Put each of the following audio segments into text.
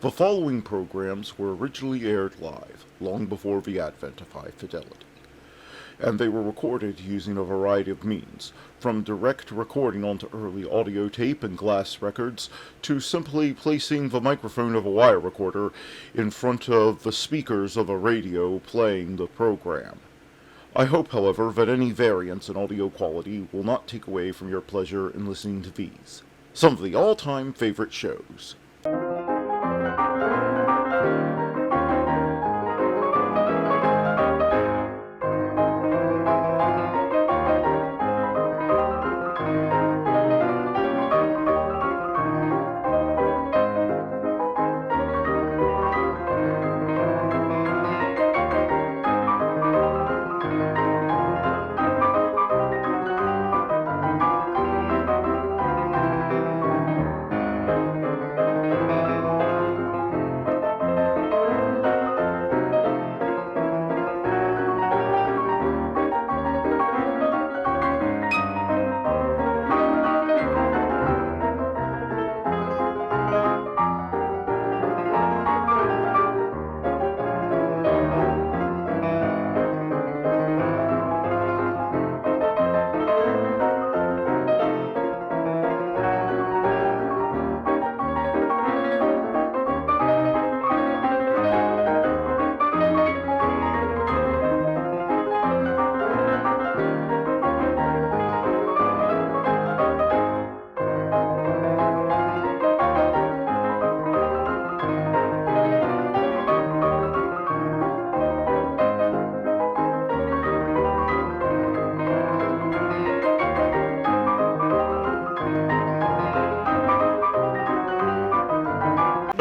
The following programs were originally aired live, long before the advent of high fidelity, and they were recorded using a variety of means, from direct recording onto early audio tape and glass records, to simply placing the microphone of a wire recorder in front of the speakers of a radio playing the program. I hope, however, that any variance in audio quality will not take away from your pleasure in listening to these, some of the all-time favorite shows.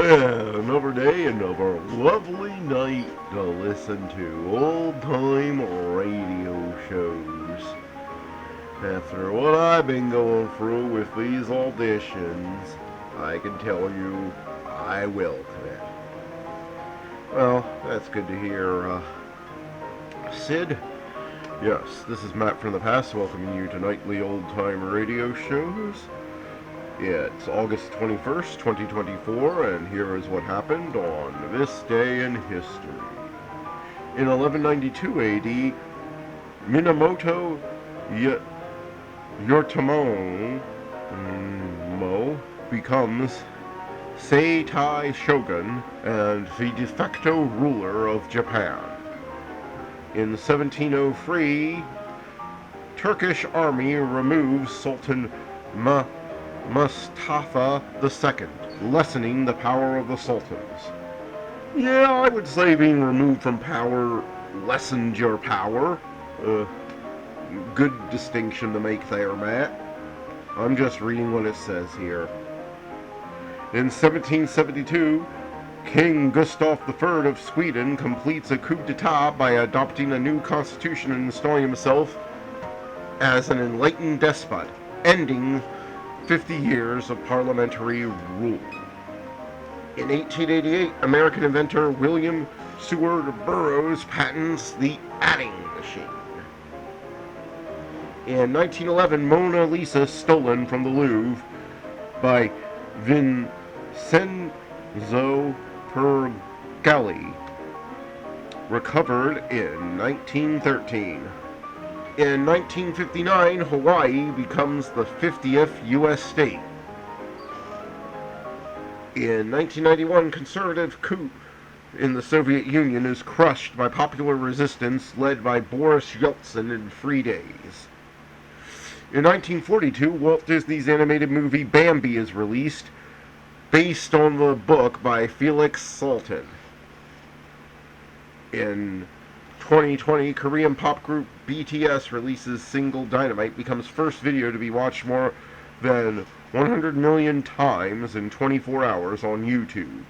Another day, another lovely night to listen to old-time radio shows. After what I've been going through with these auditions, I can tell you I will today. Well, that's good to hear, Sid. Yes, this is Matt from the past, welcoming you to nightly old-time radio shows. It's August 21st, 2024, and here is what happened on this day in history. In 1192 AD, Minamoto Yoritomo becomes Seitai shogun and the de facto ruler of Japan. In 1703, Turkish army removes Sultan Mustafa II, lessening the power of the sultans. Yeah, I would say being removed from power lessened your power. Good distinction to make there, Matt. I'm just reading what it says here. In 1772, King Gustav III of Sweden completes a coup d'etat by adopting a new constitution and installing himself as an enlightened despot, ending 50 years of parliamentary rule. In 1888, American inventor William Seward Burroughs patents the adding machine. In 1911, Mona Lisa stolen from the Louvre by Vincenzo Pergali, recovered in 1913. In 1959, Hawaii becomes the 50th U.S. state. In 1991, conservative coup in the Soviet Union is crushed by popular resistance led by Boris Yeltsin in 3 days. In 1942, Walt Disney's animated movie Bambi is released, based on the book by Felix Salten. In 2020, Korean pop group BTS releases single Dynamite, becomes first video to be watched more than 100 million times in 24 hours on YouTube.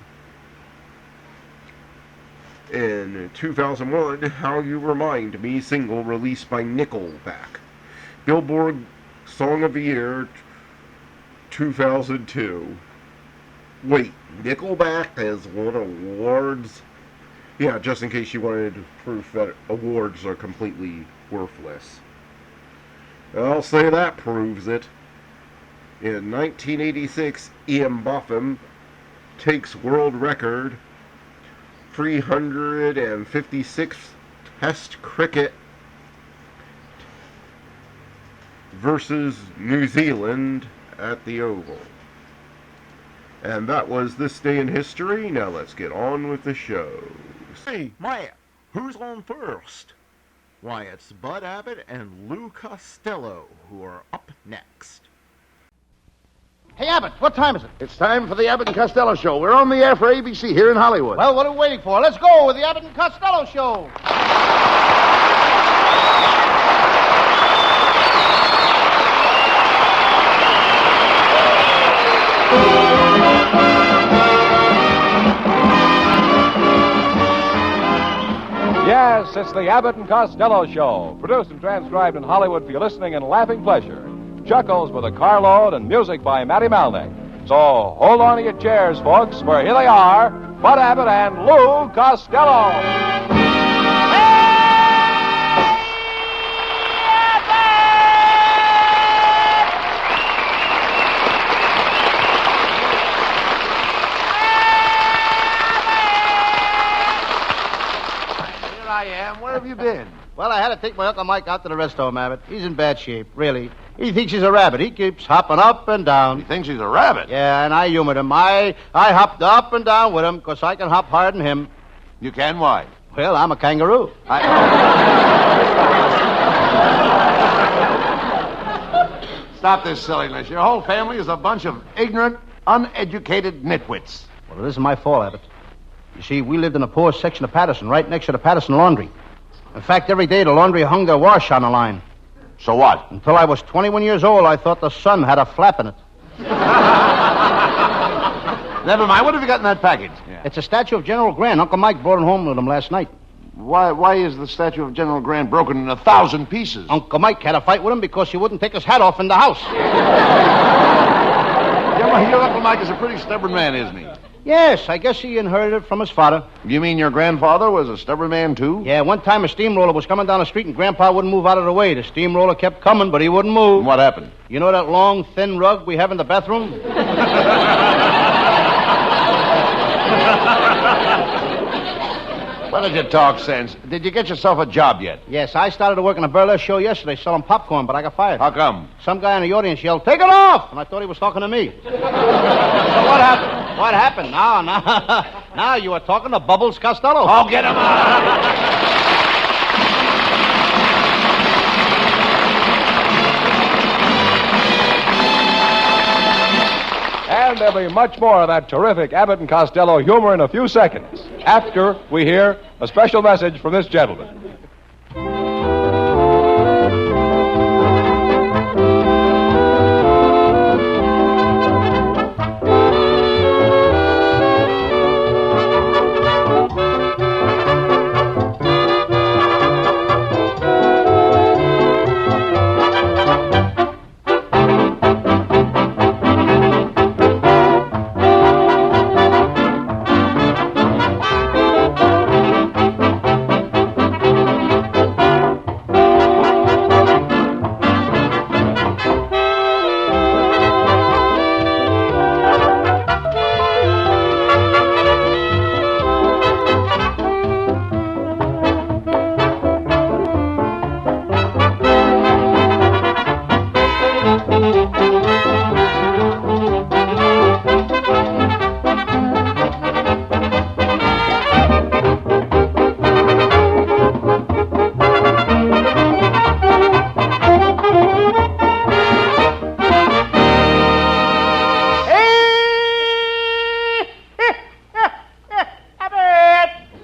In 2001, How You Remind Me single released by Nickelback. Billboard Song of the Year 2002. Wait, Nickelback has won awards? Yeah, just in case you wanted proof that awards are completely worthless. I'll say that proves it. In 1986, Ian Botham takes world record 356th Test cricket versus New Zealand at the Oval. And that was This Day in History. Now let's get on with the show. Hey, Maya, who's on first? Why, it's Bud Abbott and Lou Costello who are up next. Hey, Abbott, what time is it? It's time for the Abbott and Costello Show. We're on the air for ABC here in Hollywood. Well, what are we waiting for? Let's go with the Abbott and Costello Show. Yes, it's the Abbott and Costello Show, produced and transcribed in Hollywood for your listening and laughing pleasure. Chuckles with a carload and music by Matty Malnick. So hold on to your chairs, folks, for here they are, Bud Abbott and Lou Costello. Here I am. Where have you been? Well, I had to take my Uncle Mike out to the rest home, Abbott. He's in bad shape, really. He thinks he's a rabbit. He keeps hopping up and down. He thinks he's a rabbit. Yeah, and I humored him. I hopped up and down with him because I can hop higher than him. You can? Why? Well, I'm a kangaroo. Stop this silliness. Your whole family is a bunch of ignorant, uneducated nitwits. Well, it isn't my fault, Abbott. You see, we lived in a poor section of Patterson, right next to the Patterson Laundry. In fact, every day the laundry hung their wash on the line. So what? Until I was 21 years old, I thought the sun had a flap in it. Never mind. What have you got in that package? Yeah. It's a statue of General Grant. Uncle Mike brought it home with him last night. Why is the statue of General Grant broken in 1,000 pieces? Uncle Mike had a fight with him because he wouldn't take his hat off in the house. Your Uncle Mike is a pretty stubborn man, isn't he? Yes, I guess he inherited it from his father. You mean your grandfather was a stubborn man, too? Yeah, one time a steamroller was coming down the street and Grandpa wouldn't move out of the way. The steamroller kept coming, but he wouldn't move. And what happened? You know that long, thin rug we have in the bathroom? Why don't you talk sense? Did you get yourself a job yet? Yes, I started to work in a burlesque show yesterday selling popcorn, but I got fired. How come? Some guy in the audience yelled, "Take it off!" And I thought he was talking to me. So what happened? What happened? Now you were talking to Bubbles Costello. Oh, get him out! And there'll be much more of that terrific Abbott and Costello humor in a few seconds, after we hear a special message from this gentleman.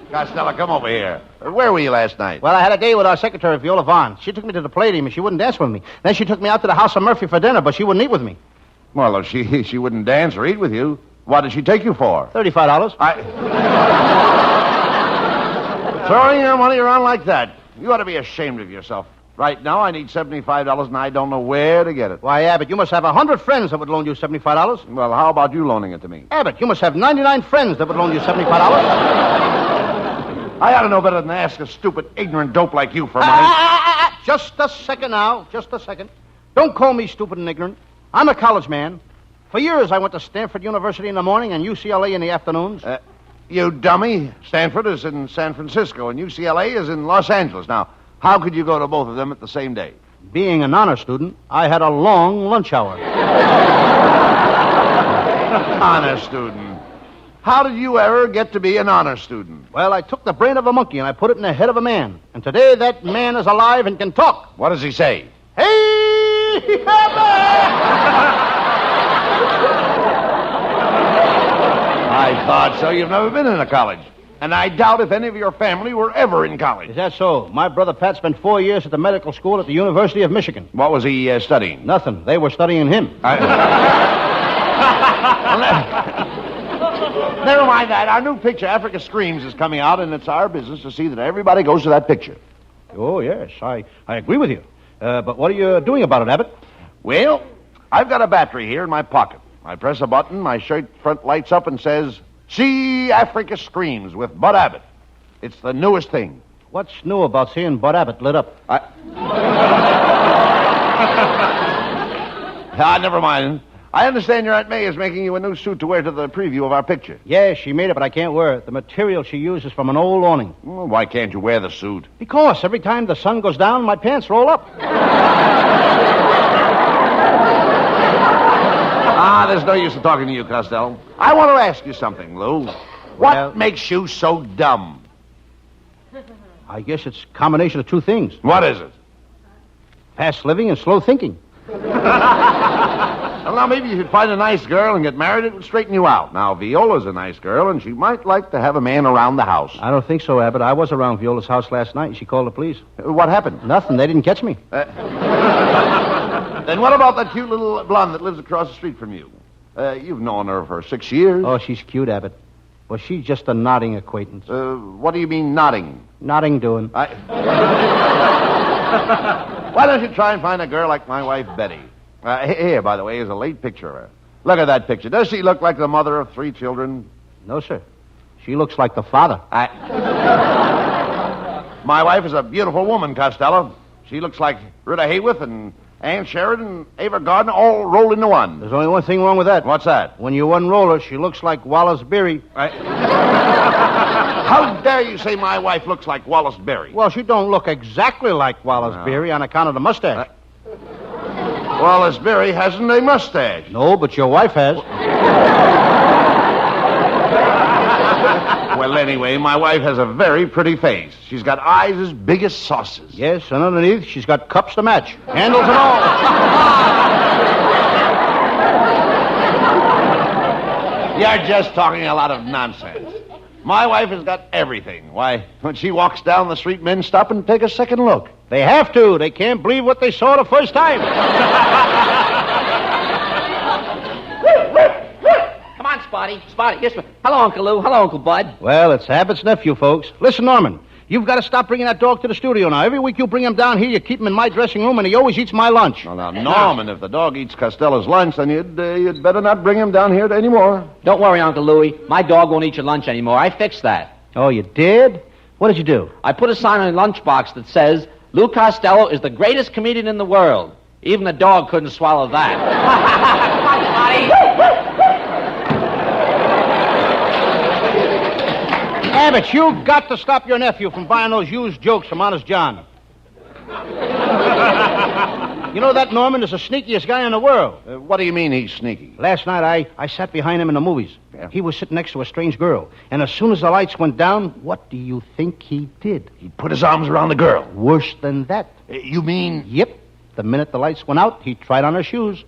Costello, come over here. Where were you last night? Well, I had a date with our secretary, Viola Vaughn. She took me to the Palladium, and she wouldn't dance with me. Then she took me out to the House of Murphy for dinner, but she wouldn't eat with me. Well, if she wouldn't dance or eat with you, what did she take you for? $35. Throwing your money around like that. You ought to be ashamed of yourself. Right now, I need $75, and I don't know where to get it. Why, Abbott, you must have 100 friends that would loan you $75. Well, how about you loaning it to me? Abbott, you must have 99 friends that would loan you $75. I ought to know better than to ask a stupid, ignorant dope like you for money. Just a second now. Just a second. Don't call me stupid and ignorant. I'm a college man. For years, I went to Stanford University in the morning and UCLA in the afternoons. You dummy. Stanford is in San Francisco, and UCLA is in Los Angeles. Now, how could you go to both of them at the same day? Being an honor student, I had a long lunch hour. Honor student. How did you ever get to be an honor student? Well, I took the brain of a monkey and I put it in the head of a man. And today that man is alive and can talk. What does he say? Hey! I thought so. You've never been in a college. And I doubt if any of your family were ever in college. Is that so? My brother Pat spent 4 years at the medical school at the University of Michigan. What was he studying? Nothing. They were studying him. Never mind that. Our new picture, Africa Screams, is coming out, and it's our business to see that everybody goes to that picture. Oh, yes. I agree with you. But what are you doing about it, Abbott? Well, I've got a battery here in my pocket. I press a button, my shirt front lights up and says, "See Africa Screams" with Bud Abbott. It's the newest thing. What's new about seeing Bud Abbott lit up? Never mind. I understand your Aunt May is making you a new suit to wear to the preview of our picture. Yeah, she made it, but I can't wear it. The material she used is from an old awning. Well, why can't you wear the suit? Because every time the sun goes down, my pants roll up. There's no use in talking to you, Costello. I want to ask you something, Lou. What makes you so dumb? I guess it's a combination of two things. What is it? Fast living and slow thinking. Well, now, maybe you should find a nice girl and get married. It would straighten you out. Now, Viola's a nice girl, and she might like to have a man around the house. I don't think so, Abbott. I was around Viola's house last night, and she called the police. What happened? Nothing. They didn't catch me. Then what about that cute little blonde that lives across the street from you? You've known her for 6 years. Oh, she's cute, Abbott. Well, she's just a nodding acquaintance. What do you mean, nodding? Nodding doing. Why don't you try and find a girl like my wife, Betty? Here, by the way, is a late picture of her. Look at that picture. Does she look like the mother of 3 children? No, sir. She looks like the father. My wife is a beautiful woman, Costello. She looks like Rita Hayworth and Ann Sheridan and Ava Gardner all rolled into one. There's only one thing wrong with that. What's that? When you unroll her, she looks like Wallace Beery. How dare you say my wife looks like Wallace Berry? Well, she don't look exactly like Wallace Beery on account of the mustache. Wallace Berry hasn't a mustache. No, but your wife has. Well, anyway, my wife has a very pretty face. She's got eyes as big as saucers. Yes, and underneath, she's got cups to match. Handles and all. You're just talking a lot of nonsense. My wife has got everything. Why, when she walks down the street, men stop and take a second look. They have to. They can't believe what they saw the first time. Come on, Spotty. Spotty, yes, hello, Uncle Lou. Hello, Uncle Bud. Well, it's Abbott's nephew, folks. Listen, Norman, you've got to stop bringing that dog to the studio now. Every week you bring him down here, you keep him in my dressing room, and he always eats my lunch. Well, now, Norman, if the dog eats Costello's lunch, then you'd better not bring him down here anymore. Don't worry, Uncle Louie. My dog won't eat your lunch anymore. I fixed that. Oh, you did? What did you do? I put a sign on the lunchbox that says, Lou Costello is the greatest comedian in the world. Even the dog couldn't swallow that. Come on, Spotty. Abbott, you've got to stop your nephew from buying those used jokes from Honest John. You know that Norman is the sneakiest guy in the world. What do you mean he's sneaky? Last night, I sat behind him in the movies. Yeah. He was sitting next to a strange girl. And as soon as the lights went down, what do you think he did? He put his arms around the girl. Worse than that. You mean... Yep. The minute the lights went out, he tried on her shoes.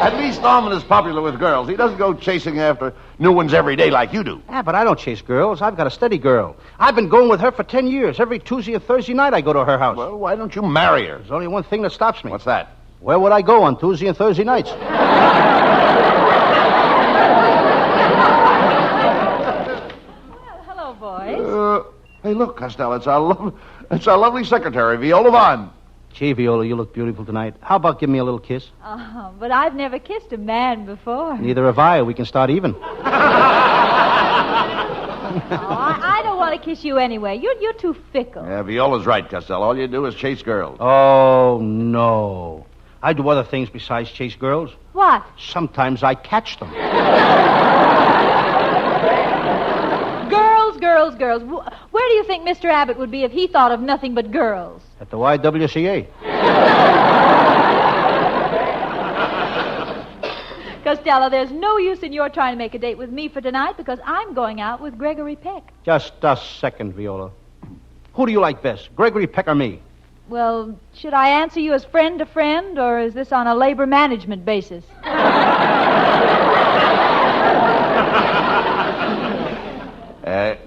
At least Norman is popular with girls. He doesn't go chasing after new ones every day like you do. Yeah, but I don't chase girls. I've got a steady girl. I've been going with her for 10 years. Every Tuesday and Thursday night I go to her house. Well, why don't you marry her? There's only one thing that stops me. What's that? Where would I go on Tuesday and Thursday nights? Hello, boys. Hey, look, Costello, it's our lovely secretary, Viola Vaughn. Gee, Viola, you look beautiful tonight. How about giving me a little kiss? Oh, but I've never kissed a man before. Neither have I. We can start even. I don't want want to kiss you anyway. You're too fickle. Yeah, Viola's right, Costello. All you do is chase girls. Oh, no. I do other things besides chase girls. What? Sometimes I catch them. Girls. Where do you think Mr. Abbott would be if he thought of nothing but girls? At the YWCA. Costello, there's no use in your trying to make a date with me for tonight because I'm going out with Gregory Peck. Just a second, Viola. Who do you like best, Gregory Peck or me? Well, should I answer you as friend to friend, or is this on a labor management basis?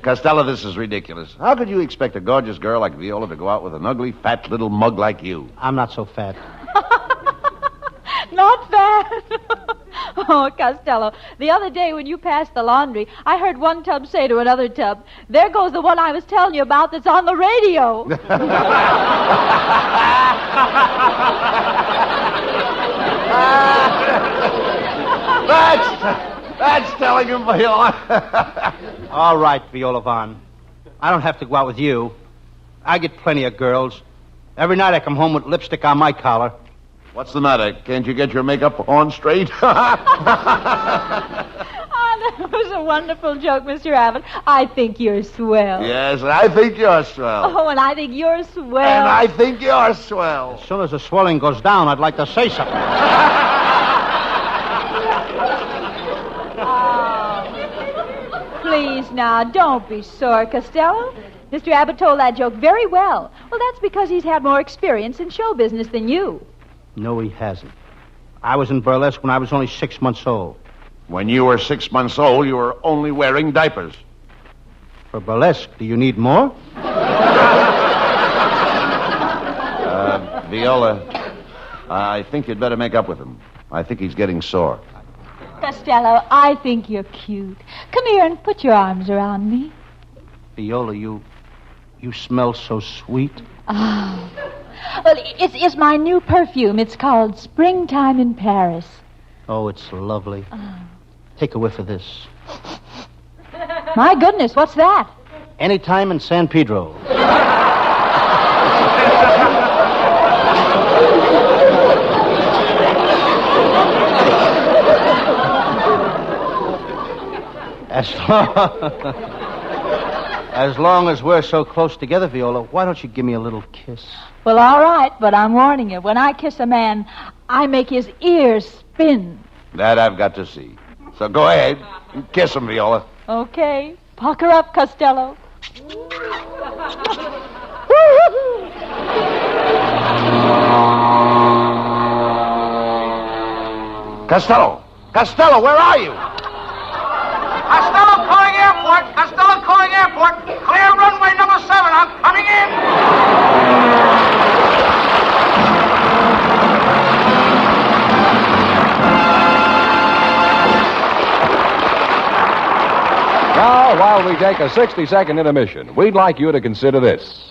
Costello, this is ridiculous. How could you expect a gorgeous girl like Viola to go out with an ugly, fat little mug like you? I'm not so fat. Not bad. Oh, Costello, the other day when you passed the laundry, I heard one tub say to another tub, "There goes the one I was telling you about that's on the radio." That's telling him, Viola. All right, Viola Vaughn. I don't have to go out with you. I get plenty of girls. Every night I come home with lipstick on my collar. What's the matter? Can't you get your makeup on straight? Oh, that was a wonderful joke, Mr. Abbott. I think you're swell. Yes, I think you're swell. Oh, and I think you're swell. And I think you're swell. As soon as the swelling goes down, I'd like to say something. Please now, don't be sore, Costello. Mr. Abbott told that joke very well. Well, that's because he's had more experience in show business than you. No, he hasn't. I was in burlesque when I was only 6 months old. When you were 6 months old, you were only wearing diapers. For burlesque, do you need more? Viola, I think you'd better make up with him. I think he's getting sore. Costello, I think you're cute. Come here and put your arms around me. Viola, you smell so sweet. Ah. Well, it's my new perfume. It's called Springtime in Paris. Oh, it's lovely. Take a whiff of this. My goodness, what's that? Anytime in San Pedro. As long as we're so close together, Viola, why don't you give me a little kiss? Well, all right, but I'm warning you. When I kiss a man, I make his ears spin. That I've got to see. So go ahead and kiss him, Viola. Okay. Pucker up, Costello. Costello! Costello, where are you? Costello calling airport. Costello calling airport. Clear runway number 7. I'm coming in. Now, while we take a 60-second intermission, we'd like you to consider this.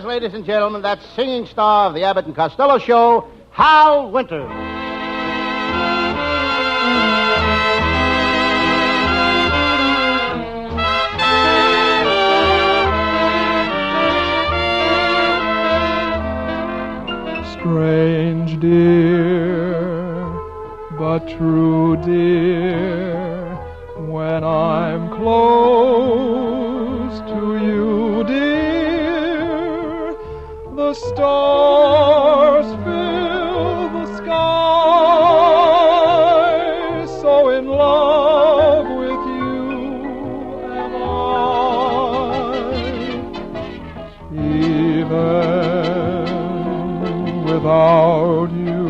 Ladies and gentlemen, that singing star of the Abbott and Costello show, Hal Winters. in love with you am I. Even without you,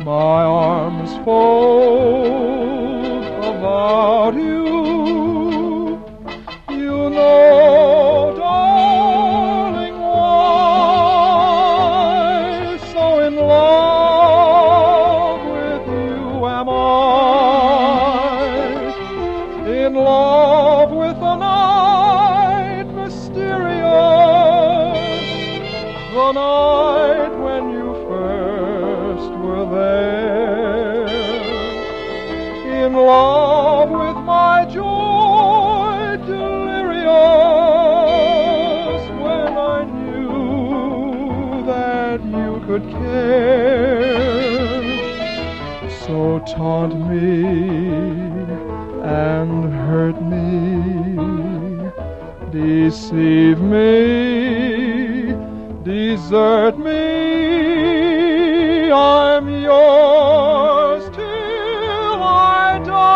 my arms fold about you. You know, darling, why so in love with you am I. In love with the night mysterious, the night when you first were there. In love with my joy delirious, when I knew that you could care. So taunt me and hurt me, deceive me, desert me, I'm yours till I die.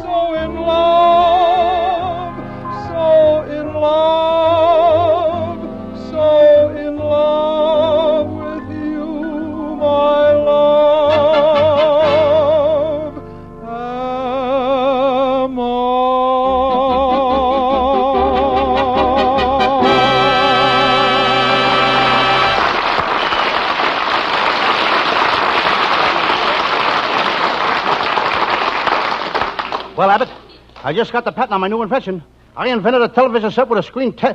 So in love, so in love, so in love with you, my love, am I. Well, Abbott, I just got the patent on my new invention. I invented a television set with a screen 10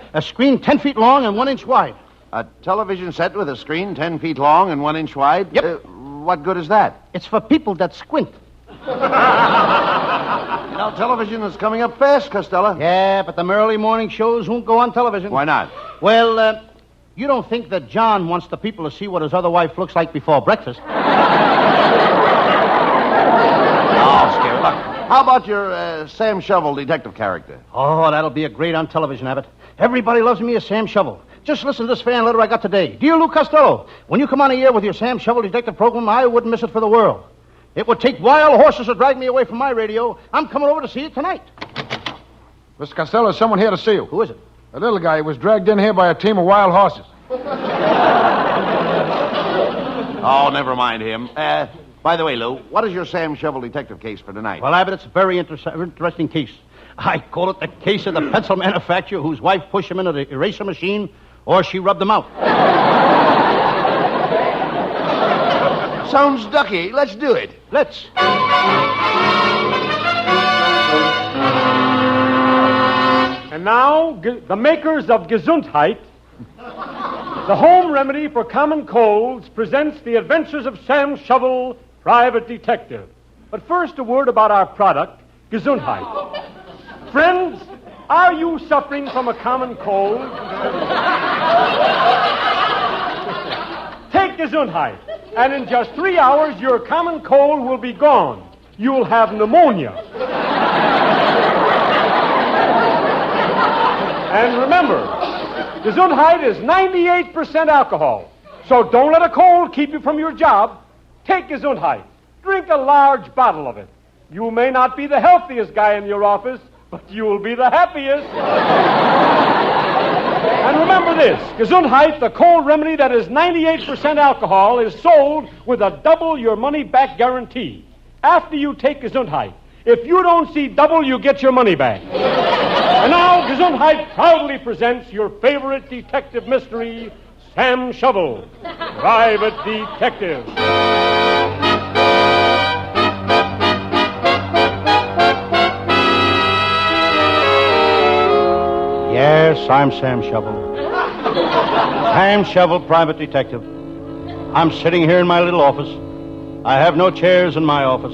feet long and 1 inch wide. A television set with a screen 10 feet long and 1 inch wide? Yep. What good is that? It's for people that squint. Now, television is coming up fast, Costello. Yeah, but the early morning shows won't go on television. Why not? Well, you don't think that John wants the people to see what his other wife looks like before breakfast? Oh, scary. Look, how about your Sam Shovel detective character? Oh, that'll be a great on television, Abbott. Everybody loves me as Sam Shovel. Just listen to this fan letter I got today. Dear Lou Costello, when you come on the air with your Sam Shovel detective program, I wouldn't miss it for the world. It would take wild horses to drag me away from my radio. I'm coming over to see it tonight. Mr. Costello, there's someone here to see you. Who is it? A little guy who was dragged in here by a team of wild horses. Oh, never mind him. By the way, Lou, what is your Sam Shovel detective case for tonight? Well, Abbott, it's a very interesting case. I call it the case of the pencil manufacturer whose wife pushed him into the eraser machine or she rubbed him out. Sounds ducky. Let's do it. Let's. And now, the makers of Gesundheit, the home remedy for common colds, presents the adventures of Sam Shovel, private detective. But first, a word about our product, Gesundheit. Friends, are you suffering from a common cold? Take Gesundheit, and in just 3 hours, your common cold will be gone. You'll have pneumonia. And remember, Gesundheit is 98% alcohol. So don't let a cold keep you from your job. Take Gesundheit. Drink a large bottle of it. You may not be the healthiest guy in your office, but you'll be the happiest. And remember this, Gesundheit, the cold remedy that is 98% alcohol, is sold with a double your money back guarantee. After you take Gesundheit, if you don't see double, you get your money back. And now, Gesundheit proudly presents your favorite detective mystery, Sam Shovel, private detective. Yes, I'm Sam Shovel. Sam Shovel, private detective. I'm sitting here in my little office. I have no chairs in my office.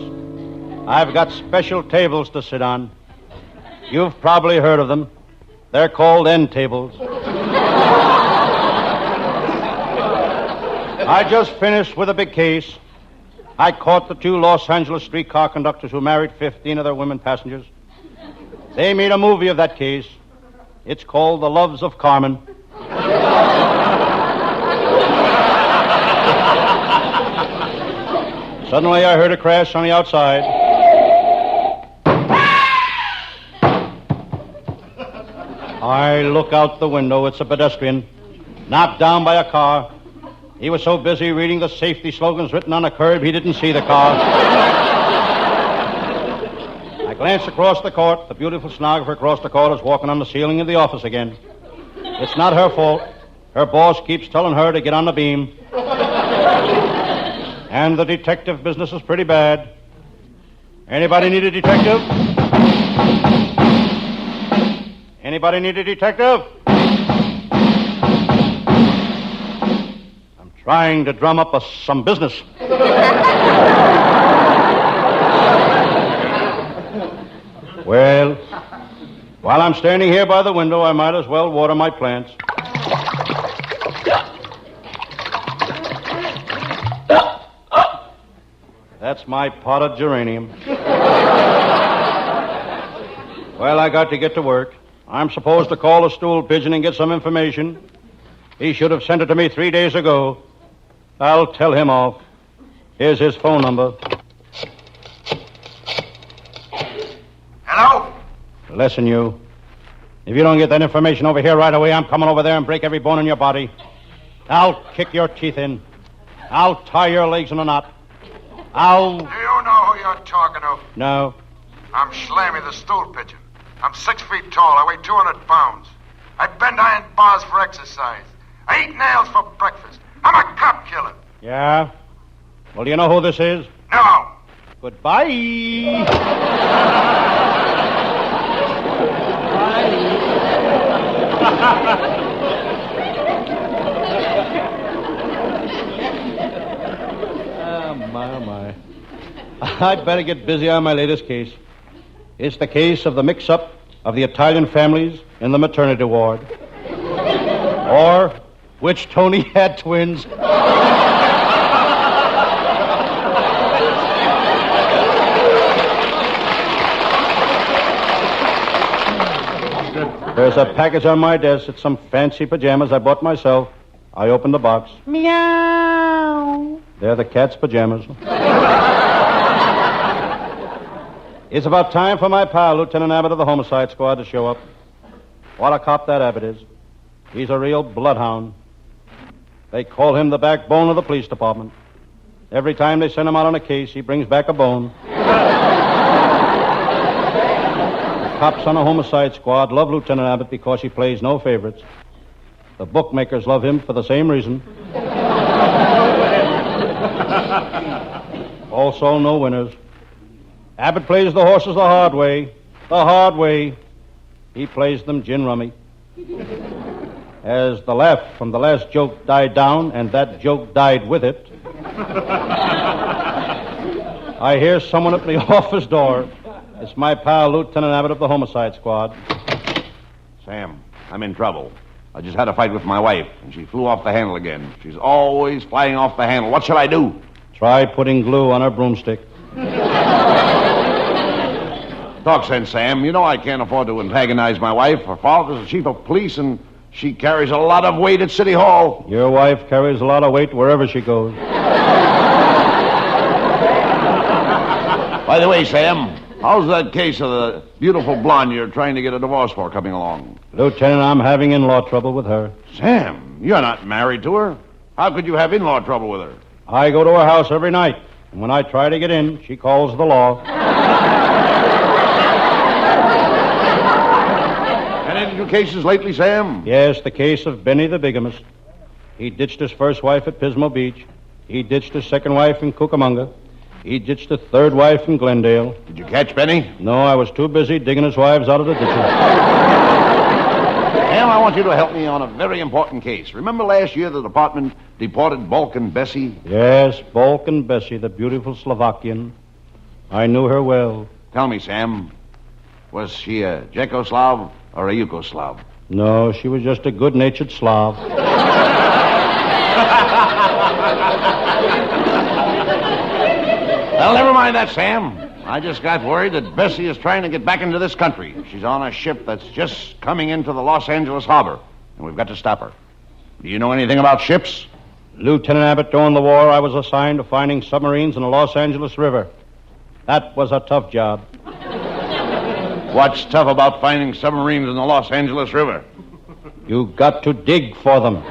I've got special tables to sit on. You've probably heard of them. They're called end tables. I just finished with a big case. I caught the 2 Los Angeles streetcar conductors who married 15 of their women passengers. They made a movie of that case. It's called The Loves of Carmen. Suddenly I heard a crash on the outside. I look out the window. It's a pedestrian, knocked down by a car. He was so busy reading the safety slogans written on the curb, he didn't see the car. I glanced across the court. The beautiful stenographer across the court is walking on the ceiling of the office again. It's not her fault. Her boss keeps telling her to get on the beam. And the detective business is pretty bad. Anybody need a detective? Anybody need a detective? I'm trying to drum up some business. Well, while I'm standing here by the window, I might as well water my plants. That's my potted geranium. Well, I got to get to work. I'm supposed to call the stool pigeon and get some information. He should have sent it to me 3 days ago. I'll tell him off. Here's his phone number. Hello? Listen, you. If you don't get that information over here right away, I'm coming over there and break every bone in your body. I'll kick your teeth in. I'll tie your legs in a knot. Do you know who you're talking to? No. I'm Schlammy, the stool pigeon. I'm 6 feet tall. I weigh 200 pounds. I bend iron bars for exercise. I eat nails for breakfast. I'm a cop killer. Yeah? Well, do you know who this is? No. Goodbye. My. I'd better get busy on my latest case. It's the case of the mix-up of the Italian families in the maternity ward. Or which Tony had twins. There's a package on my desk. It's some fancy pajamas I bought myself. I opened the box. Meow. They're the cat's pajamas. It's about time for my pal, Lieutenant Abbott of the Homicide Squad, to show up. What a cop that Abbott is. He's a real bloodhound. They call him the backbone of the police department. Every time they send him out on a case, he brings back a bone. The cops on the Homicide Squad love Lieutenant Abbott because he plays no favorites. The bookmakers love him for the same reason. Also, no winners. Abbott plays the horses the hard way. The hard way. He plays them gin rummy. As the laugh from the last joke died down, and that joke died with it, I hear someone at the office door. It's my pal, Lieutenant Abbott of the Homicide Squad. Sam, I'm in trouble. I just had a fight with my wife, and she flew off the handle again. She's always flying off the handle. What shall I do? Try putting glue on her broomstick. Talk sense, Sam. You know I can't afford to antagonize my wife. Her father's the chief of police, and she carries a lot of weight at City Hall. Your wife carries a lot of weight wherever she goes. By the way, Sam, how's that case of the beautiful blonde you're trying to get a divorce for coming along? Lieutenant, I'm having in-law trouble with her. Sam, you're not married to her. How could you have in-law trouble with her? I go to her house every night, and when I try to get in, she calls the law. Any new cases lately, Sam? Yes, the case of Benny the bigamist. He ditched his first wife at Pismo Beach. He ditched his second wife in Cucamonga. He ditched the third wife in Glendale. Did you catch Benny? No, I was too busy digging his wives out of the ditches. Sam, I want you to help me on a very important case. Remember last year the department deported Balkan Bessie? Yes, Balkan Bessie, the beautiful Slovakian. I knew her well. Tell me, Sam, was she a Czechoslav or a Yugoslav? No, she was just a good-natured Slav. Well, never mind that, Sam. I just got worried that Bessie is trying to get back into this country. She's on a ship that's just coming into the Los Angeles harbor, and we've got to stop her. Do you know anything about ships? Lieutenant Abbott, during the war, I was assigned to finding submarines in the Los Angeles River. That was a tough job. What's tough about finding submarines in the Los Angeles River? You got to dig for them.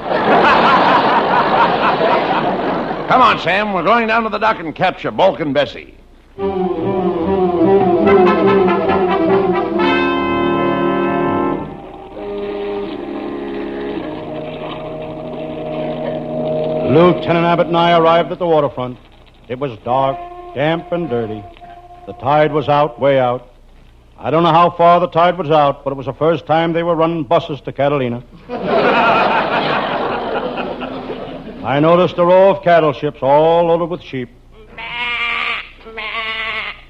Come on, Sam. We're going down to the dock and capture Bulk and Bessie. Lieutenant Abbott and I arrived at the waterfront. It was dark, damp, and dirty. The tide was out, way out. I don't know how far the tide was out, but it was the first time they were running buses to Catalina. I noticed a row of cattle ships all loaded with sheep.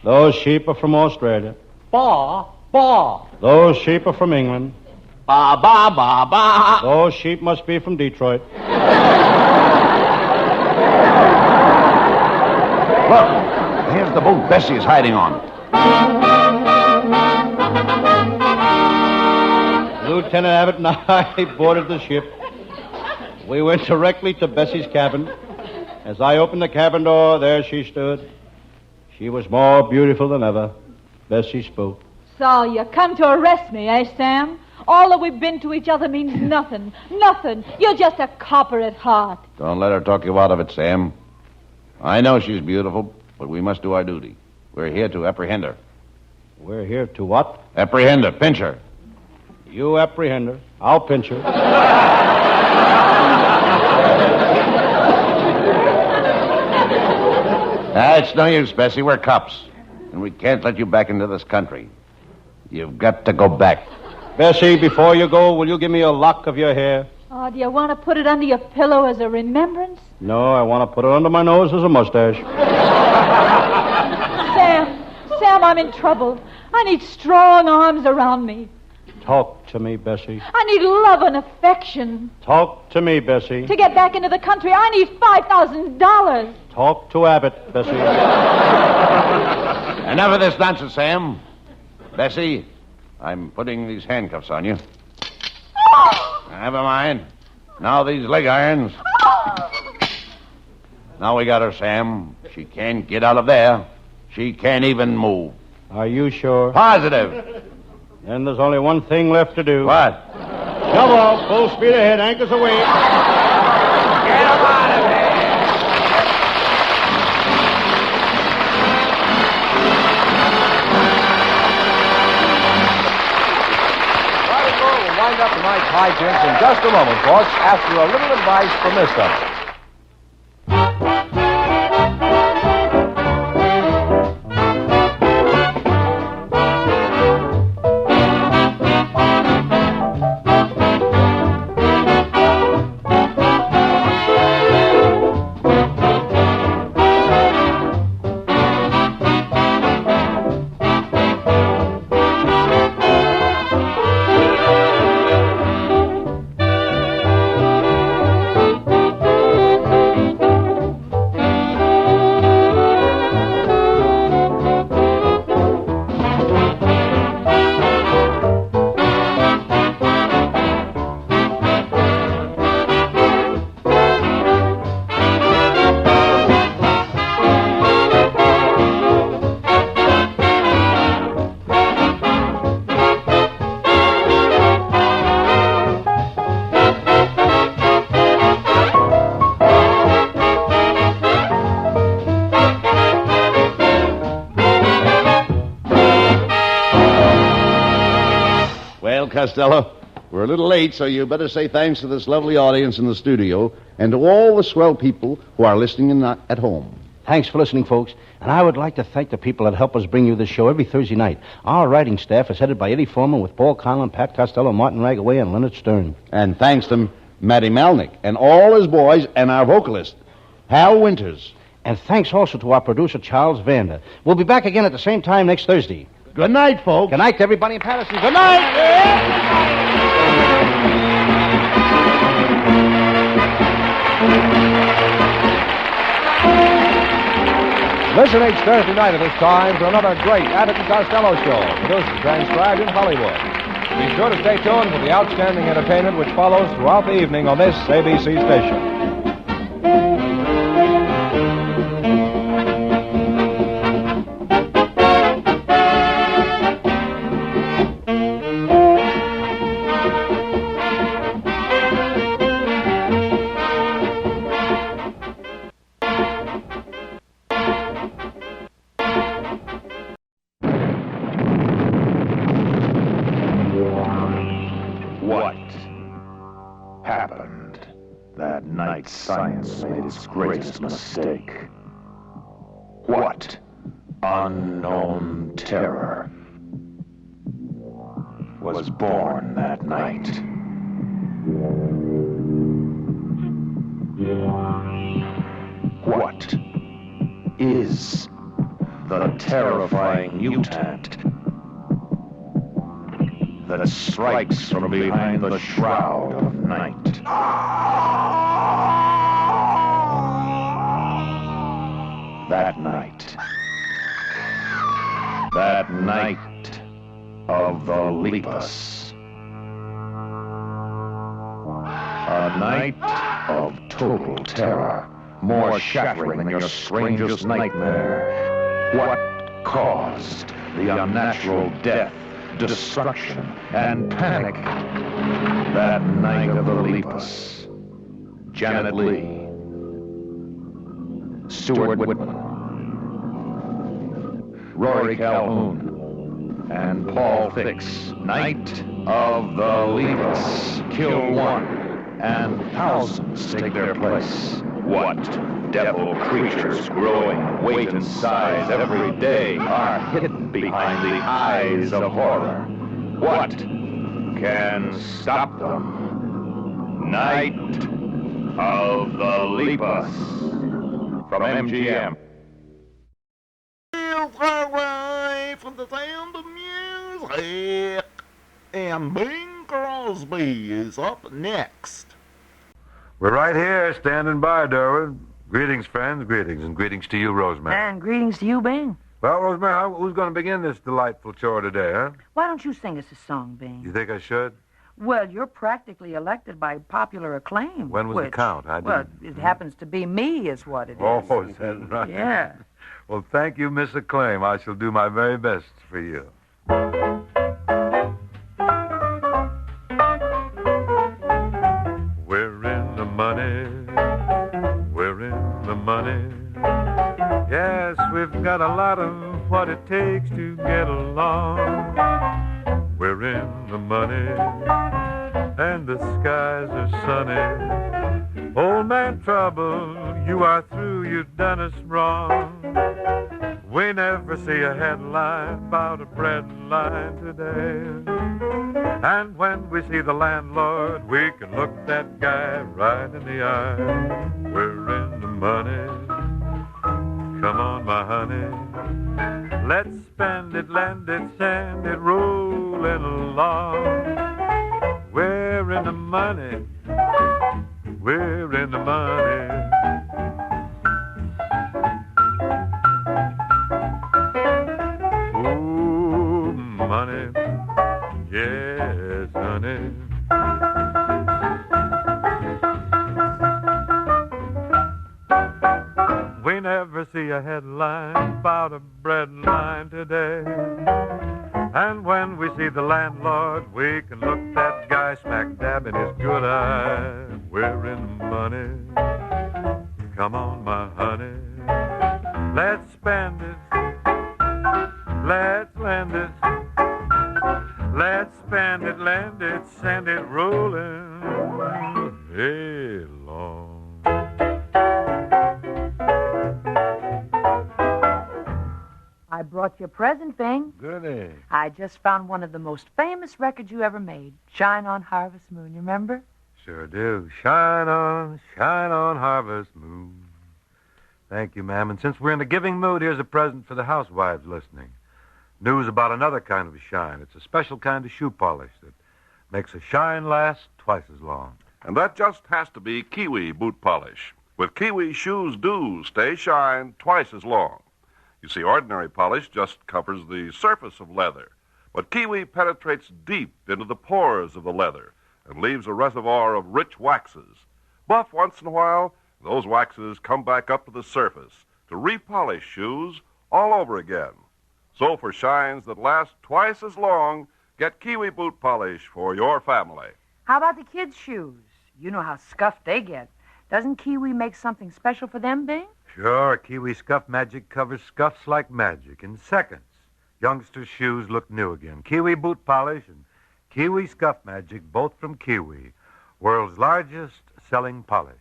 Those sheep are from Australia. Ba, ba. Those sheep are from England. Ba, ba, ba, ba. Those sheep must be from Detroit. Look, here's the boat Bessie is hiding on. Lieutenant Abbott and I boarded the ship. We went directly to Bessie's cabin. As I opened the cabin door, there she stood. She was more beautiful than ever. Bessie spoke. So you come to arrest me, eh, Sam? All that we've been to each other means nothing. Nothing. You're just a copper at heart. Don't let her talk you out of it, Sam. I know she's beautiful, but we must do our duty. We're here to apprehend her. We're here to what? Apprehend her. Pinch her. You apprehend her. I'll pinch her. It's no use, Bessie. We're cops. And we can't let you back into this country. You've got to go back. Bessie, before you go, will you give me a lock of your hair? Oh, do you want to put it under your pillow as a remembrance? No, I want to put it under my nose as a mustache. Sam, I'm in trouble. I need strong arms around me. Talk to me, Bessie. I need love and affection. Talk to me, Bessie. To get back into the country, I need $5,000. Talk to Abbott, Bessie. Enough of this nonsense, Sam. Bessie, I'm putting these handcuffs on you. Never mind. Now these leg irons. Now we got her, Sam. She can't get out of there. She can't even move. Are you sure? Positive. Then there's only one thing left to do. What? Shovel, full speed ahead, anchors away. Get him out of here! We'll wind up tonight's hijinks in just a moment, folks, after a little advice from this fellow. Costello. We're a little late, so you better say thanks to this lovely audience in the studio and to all the swell people who are listening at home. Thanks for listening, folks. And I would like to thank the people that help us bring you this show every Thursday night. Our writing staff is headed by Eddie Foreman with Paul Conlon, Pat Costello, Martin Ragaway, and Leonard Stern. And thanks to Matty Malnick and all his boys and our vocalist, Hal Winters. And thanks also to our producer, Charles Vander. We'll be back again at the same time next Thursday. Good night, folks. Good night to everybody in Patterson. Good night! Listen each Thursday night at this time for another great Abbott and Costello show, produced and transcribed in Hollywood. Be sure to stay tuned for the outstanding entertainment which follows throughout the evening on this ABC station. night science made its greatest mistake. What unknown terror was born that night? What is the terrifying mutant that strikes from behind the shroud of night? That night of the Lepus. A night of total terror, more shattering than your strangest nightmare. What caused the unnatural death, destruction, and panic that night of the Lepus? Janet Leigh, Stuart Whitman, Rory Calhoun, and Paul Fix. Night of the Lepus. Kill one, and thousands take their place. What devil creatures growing weight and size every day are hidden behind the eyes of horror? What can stop them? Night of the Lepus. From MGM. Away from the sound of music. And Bing Crosby is up next. We're right here, standing by, Darwin. Greetings, friends, greetings, and greetings to you, Rosemary. And greetings to you, Bing. Well, Rosemary, who's going to begin this delightful chore today, huh? Why don't you sing us a song, Bing? You think I should? Well, you're practically elected by popular acclaim. When was the count? Well, it happens to be me, is what it is. Oh, is that right? Yeah. Well, thank you, Miss Acclaim. I shall do my very best for you. We're in the money. We're in the money. Yes, we've got a lot of what it takes to get along. We're in the money, and the skies are sunny. Old man Trouble, you are through, you've done us wrong. We never see a headline about a bread line today. And when we see the landlord, we can look that guy right in the eye. We're in the money. Come on, my honey. Let's spend it, lend it, send it, rolling along. We're in the money. We're in the money. Ooh, money. Yes, honey. We never see a headline about a bread line today. And when we see the landlord, we can look that guy smack dab in his good eye. We're in the money. Come on, my honey. Let's spend it. Let's lend it. Let's spend it, lend it, send it rolling along. I brought you a present, Bing. Goody. I just found one of the most famous records you ever made, Shine on Harvest Moon. You remember? Sure do. Shine on, harvest moon. Thank you, ma'am. And since we're in the giving mood, here's a present for the housewives listening. News about another kind of a shine. It's a special kind of shoe polish that makes a shine last twice as long. And that just has to be Kiwi boot polish. With Kiwi, shoes do stay shine twice as long. You see, ordinary polish just covers the surface of leather, but Kiwi penetrates deep into the pores of the leather and leaves a reservoir of rich waxes. Buff once in a while, those waxes come back up to the surface to repolish shoes all over again. So for shines that last twice as long, get Kiwi boot polish for your family. How about the kids' shoes? You know how scuffed they get. Doesn't Kiwi make something special for them, Bing? Sure, Kiwi Scuff Magic covers scuffs like magic in seconds. Youngsters' shoes look new again. Kiwi boot polish and Kiwi Scuff Magic, both from Kiwi, world's largest selling polish.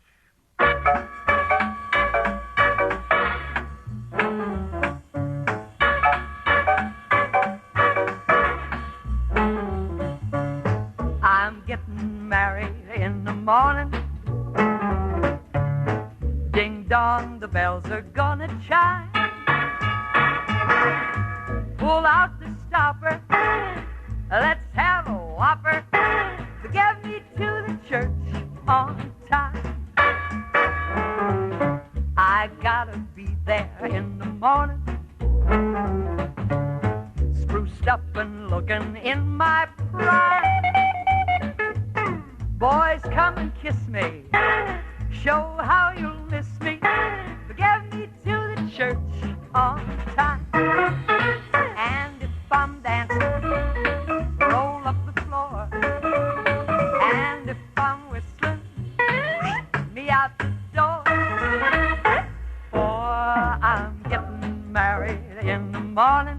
bells are gonna chime. Pull out the stopper, let's have a whopper to get me to the church on time. I gotta be there in the morning, spruced up and looking in my prime. Boys, come and kiss me, show how you'll miss me, but get me to the church on time. And if I'm dancing, roll up the floor. And if I'm whistling, me out the door. For I'm getting married in the morning.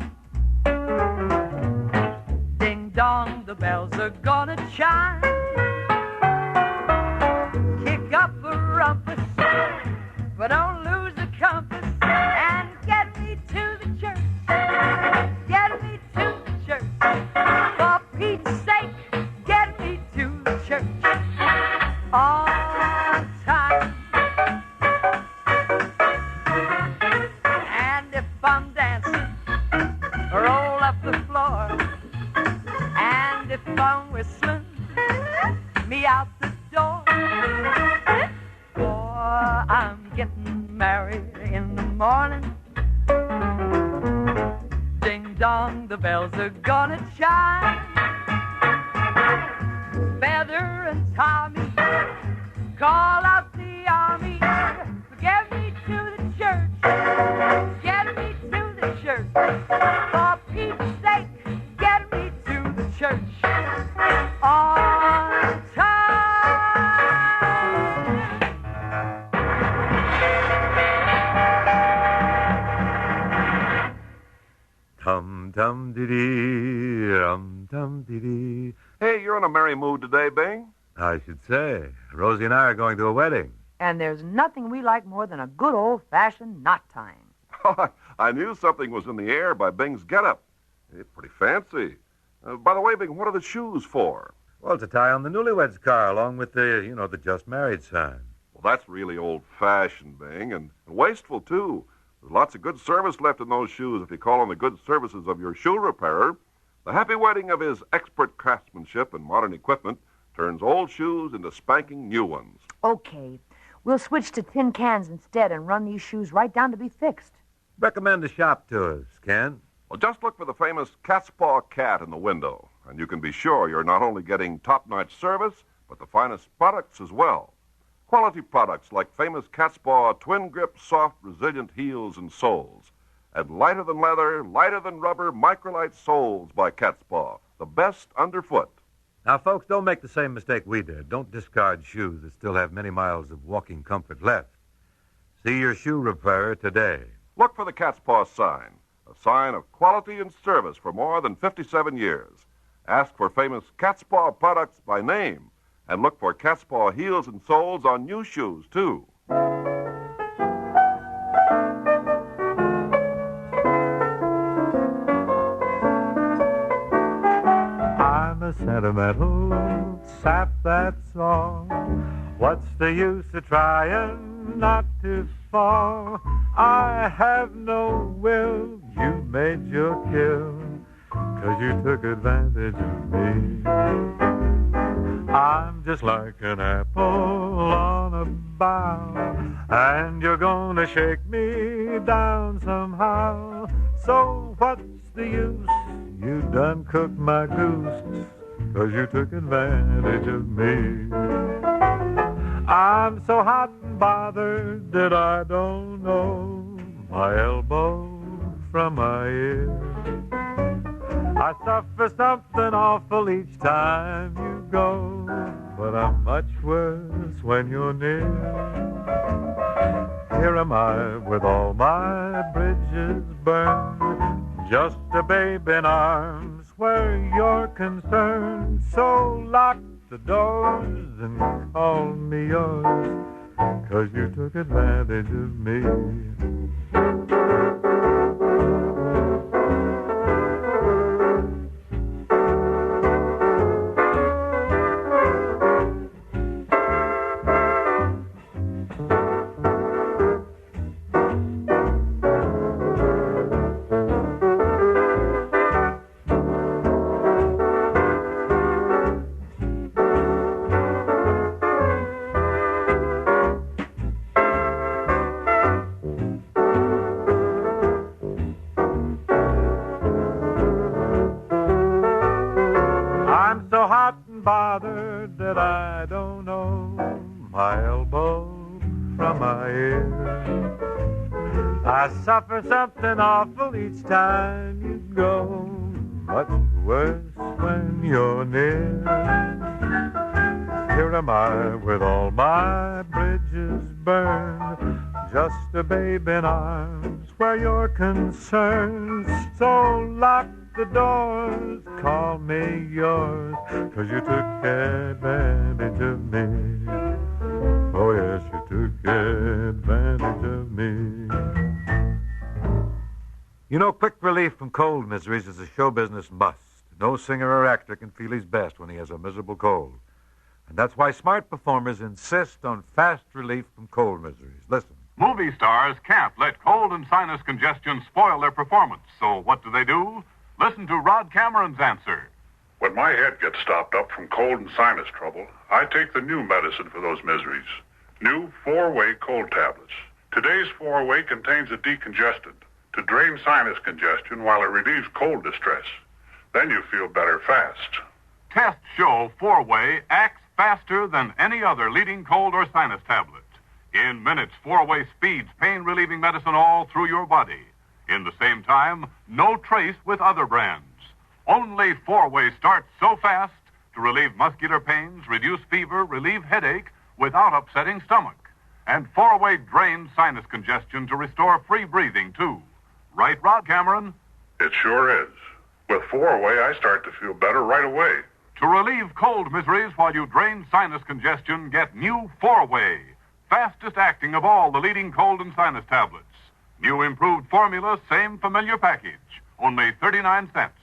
Ding dong, the bells are gonna chime. Kick up a rumpus, but don't lose the compass. And get me to the church. Get me to the church. For Pete's sake, get me to the church on time. And if I'm dancing, roll up the floor. And if I'm whistling, me out the door. For I'm getting married in the morning. Ding dong, the bells are gonna chime. Feather and Tommy, call out the army. Get me to the church. Get me to the church. For Pete's sake, get me to the church on Tum-tum-dee-dee, tum-tum-dee-dee. Hey, you're in a merry mood today, Bing? I should say. Rosie and I are going to a wedding. And there's nothing we like more than a good old-fashioned knot tying. I knew something was in the air by Bing's getup. It's pretty fancy. By the way, Bing, what are the shoes for? Well, to tie on the newlyweds car along with the, the just married sign. Well, that's really old-fashioned, Bing, and wasteful, too. There's lots of good service left in those shoes if you call on the good services of your shoe repairer. The happy wedding of his expert craftsmanship and modern equipment turns old shoes into spanking new ones. Okay, we'll switch to tin cans instead and run these shoes right down to be fixed. Recommend a shop to us, Ken. Well, just look for the famous Cat's Paw Cat in the window, and you can be sure you're not only getting top-notch service, but the finest products as well. Quality products like famous Cat's Paw twin-grip, soft, resilient heels and soles. And lighter than leather, lighter than rubber, microlite soles by Cat's Paw. The best underfoot. Now, folks, don't make the same mistake we did. Don't discard shoes that still have many miles of walking comfort left. See your shoe repairer today. Look for the Cat's Paw sign, a sign of quality and service for more than 57 years. Ask for famous Cat's Paw products by name, and look for Cat's Paw heels and soles on new shoes, too. I'm a sentimental sap, that's all. What's the use of trying not to fall? I have no will, you made your kill, 'cause you took advantage of me. I'm just like an apple on a bough, and you're gonna shake me down somehow. So what's the use? You done cooked my goose, 'cause you took advantage of me. I'm so hot and bothered that I don't know my elbow from my ear. I suffer something awful each time you go, but I'm much worse when you're near. Here am I with all my bridges burned, just a babe in arms where you're concerned. So lock the doors and call me yours, 'cause you took advantage of me. I suffer something awful each time you go. Much worse when you're near. Here am I with all my bridges burned, just a babe in arms where you're concerned. So lock the doors, call me yours, 'cause you took advantage of me. Oh yes, you took advantage of me. You know, quick relief from cold miseries is a show business must. No singer or actor can feel his best when he has a miserable cold. And that's why smart performers insist on fast relief from cold miseries. Listen. Movie stars can't let cold and sinus congestion spoil their performance. So what do? Listen to Rod Cameron's answer. When my head gets stopped up from cold and sinus trouble, I take the new medicine for those miseries. New 4-Way cold tablets. Today's 4-Way contains a decongestant to drain sinus congestion while it relieves cold distress. Then you feel better fast. Tests show 4-Way acts faster than any other leading cold or sinus tablet. In minutes, 4-Way speeds pain-relieving medicine all through your body. In the same time, no trace with other brands. Only 4-Way starts so fast to relieve muscular pains, reduce fever, relieve headache without upsetting stomach. And 4-Way drains sinus congestion to restore free breathing, too. Right, Rod Cameron? It sure is. With 4-Way, I start to feel better right away. To relieve cold miseries while you drain sinus congestion, get new 4-Way. Fastest acting of all the leading cold and sinus tablets. New improved formula, same familiar package. Only 39 cents.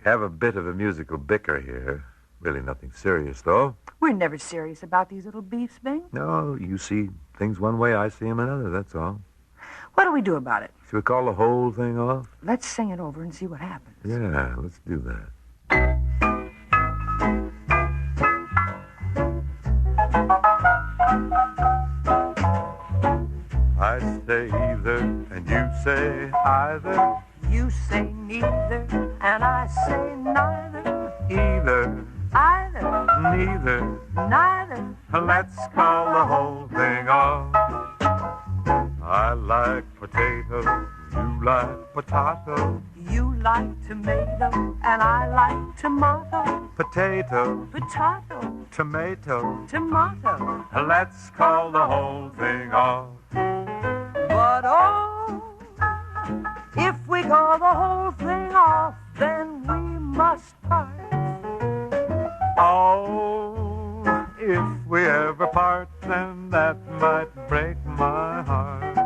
Have a bit of a musical bicker here. Really nothing serious, though. We're never serious about these little beefs, Bing. No, you see things one way, I see them another, that's all. What do we do about it? Should we call the whole thing off? Let's sing it over and see what happens. Yeah, let's do that. I say either, and you say either. You say neither, and I say neither. Either, Either, neither. neither. Let's call the whole thing off. I like potato, you like potato. You like tomato, and I like tomato. Potato, Potato, tomato. tomato. Let's call the whole thing off. But oh, If we call the whole thing off, then we must part. Oh, if we ever part, then that might break my heart.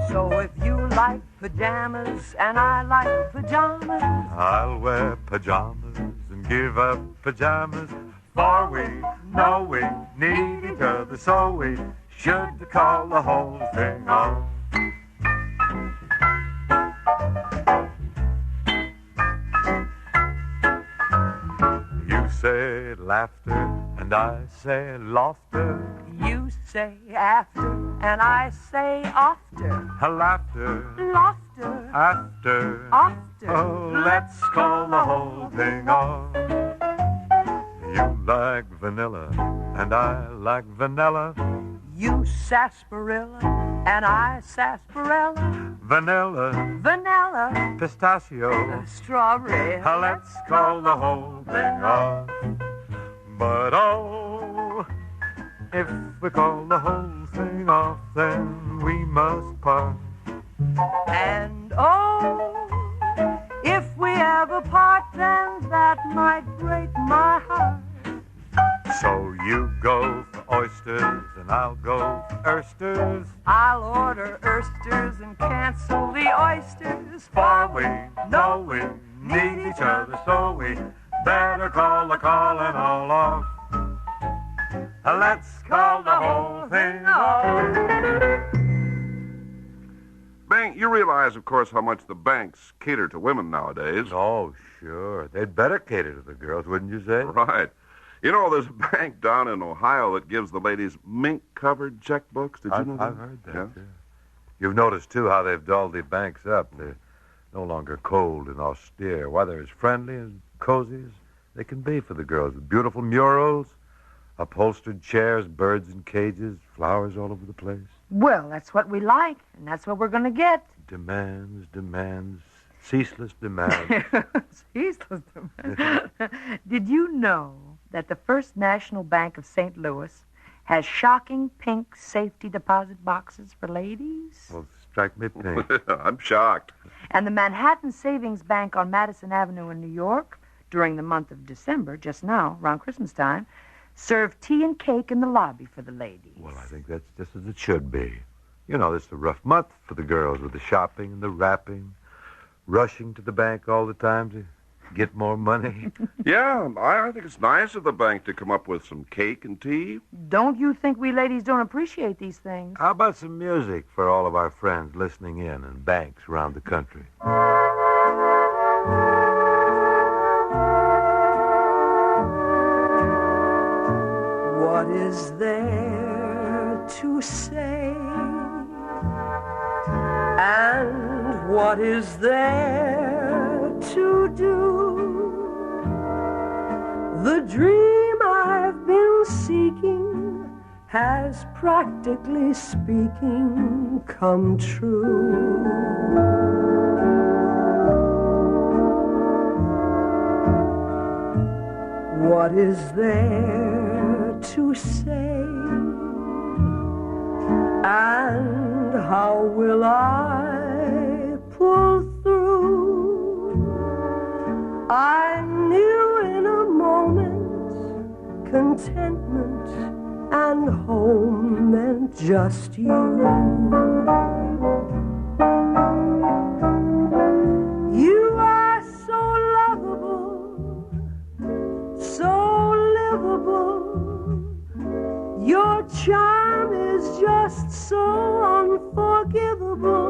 So if you like pajamas and I like pajamas, I'll wear pajamas and give up pajamas. For we know we need each other, so we should call the whole thing off. You say laughter and I say laughter. you say after and I say after. Laughter, Laughter, after. after. Oh, let's call the whole thing off. You like vanilla and I like vanilla. You sarsaparilla and I sarsaparilla. Vanilla, Vanilla, pistachio, strawberry. Let's call the whole thing off. But oh, if we call the whole thing off, then we must part. And oh, if we ever part, then that might break my heart. So you go for oysters and I'll go for oysters. I'll order oysters and cancel the oysters. For we know we need each other, so we better call the calling all off. Let's call the whole thing off. Bank, you realize, of course, how much the banks cater to women nowadays. Oh, sure. They'd better cater to the girls, wouldn't you say? Right. You know, there's a bank down in Ohio that gives the ladies mink-covered checkbooks. Did you know that? I've heard that, Yeah? yeah. You've noticed, too, how they've dolled the banks up. They're no longer cold and austere. Why, they're as friendly and cozy as they can be for the girls, with beautiful murals, upholstered chairs, birds in cages, flowers all over the place. Well, that's what we like, and that's what we're going to get. Demands, ceaseless demands. Ceaseless demands. Did you know that the First National Bank of St. Louis has shocking pink safety deposit boxes for ladies? Well, strike me pink. I'm shocked. And the Manhattan Savings Bank on Madison Avenue in New York, during the month of December, just now, around Christmas time, served tea and cake in the lobby for the ladies. Well, I think that's just as it should be. You know, it's a rough month for the girls with the shopping and the wrapping, rushing to the bank all the time to get more money. Yeah, I think it's nice of the bank to come up with some cake and tea. Don't you think we ladies don't appreciate these things? How about some music for all of our friends listening in banks around the country? What is there to say? And what is there to do? The dream I've been seeking has, practically speaking, come true. What is there to say? And how will I pull through? I knew in a moment contentment and home meant just you. You are so lovable, so livable. Your charm is just so unforgivable.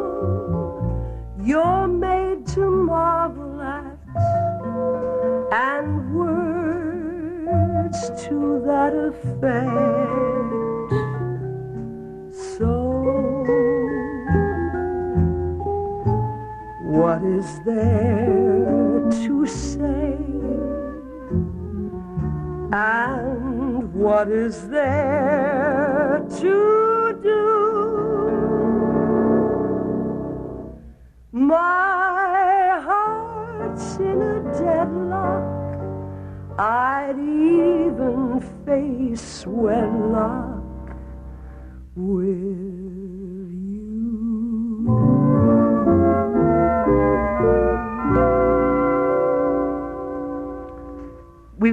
You're made to marvel at, and words to that effect. So, what is there to say? And what is there to do? My heart's in a deadlock. I'd even face wedlock with you.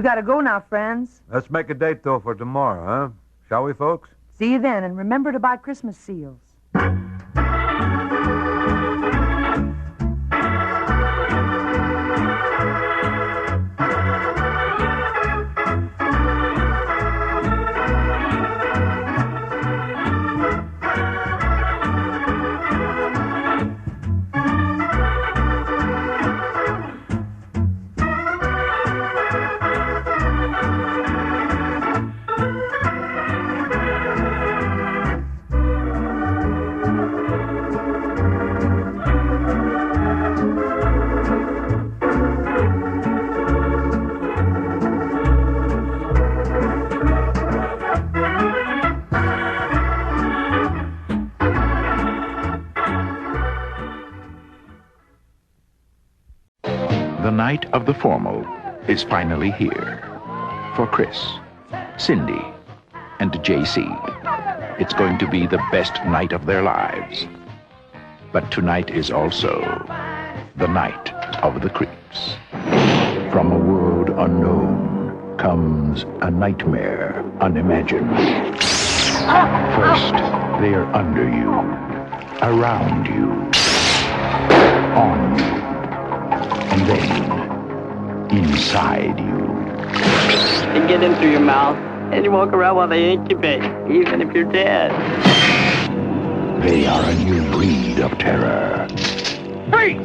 gotta go now, friends. Let's make a date, though, for tomorrow, huh? Shall we, folks? See you then, and remember to buy Christmas seals. The night of the formal is finally here. For Chris, Cindy, and J.C. It's going to be the best night of their lives. But tonight is also the night of the creeps. From a world unknown comes a nightmare unimagined. First, they are under you, around you, on you, and then inside you. They get in through your mouth, and you walk around while they incubate, even if you're dead. They are a new breed of terror. Hey!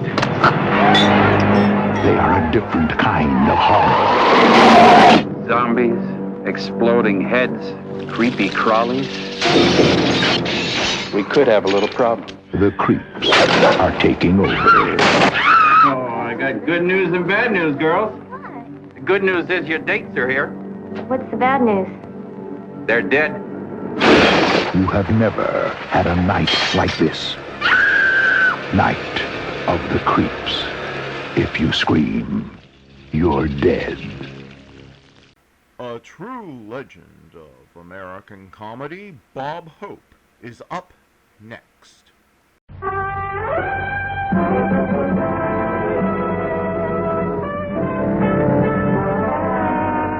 They are a different kind of horror. Zombies, exploding heads, creepy crawlies. We could have a little problem. The creeps are taking over. Oh, I got good news and bad news, girls. The good news is your dates are here. What's the bad news? They're dead. You have never had a night like this. Night of the creeps. If you scream, you're dead. A true legend of American comedy, Bob Hope, is up next.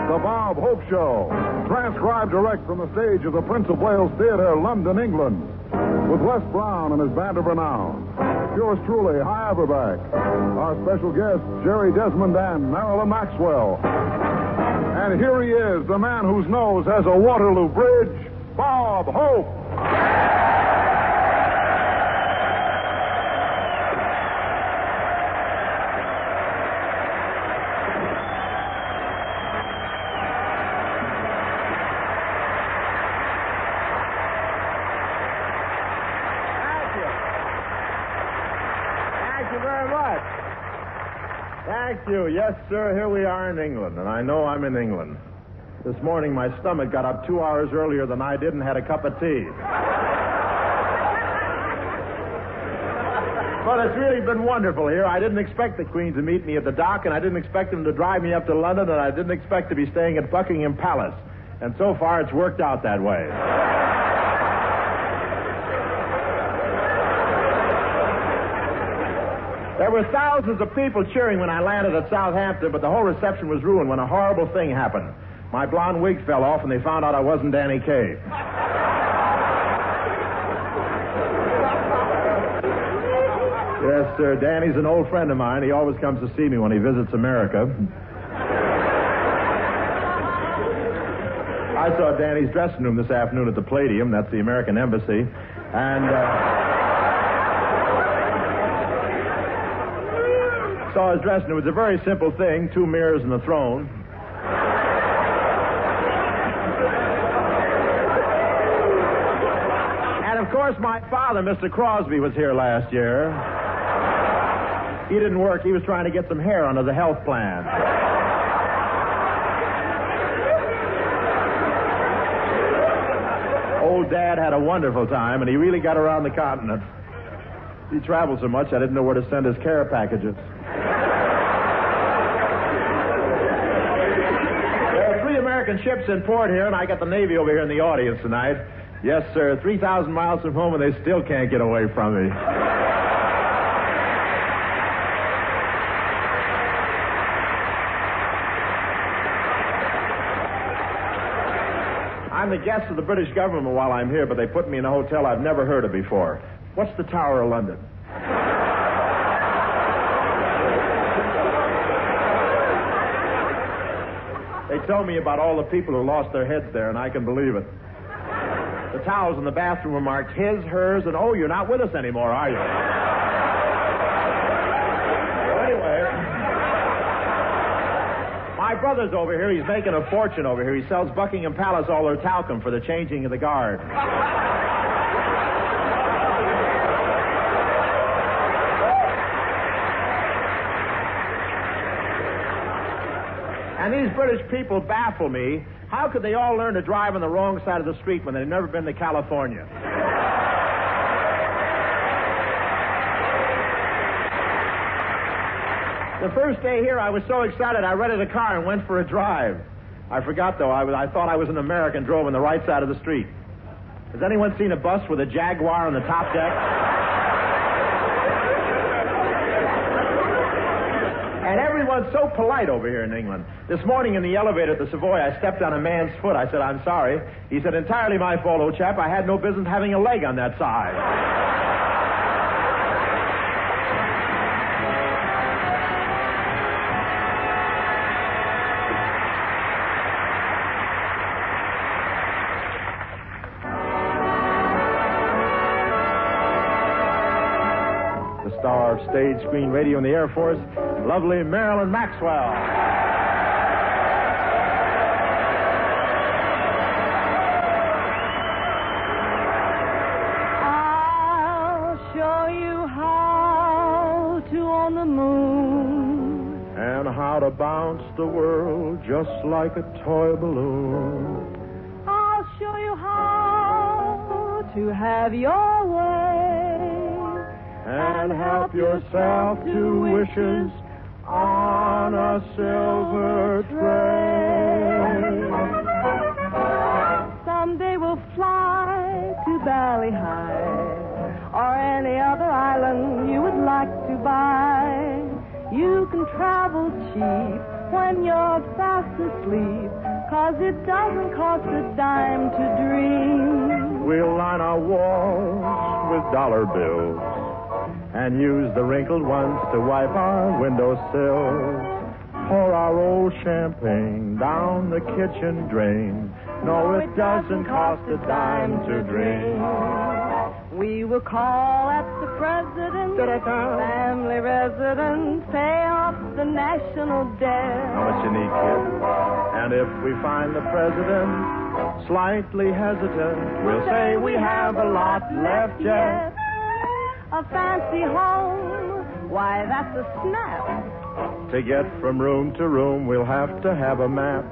The Bob Hope Show, transcribed direct from the stage of the Prince of Wales Theater, London, England, with Wes Brown and his band of renown. Yours truly, High Everback. Our special guests, Jerry Desmond and Marilyn Maxwell. And here he is, the man whose nose has a Waterloo Bridge, Bob Hope. Thank you. Yes, sir, here we are in England, and I know I'm in England. This morning, my stomach got up 2 hours earlier than I did and had a cup of tea. But it's really been wonderful here. I didn't expect the Queen to meet me at the dock, and I didn't expect them to drive me up to London, and I didn't expect to be staying at Buckingham Palace. And so far, it's worked out that way. There were thousands of people cheering when I landed at Southampton, but the whole reception was ruined when a horrible thing happened. My blonde wig fell off, and they found out I wasn't Danny Kaye. Yes, sir, Danny's an old friend of mine. He always comes to see me when he visits America. I saw Danny's dressing room this afternoon at the Palladium. That's the American Embassy. And, saw his dressing room. It was a very simple thing, 2 mirrors and a throne. And, of course, my father, Mr. Crosby, was here last year. He didn't work. He was trying to get some hair under the health plan. Old Dad had a wonderful time, and he really got around the continent. He traveled so much, I didn't know where to send his care packages. There are 3 American ships in port here, and I got the Navy over here in the audience tonight. Yes, sir, 3,000 miles from home, and they still can't get away from me. I'm the guest of the British government while I'm here, but they put me in a hotel I've never heard of before. What's the Tower of London? They told me about all the people who lost their heads there, and I can believe it. The towels in the bathroom were marked his, hers, and oh, you're not with us anymore, are you? Anyway, my brother's over here. He's making a fortune over here. He sells Buckingham Palace all their talcum for the changing of the guard. And these British people baffle me. How could they all learn to drive on the wrong side of the street when they've never been to California? The first day here, I was so excited, I rented a car and went for a drive. I forgot, though. I thought I was an American, drove on the right side of the street. Has anyone seen a bus with a Jaguar on the top deck? And everyone's so polite over here in England. This morning in the elevator at the Savoy, I stepped on a man's foot. I said, "I'm sorry." He said, "Entirely my fault, old chap. I had no business having a leg on that side." The star of stage, screen, radio, and the Air Force, lovely Marilyn Maxwell. I'll show you how to on the moon. And how to bounce the world just like a toy balloon. I'll show you how to have your way. And help yourself to wishes on a silver tray. Someday we'll fly to Bali High or any other island you would like to buy. You can travel cheap when you're fast asleep, 'cause it doesn't cost a dime to dream. We'll line our walls with dollar bills and use the wrinkled ones to wipe our windowsills. Pour our old champagne down the kitchen drain. No, it doesn't cost a dime to dream. We will call at the president's family residence, pay off the national debt. How much you need, kid? And if we find the president slightly hesitant, we'll say we have a lot left yet. A fancy home, why, that's a snap. To get from room to room, we'll have to have a map.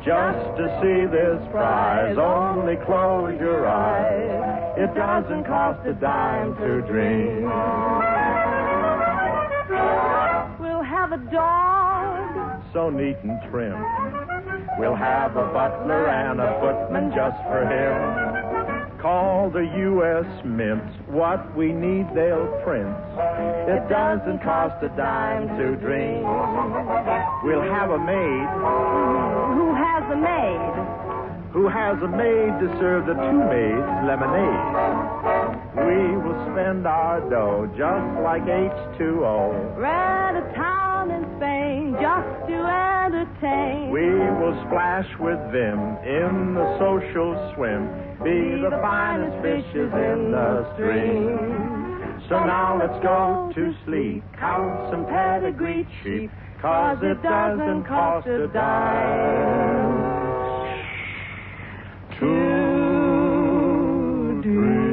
Just to see this prize, only close your eyes. It doesn't cost a dime to dream. We'll have a dog, so neat and trim. We'll have a butler and a footman just for him. Call the U.S. Mint. What we need, they'll print. It doesn't cost a dime to dream. We'll have a maid. Who has a maid? Who has a maid to serve the two maids lemonade. We will spend our dough just like H2O. Rent a town in Spain just to entertain. We will splash with vim in the social swim. Be the finest fishes in the stream. So now let's go to sleep. Count some pedigree sheep, 'cause it doesn't cost a dime to dream.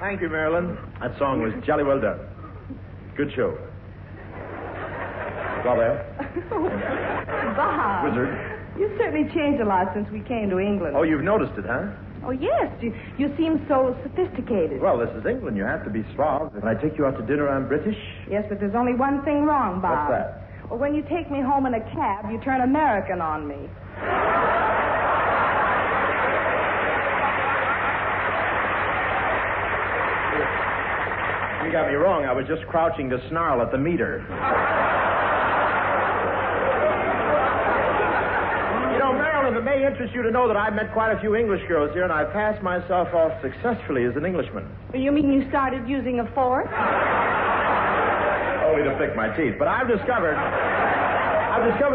Thank you, Marilyn. That song was jolly well done. Good show. Bob there. Bob. Wizard. You've certainly changed a lot since we came to England. Oh, you've noticed it, huh? Oh, yes. You seem so sophisticated. Well, this is England. You have to be suave. When I take you out to dinner, I'm British. Yes, but there's only one thing wrong, Bob. What's that? Well, when you take me home in a cab, you turn American on me. You got me wrong. I was just crouching to snarl at the meter. You know, Marilyn, it may interest you to know that I've met quite a few English girls here, and I've passed myself off successfully as an Englishman. You mean you started using a fork? Only to pick my teeth. But I've discovered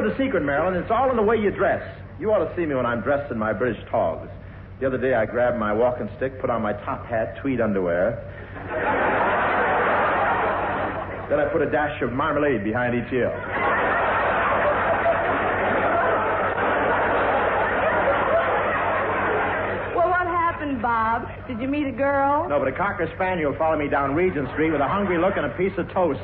the secret, Marilyn. It's all in the way you dress. You ought to see me when I'm dressed in my British togs. The other day I grabbed my walking stick, put on my top hat, tweed underwear. Then I put a dash of marmalade behind each ear. Well, what happened, Bob? Did you meet a girl? No, but a Cocker Spaniel followed me down Regent Street with a hungry look and a piece of toast.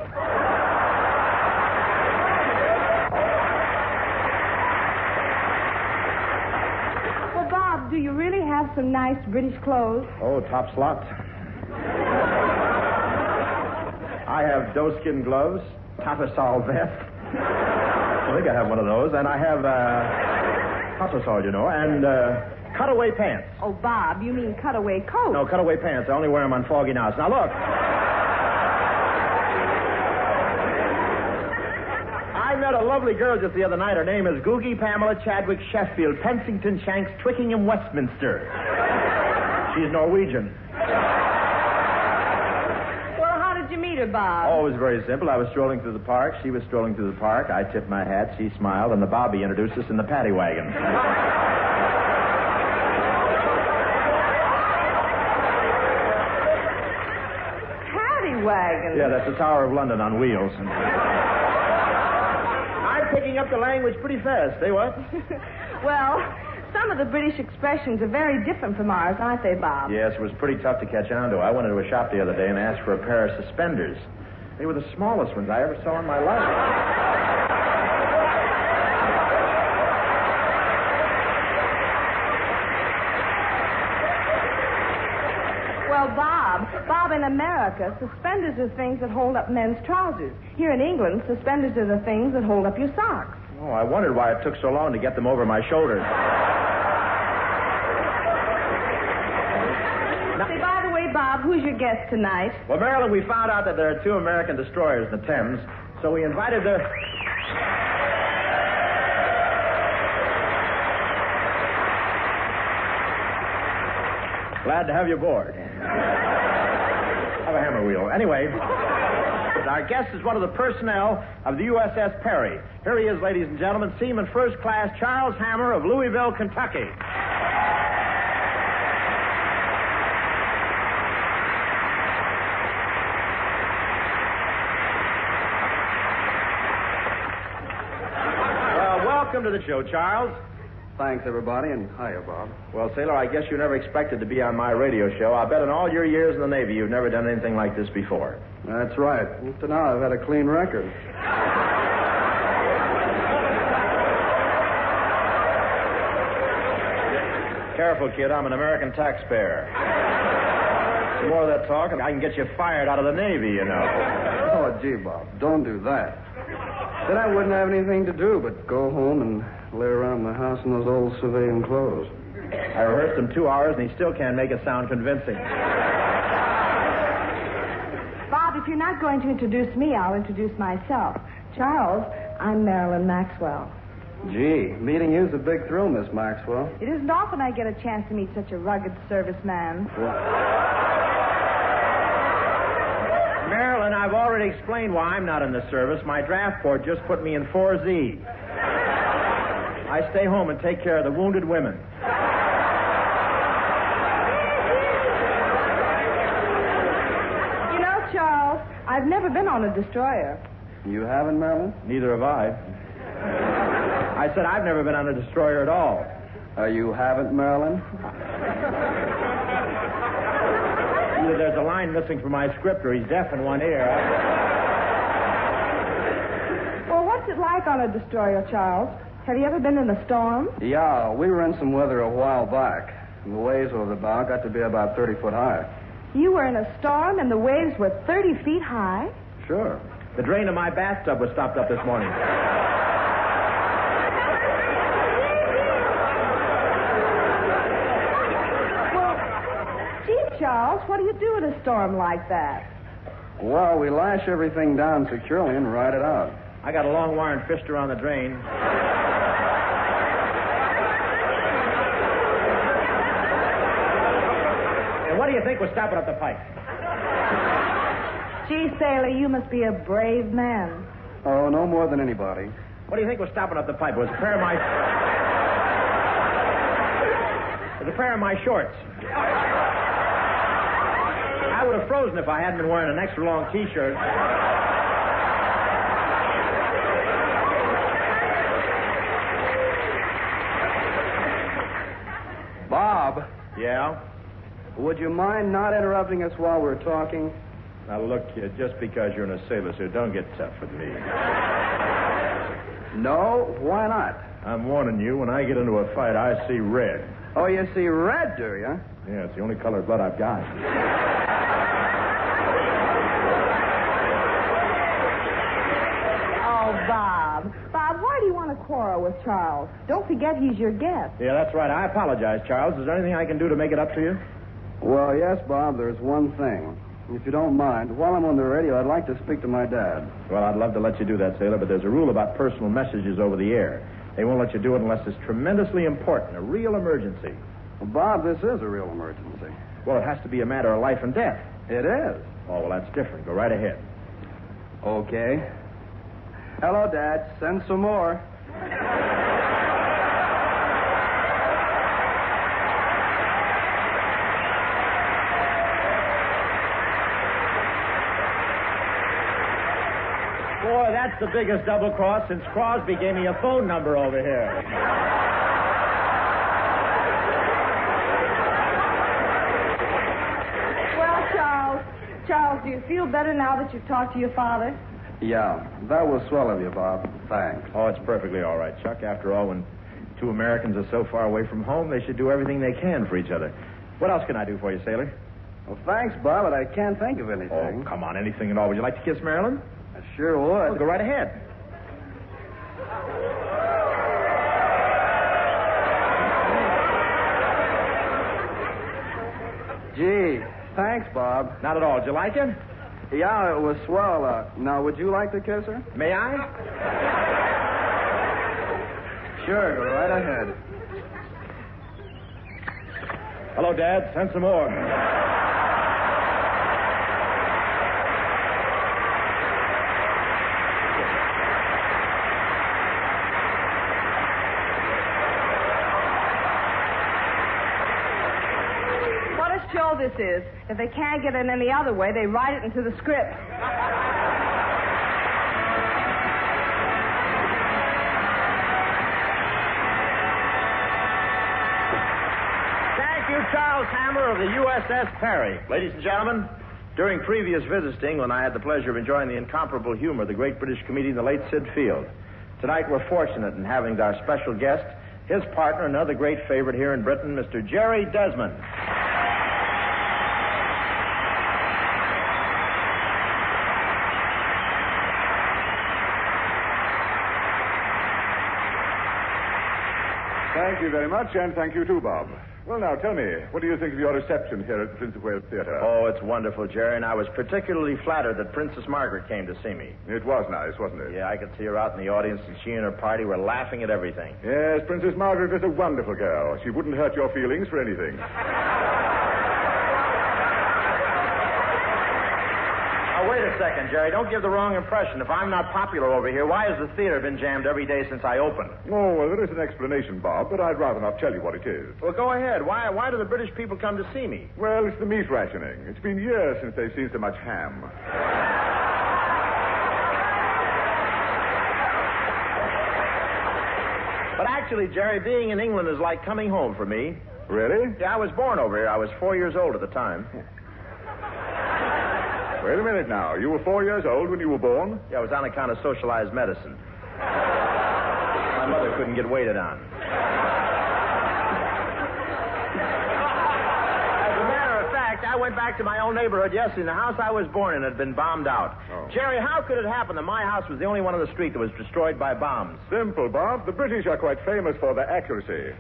Well, Bob, do you really have some nice British clothes? Oh, top slot. I have doeskin gloves, Tattersall vest. I think I have one of those. And I have Tattersall, you know, and cutaway pants. Oh, Bob, you mean cutaway coat? No, cutaway pants. I only wear them on foggy nights. Now, look. I met a lovely girl just the other night. Her name is Googie Pamela Chadwick Sheffield, Pensington Shanks, Twickenham, Westminster. She's Norwegian. Did you meet her, Bob? Oh, it was very simple. I was strolling through the park. She was strolling through the park. I tipped my hat. She smiled, and the Bobby introduced us in the paddy wagon. Paddy wagon? Yeah, that's the Tower of London on wheels. I'm picking up the language pretty fast. Say what? Well, some of the British expressions are very different from ours, aren't they, Bob? Yes, it was pretty tough to catch on to. I went into a shop the other day and asked for a pair of suspenders. They were the smallest ones I ever saw in my life. Well, Bob, in America, suspenders are things that hold up men's trousers. Here in England, suspenders are the things that hold up your socks. Oh, I wondered why it took so long to get them over my shoulders. Say, by the way, Bob, who's your guest tonight? Well, Marilyn, we found out that there are 2 American destroyers in the Thames, so we invited the... Glad to have you aboard. Have a hammer wheel. Anyway, our guest is one of the personnel of the USS Perry. Here he is, ladies and gentlemen, Seaman First Class Charles Hammer of Louisville, Kentucky. Well, welcome to the show, Charles. Thanks, everybody, and hiya, Bob. Well, Sailor, I guess you never expected to be on my radio show. I bet in all your years in the Navy you've never done anything like this before. That's right. Up to now, I've had a clean record. Careful, kid. I'm an American taxpayer. Some more of that talk, and I can get you fired out of the Navy, you know. Oh, gee, Bob, don't do that. Then I wouldn't have anything to do but go home and lay around the house in those old civilian clothes. I rehearsed him 2 hours, and he still can't make it sound convincing. Bob, if you're not going to introduce me, I'll introduce myself. Charles, I'm Marilyn Maxwell. Gee, meeting you's a big thrill, Miss Maxwell. It isn't often I get a chance to meet such a rugged serviceman. Marilyn, I've already explained why I'm not in the service. My draft board just put me in 4Z. I stay home and take care of the wounded women. You know, Charles, I've never been on a destroyer. You haven't, Marilyn? Neither have I. I said I've never been on a destroyer at all. You haven't, Marilyn? Either there's a line missing from my script or he's deaf in one ear. Well, what's it like on a destroyer, Charles? Have you ever been in a storm? Yeah, we were in some weather a while back. And the waves over the bow got to be about 30 foot high. You were in a storm and the waves were 30 feet high? Sure. The drain of my bathtub was stopped up this morning. Gee, Charles, what do you do in a storm like that? Well, we lash everything down securely and ride it out. I got a long wire and fished around the drain. And what do you think was stopping up the pipe? Gee, sailor, you must be a brave man. Oh, no more than anybody. What do you think was stopping up the pipe? It was a pair of my shorts. I would have frozen if I hadn't been wearing an extra long T-shirt. Bob. Yeah? Would you mind not interrupting us while we're talking? Now, look, kid, just because you're in a sailor suit, don't get tough with me. No? Why not? I'm warning you, when I get into a fight, I see red. Oh, you see red, do you? Yeah, it's the only color of blood I've got. Oh, Bob. Bob, why do you want to quarrel with Charles? Don't forget he's your guest. Yeah, that's right. I apologize, Charles. Is there anything I can do to make it up to you? Well, yes, Bob, there's one thing. If you don't mind, while I'm on the radio, I'd like to speak to my dad. Well, I'd love to let you do that, sailor, but there's a rule about personal messages over the air. They won't let you do it unless it's tremendously important, a real emergency. Well, Bob, this is a real emergency. Well, it has to be a matter of life and death. It is. Oh, well, that's different. Go right ahead. Okay. Hello, Dad. Send some more. Boy, that's the biggest double cross since Crosby gave me a phone number over here. Well, Charles, do you feel better now that you've talked to your father? Yeah, that was swell of you, Bob. Thanks. Oh, it's perfectly all right, Chuck. After all, when two Americans are so far away from home, they should do everything they can for each other. What else can I do for you, sailor? Well, thanks, Bob, but I can't think of anything. Oh, come on, anything at all. Would you like to kiss Marilyn? I sure would. Well, go right ahead. Gee, thanks, Bob. Not at all. Did you like it? Yeah, it was swell. Now, would you like to kiss her? May I? Sure, go right ahead. Hello, Dad. Send some more. What a show this is. If they can't get it any other way, they write it into the script. Charles Hammer of the USS Perry. Ladies and gentlemen, during previous visits to England, I had the pleasure of enjoying the incomparable humor of the great British comedian, the late Sid Field. Tonight, we're fortunate in having as our special guest, his partner, another great favorite here in Britain, Mr. Jerry Desmond. Thank you very much, and thank you too, Bob. Well, now, tell me, what do you think of your reception here at the Prince of Wales Theater? Oh, it's wonderful, Jerry, and I was particularly flattered that Princess Margaret came to see me. It was nice, wasn't it? Yeah, I could see her out in the audience, and she and her party were laughing at everything. Yes, Princess Margaret is a wonderful girl. She wouldn't hurt your feelings for anything. Now, wait a second, Jerry. Don't give the wrong impression. If I'm not popular over here, why has the theater been jammed every day since I opened? Oh, well, there is an explanation, Bob, but I'd rather not tell you what it is. Well, go ahead. Why do the British people come to see me? Well, it's the meat rationing. It's been years since they've seen so much ham. But actually, Jerry, being in England is like coming home for me. Really? Yeah, I was born over here. I was 4 years old at the time. Wait a minute now. You were 4 years old when you were born? Yeah, it was on account of socialized medicine. My mother couldn't get waited on. As a matter of fact, I went back to my own neighborhood yesterday, and the house I was born in had been bombed out. Oh. Jerry, how could it happen that my house was the only one on the street that was destroyed by bombs? Simple, Bob. The British are quite famous for their accuracy.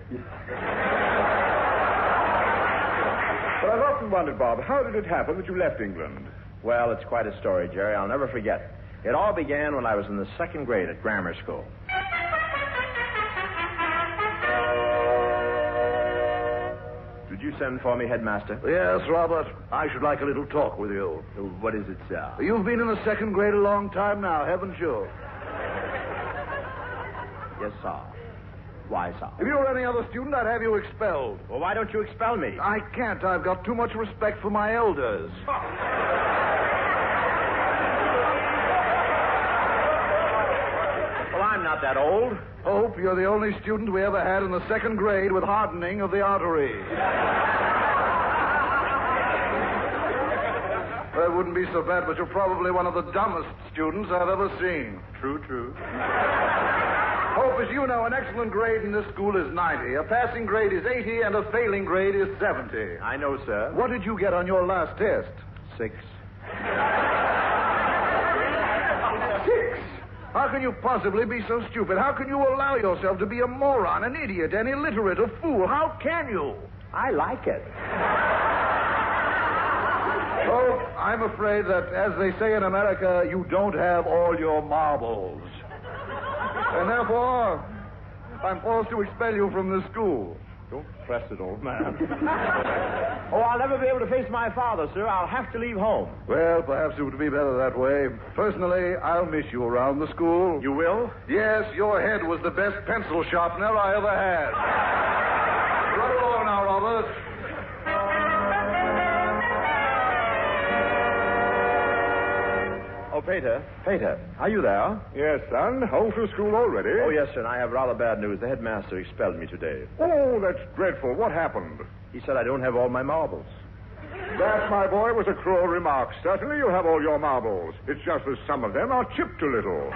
But I've often wondered, Bob, how did it happen that you left England? Well, it's quite a story, Jerry. I'll never forget. It all began when I was in the second grade at grammar school. Did you send for me, Headmaster? Yes, Robert. I should like a little talk with you. What is it, sir? You've been in the second grade a long time now, haven't you? Yes, sir. Why, sir? If you were any other student, I'd have you expelled. Well, why don't you expel me? I can't. I've got too much respect for my elders. Well, I'm not that old. Hope, you're the only student we ever had in the second grade with hardening of the arteries. That wouldn't be so bad, but you're probably one of the dumbest students I've ever seen. True. Hope, as you know, an excellent grade in this school is 90. A passing grade is 80, and a failing grade is 70. I know, sir. What did you get on your last test? 6. 6? How can you possibly be so stupid? How can you allow yourself to be a moron, an idiot, an illiterate, a fool? How can you? I like it. Oh, I'm afraid that, as they say in America, you don't have all your marbles. And therefore, I'm forced to expel you from the school. Don't press it, old man. Oh, I'll never be able to face my father, sir. I'll have to leave home. Well, perhaps it would be better that way. Personally, I'll miss you around the school. You will? Yes, your head was the best pencil sharpener I ever had. Run along now, Robert. Oh, Peter, are you there? Yes, son. Home from school already? Oh, yes, sir, and I have rather bad news. The headmaster expelled me today. Oh, that's dreadful. What happened? He said I don't have all my marbles. That, my boy, was a cruel remark. Certainly you have all your marbles. It's just that some of them are chipped a little.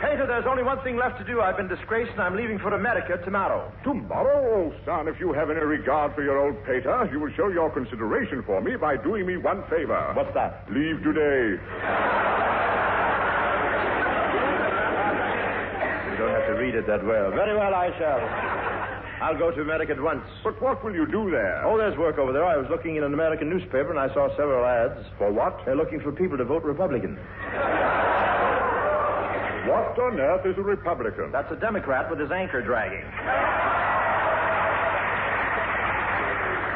Peter, there's only one thing left to do. I've been disgraced, and I'm leaving for America tomorrow. Tomorrow? Oh, son, if you have any regard for your old Peter, you will show your consideration for me by doing me one favor. What's that? Leave today. You don't have to read it that well. Very well, I shall. I'll go to America at once. But what will you do there? Oh, there's work over there. I was looking in an American newspaper, and I saw several ads. For what? They're looking for people to vote Republican. What on earth is a Republican? That's a Democrat with his anchor dragging.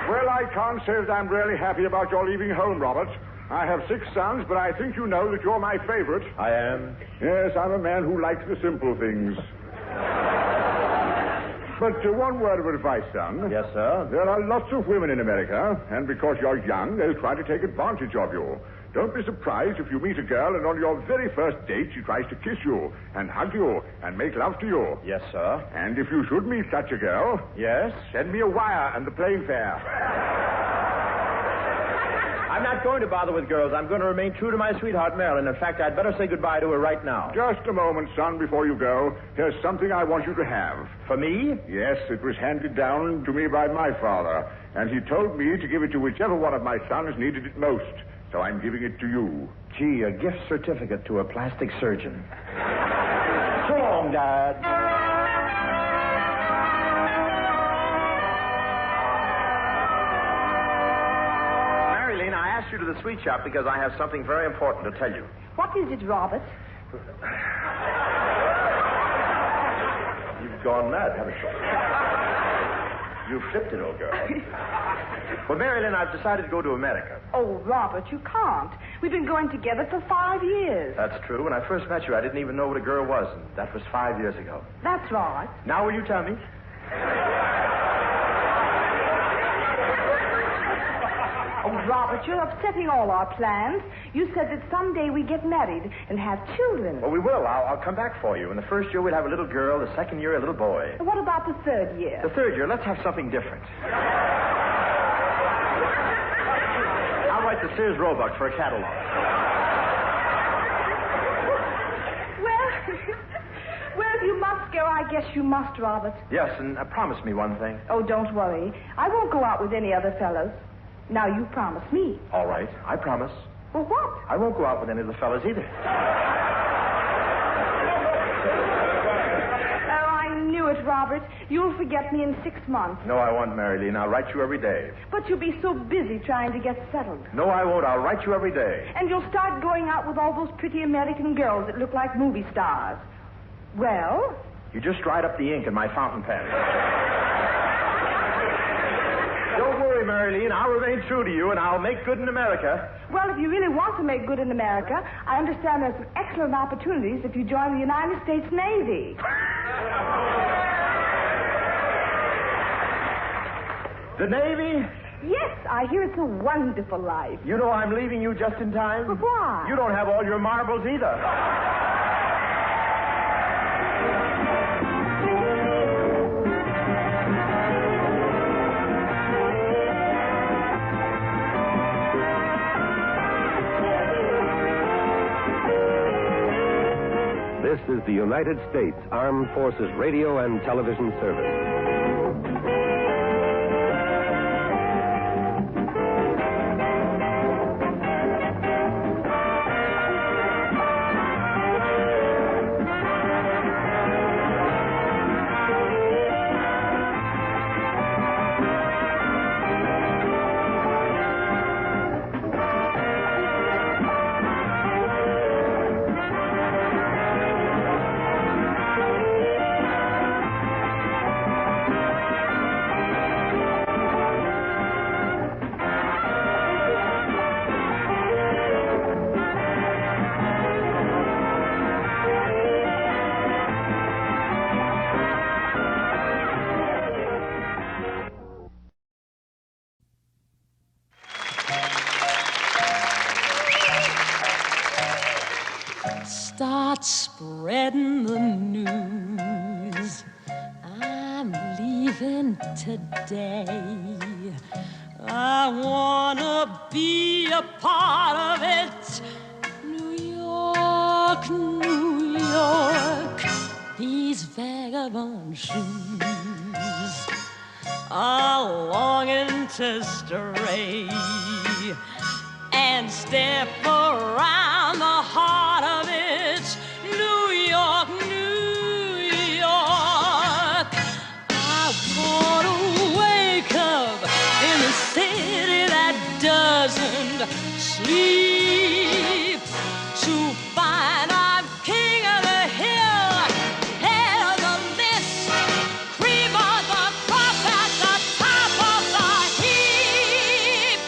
Well, I can't say that I'm really happy about your leaving home, Robert. I have 6 sons, but I think you know that you're my favorite. I am? Yes, I'm a man who likes the simple things. But one word of advice, son. Yes, sir? There are lots of women in America, and because you're young, they'll try to take advantage of you. Don't be surprised if you meet a girl and on your very first date she tries to kiss you and hug you and make love to you. Yes, sir. And if you should meet such a girl... Yes? Send me a wire and the plane fare. I'm not going to bother with girls. I'm going to remain true to my sweetheart, Marilyn. In fact, I'd better say goodbye to her right now. Just a moment, son, before you go. There's something I want you to have. For me? Yes, it was handed down to me by my father. And he told me to give it to whichever one of my sons needed it most. So I'm giving it to you. Gee, a gift certificate to a plastic surgeon. So long, Dad. Marilyn, I asked you to the sweet shop because I have something very important to tell you. What is it, Robert? You've gone mad, haven't you? You flipped it, old girl. Well, Marilyn, I've decided to go to America. Oh, Robert, you can't. We've been going together for 5 years. That's true. When I first met you, I didn't even know what a girl was, and that was 5 years ago. That's right. Now will you tell me? Oh, Robert, you're upsetting all our plans. You said that someday we get married and have children. Well, we will. I'll come back for you. In the first year, we'll have a little girl. The second year, a little boy. What about the third year? The third year, let's have something different. I'll write the Sears Roebuck for a catalog. Well, if you must go, I guess you must, Robert. Yes, and promise me one thing. Oh, don't worry. I won't go out with any other fellows. Now, you promise me. All right, I promise. Well, what? I won't go out with any of the fellas either. Oh, I knew it, Robert. You'll forget me in 6 months. No, I won't, Mary Lee. I'll write you every day. But you'll be so busy trying to get settled. No, I won't. I'll write you every day. And you'll start going out with all those pretty American girls that look like movie stars. Well? You just dried up the ink in my fountain pen. Don't worry, Mary Lee. I'll remain true to you, and I'll make good in America. Well, if you really want to make good in America, I understand there's some excellent opportunities if you join the United States Navy. The Navy? Yes, I hear it's a wonderful life. You know I'm leaving you just in time? But why? You don't have all your marbles either. This is the United States Armed Forces Radio and Television Service. Start spreading the news. I'm leaving today. I wanna be a part of it. New York, New York. These vagabond shoes are longing to stray and step around the heart of it. New York, New York. I want to wake up in a city that doesn't sleep, to find I'm king of the hill, head of the list, cream of the crop at the top of the heap.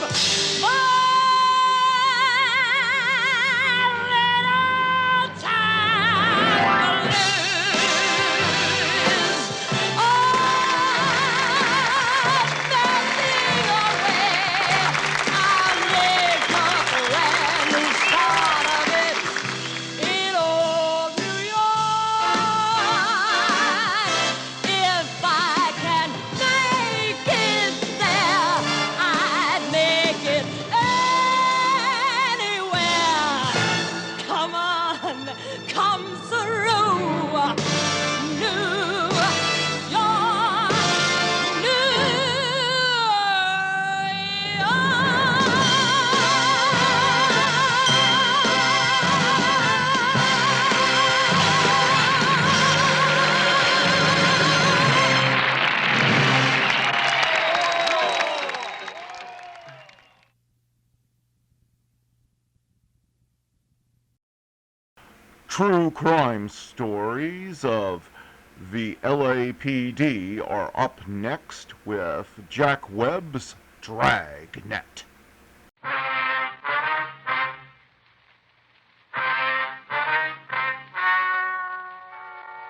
True crime stories of the LAPD are up next with Jack Webb's Dragnet.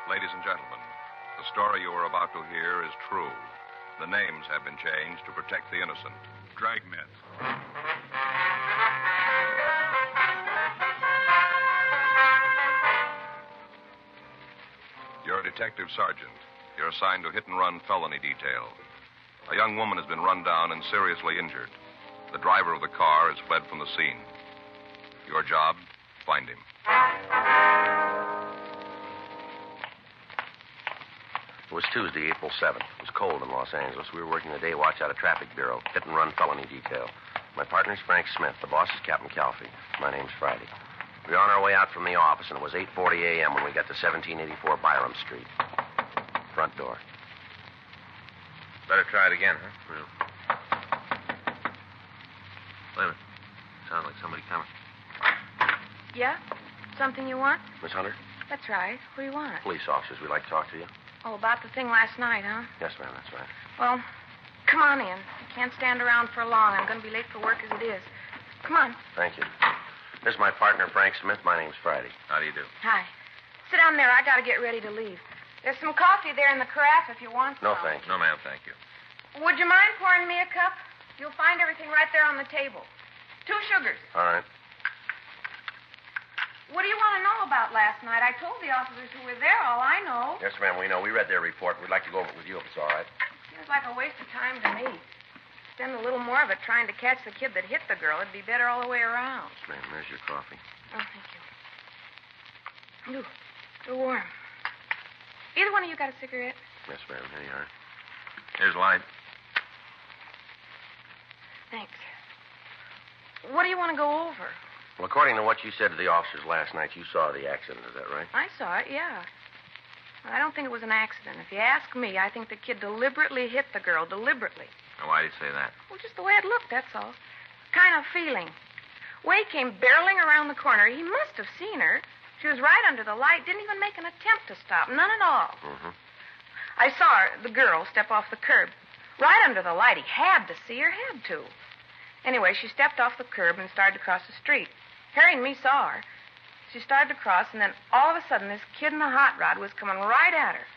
Ladies and gentlemen, the story you are about to hear is true. The names have been changed to protect the innocent. Dragnet. You're a detective sergeant. You're assigned to hit-and-run felony detail. A young woman has been run down and seriously injured. The driver of the car has fled from the scene. Your job, find him. It was Tuesday, April 7th. It was cold in Los Angeles. We were working the day watch out of Traffic Bureau, hit-and-run felony detail. My partner's Frank Smith. The boss is Captain Calfee. My name's Friday. We were on our way out from the office, and it was 8:40 a.m. when we got to 1784 Byram Street. Front door. Better try it again, huh? Yeah. Wait a minute. Sounds like somebody coming. Yeah? Something you want? Miss Hunter? That's right. What do you want? Police officers. We'd like to talk to you. Oh, about the thing last night, huh? Yes, ma'am. That's right. Well, come on in. You can't stand around for long. I'm going to be late for work as it is. Come on. Thank you. This is my partner, Frank Smith. My name's Friday. How do you do? Hi. Sit down there. I got to get ready to leave. There's some coffee there in the carafe if you want some. No, thank you. No, ma'am, thank you. Would you mind pouring me a cup? You'll find everything right there on the table. 2 sugars. All right. What do you want to know about last night? I told the officers who were there all I know. Yes, ma'am, we know. We read their report. We'd like to go over it with you if it's all right. Seems like a waste of time to me. Spend a little more of it trying to catch the kid that hit the girl. It'd be better all the way around. Yes, ma'am, there's your coffee. Oh, thank you. Ooh, you're warm. Either one of you got a cigarette? Yes, ma'am, here you are. Here's light. Thanks. What do you want to go over? Well, according to what you said to the officers last night, you saw the accident. Is that right? I saw it, yeah. Well, I don't think it was an accident. If you ask me, I think the kid deliberately hit the girl, deliberately. Now, why do you say that? Well, just the way it looked, that's all. Kind of feeling. Way came barreling around the corner. He must have seen her. She was right under the light, didn't even make an attempt to stop, none at all. Mm-hmm. I saw her, the girl, step off the curb. Right under the light. He had to see her, had to. Anyway, she stepped off the curb and started to cross the street. Harry and me saw her. She started to cross, and then all of a sudden, this kid in the hot rod was coming right at her.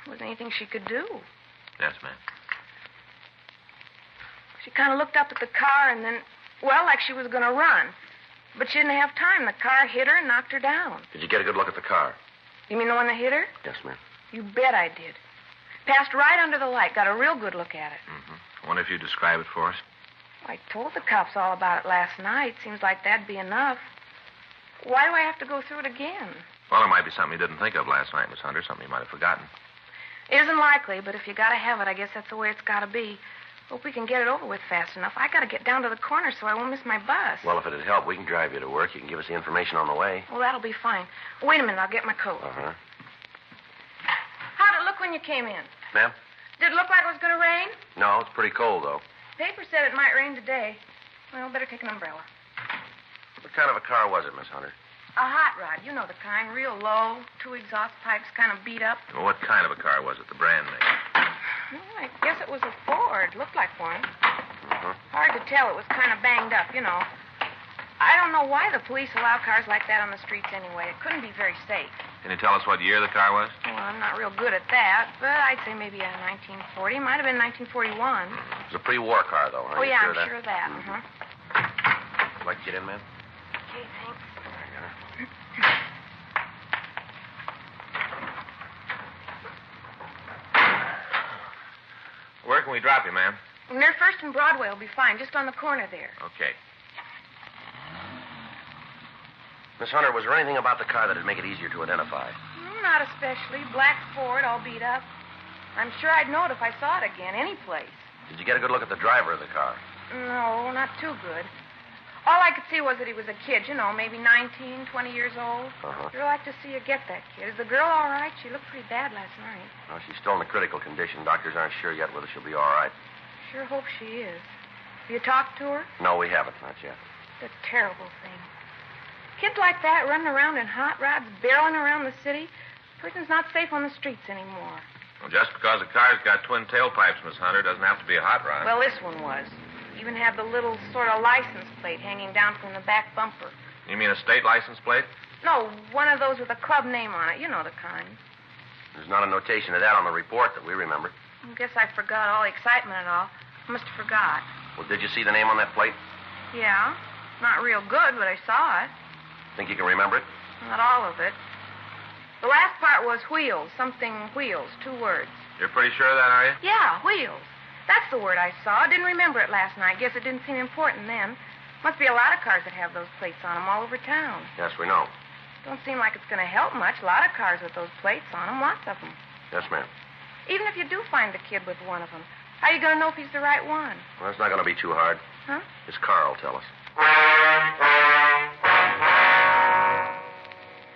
There wasn't anything she could do. Yes, ma'am. She kind of looked up at the car, and then, well, like she was going to run. But she didn't have time. The car hit her and knocked her down. Did you get a good look at the car? You mean the one that hit her? Yes, ma'am. You bet I did. Passed right under the light. Got a real good look at it. Mm-hmm. I wonder if you describe it for us. I told the cops all about it last night. Seems like that'd be enough. Why do I have to go through it again? Well, it might be something you didn't think of last night, Miss Hunter. Something you might have forgotten. Isn't likely, but if you gotta have it, I guess that's the way it's gotta be. Hope we can get it over with fast enough. I gotta get down to the corner so I won't miss my bus. Well, if it'd help, we can drive you to work. You can give us the information on the way. Well, that'll be fine. Wait a minute, I'll get my coat. Uh-huh. How'd it look when you came in? Ma'am? Did it look like it was gonna rain? No, it's pretty cold, though. Paper said it might rain today. Well, better take an umbrella. What kind of a car was it, Miss Hunter? A hot rod. You know the kind. Real low. 2 exhaust pipes kind of beat up. Well, what kind of a car was it? The brand name? Well, I guess it was a Ford. Looked like one. Mm-hmm. Hard to tell. It was kind of banged up, you know. I don't know why the police allow cars like that on the streets anyway. It couldn't be very safe. Can you tell us what year the car was? Well, I'm not real good at that, but I'd say maybe a 1940. Might have been 1941. It was a pre-war car, though. Oh, yeah, I'm sure of that. Uh-huh. Would you like to get in, ma'am? Okay, thanks. Where can we drop you, ma'am? Near First and Broadway will be fine, just on the corner there. Okay. Miss Hunter, was there anything about the car that'd make it easier to identify? Not especially. Black Ford, all beat up. I'm sure I'd know it if I saw it again, any place. Did you get a good look at the driver of the car? No, not too good. All I could see was that he was a kid, you know, maybe 19, 20 years old. Uh-huh. Sure like to see you get that kid. Is the girl all right? She looked pretty bad last night. Well, she's still in a critical condition. Doctors aren't sure yet whether she'll be all right. Sure hope she is. Have you talked to her? No, we haven't. Not yet. It's a terrible thing. Kids like that running around in hot rods, barreling around the city. A person's not safe on the streets anymore. Well, just because a car's got twin tailpipes, Miss Hunter, doesn't have to be a hot rod. Well, this one was. Even had the little sort of license plate hanging down from the back bumper. You mean a state license plate? No, one of those with a club name on it. You know the kind. There's not a notation of that on the report that we remember. I guess I forgot all the excitement and all. I must have forgot. Well, did you see the name on that plate? Yeah. Not real good, but I saw it. Think you can remember it? Not all of it. The last part was wheels. Something wheels. 2 words. You're pretty sure of that, are you? Yeah, wheels. That's the word I saw. Didn't remember it last night. Guess it didn't seem important then. Must be a lot of cars that have those plates on them all over town. Yes, we know. Don't seem like it's going to help much. A lot of cars with those plates on them. Lots of them. Yes, ma'am. Even if you do find the kid with one of them, how are you going to know if he's the right one? Well, it's not going to be too hard. Huh? His car will tell us.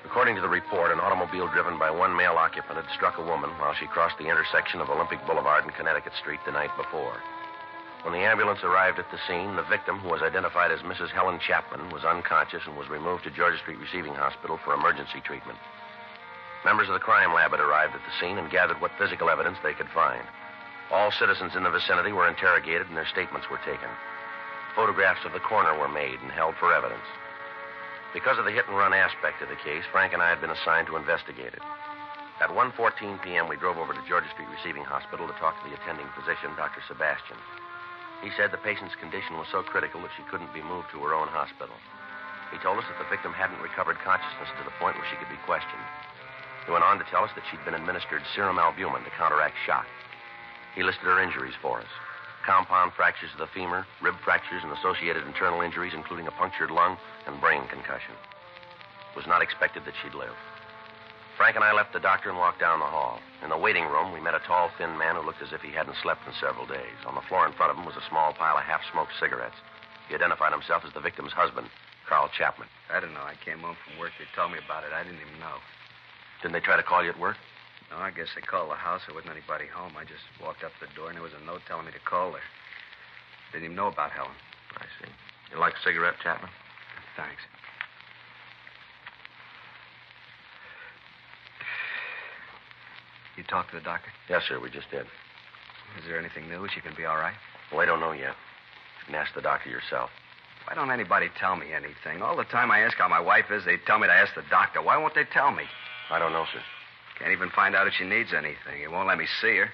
According to the report, an automobile driven by one male occupant had struck a woman while she crossed the intersection of Olympic Boulevard and Connecticut Street the night before. When the ambulance arrived at the scene, the victim, who was identified as Mrs. Helen Chapman, was unconscious and was removed to Georgia Street Receiving Hospital for emergency treatment. Members of the crime lab had arrived at the scene and gathered what physical evidence they could find. All citizens in the vicinity were interrogated and their statements were taken. Photographs of the coroner were made and held for evidence. Because of the hit-and-run aspect of the case, Frank and I had been assigned to investigate it. At 1:14 p.m., we drove over to Georgia Street Receiving Hospital to talk to the attending physician, Dr. Sebastian. He said the patient's condition was so critical that she couldn't be moved to her own hospital. He told us that the victim hadn't recovered consciousness to the point where she could be questioned. He went on to tell us that she'd been administered serum albumin to counteract shock. He listed her injuries for us. Compound fractures of the femur, rib fractures, and associated internal injuries, including a punctured lung and brain concussion. It was not expected that she'd live. Frank and I left the doctor and walked down the hall. In the waiting room, we met a tall, thin man who looked as if he hadn't slept in several days. On the floor in front of him was a small pile of half-smoked cigarettes. He identified himself as the victim's husband, Carl Chapman. I don't know. I came home from work. They told me about it. I didn't even know. Didn't they try to call you at work? No, I guess they called the house. There wasn't anybody home. I just walked up to the door, and there was a note telling me to call her. Didn't even know about Helen. I see. You like a cigarette, Chapman? Thanks. You talked to the doctor? Yes, sir. We just did. Is there anything new? She can be all right? Well, I don't know yet. You can ask the doctor yourself. Why don't anybody tell me anything? All the time I ask how my wife is, they tell me to ask the doctor. Why won't they tell me? I don't know, sir. Can't even find out if she needs anything. It won't let me see her.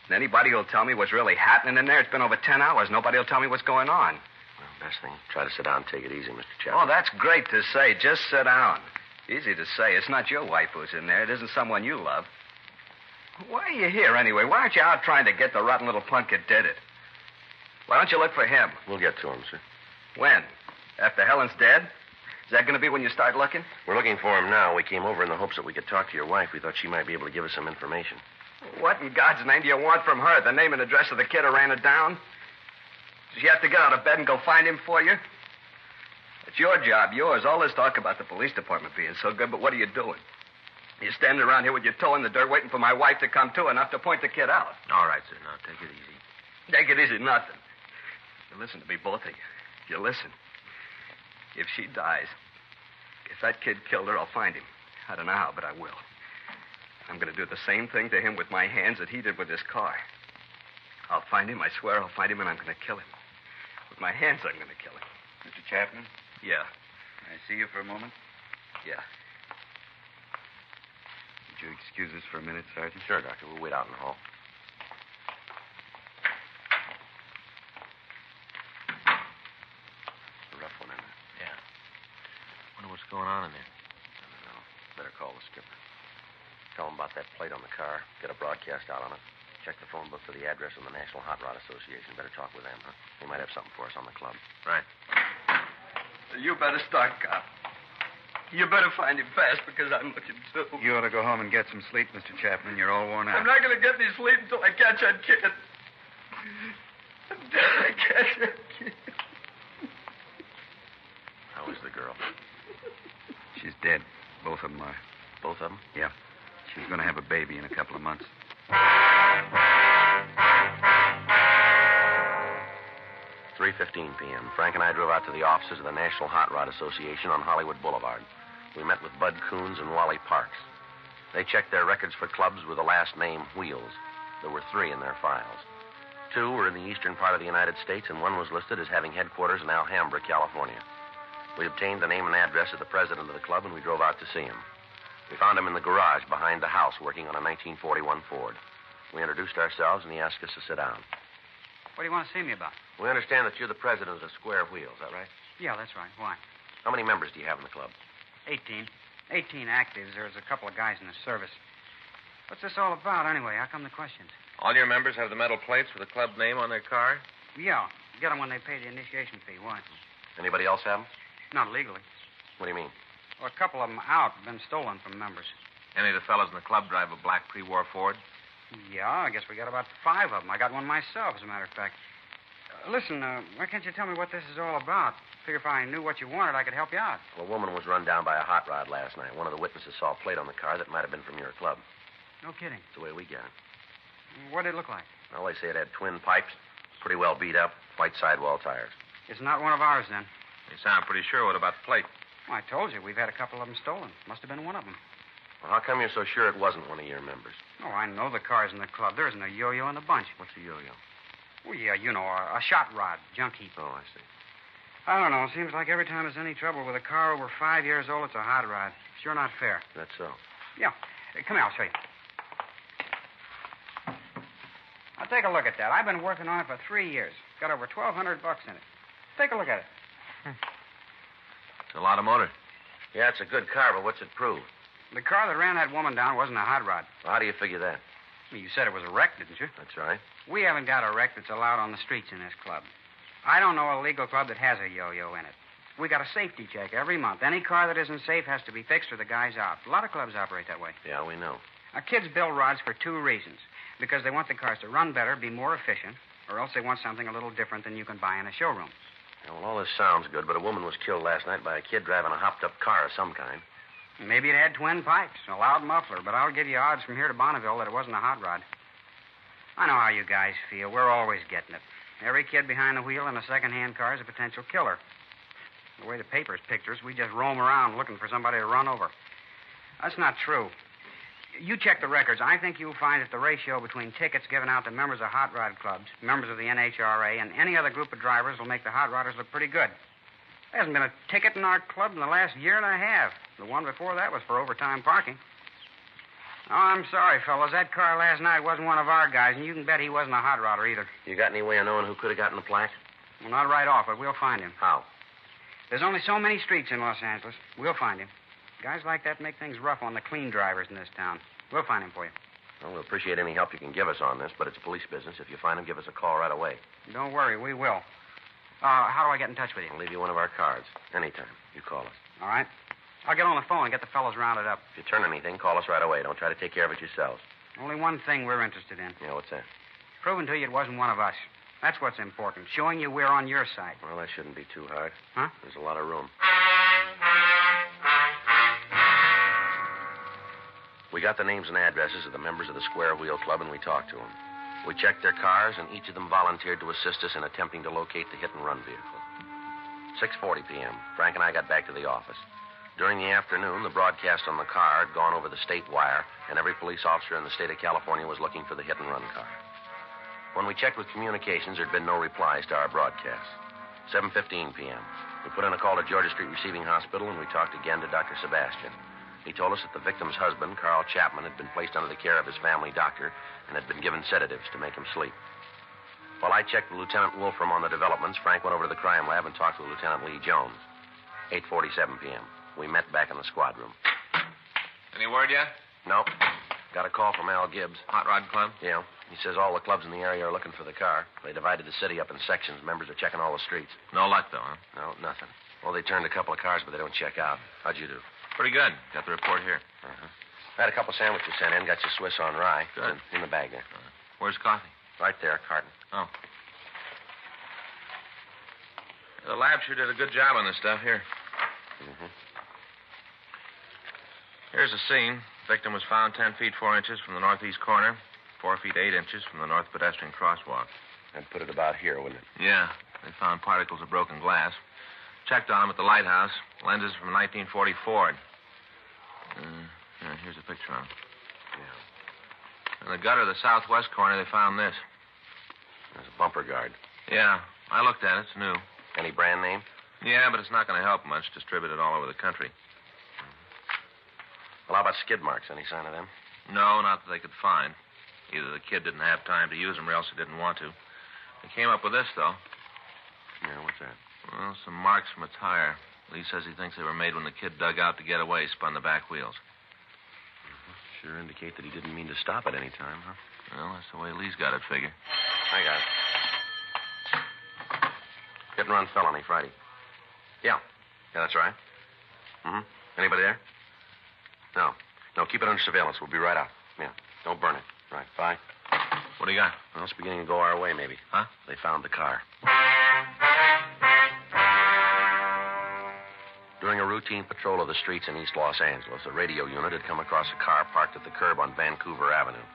And anybody will tell me what's really happening in there. It's been over 10 hours. Nobody will tell me what's going on. Well, best thing, try to sit down and take it easy, Mr. Chapman. Oh, that's great to say. Just sit down. Easy to say. It's not your wife who's in there. It isn't someone you love. Why are you here, anyway? Why aren't you out trying to get the rotten little punk that did it? Why don't you look for him? We'll get to him, sir. When? After Helen's dead? Is that going to be when you start looking? We're looking for him now. We came over in the hopes that we could talk to your wife. We thought she might be able to give us some information. What in God's name do you want from her? The name and address of the kid who ran her down? Does she have to get out of bed and go find him for you? It's your job, yours. All this talk about the police department being so good, but what are you doing? You're standing around here with your toe in the dirt waiting for my wife to come to enough to point the kid out. All right, sir. Now, take it easy. Take it easy, nothing. You listen to me, both of you. You listen. If she dies, if that kid killed her, I'll find him. I don't know how, but I will. I'm going to do the same thing to him with my hands that he did with his car. I'll find him, I swear I'll find him, and I'm going to kill him. With my hands, I'm going to kill him. Mr. Chapman? Yeah. Can I see you for a moment? Yeah. Would you excuse us for a minute, Sergeant? Sure, Doctor. We'll wait out in the hall. A rough one, isn't it? Yeah. Wonder what's going on in there. I don't know. Better call the skipper. Tell him about that plate on the car. Get a broadcast out on it. Check the phone book for the address of the National Hot Rod Association. Better talk with them, huh? They might have something for us on the club. Right. You better start, cop. You better find him fast because I'm looking too. You ought to go home and get some sleep, Mr. Chapman. You're all worn out. I'm not going to get any sleep until I catch that kid. Until I catch that kid. How is the girl? She's dead. Both of them are. Both of them? Yeah. She's going to have a baby in a couple of months. 3:15 p.m. Frank and I drove out to the offices of the National Hot Rod Association on Hollywood Boulevard. We met with Bud Coons and Wally Parks. They checked their records for clubs with the last name Wheels. There were 3 in their files. 2 were in the eastern part of the United States, and 1 was listed as having headquarters in Alhambra, California. We obtained the name and address of the president of the club, and we drove out to see him. We found him in the garage behind the house working on a 1941 Ford. We introduced ourselves, and he asked us to sit down. What do you want to see me about? We understand that you're the president of Square Wheels, is that right? Yeah, that's right. Why? How many members do you have in the club? 18. 18 actives. There's a couple of guys in the service. What's this all about, anyway? How come the questions? All your members have the metal plates with the club name on their car? Yeah. Get them when they pay the initiation fee. Why? Anybody else have them? Not legally. What do you mean? Well, a couple of them out have been stolen from members. Any of the fellows in the club drive a black pre-war Ford? Yeah, I guess we got about 5 of them. I got one myself, as a matter of fact. Listen, why can't you tell me what this is all about? Figure if I knew what you wanted, I could help you out. Well, a woman was run down by a hot rod last night. One of the witnesses saw a plate on the car that might have been from your club. No kidding. That's the way we get it. What did it look like? Well, they say it had twin pipes, pretty well beat up, white sidewall tires. It's not one of ours, then. You sound pretty sure. What about the plate? Well, I told you, we've had a couple of them stolen. Must have been one of them. Well, how come you're so sure it wasn't one of your members? Oh, I know the cars in the club. There isn't a yo-yo in the bunch. What's a yo-yo? Well, yeah, you know, a shot rod, junk heap. Oh, I see. I don't know. Seems like every time there's any trouble with a car over 5 years old, it's a hot rod. Sure not fair. That's so. Yeah. Come here, I'll show you. Now, take a look at that. I've been working on it for 3 years. Got over $1,200 in it. Take a look at it. It's a lot of motor. Yeah, it's a good car, but what's it prove? The car that ran that woman down wasn't a hot rod. Well, how do you figure that? Well, you said it was a wreck, didn't you? That's right. We haven't got a wreck that's allowed on the streets in this club. I don't know a legal club that has a yo-yo in it. We got a safety check every month. Any car that isn't safe has to be fixed or the guy's out. A lot of clubs operate that way. Yeah, we know. Our kids build rods for 2 reasons. Because they want the cars to run better, be more efficient, or else they want something a little different than you can buy in a showroom. Yeah, well, all this sounds good, but a woman was killed last night by a kid driving a hopped-up car of some kind. Maybe it had twin pipes, a loud muffler, but I'll give you odds from here to Bonneville that it wasn't a hot rod. I know how you guys feel. We're always getting it. Every kid behind the wheel in a second-hand car is a potential killer. The way the papers picture us, we just roam around looking for somebody to run over. That's not true. You check the records. I think you'll find that the ratio between tickets given out to members of hot rod clubs, members of the NHRA, and any other group of drivers will make the hot rodders look pretty good. There hasn't been a ticket in our club in the last year and a half. The one before that was for overtime parking. Oh, I'm sorry, fellas. That car last night wasn't one of our guys, and you can bet he wasn't a hot rodder either. You got any way of knowing who could have gotten the plaque? Well, not right off, but we'll find him. How? There's only so many streets in Los Angeles. We'll find him. Guys like that make things rough on the clean drivers in this town. We'll find him for you. Well, we'll appreciate any help you can give us on this, but it's a police business. If you find him, give us a call right away. Don't worry, we will. How do I get in touch with you? I'll leave you one of our cards. Anytime. You call us. All right. I'll get on the phone and get the fellows rounded up. If you turn anything, call us right away. Don't try to take care of it yourselves. Only one thing we're interested in. Yeah, what's that? Proving to you it wasn't one of us. That's what's important. Showing you we're on your side. Well, that shouldn't be too hard. Huh? There's a lot of room. We got the names and addresses of the members of the Square Wheel Club, and we talked to them. We checked their cars, and each of them volunteered to assist us in attempting to locate the hit-and-run vehicle. 6:40 p.m., Frank and I got back to the office. During the afternoon, the broadcast on the car had gone over the state wire, and every police officer in the state of California was looking for the hit-and-run car. When we checked with communications, there'd been no replies to our broadcast. 7:15 p.m., we put in a call to Georgia Street Receiving Hospital, and we talked again to Dr. Sebastian. He told us that the victim's husband, Carl Chapman, had been placed under the care of his family doctor and had been given sedatives to make him sleep. While I checked with Lieutenant Wolfram on the developments, Frank went over to the crime lab and talked with Lieutenant Lee Jones. 8:47 p.m. We met back in the squad room. Any word yet? Nope. Got a call from Al Gibbs. Hot Rod Club? Yeah. He says all the clubs in the area are looking for the car. They divided the city up in sections. Members are checking all the streets. No luck, though, huh? No, nothing. Well, they turned a couple of cars, but they don't check out. How'd you do? Pretty good. Got the report here. Uh-huh. I had a couple sandwiches sent in. Got your Swiss on rye. Good. In the bag there. Where's coffee? Right there, carton. Oh. The lab sure did a good job on this stuff. Here. Mm-hmm. Here's the scene. Victim was found 10 feet 4 inches from the northeast corner, 4 feet 8 inches from the north pedestrian crosswalk. I'd put it about here, wouldn't it? Yeah. They found particles of broken glass. Checked on him at the lighthouse. Lenses from 1940 Ford. Here's a picture of him. Yeah. In the gutter of the southwest corner, they found this. There's a bumper guard. Yeah. I looked at it. It's new. Any brand name? Yeah, but it's not going to help much. Distributed all over the country. Well, how about skid marks? Any sign of them? No, not that they could find. Either the kid didn't have time to use them or else he didn't want to. They came up with this, though. Yeah, what's that? Well, some marks from a tire. Lee says he thinks they were made when the kid dug out to get away, spun the back wheels. Sure indicate that he didn't mean to stop at any time, huh? Well, that's the way Lee's got it figured. I got it. Hit and run felony Friday. Yeah. Yeah, that's right. Mm-hmm. Anybody there? No. No, keep it under surveillance. We'll be right out. Yeah. Don't burn it. Right, bye. What do you got? Well, it's beginning to go our way, maybe. Huh? They found the car. During a routine patrol of the streets in East Los Angeles, a radio unit had come across a car parked at the curb on Vancouver Avenue.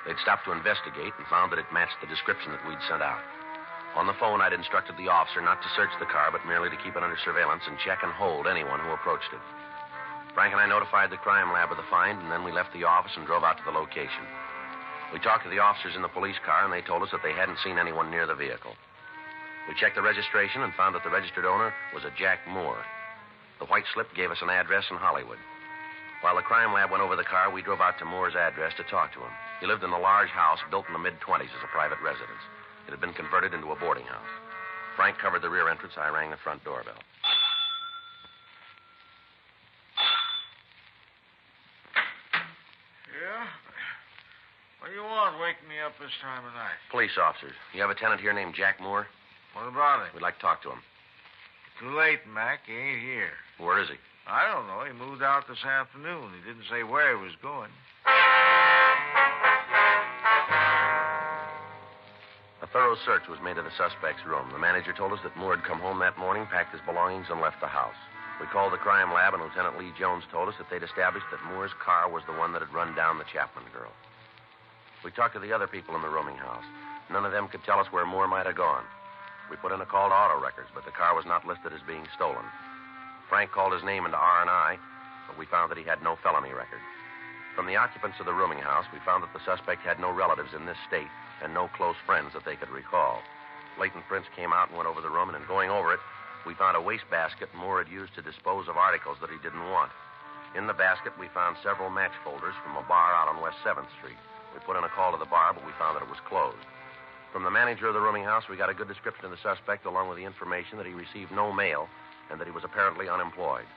They'd stopped to investigate and found that it matched the description that we'd sent out. On the phone, I'd instructed the officer not to search the car, but merely to keep it under surveillance and check and hold anyone who approached it. Frank and I notified the crime lab of the find, and then we left the office and drove out to the location. We talked to the officers in the police car, and they told us that they hadn't seen anyone near the vehicle. We checked the registration and found that the registered owner was a Jack Moore. The white slip gave us an address in Hollywood. While the crime lab went over the car, we drove out to Moore's address to talk to him. He lived in a large house built in the mid-'20s as a private residence. It had been converted into a boarding house. Frank covered the rear entrance. I rang the front doorbell. Yeah? What do you want waking me up this time of night? Police officers. You have a tenant here named Jack Moore? What about him? We'd like to talk to him. Too late, Mac. He ain't here. Where is he? I don't know. He moved out this afternoon. He didn't say where he was going. A thorough search was made of the suspect's room. The manager told us that Moore had come home that morning, packed his belongings, and left the house. We called the crime lab, and Lieutenant Lee Jones told us that they'd established that Moore's car was the one that had run down the Chapman girl. We talked to the other people in the rooming house. None of them could tell us where Moore might have gone. We put in a call to auto records, but the car was not listed as being stolen. Frank called his name into R&I, but we found that he had no felony record. From the occupants of the rooming house, we found that the suspect had no relatives in this state and no close friends that they could recall. Latent Prince came out and went over the room, and in going over it, we found a wastebasket Moore had used to dispose of articles that he didn't want. In the basket, we found several match folders from a bar out on West 7th Street. We put in a call to the bar, but we found that it was closed. From the manager of the rooming house, we got a good description of the suspect, along with the information that he received no mail and that he was apparently unemployed.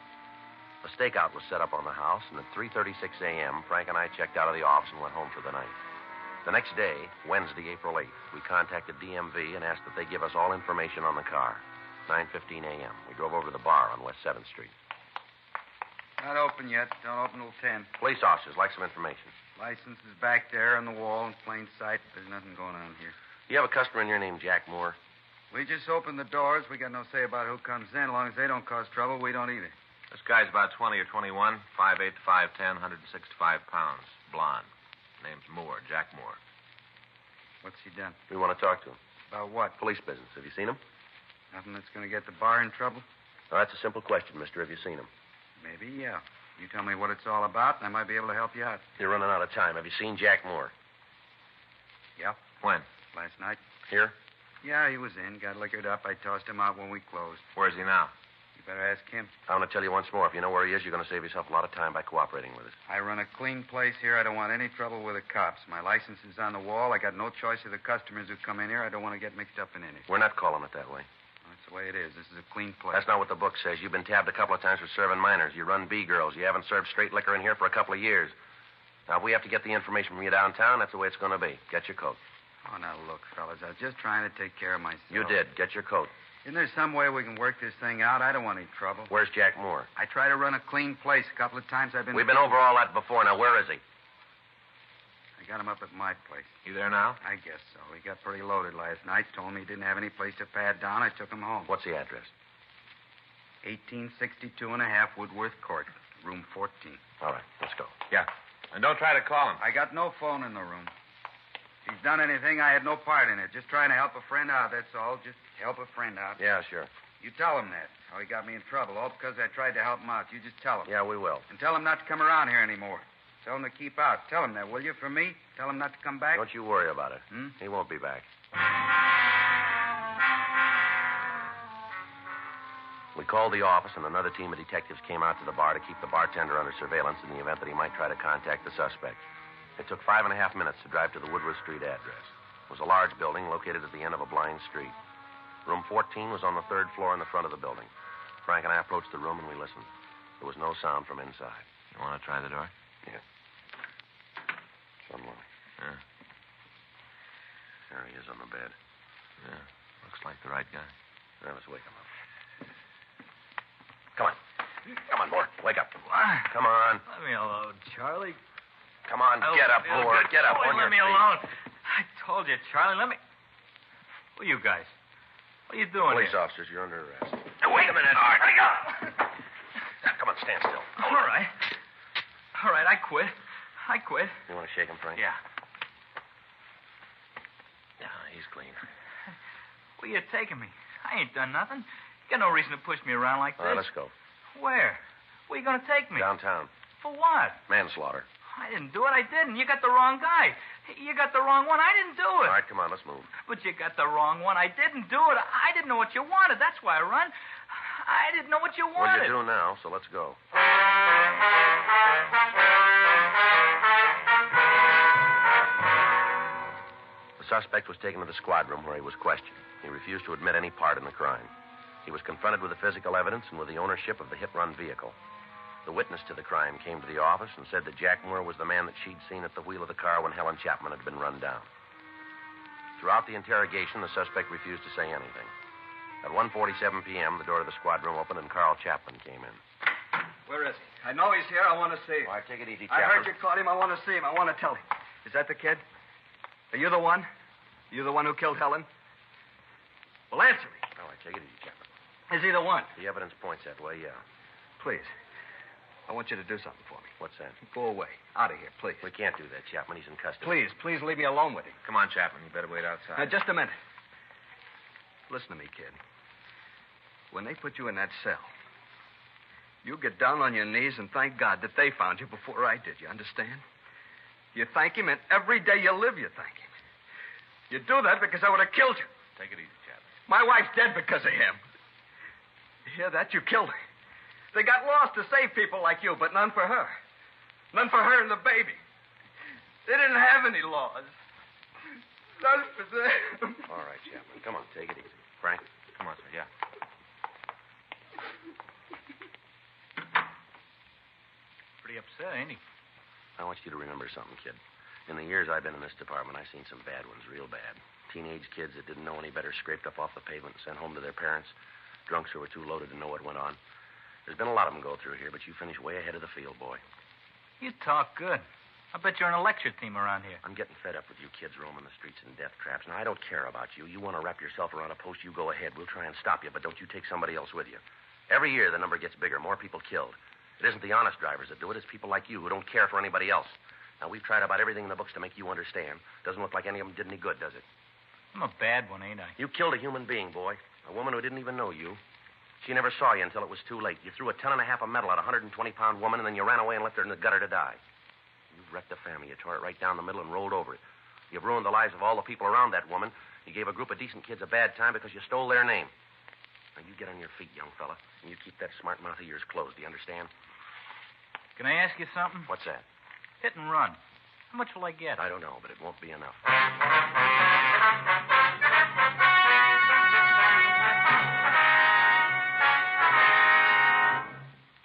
A stakeout was set up on the house, and at 3:36 a.m., Frank and I checked out of the office and went home for the night. The next day, Wednesday, April 8th, we contacted DMV and asked that they give us all information on the car. 9:15 a.m., we drove over to the bar on West 7th Street. Not open yet. Don't open till 10. Police officers, like some information. License is back there on the wall in plain sight. There's nothing going on here. You have a customer in here named Jack Moore? We just opened the doors. We got no say about who comes in. As long as they don't cause trouble, we don't either. This guy's about 20 or 21, 5'8" to 5'10", 165 pounds, blonde. Name's Moore, Jack Moore. What's he done? We want to talk to him. About what? Police business. Have you seen him? Nothing that's going to get the bar in trouble? Oh, that's a simple question, mister. Have you seen him? Maybe, yeah. You tell me what it's all about, and I might be able to help you out. You're running out of time. Have you seen Jack Moore? Yeah. When? Last night. Here? Yeah, he was in. Got liquored up. I tossed him out when we closed. Where's he now? You better ask him. I want to tell you once more. If you know where he is, you're going to save yourself a lot of time by cooperating with us. I run a clean place here. I don't want any trouble with the cops. My license is on the wall. I got no choice of the customers who come in here. I don't want to get mixed up in any. We're not calling it that way. That's the way it is. This is a clean place. That's not what the book says. You've been tabbed a couple of times for serving minors. You run B-girls. You haven't served straight liquor in here for a couple of years. Now, if we have to get the information from you downtown, that's the way it's going to be. Get your coat. Oh, now, look, fellas, I was just trying to take care of myself. You did. Get your coat. Isn't there some way we can work this thing out? I don't want any trouble. Where's Jack Moore? I try to run a clean place. A couple of times I've been... We've been over all that before. Now, where is he? I got him up at my place. You there now? I guess so. He got pretty loaded last night. Told me he didn't have any place to pad down. I took him home. What's the address? 1862 and a half Woodworth Court, room 14. All right, let's go. Yeah. And don't try to call him. I got no phone in the room. If he's done anything, I had no part in it. Just trying to help a friend out, that's all. Just help a friend out. Yeah, sure. You tell him that, how he got me in trouble, all because I tried to help him out. You just tell him. Yeah, we will. And tell him not to come around here anymore. Tell him to keep out. Tell him that, will you, for me? Tell him not to come back. Don't you worry about it. He won't be back. We called the office, and another team of detectives came out to the bar to keep the bartender under surveillance in the event that he might try to contact the suspect. It took 5.5 minutes to drive to the Woodworth Street address. It was a large building located at the end of a blind street. Room 14 was on the third floor in the front of the building. Frank and I approached the room, and we listened. There was no sound from inside. You want to try the door? Yeah. It's unlocked. Yeah. There he is on the bed. Yeah. Looks like the right guy. Well, let's wake him up. Come on. Come on, Mort. Wake up. What? Come on. Let me alone, Charlie. Come on, get up, whore. Get up on your Let me feet. alone. I told you, Charlie. Let me. Who are you guys? What are you doing Police here? officers, you're under arrest. Now, wait a minute. All right, Now, come on, stand still. All right. All right, I quit. You want to shake him, Frank? Yeah. Yeah, he's clean. Where you taking me? I ain't done nothing. You got no reason to push me around like All this. right, let's go. Where? Where you going to take me? Downtown. For what? Manslaughter. I didn't do it. I didn't. You got the wrong guy. You got the wrong one. I didn't do it. All right, come on, let's move. But you got the wrong one. I didn't do it. I didn't know what you wanted. That's why I run. I didn't know what you Well, wanted. you do now, so let's go. The suspect was taken to the squad room where he was questioned. He refused to admit any part in the crime. He was confronted with the physical evidence and with the ownership of the hit-run vehicle. The witness to the crime came to the office and said that Jack Moore was the man that she'd seen at the wheel of the car when Helen Chapman had been run down. Throughout the interrogation, the suspect refused to say anything. At 1:47 p.m., the door to the squad room opened and Carl Chapman came in. Where is he? I know he's here. I want to see him. All right, take it easy, I Chapman. heard you called him. I want to see him. I want to tell him. Is that the kid? Are you the one? You the one who killed Helen? Well, answer me. All right, take it easy, Chapman. Is he the one? The evidence points that way, yeah. Please. I want you to do something for me. What's that? Go away. Out of here, please. We can't do that, Chapman. He's in custody. Please leave me alone with him. Come on, Chapman. You better wait outside. Now, just a minute. Listen to me, kid. When they put you in that cell, you get down on your knees and thank God that they found you before I did. You understand? You thank him, and every day you live, you thank him. You do that because I would have killed you. Take it easy, Chapman. My wife's dead because of him. You hear that? You killed her. They got lost to save people like you, but none for her. None for her and the baby. They didn't have any laws. None for them. All right, Chapman. Come on, take it easy. Frank? Come on, sir. Yeah. Pretty upset, ain't he? I want you to remember something, kid. In the years I've been in this department, I've seen some bad ones, real bad. Teenage kids that didn't know any better scraped up off the pavement and sent home to their parents. Drunks who were too loaded to know what went on. There's been a lot of them go through here, but you finished way ahead of the field, boy. You talk good. I bet you're on a lecture team around here. I'm getting fed up with you kids roaming the streets in death traps. Now, I don't care about you. You want to wrap yourself around a post, you go ahead. We'll try and stop you, but don't you take somebody else with you. Every year, the number gets bigger, more people killed. It isn't the honest drivers that do it. It's people like you who don't care for anybody else. Now, we've tried about everything in the books to make you understand. Doesn't look like any of them did any good, does it? I'm a bad one, ain't I? You killed a human being, boy. A woman who didn't even know you. She never saw you until it was too late. You threw a 10.5 of metal at a 120-pound woman, and then you ran away and left her in the gutter to die. You've wrecked a family. You tore it right down the middle and rolled over it. You've ruined the lives of all the people around that woman. You gave a group of decent kids a bad time because you stole their name. Now, you get on your feet, young fella, and you keep that smart mouth of yours closed. Do you understand? Can I ask you something? What's that? Hit and run. How much will I get? I don't know, but it won't be enough.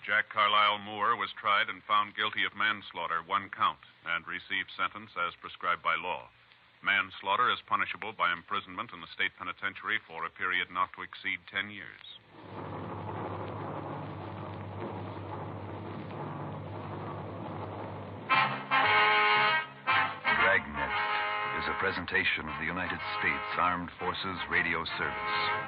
Jack Carlisle Moore was tried and found guilty of manslaughter, 1 count, and received sentence as prescribed by law. Manslaughter is punishable by imprisonment in the state penitentiary for a period not to exceed 10 years. Dragnet is a presentation of the United States Armed Forces Radio Service.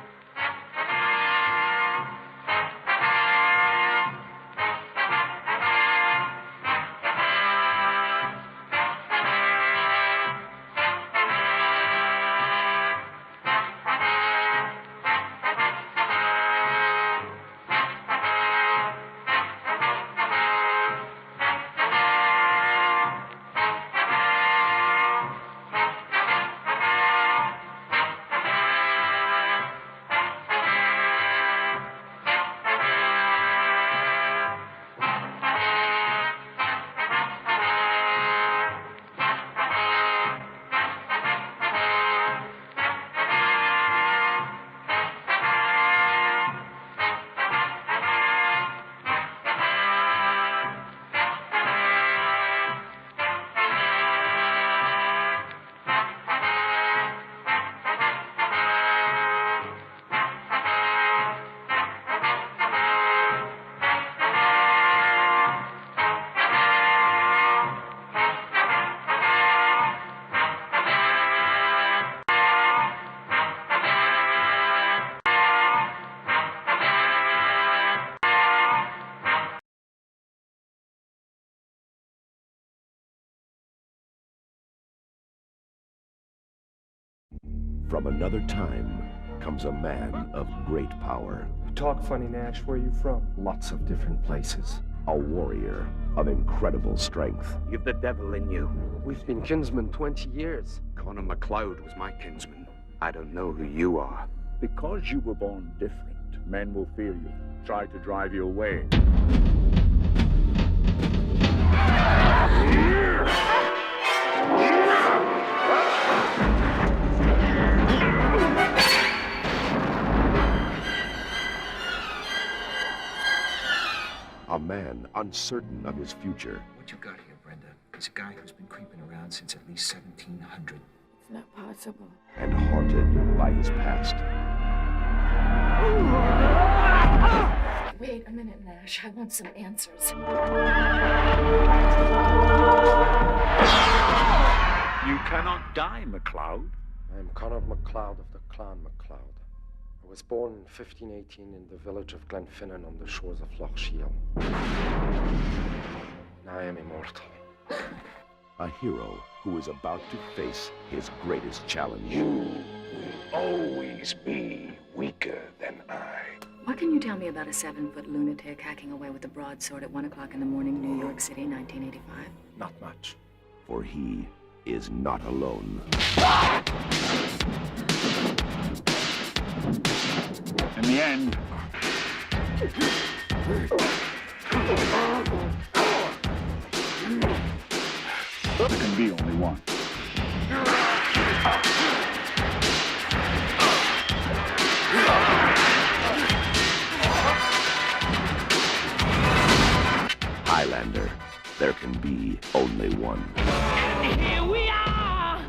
From another time comes a man of great power. You talk funny, Nash. Where are you from? Lots of different places. A warrior of incredible strength. You've the devil in you. We've been kinsmen 20 years. Connor MacLeod was my kinsman. I don't know who you are. Because you were born different, men will fear you, try to drive you away. A man uncertain of his future. What you got here, Brenda, is a guy who's been creeping around since at least 1700. It's not possible. And haunted by his past. Wait a minute, Nash. I want some answers. You cannot die, MacLeod. I am Connor MacLeod of the Clan MacLeod. I was born in 1518 in the village of Glenfinnan on the shores of Loch Shiel. Now I am immortal. A hero who is about to face his greatest challenge. You will always be weaker than I. What can you tell me about a 7-foot lunatic hacking away with a broadsword at 1 o'clock in the morning, New York City, 1985? Not much. For he is not alone. In the end, there can be only one. Highlander, there can be only one. Here we are,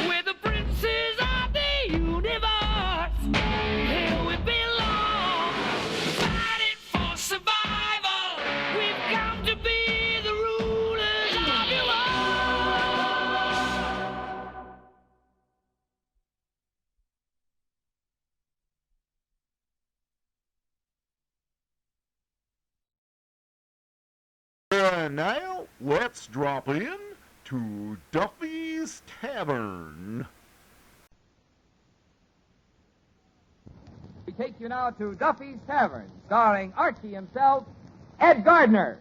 we're the princes of the universe. Here we belong, fighting for survival. We've come to be the rulers of your And now, let's drop in to Duffy's Tavern. We take you now to Duffy's Tavern, starring Archie himself, Ed Gardner.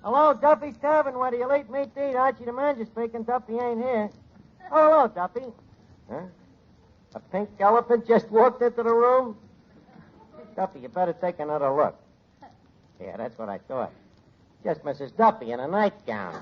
Hello, Duffy's Tavern. Where do you late meet eat? Archie the manager speaking. Duffy ain't here. Oh, hello, Duffy. Huh? A pink elephant just walked into the room? Duffy, you better take another look. Yeah, that's what I thought. Just Mrs. Duffy in a nightgown.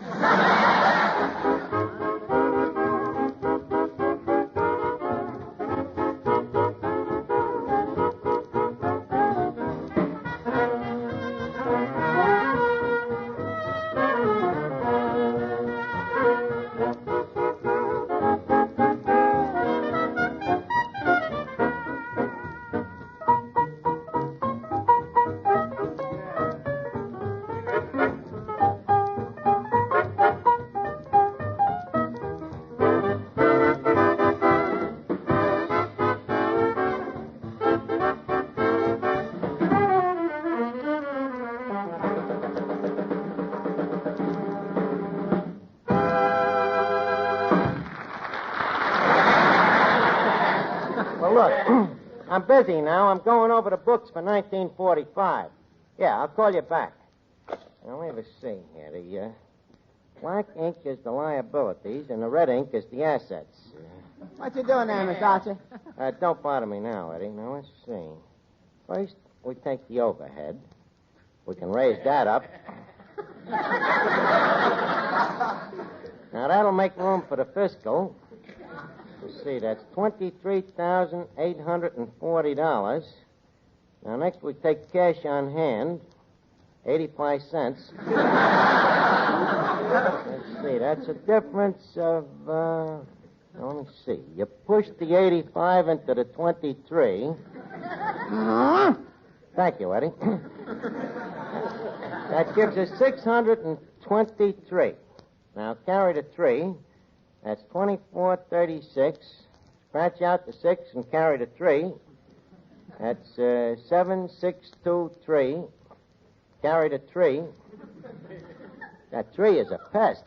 I'm busy now. I'm going over the books for 1945. Yeah, I'll call you back. Now, let me see here. The black ink is the liabilities, and the red ink is the assets. What you doing there, Miss Archie? Don't bother me now, Eddie. Now, let's see. First, we take the overhead. We can raise that up. Now, that'll make room for the fiscal. Let's see, that's $23,840. Now, next we take cash on hand, 85 cents. Let's see, that's a difference of, let me see. You push the 85 into the 23. Thank you, Eddie. That gives us 623. Now, carry the 3. That's 2436. Scratch out the 6 and carry the 3. That's 7, 6, 2, 3. Carry the 3. That 3 is a pest.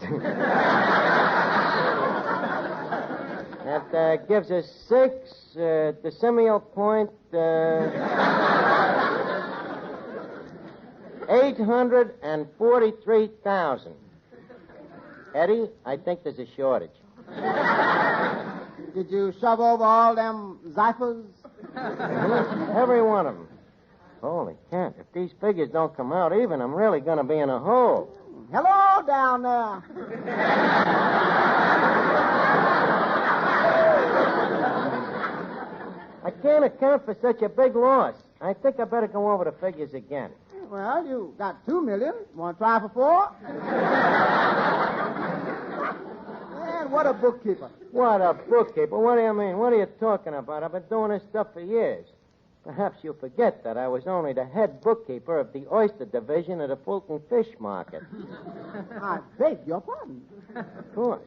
That gives us 6, decimal point, 843,000. Eddie, I think there's a shortage. Did you shove over all them ciphers? Every one of them. Holy cat, if these figures don't come out even, I'm really going to be in a hole. Hello down there. I can't account for such a big loss. I think I better go over the figures again. Well, you got $2 million. Want to try for 4? And what a bookkeeper. What a bookkeeper? What do you mean? What are you talking about? I've been doing this stuff for years. Perhaps you forget that I was only the head bookkeeper of the oyster division of the Fulton Fish Market. I beg your pardon. Of course.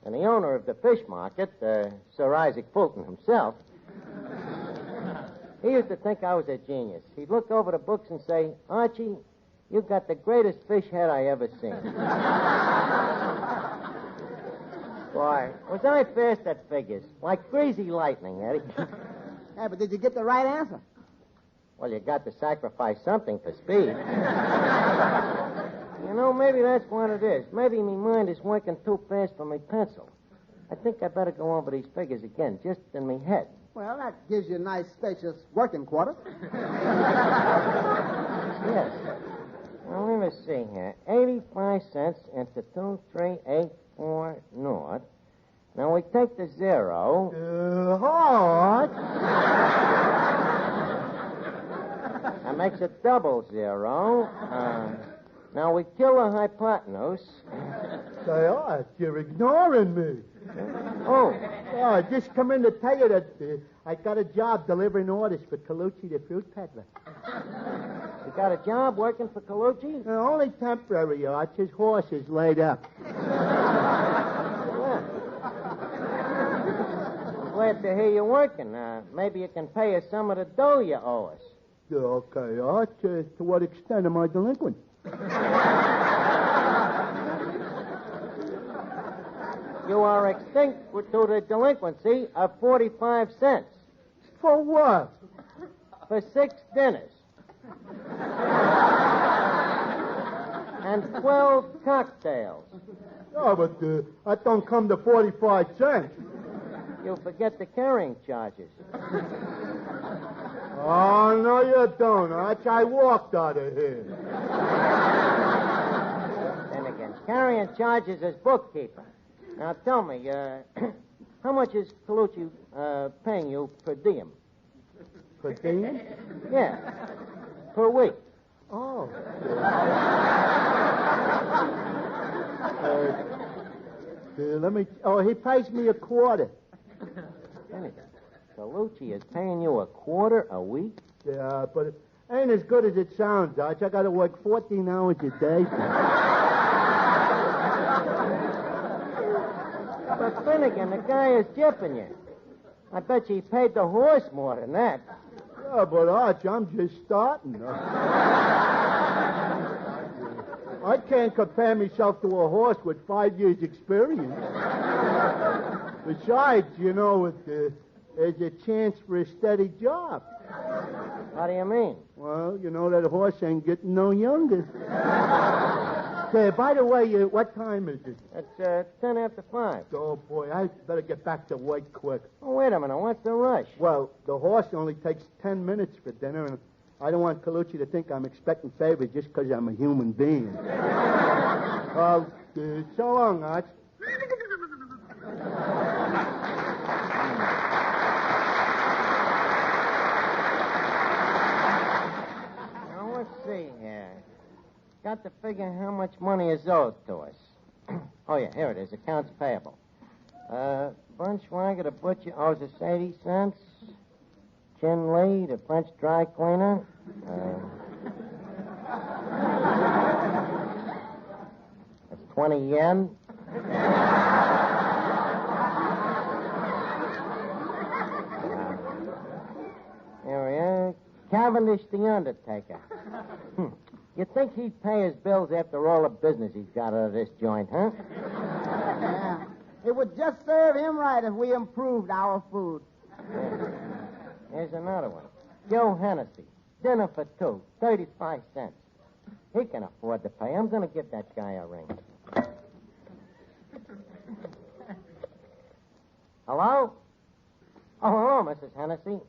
And the owner of the fish market, Sir Isaac Fulton himself, he used to think I was a genius. He'd look over the books and say, Archie, you've got the greatest fish head I ever seen. Boy, was I fast at figures. Like crazy lightning, Eddie. Yeah, but did you get the right answer? Well, you got to sacrifice something for speed. You know, maybe that's what it is. Maybe my mind is working too fast for my pencil. I think I better go over these figures again, just in my head. Well, that gives you a nice, spacious working quarters. Yes. Well, let me see here. 85 cents into 23840. Now we take the 0. That makes it double 0. Now we kill the hypotenuse. Say, Art, you're ignoring me. Oh. I just come in to tell you that I got a job delivering orders for Colucci, the fruit peddler. You got a job working for Colucci? Only temporary, Art. His horse is laid up. I'm glad to hear you're working. Maybe you can pay us some of the dough you owe us. Okay, Art. To what extent am I delinquent? You are extinct to the delinquency of 45 cents. For what? For 6 dinners. And 12 cocktails. Oh, but that don't come to 45 cents. You forget the carrying charges. Oh, no, you don't, Arch. I walked out of here. Then again, carrying charges as bookkeeper. Now, tell me, how much is Colucci paying you per diem? Per diem? Yeah, per week. Oh. Let me... Oh, he pays me a quarter. Colucci is paying you a quarter a week? Yeah, but it ain't as good as it sounds, Arch. I got to work 14 hours a day. But Finnegan, the guy is jipping you. I bet you he paid the horse more than that. Yeah, but Arch, I'm just starting. I can't compare myself to a horse with 5 years' experience. Besides, you know, there's a chance for a steady job. How do you mean? Well, you know, that horse ain't getting no younger. Say, by the way, what time is it? It's 10 after 5. Oh, boy, I better get back to work quick. Oh, wait a minute. What's the rush? Well, the horse only takes 10 minutes for dinner, and I don't want Colucci to think I'm expecting favors just because I'm a human being. Well, so long, Arch. Now, let's see here. Got to figure how much money is owed to us. Oh, yeah, here it is. Accounts payable. Bunchwager, the butcher, owes us 80 cents. Chin Lee, the French dry cleaner. That's 20 yen. Cavendish the Undertaker. You think he'd pay his bills after all the business he's got out of this joint, huh? Yeah. It would just serve him right if we improved our food. Yeah. Here's another one. Joe Hennessy. Dinner for two. 35 cents. He can afford to pay. I'm going to give that guy a ring. Hello? Oh, hello, Mrs. Hennessy.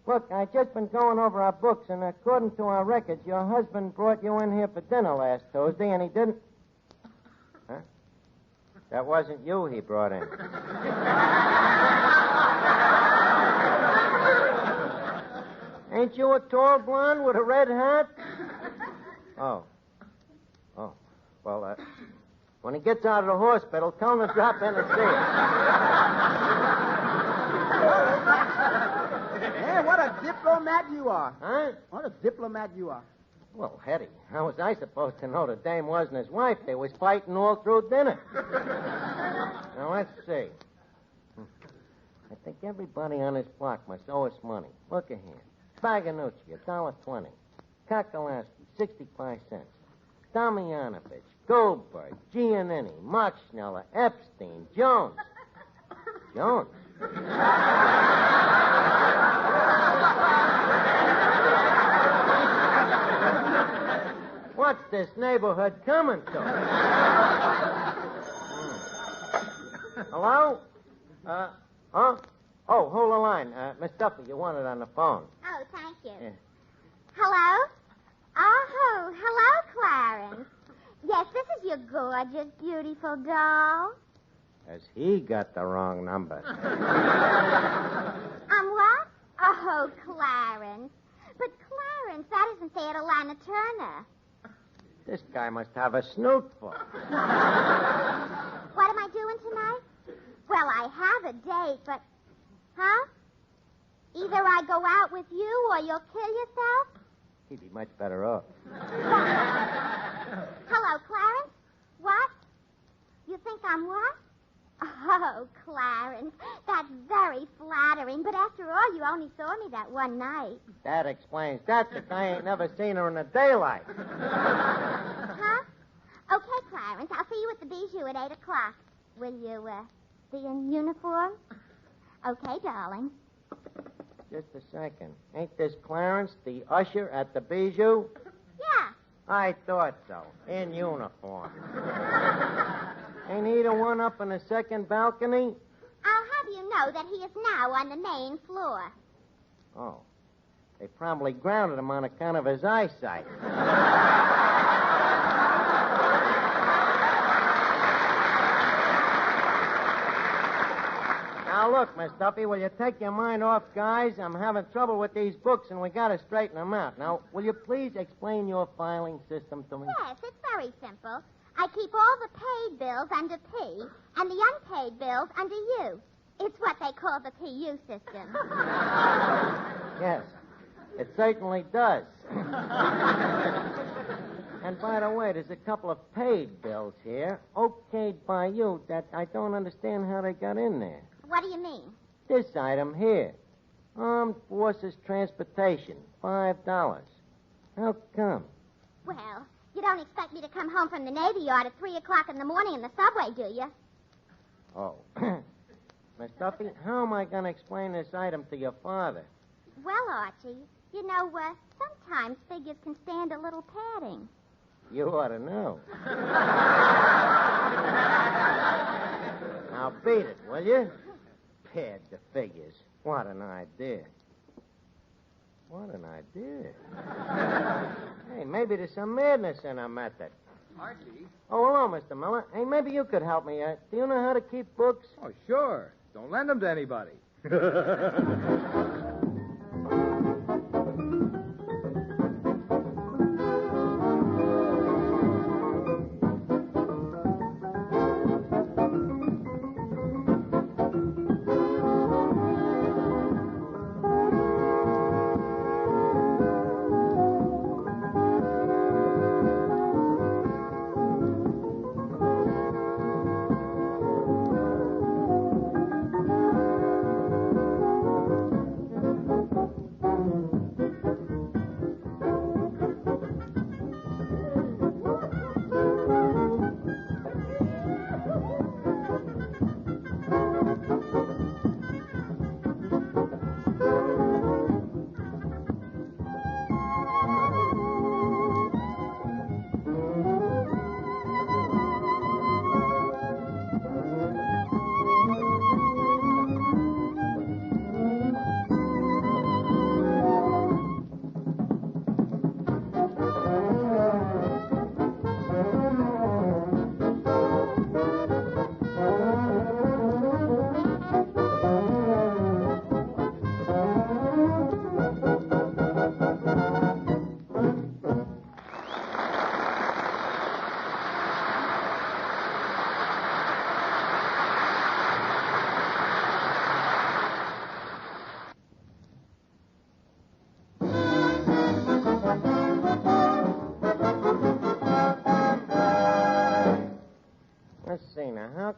Look, I've just been going over our books, and according to our records, your husband brought you in here for dinner last Tuesday, and he didn't... Huh? That wasn't you he brought in. Ain't you a tall blonde with a red hat? Oh. Well, when he gets out of the hospital, tell him to drop in and see him. Hey, what a diplomat you are. Huh? What a diplomat you are. Well, Hetty, how was I supposed to know the dame wasn't his wife? They was fighting all through dinner. Now, let's see. I think everybody on this block must owe us money. Look at here. Spaganucci, $1.20. Kakalaski, 65 cents. Damianovich, Goldberg, Giannini, Mark Schneller, Epstein, Jones. Jones? What's this neighborhood coming to? Hello? Huh? Oh, hold the line. Miss Duffy, you want it on the phone. Oh, thank you. Yeah. Hello? Oh, hello, Clarence. Yes, this is your gorgeous, beautiful doll. Has he got the wrong number? What? Oh, Clarence. But, Clarence, that isn't Theodore Lana Turner. This guy must have a snoot full. What am I doing tonight? Well, I have a date, but... Huh? Either I go out with you or you'll kill yourself? He'd be much better off. Hello, Clarence? What? You think I'm what? Oh, Clarence, that's very flattering. But after all, you only saw me that one night. That explains that. The guy ain't never seen her in the daylight. Huh? Okay, Clarence, I'll see you at the Bijou at 8 o'clock. Will you, be in uniform? Okay, darling. Just a second. Ain't this Clarence, the usher at the Bijou? Yeah. I thought so. In uniform. Ain't he the one up in the second balcony? I'll have you know that he is now on the main floor. Oh. They probably grounded him on account of his eyesight. Now, look, Miss Duffy, will you take your mind off, guys? I'm having trouble with these books, and we got to straighten them out. Now, will you please explain your filing system to me? Yes, it's very simple. I keep all the paid bills under P and the unpaid bills under U. It's what they call the PU system. Yes, it certainly does. And by the way, there's a couple of paid bills here, okayed by you, that I don't understand how they got in there. What do you mean? This item here. Armed Forces Transportation, $5. How come? Well, you don't expect me to come home from the Navy Yard at 3 o'clock in the morning in the subway, do you? Oh. Miss Duffy, how am I going to explain this item to your father? Well, Archie, you know, sometimes figures can stand a little padding. You ought to know. Now, beat it, will you? Pad the figures. What an idea. What an idea. Hey, maybe there's some madness in our method. Archie? Oh, hello, Mr. Miller. Hey, maybe you could help me. Do you know how to keep books? Oh, sure. Don't lend them to anybody.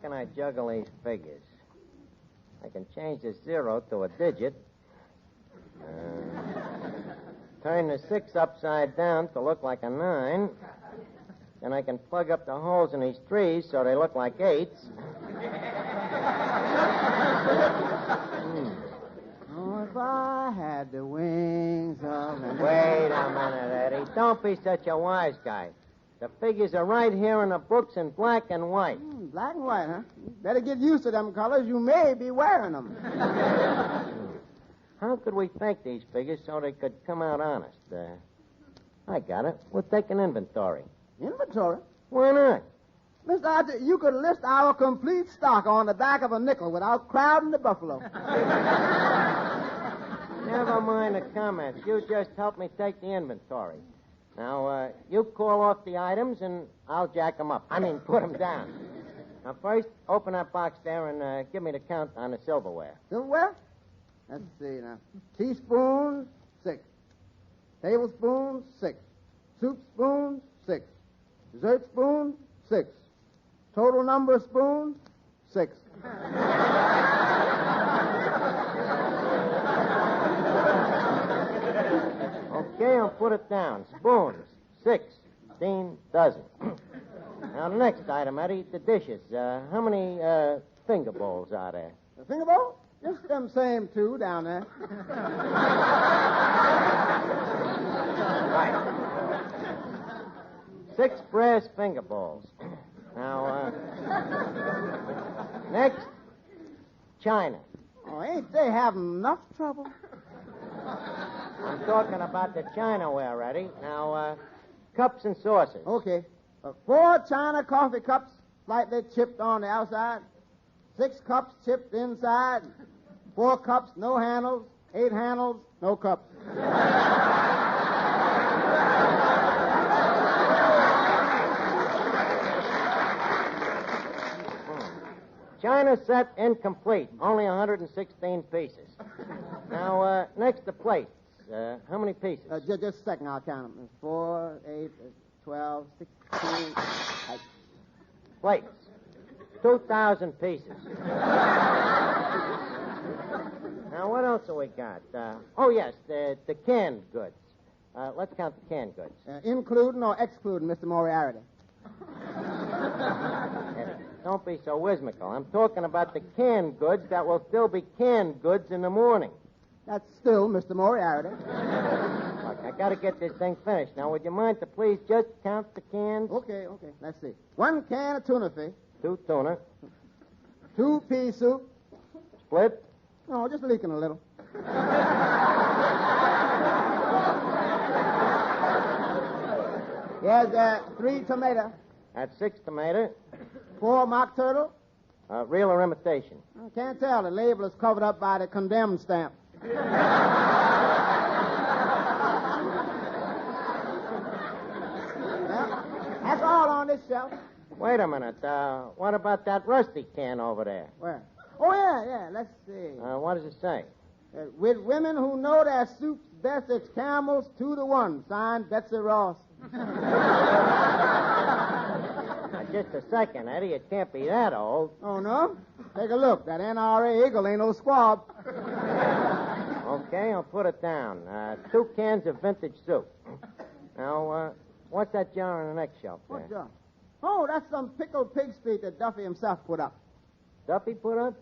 can I juggle these figures? I can change the 0 to a digit. Turn the 6 upside down to look like a 9. Then I can plug up the holes in these 3s so they look like 8s. Oh, if I had the wings of an... Wait a minute, Eddie. Don't be such a wise guy. The figures are right here in the books in black and white. Black and white, huh? You better get used to them colors. You may be wearing them. How could we fake these figures so they could come out honest? I got it. We'll take an inventory. Inventory? Why not? Mr. Archer, you could list our complete stock on the back of a nickel without crowding the buffalo. Never mind the comments. You just help me take the inventory. Now, you call off the items, and I'll jack them up. Put them down. Now, first, open that box there and give me the count on the silverware. Silverware? Let's see now. Teaspoons, 6. Tablespoons, 6. Soup spoons, 6. Dessert spoons, 6. Total number of spoons, 6. Okay, I'll put it down. Spoons, 16 dozen. Now, the next item, Eddie, the dishes. How many finger bowls are there? The finger bowl? Just them same 2 down there. Right. 6 brass finger bowls. Now, next, china. Oh, ain't they having enough trouble? I'm talking about the chinaware, Eddie. Now, cups and saucers. Okay. 4 china coffee cups, slightly chipped on the outside. 6 cups chipped inside. 4 cups, no handles. 8 handles, no cups. China set incomplete. Only 116 pieces. Now, next the plates. How many pieces? Just a second, I'll count them. 4, 8, 12, 16... Plates. 2,000 pieces. Now, what else have we got? Yes, the canned goods. Let's count the canned goods. Including or excluding Mr. Moriarty? Eddie, don't be so whimsical. I'm talking about the canned goods that will still be canned goods in the morning. That's still Mr. Moriarty. Look, I got to get this thing finished. Now, would you mind to please just count the cans? Okay. Let's see. 1 can of tuna fish. 2 tuna. 2 pea soup. Split. Oh, just leaking a little. Yes, 3 tomato. That's 6 tomato. 4 mock turtle. Real or imitation? I can't tell. The label is covered up by the condemned stamp. That's all on this shelf. Wait a minute. What about that rusty can over there? Where? Oh, yeah. Let's see. What does it say? With women who know their soups best, it's Campbell's 2-to-1. Signed, Betsy Ross. Just a second, Eddie. It can't be that old. Oh, no? Take a look. That NRA eagle ain't no squab. Okay, I'll put it down. 2 cans of vintage soup. Now, what's that jar on the next shelf there? What jar? Oh, that's some pickled pig's feet that Duffy himself put up. Duffy put up?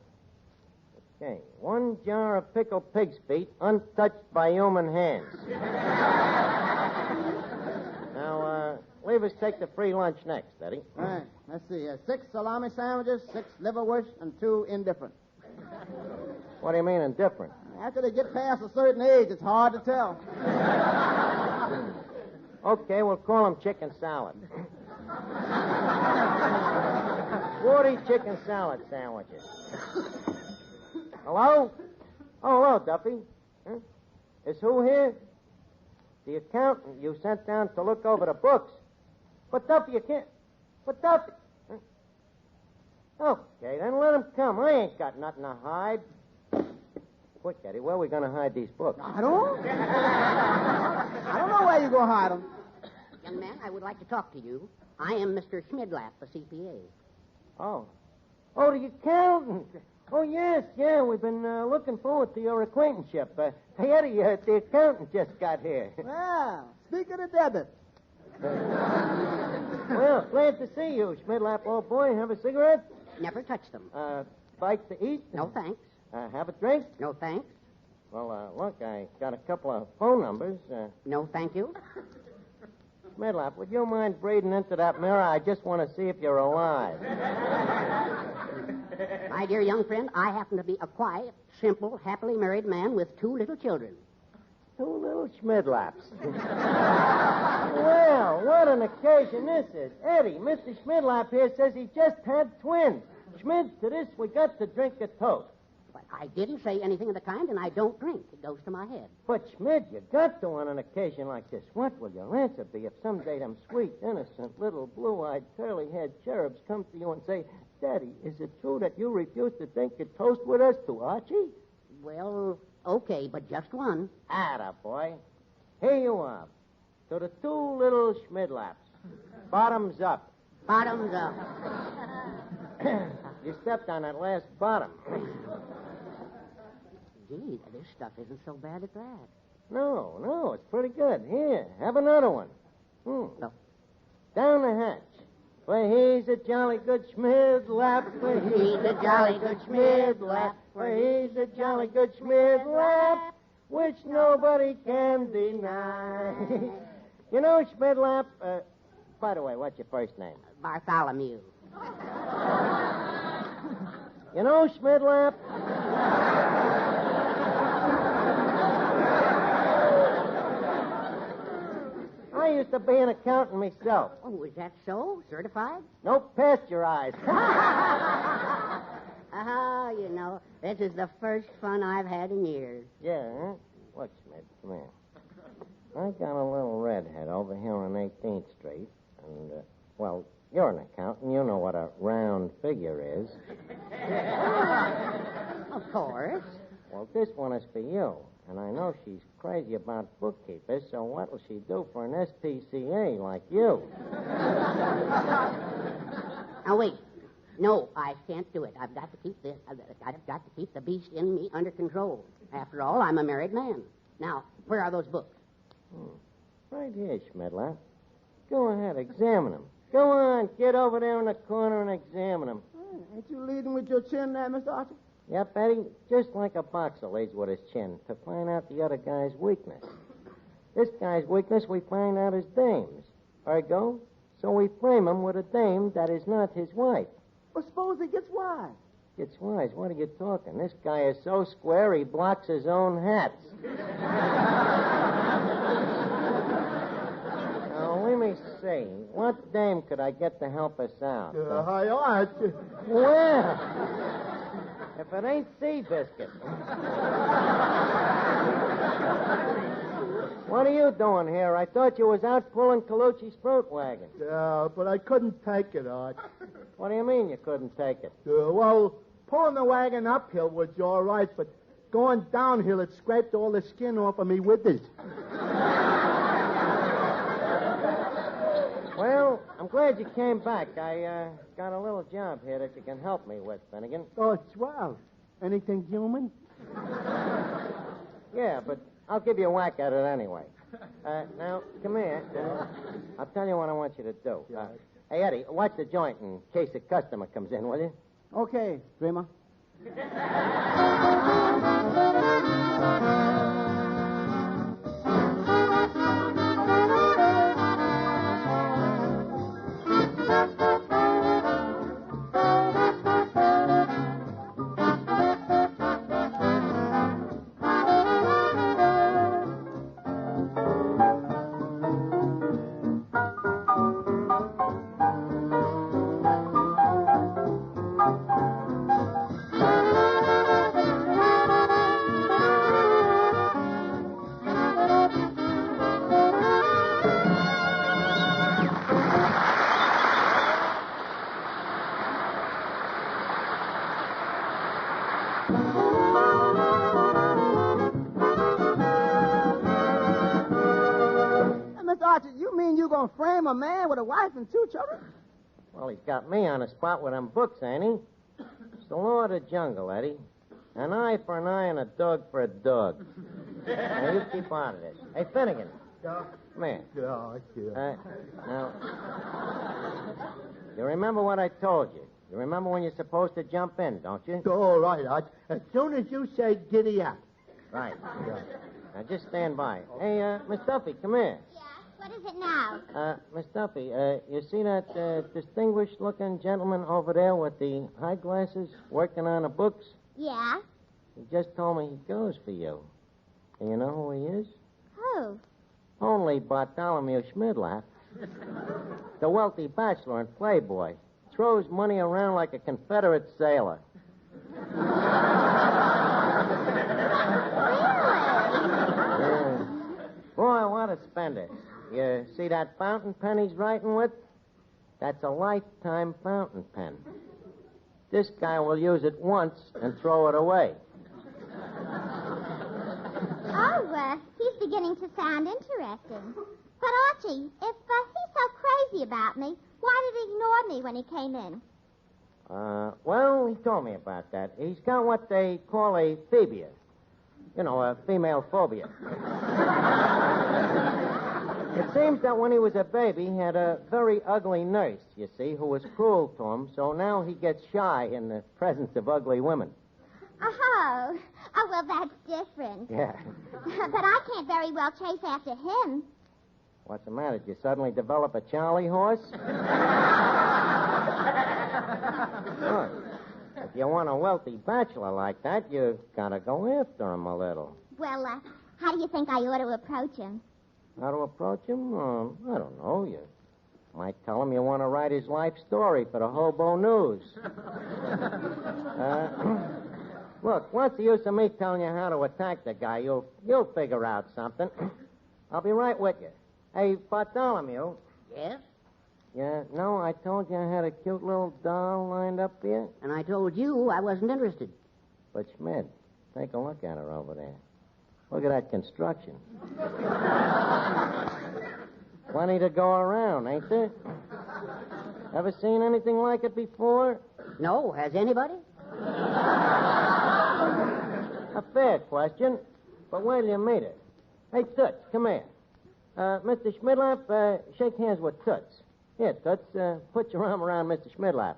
Okay. 1 jar of pickled pig's feet, untouched by human hands. Now, leave us take the free lunch next, Eddie. All right. Let's see. 6 salami sandwiches, 6 liverwurst, and 2 indifferent. What do you mean indifferent? After they get past a certain age, it's hard to tell. Okay, we'll call them chicken salad. 40 chicken salad sandwiches. Hello? Oh, hello, Duffy. Huh? Is who here? The accountant you sent down to look over the books. But, Duffy, you can't... But, Duffy... Huh? Okay, then let him come. I ain't got nothing to hide. Quick, Eddie, where are we going to hide these books? I don't know where you're going to hide them. Young man, I would like to talk to you. I am Mr. Schmidlap, the CPA. Oh. Oh, the accountant. Oh, yes, yeah. We've been looking forward to your acquaintanceship. Hey, Eddie, the accountant just got here. Well, speak of the debit. Well, glad to see you, Schmidlap, old boy. Have a cigarette? Never touch them. Bite to eat? No, thanks. Have a drink? No, thanks. Well, look, I got a couple of phone numbers. No, thank you. Schmidlap, would you mind breathing into that mirror? I just want to see if you're alive. My dear young friend, I happen to be a quiet, simple, happily married man with 2 little children. 2 little Schmidlaps. Well, what an occasion this is. Eddie, Mr. Schmidlap here says he just had twins. Schmid, to this we got to drink a toast. But I didn't say anything of the kind, and I don't drink. It goes to my head. But, Schmid, you got to on an occasion like this. What will your answer be if someday them sweet, innocent, little blue-eyed, curly-haired cherubs come to you and say, Daddy, is it true that you refuse to drink a toast with us to Archie? Well, okay, but just one. Atta, boy. Here you are. To the 2 little Schmidlaps. Bottoms up. Bottoms up. You stepped on that last bottom. Gee, this stuff isn't so bad at that. No, it's pretty good. Here, have another one. No. Down the hatch. For he's a jolly good Schmidlap. For he's a jolly good Schmidlap. For he's a jolly good Schmidlap, which nobody can deny. You know, Schmidlap, by the way, what's your first name? Bartholomew. You know, Schmidlap, I used to be an accountant myself. Oh, is that so? Certified? Nope, past your eyes. You know, this is the first fun I've had in years. Yeah, huh? Look, Schmid, come here. I got a little redhead over here on 18th Street, and, well, you're an accountant. You know what a round figure is. Of course. Well, this one is for you. And I know she's crazy about bookkeepers, so what'll she do for an SPCA like you? Now, wait. No, I can't do it. I've got to keep this. I've got to keep the beast in me under control. After all, I'm a married man. Now, where are those books? Right here, Schmidlap. Go ahead, examine them. Go on, get over there in the corner and examine them. Ain't you leading with your chin there, Mr. Archie? Yep, Eddie, just like a boxer leads with his chin to find out the other guy's weakness. This guy's weakness we find out is dame's. Ergo, so we frame him with a dame that is not his wife. Well, suppose he gets wise. Gets wise? What are you talking? This guy is so square he blocks his own hats. Now, let me see. What dame could I get to help us out? Hi, Archie. Well, if it ain't Seabiscuit. What are you doing here? I thought you was out pulling Colucci's fruit wagon. Yeah, but I couldn't take it, Arch. What do you mean you couldn't take it? Well, pulling the wagon uphill was all right, but going downhill, it scraped all the skin off of me with it. Well, I'm glad you came back. I got a little job here that you can help me with, Finnegan. Oh, swell. Anything human? Yeah, but I'll give you a whack at it anyway. Now, come here. I'll tell you what I want you to do. Hey, Eddie, watch the joint in case a customer comes in, will you? Okay, Dreamer. Gonna frame a man with a wife and 2 children? Well, he's got me on the spot with them books, ain't he? the law of the jungle, Eddie. An eye for an eye and a dog for a dog. Now, you keep out of this. Hey, Finnegan. Come here. Now, you remember what I told you. You remember when you're supposed to jump in, don't you? All right, Arch. As soon as you say giddy up. Right. Now, just stand by. Hey, Miss Duffy, come here. Yeah? What is it now? Miss Duffy, you see that distinguished-looking gentleman over there with the high glasses working on the books? Yeah? He just told me he goes for you. And you know who he is? Who? Only Bartholomew Schmidlapp. The wealthy bachelor and playboy. Throws money around like a Confederate sailor. Yeah. Boy, what a spender. You see that fountain pen he's writing with? That's a lifetime fountain pen. This guy will use it once and throw it away. Oh, he's beginning to sound interesting. But, Archie, if he's so crazy about me, why did he ignore me when he came in? Well, he told me about that. He's got what they call a phobia. You know, a female phobia. It seems that when he was a baby, he had a very ugly nurse, you see, who was cruel to him, so now he gets shy in the presence of ugly women. Oh, well, that's different. Yeah. But I can't very well chase after him. What's the matter? Did you suddenly develop a Charlie horse? Look, if you want a wealthy bachelor like that, you gotta go after him a little. Well, how do you think I ought to approach him? How to approach him? I don't know. You might tell him you want to write his life story for the Hobo News. Look, what's the use of me telling you how to attack the guy? You'll figure out something. I'll be right with you. Hey, Bartholomew. Yes? Yeah, no, I told you I had a cute little doll lined up here. And I told you I wasn't interested. But, Schmidt, take a look at her over there. Look at that construction. Plenty to go around, ain't there? Ever seen anything like it before? No, has anybody? A fair question, but where do you meet her? Hey, Toots, come here. Mr. Schmidlapp, shake hands with Toots. Here, Toots, put your arm around Mr. Schmidlapp.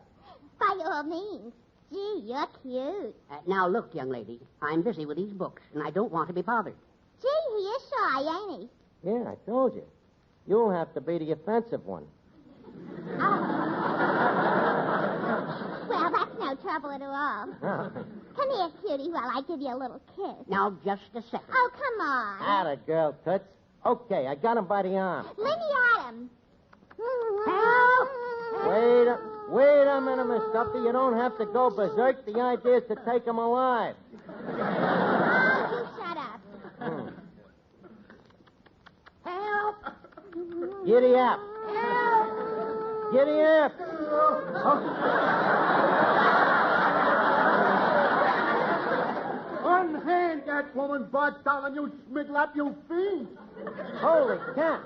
By all means. Gee, you're cute. Now, look, young lady, I'm busy with these books, and I don't want to be bothered. Gee, he is shy, ain't he? Yeah, I told you. You'll have to be the offensive one. Well, that's no trouble at all. Oh. Come here, cutie, while I give you a little kiss. Now, just a second. Oh, come on. Atta girl, Toots. Okay, I got him by the arm. Let me at him. Wait a minute, Miss Duffy. You don't have to go berserk. The idea is to take him alive. Oh, you shut up. Help! Giddy up. Help! Giddy up. Unhand that woman, Bartholomew Schmidlapp, you fiend! Holy cat.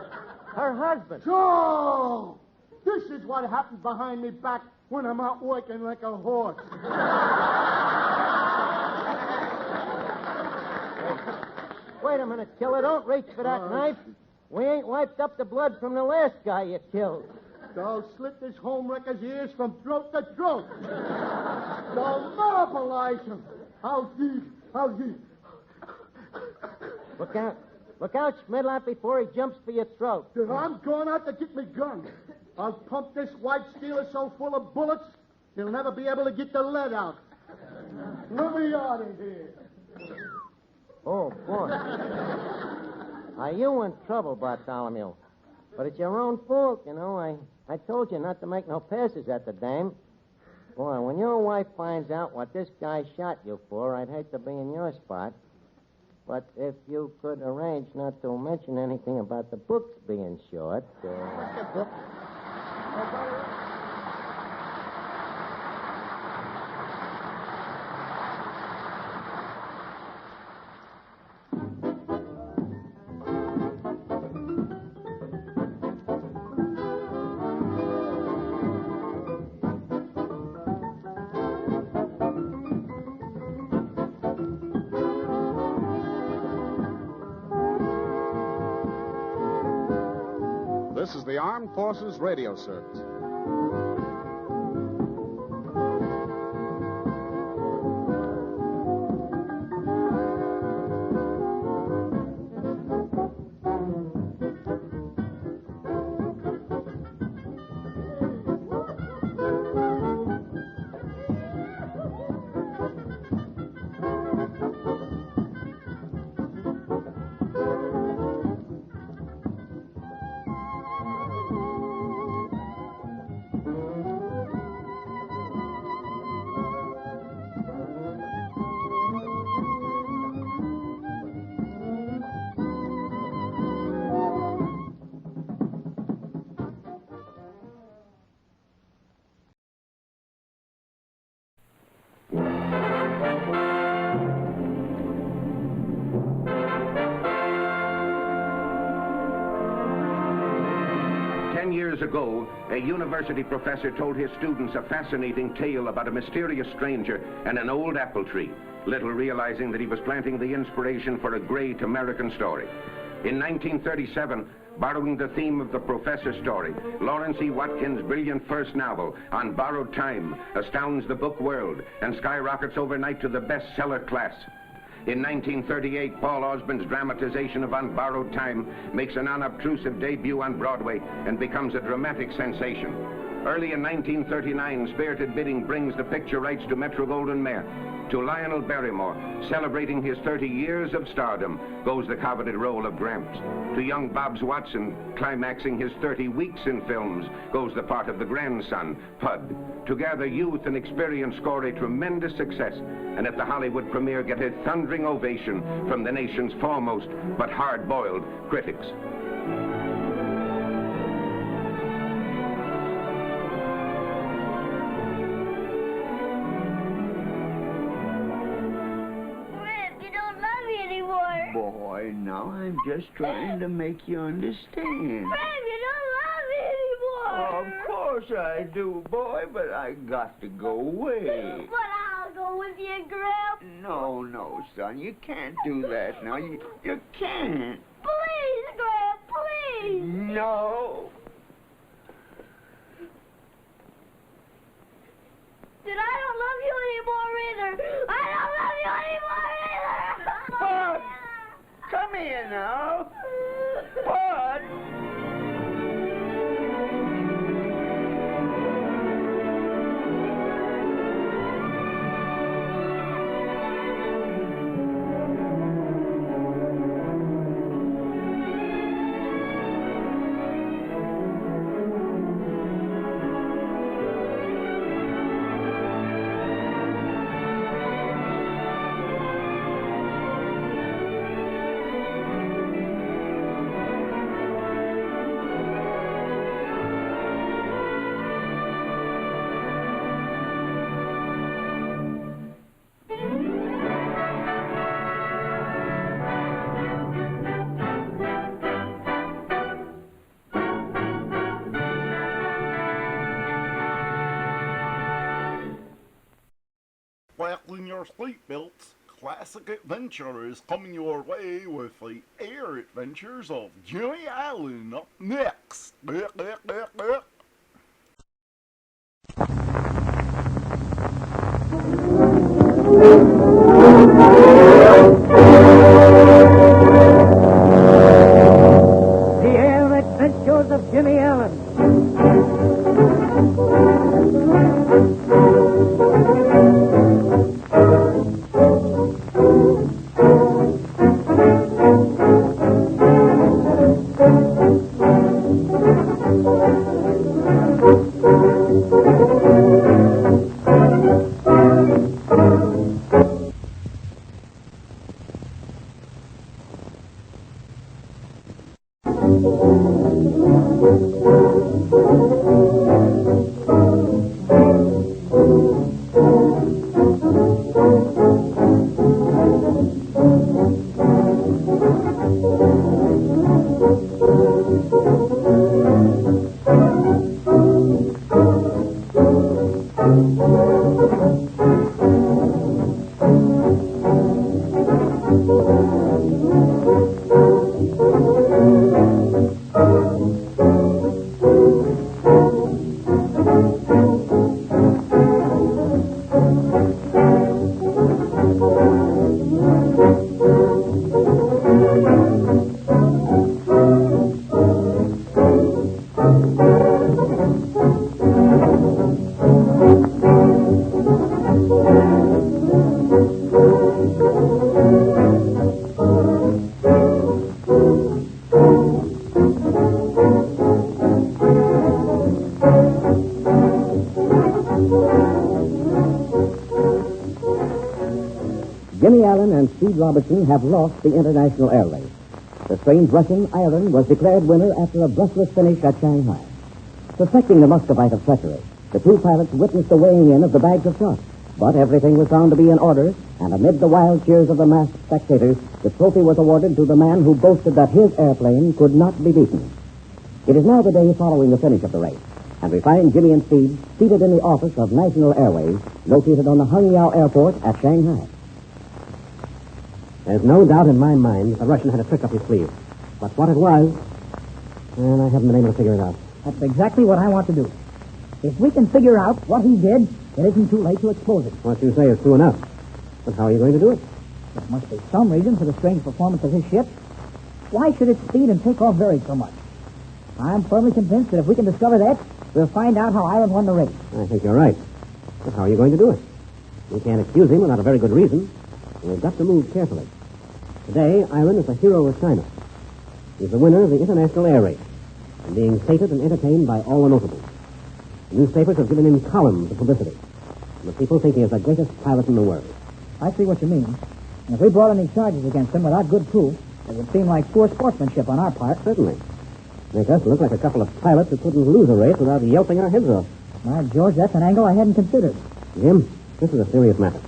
Her husband. So, this is what happens behind me back when I'm out working like a horse. Wait a minute, killer. Don't reach for that knife. We ain't wiped up the blood from the last guy you killed. They'll slit this homewrecker's ears from throat to throat. They'll monopolize him. How deep? Look out, Schmidlapp, before he jumps for your throat. I'm going out to get me gun. I'll pump this white stealer so full of bullets, he'll never be able to get the lead out. Let me out of here. Oh, boy. Are you in trouble, Bartholomew? But it's your own fault, you know. I told you not to make no passes at the dame. Boy, when your wife finds out what this guy shot you for, I'd hate to be in your spot. But if you could arrange not to mention anything about the books being short... This is the Armed Forces Radio Service. Years ago, a university professor told his students a fascinating tale about a mysterious stranger and an old apple tree, little realizing that he was planting the inspiration for a great American story. In 1937, borrowing the theme of the professor's story, Lawrence E. Watkins' brilliant first novel, On Borrowed Time, astounds the book world and skyrockets overnight to the bestseller class. In 1938, Paul Osborne's dramatization of On Borrowed Time makes an unobtrusive debut on Broadway and becomes a dramatic sensation. Early in 1939, Spirited Bidding brings the picture rights to Metro-Goldwyn-Mayer. To Lionel Barrymore, celebrating his 30 years of stardom, goes the coveted role of Gramps. To young Bobs Watson, climaxing his 30 weeks in films, goes the part of the grandson, Pud. Together, youth and experience score a tremendous success, and at the Hollywood premiere get a thundering ovation from the nation's foremost but hard-boiled critics. Boy, now I'm just trying to make you understand. Fred, you don't love me anymore. Of course I do, boy, but I got to go away. But I'll go with you, Grip. No, son, you can't do that now. You can't. Please, Grip, please. No. Then I don't love you anymore either. I don't love you anymore either. Bud, come here now. Bud. Fasten your seatbelts. Classic Adventure is coming your way with the air adventures of Jimmy Allen up next. The air adventures of Jimmy Allen. Robertson have lost the international air race. The strange Russian, Ireland, was declared winner after a breathless finish at Shanghai. Suspecting the Muscovite of treachery, the two pilots witnessed the weighing in of the bags of shot. But everything was found to be in order, and amid the wild cheers of the masked spectators, the trophy was awarded to the man who boasted that his airplane could not be beaten. It is now the day following the finish of the race, and we find Jimmy and Steve seated in the office of National Airways, located on the Hangyao Airport at Shanghai. There's no doubt in my mind that the Russian had a trick up his sleeve. But what it was, well, I haven't been able to figure it out. That's exactly what I want to do. If we can figure out what he did, it isn't too late to expose it. What you say is true enough. But how are you going to do it? There must be some reason for the strange performance of his ship. Why should its speed and takeoff vary so much? I'm firmly convinced that if we can discover that, we'll find out how Ireland won the race. I think you're right. But how are you going to do it? You can't accuse him without a very good reason. We've got to move carefully. Today, Ireland is the hero of China. He's the winner of the international air race, and being feted and entertained by all the notables. The newspapers have given him columns of publicity, and the people think he is the greatest pilot in the world. I see what you mean. And if we brought any charges against him without good proof, it would seem like poor sportsmanship on our part. Certainly. Make us look like a couple of pilots who couldn't lose a race without yelping our heads off. Well, George, that's an angle I hadn't considered. Jim, this is a serious matter.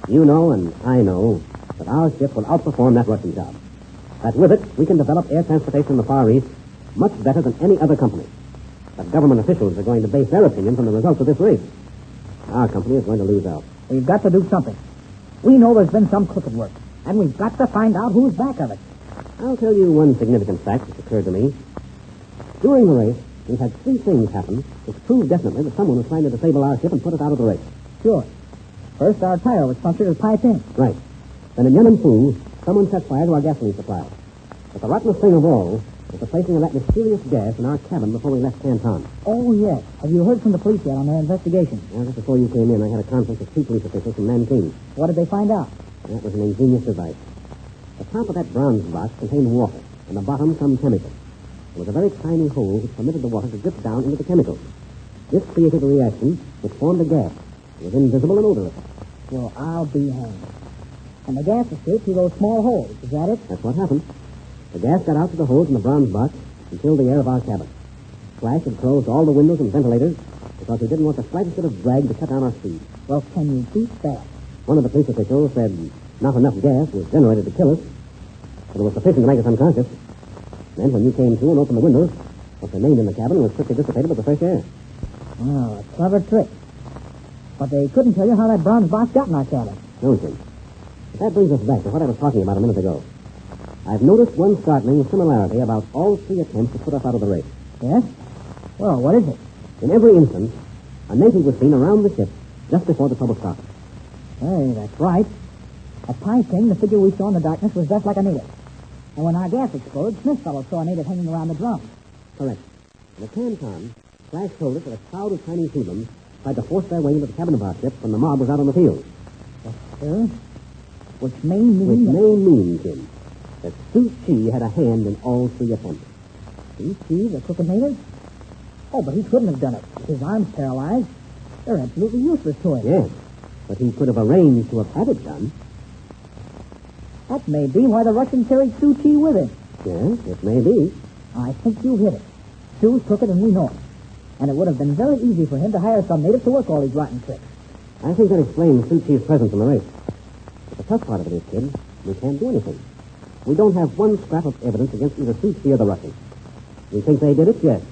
You know and I know that our ship will outperform that Russian job. That with it, we can develop air transportation in the Far East much better than any other company. That government officials are going to base their opinions on the results of this race. Our company is going to lose out. We've got to do something. We know there's been some crooked work, and we've got to find out who's back of it. I'll tell you one significant fact that occurred to me. During the race, we've had three things happen which prove definitely that someone was trying to disable our ship and put it out of the race. Sure. First, our tire was punctured at Pai Ting. Right. Then in Yemenfu, someone set fire to our gasoline supply. But the rottenest thing of all was the placing of that mysterious gas in our cabin before we left Canton. Oh, yes. Have you heard from the police yet on their investigation? Well, just before you came in, I had a conference with two police officials from Nanking. What did they find out? That was an ingenious device. The top of that bronze box contained water, and the bottom some chemical. There was a very tiny hole which permitted the water to drip down into the chemicals. This created a reaction which formed a gas. It was invisible and odorless. Well, I'll be hanged. And the gas escaped through those small holes. Is that it? That's what happened. The gas got out through the holes in the bronze box and filled the air of our cabin. Flash had closed all the windows and ventilators because he didn't want the slightest bit of drag to cut down our speed. Well, can you beat that? One of the police officials said not enough gas was generated to kill us, but it was sufficient to make us unconscious. Then when you came to and opened the windows, what remained in the cabin was quickly dissipated with the fresh air. Oh, a clever trick. But they couldn't tell you how that bronze box got in our cabin. No, Jim. But that brings us back to what I was talking about a minute ago. I've noticed one startling similarity about all three attempts to put us out of the race. Yes? Well, what is it? In every instance, a native was seen around the ship just before the trouble started. Hey, that's right. At Pai Ting, the figure we saw in the darkness was just like a native. And when our gas exploded, Smith fellow saw a native hanging around the drum. Correct. At Canton, Flash told us that a crowd of Chinese hoodlums tried to force their way into the cabin of our ship when the mob was out on the field. Yes, sir. Which may mean... Jim, that Su Chi had a hand in all three attempts. Su Chi, the crooked native? Oh, but he couldn't have done it. His arm's paralyzed. They're absolutely useless to him. Yes, but he could have arranged to have had it done. That may be why the Russian carried Su Chi with him. Yes, it may be. I think you hit it. Su's crooked and we know it. And it would have been very easy for him to hire some native to work all these rotten tricks. I think that explains Su Chi's presence in the race. But the tough part of it is, kid, we can't do anything. We don't have one scrap of evidence against either Su Chi or the Russians. We think they did it, yes.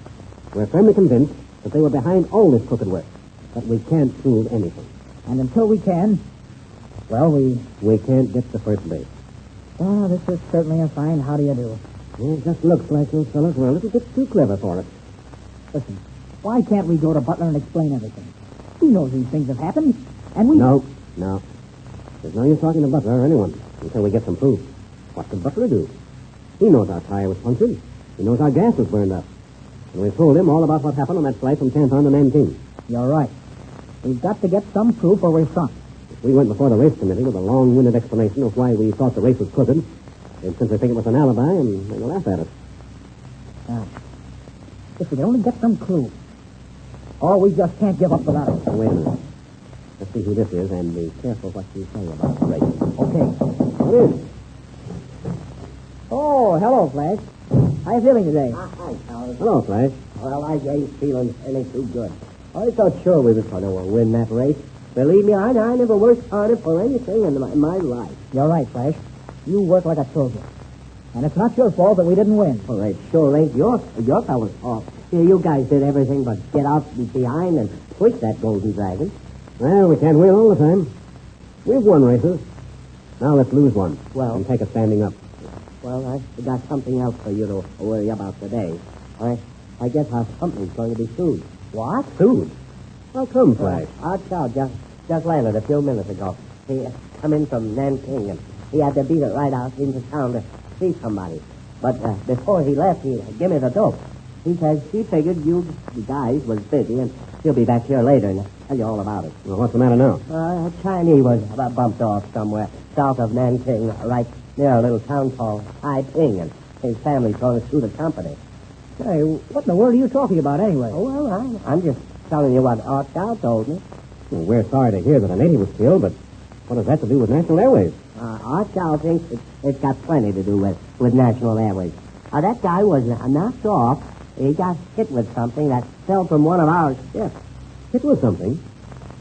We're firmly convinced that they were behind all this crooked work. But we can't prove anything. And until we can, well, we can't get to first base. Oh, this is certainly a fine how do you do. It just looks like those fellows were a little bit too clever for it. Listen, why can't we go to Butler and explain everything? He knows these things have happened, and we... No. There's no use talking to Butler or anyone until we get some proof. What could Butler do? He knows our tire was punctured. He knows our gas was burned up. And we've told him all about what happened on that flight from Canton to Nanking. You're right. We've got to get some proof or we're sunk. If we went before the race committee with a long-winded explanation of why we thought the race was crooked, they'd simply think it was an alibi and they'd laugh at us. If we could only get some clue. Oh, we just can't give up without it. Wait a minute. Let's see who this is and be careful what you say about the race. Okay. Come in. Oh, hello, Flash. How you feeling today? Hi, fellas. Hello, Flash. Well, I ain't feeling any too good. I thought sure we was going to win that race. Believe me, I never worked harder for anything in my life. You're right, Flash. You work like a soldier. And it's not your fault that we didn't win. Well, it sure ain't your fella's fault. You guys did everything but get out behind and push that golden dragon. Well, we can't win all the time. We've won races. Now let's lose one. Well, and take a standing up. Well, I got something else for you to worry about today. I guess our company's going to be sued. What? Sued? How come, Flash? Our chow just landed a few minutes ago. He come in from Nanking, and he had to beat it right out into town to see somebody. But before he left, he gave me the dope. He says he figured you guys was busy, and he'll be back here later and tell you all about it. Well, what's the matter now? A Chinese was bumped off somewhere south of Nanking, right near a little town called Taiping, and his family's going to sue the company. Hey, what in the world are you talking about anyway? Oh, well, I'm just telling you what our chow told me. Well, we're sorry to hear that a native was killed, but what does that to do with National Airways? Our chow thinks it's got plenty to do with National Airways. That guy was knocked off. He got hit with something that fell from one of our ships. Hit with something?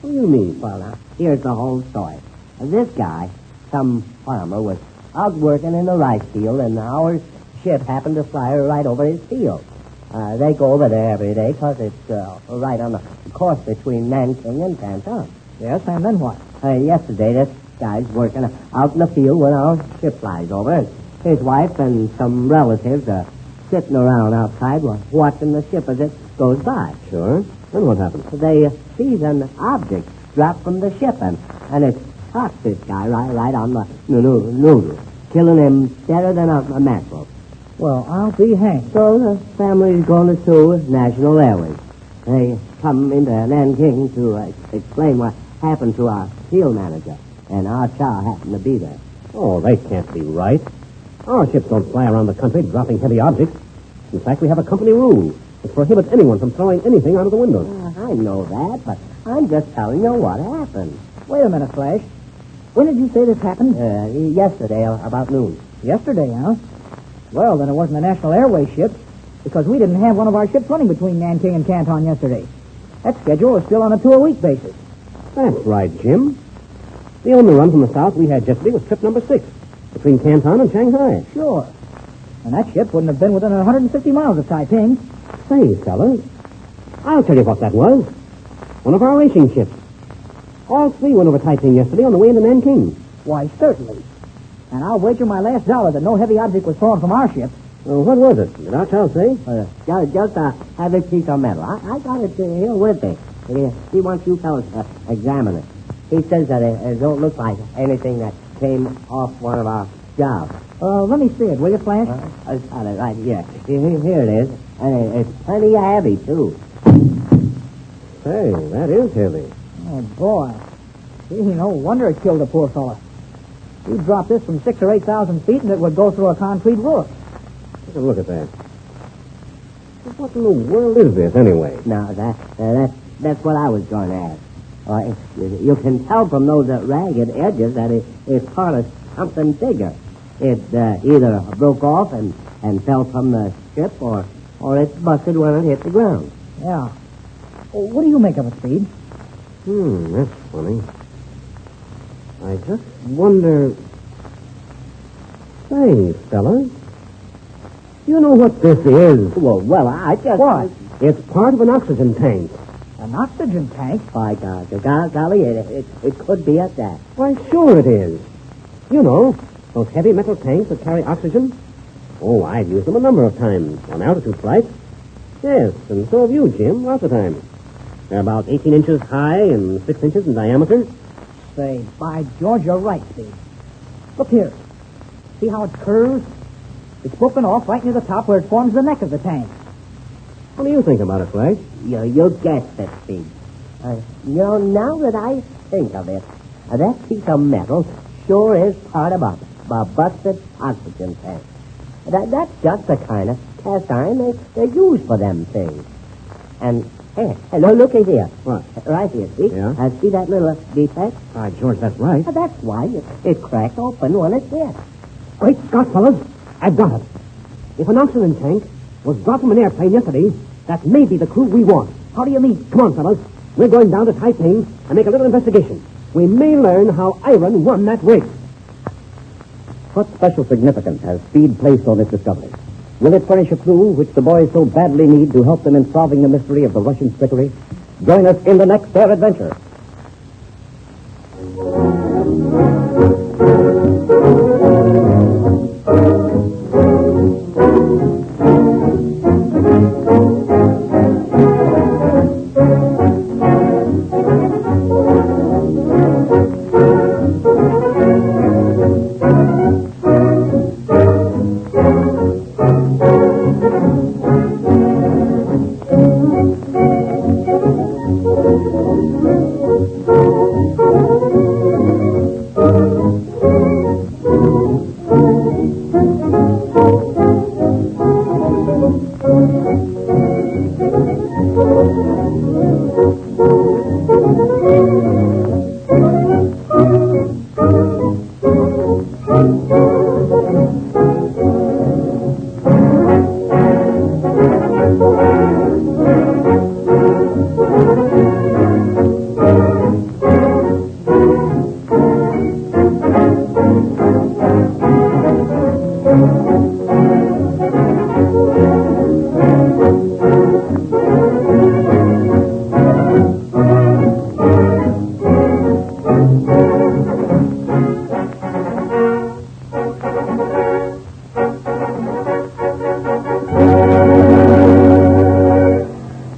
What do you mean? Well, now, here's the whole story. This guy, some farmer, was out working in the rice field, and our ship happened to fly right over his field. They go over there every day because it's right on the course between Nanking and Canton. Yes, and then what? Yesterday, this guy's working out in the field when our ship flies over. His wife and some relatives are sitting around outside watching the ship as it goes by. Sure. Then what happened? They sees an object drop from the ship, and it caught this guy right on the noodle, killing him deader than a mackerel. Well, I'll be hanged. So the family's going to sue National Airways. They come into Nanking to explain what happened to our field manager, and our chow happened to be there. Oh, they can't be right. Our ships don't fly around the country dropping heavy objects. In fact, we have a company rule. It prohibits anyone from throwing anything out of the windows. I know that, but I'm just telling you what happened. Wait a minute, Flash. When did you say this happened? Yesterday, about noon. Yesterday, huh? Well, then it wasn't a National Airways ship, because we didn't have one of our ships running between Nanking and Canton yesterday. That schedule is still on a 2-a-week basis. That's right, Jim. The only run from the south we had yesterday was trip number 6, between Canton and Shanghai. Sure. And that ship wouldn't have been within 150 miles of Taiping. Say, fellas, I'll tell you what that was. One of our racing ships. All 3 went over Taiping yesterday on the way into Nanking. Why, certainly. And I'll wager my last dollar that no heavy object was thrown from our ship. Well, what was it? Did our chow say? Just a heavy piece of metal. I got it here with me. He wants you fellas to examine it. He says that it don't look like anything that came off one of our jobs. Let me see it, will you, Flash? I got it right here. Here it is. And it's plenty heavy, too. Hey, that is heavy. Oh, boy. Gee, no wonder it killed the poor fella. You drop this from 6,000 or 8,000 feet, and it would go through a concrete roof. Take a look at that. What in the world is this, anyway? Now, that's what I was going to ask. You can tell from those ragged edges that it's part of something bigger. It either broke off and fell from the ship, or it busted when it hit the ground. Yeah. Well, what do you make of it, Speed? That's funny. I just wonder... Say, fellas, you know what this is? Well, I just... What? It's part of an oxygen tank. An oxygen tank? By golly, it could be at that. Why, sure it is. You know, those heavy metal tanks that carry oxygen. Oh, I've used them a number of times on altitude flights. Yes, and so have you, Jim, lots of times. They're about 18 inches high and 6 inches in diameter. Say, by George, you're right, Steve. Look here. See how it curves? It's broken off right near the top where it forms the neck of the tank. What do you think about it, Flash? You guessed it, Steve. Now that I think of it, that piece of metal sure is part of a busted oxygen tank. That's just the kind of cast iron they use for them things. And Hey, hello, looky here. What? Right here, see? Yeah? See that little defect? George, that's right. That's why it cracked open when it hit. Great Scott, fellas. I've got it. If an oxygen tank was dropped from an airplane yesterday, that may be the crew we want. How do you mean? Come on, fellas. We're going down to Taiping and make a little investigation. We may learn how Iron won that race. What special significance has Speed placed on this discovery? Will it furnish a clue which the boys so badly need to help them in solving the mystery of the Russian trickery? Join us in the next Fair Adventure.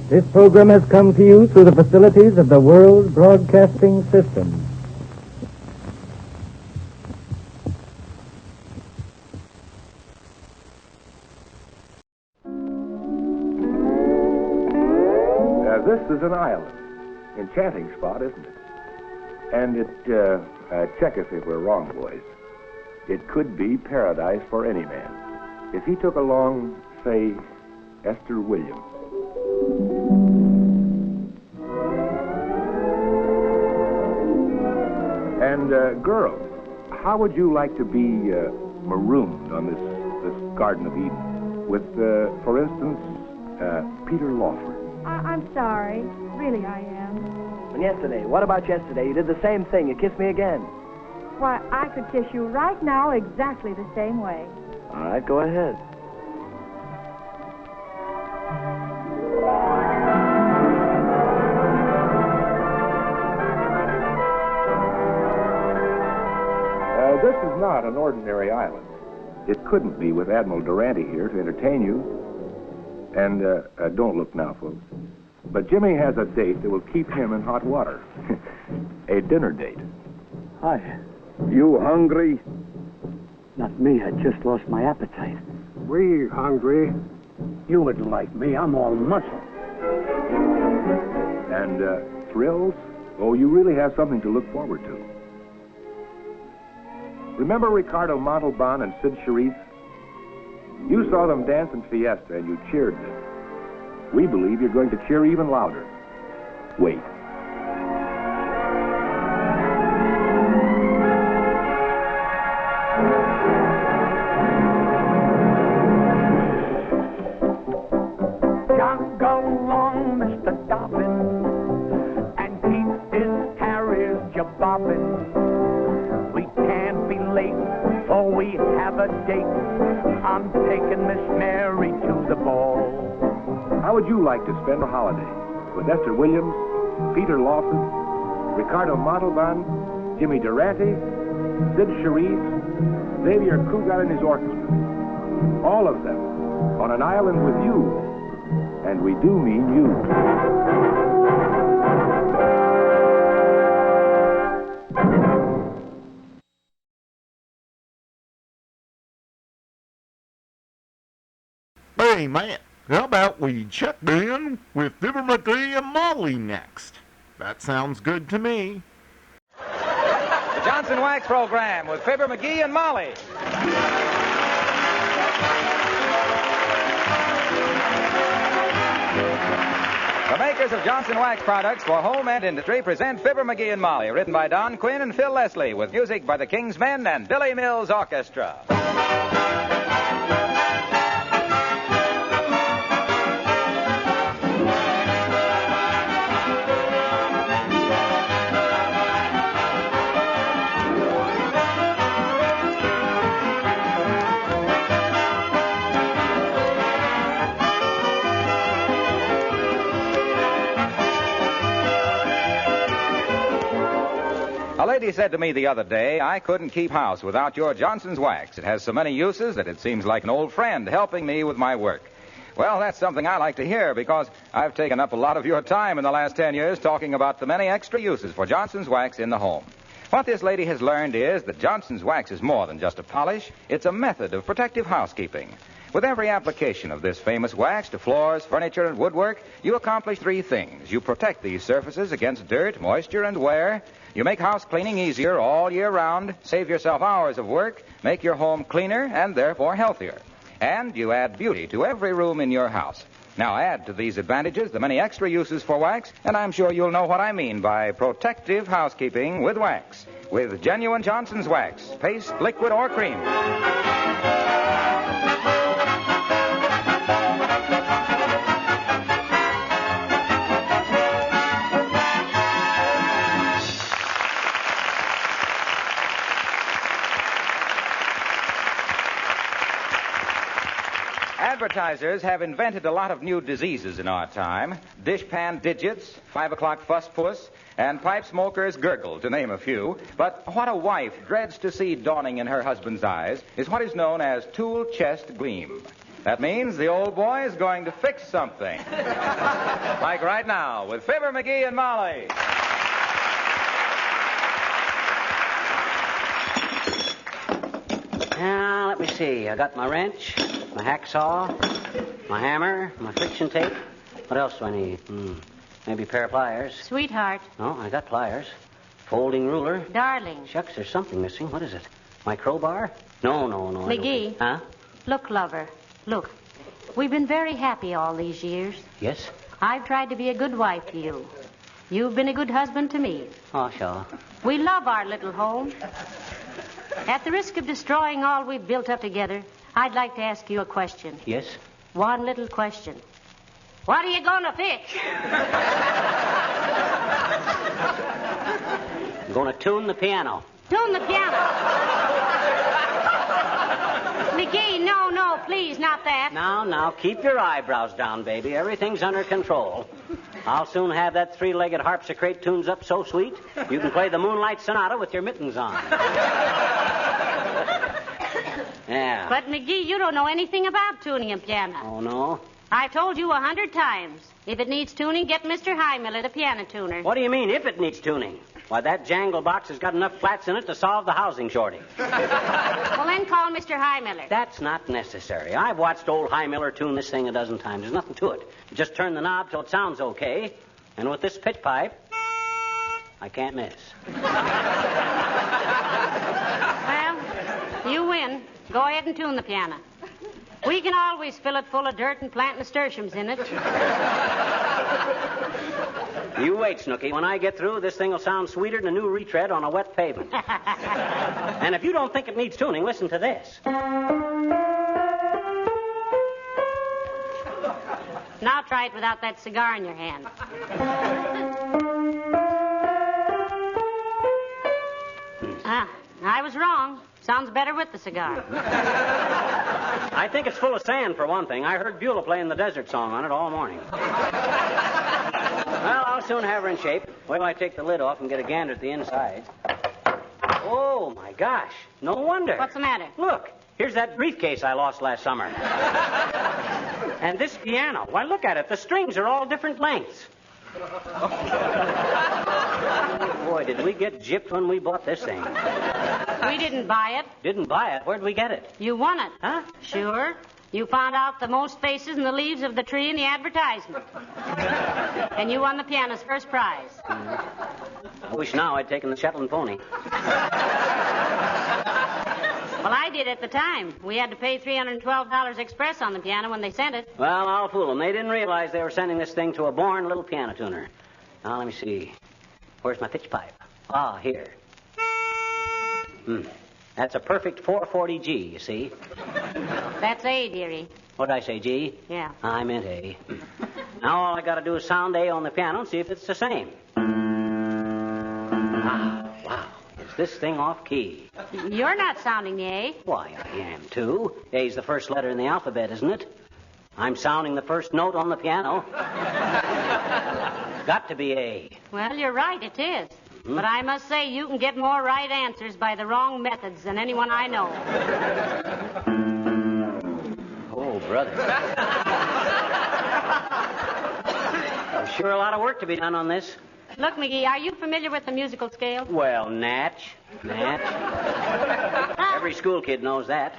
This program has come to you through the facilities of the World Broadcasting System. This is an island. Enchanting spot, isn't it? And check us if we're wrong, boys. It could be paradise for any man. If he took along, say, Esther Williams. And, girls, how would you like to be marooned on this Garden of Eden with, for instance, Peter Lawford? I'm sorry. Really, I am. And yesterday, what about yesterday? You did the same thing. You kissed me again. Why, I could kiss you right now exactly the same way. All right, go ahead. This is not an ordinary island. It couldn't be with Admiral Durante here to entertain you. And don't look now, folks. But Jimmy has a date that will keep him in hot water. A dinner date. Hi. You hungry? Not me. I just lost my appetite. We hungry. You wouldn't like me. I'm all muscle. And thrills? Oh, you really have something to look forward to. Remember Ricardo Montalban and Sid Charisse? You saw them dance in Fiesta and you cheered them. We believe you're going to cheer even louder. Wait. Jog along, Mr. Dobbin, and keep his carriage bobbin'. We can't be late, for we have a date. I'm taking Miss Mary to the ball. How would you like to spend a holiday? With Esther Williams, Peter Lawford, Ricardo Montalban, Jimmy Durante, Sid Charisse, Xavier Cugat and his orchestra. All of them on an island with you. And we do mean you. Hey, man, how about we check in with Fibber, Magee, and Molly next? That sounds good to me. The Johnson Wax Program with Fibber, Magee, and Molly. The makers makers of Johnson Wax products for home and industry present Fibber, Magee, and Molly, written by Don Quinn and Phil Leslie, with music by the King's Men and Billy Mills Orchestra. A lady said to me the other day, I couldn't keep house without your Johnson's Wax. It has so many uses that it seems like an old friend helping me with my work. Well, that's something I like to hear because I've taken up a lot of your time in the last 10 years talking about the many extra uses for Johnson's Wax in the home. What this lady has learned is that Johnson's Wax is more than just a polish. It's a method of protective housekeeping. With every application of this famous wax to floors, furniture, and woodwork, you accomplish three things. You protect these surfaces against dirt, moisture, and wear. You make house cleaning easier all year round, save yourself hours of work, make your home cleaner and therefore healthier. And you add beauty to every room in your house. Now add to these advantages the many extra uses for wax, and I'm sure you'll know what I mean by protective housekeeping with wax. With genuine Johnson's Wax, paste, liquid, or cream. Advertisers have invented a lot of new diseases in our time. Dishpan digits, 5 o'clock fuss puss, and pipe smokers gurgle, to name a few. But what a wife dreads to see dawning in her husband's eyes is what is known as tool chest gleam. That means the old boy is going to fix something. Like right now with Fibber, Magee, and Molly. Now, let me see. I got my wrench, my hacksaw, my hammer, my friction tape. What else do I need? Maybe a pair of pliers. Sweetheart. No, I got pliers. Folding ruler. Darling. Shucks, there's something missing. What is it? My crowbar? No. Magee. Huh? Look, lover. Look. We've been very happy all these years. Yes? I've tried to be a good wife to you. You've been a good husband to me. Oh, sure. We love our little home. At the risk of destroying all we've built up together, I'd like to ask you a question. Yes? One little question. What are you going to fix? I'm going to tune the piano. Tune the piano? Magee, no, please, not that. Now, keep your eyebrows down, baby. Everything's under control. I'll soon have that three-legged harpsichord tunes up so sweet, you can play the Moonlight Sonata with your mittens on. Yeah. But, Magee, you don't know anything about tuning a piano. Oh, no? I've told you 100 times. If it needs tuning, get Mr. Heimler, the piano tuner. What do you mean, if it needs tuning? Why, that jangle box has got enough flats in it to solve the housing shortage. Well, then call Mr. Heimler. That's not necessary. I've watched old Heimler tune this thing a dozen times. There's nothing to it. You just turn the knob till it sounds okay, and with this pitch pipe, I can't miss. Well, you win. Go ahead and tune the piano. We can always fill it full of dirt and plant nasturtiums in it. You wait, Snooky. When I get through, this thing will sound sweeter than a new retread on a wet pavement. And if you don't think it needs tuning, listen to this. Now try it without that cigar in your hand. I was wrong. Sounds better with the cigar. I think it's full of sand, for one thing. I heard Beulah playing the desert song on it all morning. Well, I'll soon have her in shape. Wait till I take the lid off and get a gander at the inside. Oh, my gosh. No wonder. What's the matter? Look, here's that briefcase I lost last summer. And this piano. Why, look at it. The strings are all different lengths. Boy, did we get gypped when we bought this thing. We didn't buy it. Didn't buy it? Where'd we get it? You won it. Huh? Sure. You found out the most faces in the leaves of the tree in the advertisement. And you won the piano's first prize. I wish now I'd taken the Shetland pony. Well, I did at the time. We had to pay $312 express on the piano when they sent it. Well, I'll fool them. They didn't realize they were sending this thing to a born little piano tuner. Now, let me see. Where's my pitch pipe? Ah, here. That's a perfect 440G, you see. That's A, dearie. What did I say, G? Yeah. I meant A. Now all I got to do is sound A on the piano and see if it's the same. Wow. Is this thing off key? You're not sounding the A. Why, I am, too. A's the first letter in the alphabet, isn't it? I'm sounding the first note on the piano. Got to be A. Well, you're right, it is. But I must say you can get more right answers by the wrong methods than anyone I know. Oh, brother. There's sure a lot of work to be done on this. Look, Magee, are you familiar with the musical scale? Well, Natch. Every school kid knows that.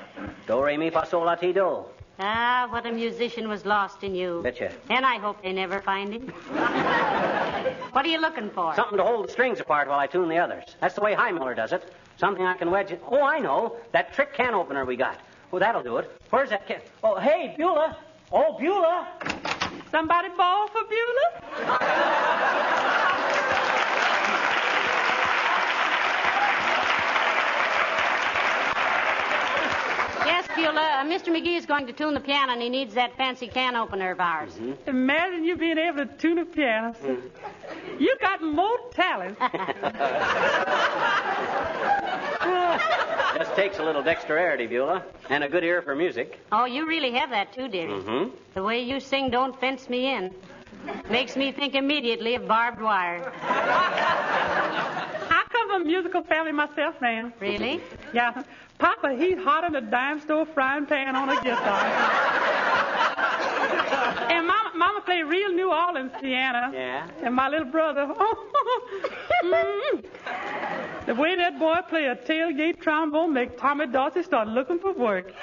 Do, re, mi, fa, sol, la, ti, do. Ah, what a musician was lost in you. Betcha. And I hope they never find him. What are you looking for? Something to hold the strings apart while I tune the others. That's the way Heimiller does it. Something I can wedge it. Oh, I know. That trick can opener we got. Oh, that'll do it. Where's that can? Oh, hey, Beulah. Oh, Beulah. Somebody ball for Beulah? Yes, Beulah. Mr. Magee is going to tune the piano, and he needs that fancy can opener of ours. Imagine you being able to tune a piano. You got more talent. Just takes a little dexterity, Beulah, and a good ear for music. Oh, you really have that, too, dearie. The way you sing Don't Fence Me In makes me think immediately of barbed wire. I come from a musical family myself, ma'am. Really? Yeah. Papa, he's hot on a dime store frying pan on a guitar. And Mama played real New Orleans piano. Yeah? And my little brother, the way that boy play a tailgate trombone make Tommy Dorsey start looking for work.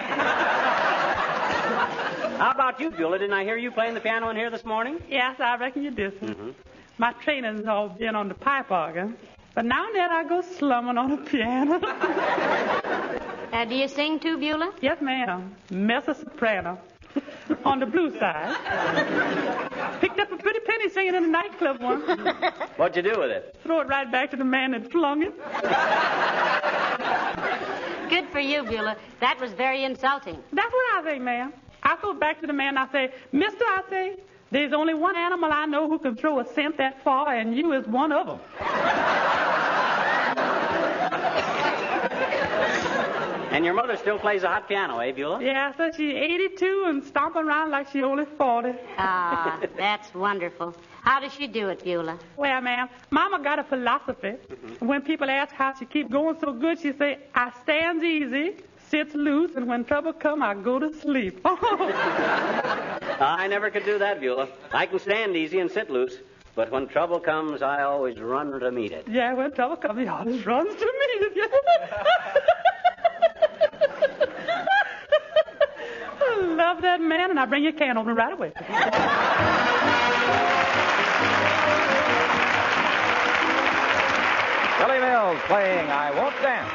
How about you, Beulah? Didn't I hear you playing the piano in here this morning? Yes, I reckon you did. My training's all been on the pipe organ. But now and then I go slumming on a piano. Do you sing too, Beulah? Yes, ma'am. Mezzo-soprano. On the blue side. Picked up a pretty penny singing in a nightclub once. What'd you do with it? Throw it right back to the man that flung it. Good for you, Beulah. That was very insulting. That's what I think, ma'am. I go back to the man and I say, Mister, I say, there's only one animal I know who can throw a scent that far, and you is one of them. And your mother still plays a hot piano, eh, Beulah? Yeah, so she's 82 and stomping around like she's only 40. Ah, that's wonderful. How does she do it, Beulah? Well, ma'am, Mama got a philosophy. When people ask how she keep going so good, she say, I stands easy, sits loose, and when trouble come, I go to sleep. I never could do that, Beulah. I can stand easy and sit loose, but when trouble comes, I always run to meet it. Yeah, when trouble comes, he always runs to meet it. I love that man, and I bring you a can opener right away. Billy Mills playing I Won't Dance.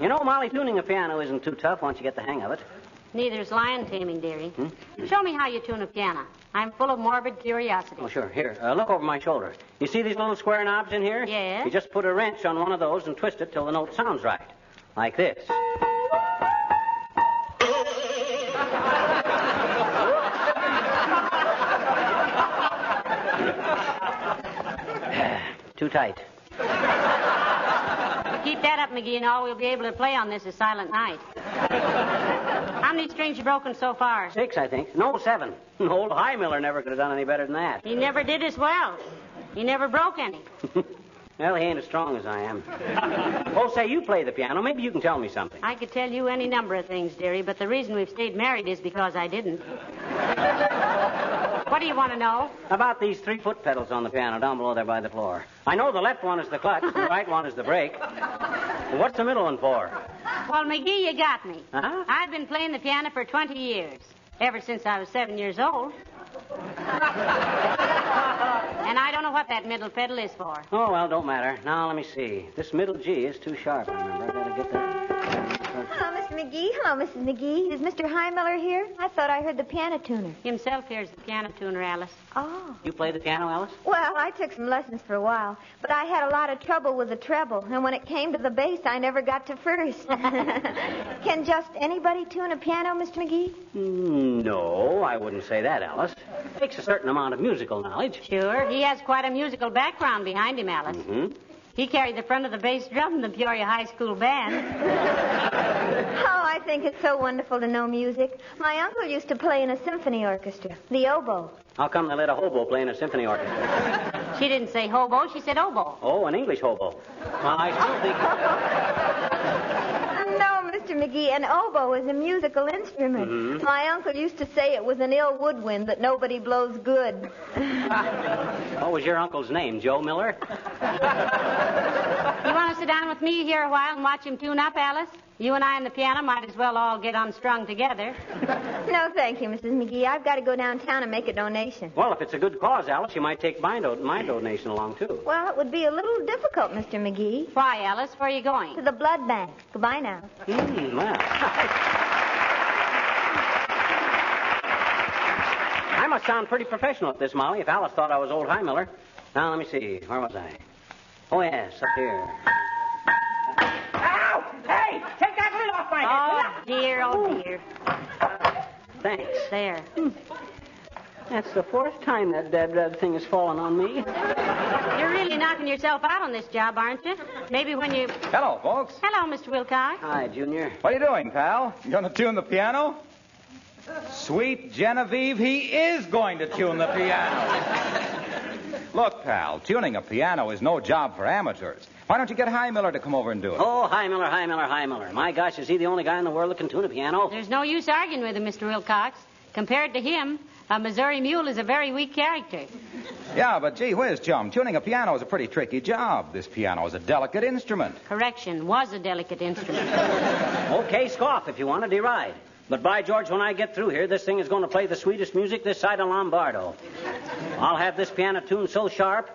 You know, Molly, tuning a piano isn't too tough once you get the hang of it. Neither's lion taming, dearie. Show me how you tune a piano. I'm full of morbid curiosity. Oh, sure. Here, look over my shoulder. You see these little square knobs in here? Yes. You just put a wrench on one of those and twist it till the note sounds right. Like this. Too tight. Keep that up, Magee, and all we'll be able to play on this is Silent Night. How many strings you broken so far? 6, I think. No, 7. Old Highmiller never could have done any better than that. He never did as well. He never broke any. Well, he ain't as strong as I am. Oh, say, you play the piano. Maybe you can tell me something. I could tell you any number of things, dearie, but the reason we've stayed married is because I didn't. What do you want to know? About these 3 foot pedals on the piano down below there by the floor. I know the left one is the clutch, and the right one is the brake. Well, what's the middle one for? Well, Magee, you got me. Uh-huh. I've been playing the piano for 20 years, ever since I was 7 years old. And I don't know what that middle pedal is for. Oh, well, don't matter. Now, let me see. This middle G is too sharp, I remember. I gotta get that. Hello, Mr. Magee. Hello, Mrs. Magee. Is Mr. Highmiller here? I thought I heard the piano tuner. Himself here's the piano tuner, Alice. Oh. You play the piano, Alice? Well, I took some lessons for a while, but I had a lot of trouble with the treble, and when it came to the bass, I never got to first. Can just anybody tune a piano, Mr. Magee? No, I wouldn't say that, Alice. It takes a certain amount of musical knowledge. Sure. He has quite a musical background behind him, Alice. Mm-hmm. He carried the front of the bass drum in the Peoria High School band. Oh, I think it's so wonderful to know music. My uncle used to play in a symphony orchestra, the oboe. How come they let a hobo play in a symphony orchestra? She didn't say hobo, she said oboe. Oh, an English hobo. Well, I still think... No, Mr. Magee, an oboe is a musical instrument. Mm-hmm. My uncle used to say it was an ill woodwind that nobody blows good. What was your uncle's name, Joe Miller? You want to sit down with me here a while and watch him tune up, Alice? You and I and the piano might as well all get unstrung together. No, thank you, Mrs. Magee. I've got to go downtown and make a donation. Well, if it's a good cause, Alice, you might take my donation along, too. Well, it would be a little difficult, Mr. Magee. Why, Alice? Where are you going? To the blood bank. Goodbye now. Well. I must sound pretty professional at this, Molly, if Alice thought I was old Highmiller. Now, let me see. Where was I? Oh, yes, up here. Ow! Hey! Take that lid off my head! Oh, dear. Thanks. There. That's the 4th time that dead thing has fallen on me. You're really knocking yourself out on this job, aren't you? Maybe when you... Hello, folks. Hello, Mr. Wilcox. Hi, Junior. What are you doing, pal? You going to tune the piano? Sweet Genevieve, he is going to tune the piano. Look, pal, tuning a piano is no job for amateurs. Why don't you get Highmiller to come over and do it? Oh, Highmiller. My gosh, is he the only guy in the world that can tune a piano? There's no use arguing with him, Mr. Wilcox. Compared to him, a Missouri mule is a very weak character. Yeah, but gee whiz, chum, tuning a piano is a pretty tricky job. This piano is a delicate instrument. Correction, was a delicate instrument. Okay, scoff if you want to deride. But by George, when I get through here, this thing is going to play the sweetest music this side of Lombardo. I'll have this piano tuned so sharp.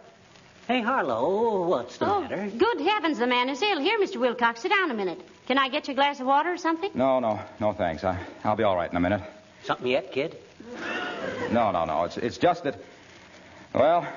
Hey, Harlow, what's the matter? Good heavens, the man is ill. Here, Mr. Wilcox, sit down a minute. Can I get you a glass of water or something? No, thanks. I'll be all right in a minute. Something yet, kid? No. It's just that, well,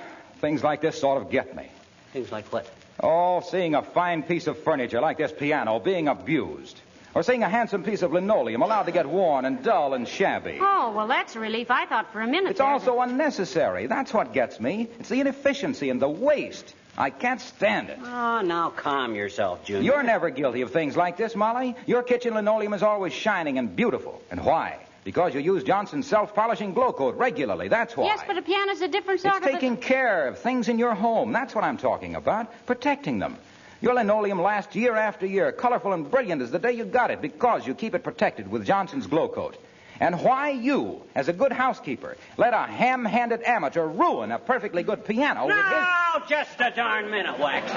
things like this sort of get me. Things like what? Oh, seeing a fine piece of furniture like this piano being abused. Or seeing a handsome piece of linoleum allowed to get worn and dull and shabby. Oh, well, that's a relief. I thought for a minute. It's also unnecessary. That's what gets me. It's the inefficiency and the waste. I can't stand it. Oh, now calm yourself, Junior. You're never guilty of things like this, Molly. Your kitchen linoleum is always shining and beautiful. And why? Because you use Johnson's self-polishing glow coat regularly. That's why. Yes, but a piano's a different sort It's taking care of things in your home. That's what I'm talking about. Protecting them. Your linoleum lasts year after year, colorful and brilliant as the day you got it, because you keep it protected with Johnson's Glow Coat. And why you, as a good housekeeper, let a ham-handed amateur ruin a perfectly good piano with his... Now, just a darn minute, Waxy.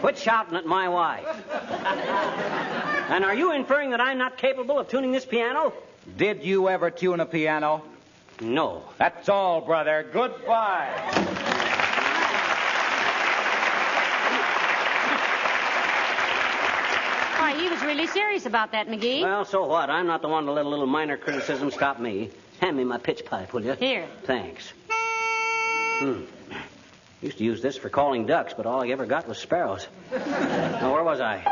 Quit shouting at my wife. And are you inferring that I'm not capable of tuning this piano? Did you ever tune a piano? No. That's all, brother. Goodbye. Why, he was really serious about that, Magee. Well, so what? I'm not the one to let a little minor criticism stop me. Hand me my pitch pipe, will you? Here. Thanks. Used to use this for calling ducks, but all I ever got was sparrows. Now, where was I?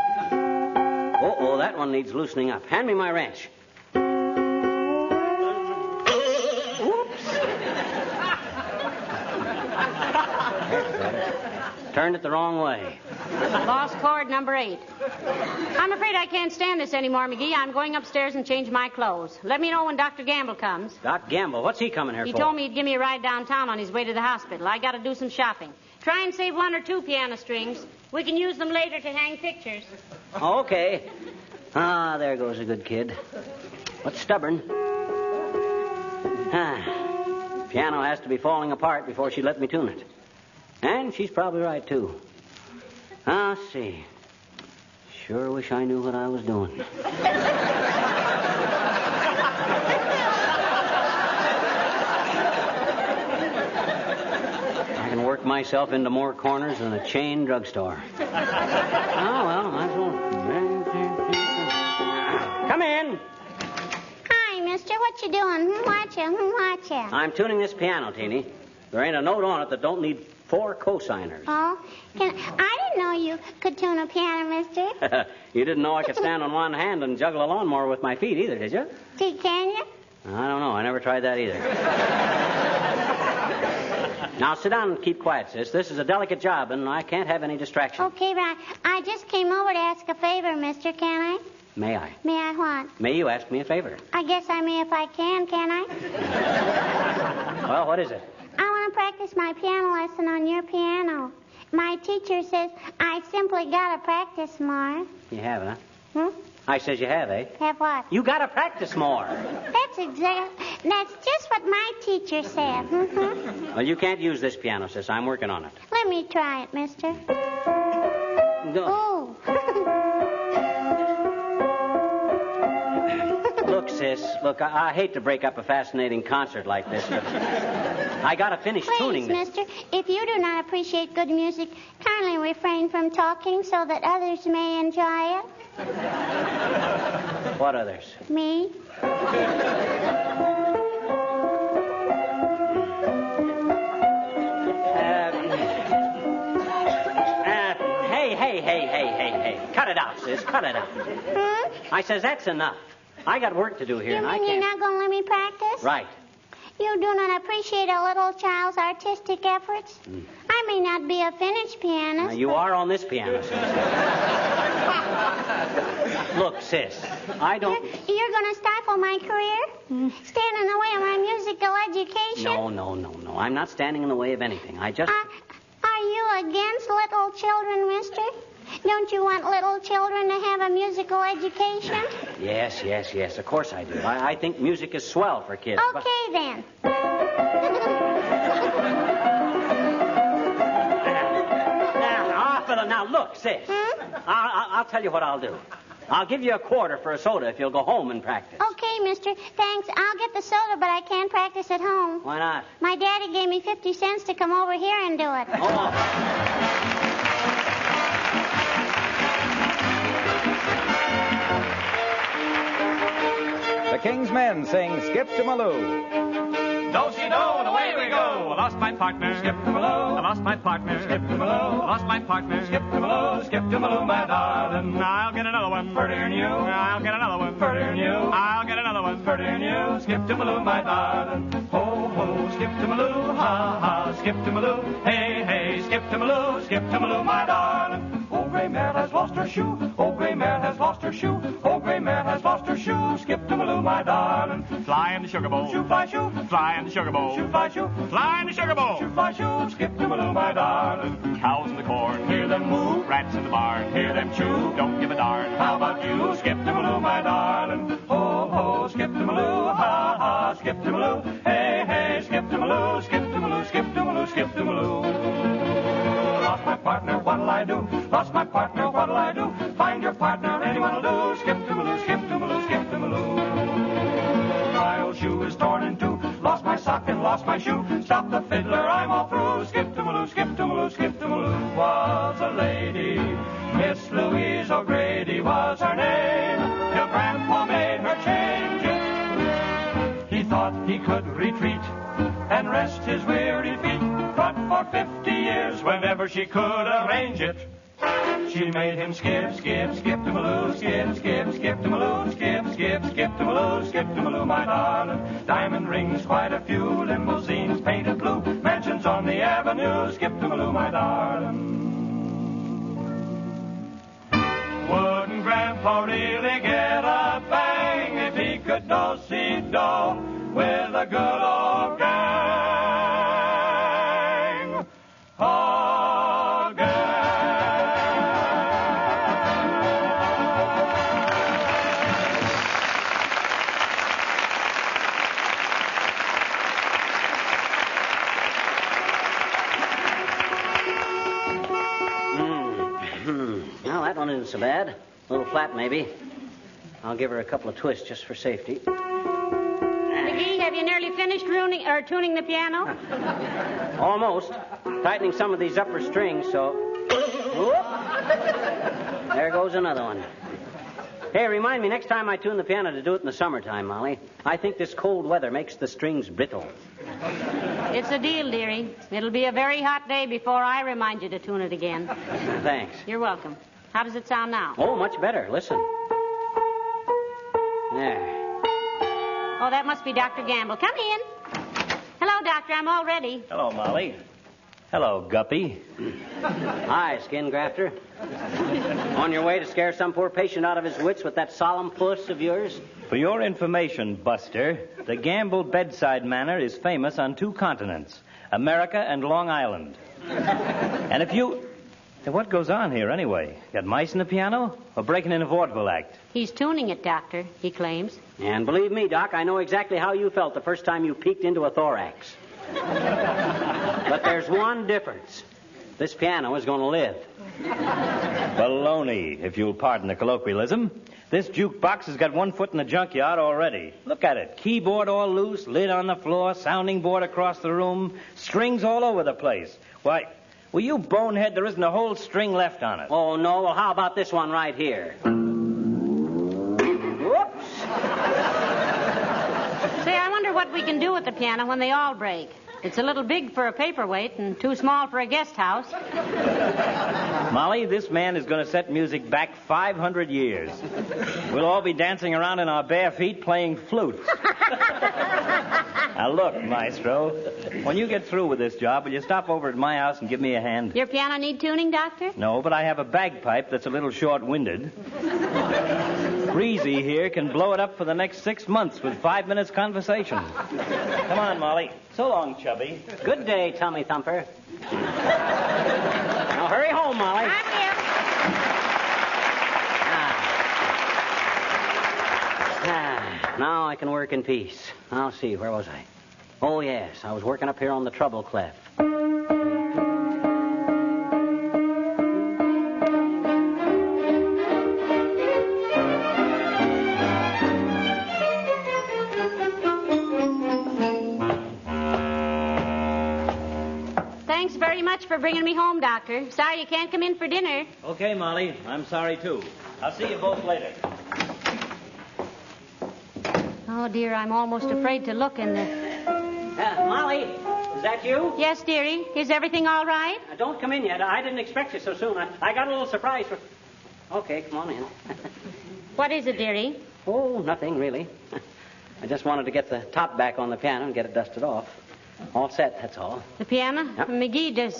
Oh, that one needs loosening up. Hand me my wrench. Turned it the wrong way. Lost cord number 8. I'm afraid I can't stand this anymore, Magee. I'm going upstairs and change my clothes. Let me know when Dr. Gamble comes. Doc Gamble? What's he coming here for? He told me he'd give me a ride downtown on his way to the hospital. I got to do some shopping. Try and save 1 or 2 piano strings. We can use them later to hang pictures. Okay. There goes a good kid. But stubborn. Piano has to be falling apart before she'd let me tune it. And she's probably right, too. Let's see. Sure wish I knew what I was doing. I can work myself into more corners than a chain drugstore. Oh, well, might as well. Come in. Hi, mister. What you doing? Watcha. I'm tuning this piano, Teeny. There ain't a note on it that don't need 4 cosigners. Oh? I didn't know you could tune a piano, mister. You didn't know I could stand on one hand and juggle a lawnmower with my feet either, did you? Can you? I don't know. I never tried that either. Now, sit down and keep quiet, sis. This is a delicate job, and I can't have any distraction. Okay, but I just came over to ask a favor, mister. Can I? May I? May I what? May you ask me a favor? I guess I may if I can I? Well, what is it? I want to practice my piano lesson on your piano. My teacher says I simply got to practice more. You have, huh? I says you have, eh? Have what? You got to practice more. That's just what my teacher said. Well, you can't use this piano, sis. I'm working on it. Let me try it, mister. Oh. Look, sis, I hate to break up a fascinating concert like this, but I got to finish tuning this. Please, mister, if you do not appreciate good music, kindly refrain from talking so that others may enjoy it. What others? Me. Hey. Cut it out, sis. Cut it out. I says that's enough. I got work to do here, You and I mean can't... you're not going to let me practice? Right. You do not appreciate a little child's artistic efforts? I may not be a finished pianist. Now, you are on this piano, sis. Look, sis, I don't... You're going to stifle my career? Stand in the way of my musical education? No. I'm not standing in the way of anything. I just... Are you against little children, mister? Don't you want little children to have a musical education? Yes. Of course I do. I think music is swell for kids. Okay, then. Now, look, sis. I'll tell you what I'll do. I'll give you a quarter for a soda if you'll go home and practice. Okay, mister. Thanks. I'll get the soda, but I can't practice at home. Why not? My daddy gave me 50 cents to come over here and do it. Oh. The King's Men sing Skip to Maloo. Don't you know, and away we go. I lost my partner, Skip to Maloo. I lost my partner, Skip to Maloo. I lost my partner, Skip to Maloo. Skip to Maloo, my darling. I'll get another one, prettier than you. I'll get another one, prettier than you. I'll get another one, prettier than you. Skip to Maloo, my darling. Ho, ho, skip to Maloo. Ha, ha, skip to Maloo. Hey, hey, skip to Maloo. Skip to Maloo, my darling. Oh, gray mare has lost her shoe. Oh, gray mare has lost her shoe. Oh, gray mare has lost her shoe. Skip to Maloo, my darling. Fly in the sugar bowl. Shoe, fly, shoe. Fly in the sugar bowl. Shoe, fly, shoe. Fly in the sugar bowl. Shoe, fly, shoe. Skip to Maloo, my darling. Cows in the corn. Hear them moo. Rats in the barn. Hear them chew. Don't give a darn. How about you? Skip to Maloo, my darling. Ho, ho, skip to Maloo. Ha, ha, skip to Maloo. Hey, hey, skip to Maloo. Skip to Maloo. Skip to Maloo. Skip to Maloo. Lost my partner, what'll I do? Lost my partner, what'll I do? Find your partner, anyone'll do. Skip to Maloo, skip to Maloo, skip to Maloo. My old shoe is torn in two. Lost my sock and lost my shoe. Stop the fiddler, I'm all through. Skip to Maloo, skip to Maloo, skip to Maloo. Was a lady, Miss Louise O'Grady was her and rest his weary feet. But for 50 years, whenever she could arrange it, she made him skip, skip, skip to Maloo, skip, skip, skip to Maloo, skip, skip, skip to Maloo, skip to Maloo, my darling. Diamond rings, quite a few, limousines painted blue, mansions on the avenue, skip to Maloo, my darling. Wouldn't Grandpa really get a bang if he could do-si-do with a good old gang? Oh, gang. Well, that one isn't so bad. A little flat, maybe. I'll give her a couple of twists just for safety. Magee, have you nearly finished tuning the piano? Almost. Tightening some of these upper strings, so... Whoop. There goes another one. Hey, remind me next time I tune the piano to do it in the summertime, Molly. I think this cold weather makes the strings brittle. It's a deal, dearie. It'll be a very hot day before I remind you to tune it again. Thanks. You're welcome. How does it sound now? Oh, much better. Listen. There. Oh, that must be Dr. Gamble. Come in. Hello, Doctor. I'm all ready. Hello, Molly. Hello, Guppy. Hi, skin grafter. On your way to scare some poor patient out of his wits with that solemn puss of yours? For your information, Buster, the Gamble bedside manner is famous on 2 continents, America and Long Island. And if you... What goes on here, anyway? Got mice in the piano? Or breaking in a vaudeville act? He's tuning it, Doctor, he claims. And believe me, Doc, I know exactly how you felt the first time you peeked into a thorax. But there's one difference. This piano is going to live. Baloney, if you'll pardon the colloquialism. This jukebox has got 1 foot in the junkyard already. Look at it. Keyboard all loose, lid on the floor, sounding board across the room, strings all over the place. Why, well, you bonehead, there isn't a whole string left on it. Oh, no? Well, how about this one right here? Whoops. Say, I wonder what we can do with the piano when they all break. It's a little big for a paperweight and too small for a guest house. Molly, this man is going to set music back 500 years. We'll all be dancing around in our bare feet playing flute. Now, look, Maestro, when you get through with this job, will you stop over at my house and give me a hand? Your piano need tuning, Doctor? No, but I have a bagpipe that's a little short-winded. Breezy here can blow it up for the next 6 months with 5 minutes conversation. Come on, Molly. So long, Chubby. Good day, tummy thumper. Now hurry home, Molly. I'm here. Now I can work in peace. I'll see, where was I? Oh, yes, I was working up here on the treble clef. Thanks very much for bringing me home, Doctor. Sorry you can't come in for dinner. Okay, Molly. I'm sorry, too. I'll see you both later. Oh, dear, I'm almost afraid to look in the... Molly, is that you? Yes, dearie. Is everything all right? Don't come in yet. I didn't expect you so soon. I got a little surprise for... Okay, come on in. What is it, dearie? Oh, nothing, really. I just wanted to get the top back on the piano and get it dusted off. All set, that's all. The piano? Yep. Magee, did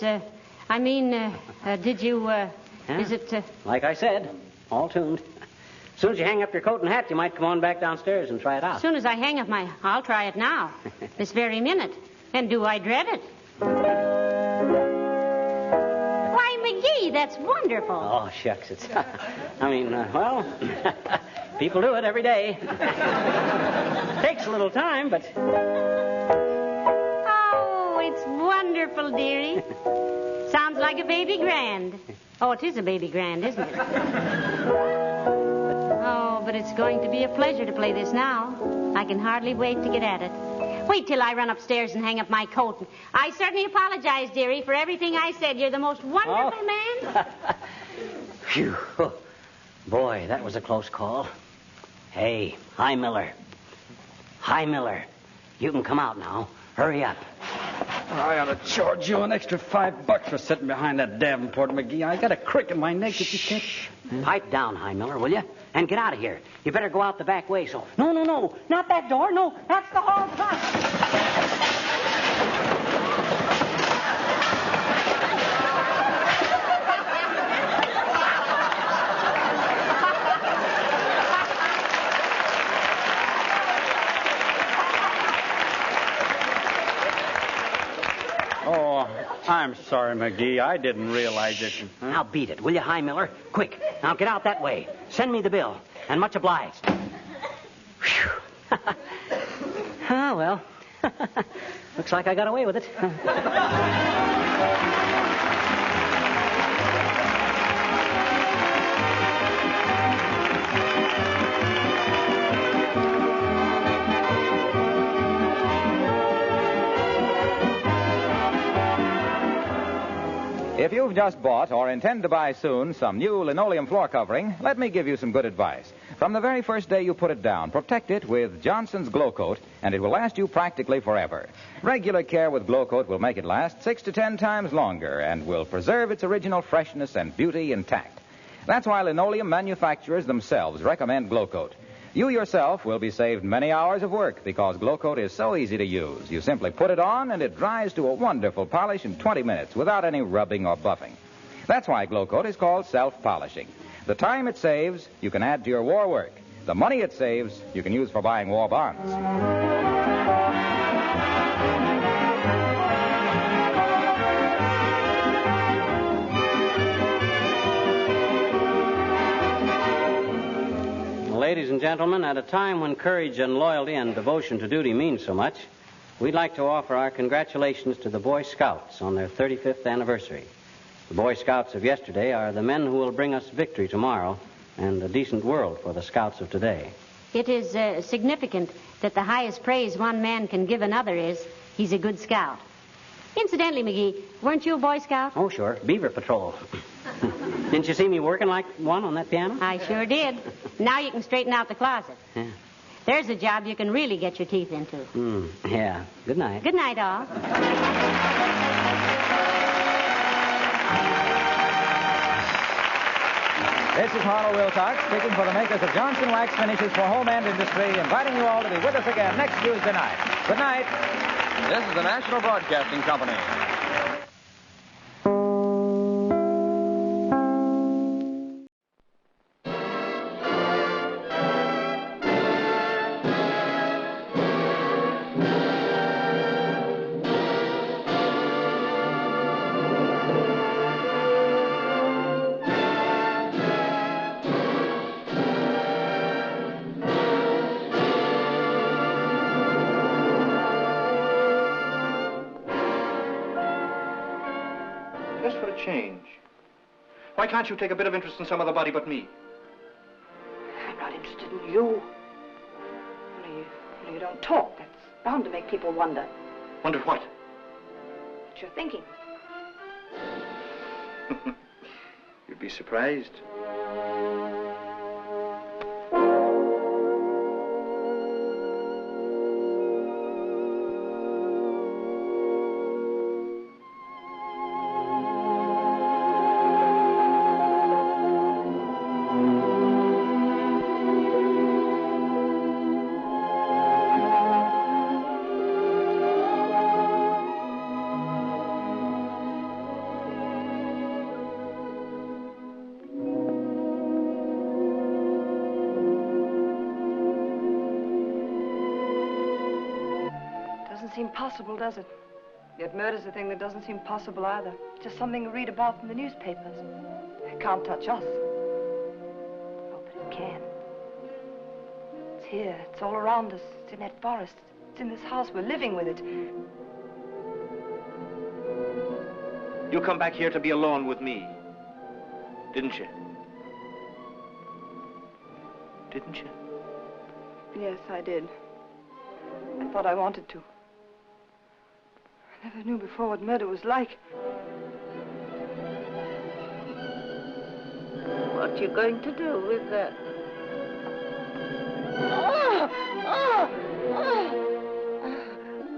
you, is it... Like I said, all tuned. As soon as you hang up your coat and hat, you might come on back downstairs and try it out. As soon as I hang up I'll try it now. This very minute. And do I dread it? Why, Magee, that's wonderful. Oh, shucks, it's... well, people do it every day. Takes a little time, but... Oh, it's wonderful, dearie. Sounds like a baby grand. Oh, it is a baby grand, isn't it? Oh, but it's going to be a pleasure to play this now. I can hardly wait to get at it. Wait till I run upstairs and hang up my coat. I certainly apologize, dearie, for everything I said. You're the most wonderful man. Phew. Boy, that was a close call. Hey, hi, Miller. Hi, Miller. You can come out now. Hurry up. I ought to charge you an extra $5 for sitting behind that Davenport, McGee. I got a crick in my neck that you can't... Pipe down, High Miller, will you? And get out of here. You better go out the back way, so... No, not that door. No, that's the hall front. I'm sorry, McGee. I didn't realize it. Huh? Now beat it, will you, High Miller? Quick. Now get out that way. Send me the bill. And much obliged. Ah, well. Looks like I got away with it. If you've just bought or intend to buy soon some new linoleum floor covering, let me give you some good advice. From the very first day you put it down, protect it with Johnson's Glow Coat, and it will last you practically forever. Regular care with Glow Coat will make it last 6 to 10 times longer and will preserve its original freshness and beauty intact. That's why linoleum manufacturers themselves recommend Glow Coat. You yourself will be saved many hours of work because Glow Coat is so easy to use. You simply put it on and it dries to a wonderful polish in 20 minutes without any rubbing or buffing. That's why Glow Coat is called self-polishing. The time it saves, you can add to your war work. The money it saves, you can use for buying war bonds. Ladies and gentlemen, at a time when courage and loyalty and devotion to duty mean so much, we'd like to offer our congratulations to the Boy Scouts on their 35th anniversary. The Boy Scouts of yesterday are the men who will bring us victory tomorrow and a decent world for the Scouts of today. It is significant that the highest praise one man can give another is he's a good scout. Incidentally, McGee, weren't you a Boy Scout? Oh, sure. Beaver Patrol. Didn't you see me working like one on that piano? I sure did. Now you can straighten out the closet. Yeah. There's a job you can really get your teeth into. Yeah. Good night. Good night, all. This is Harlow Wilcox speaking for the makers of Johnson Wax Finishes for Home and Industry, inviting you all to be with us again next Tuesday night. Good night. This is the National Broadcasting Company. Change. Why can't you take a bit of interest in some other body but me? I'm not interested in you. Only you don't talk. That's bound to make people wonder. Wonder what? What you're thinking. You'd be surprised. Seem possible, does it? Yet murder's a thing that doesn't seem possible either. It's just something you read about in the newspapers. It can't touch us. Oh, but it can. It's here. It's all around us. It's in that forest. It's in this house. We're living with it. You come back here to be alone with me, didn't you? Didn't you? Yes, I did. I thought I wanted to. I never knew before what murder was like. What you going to do with that?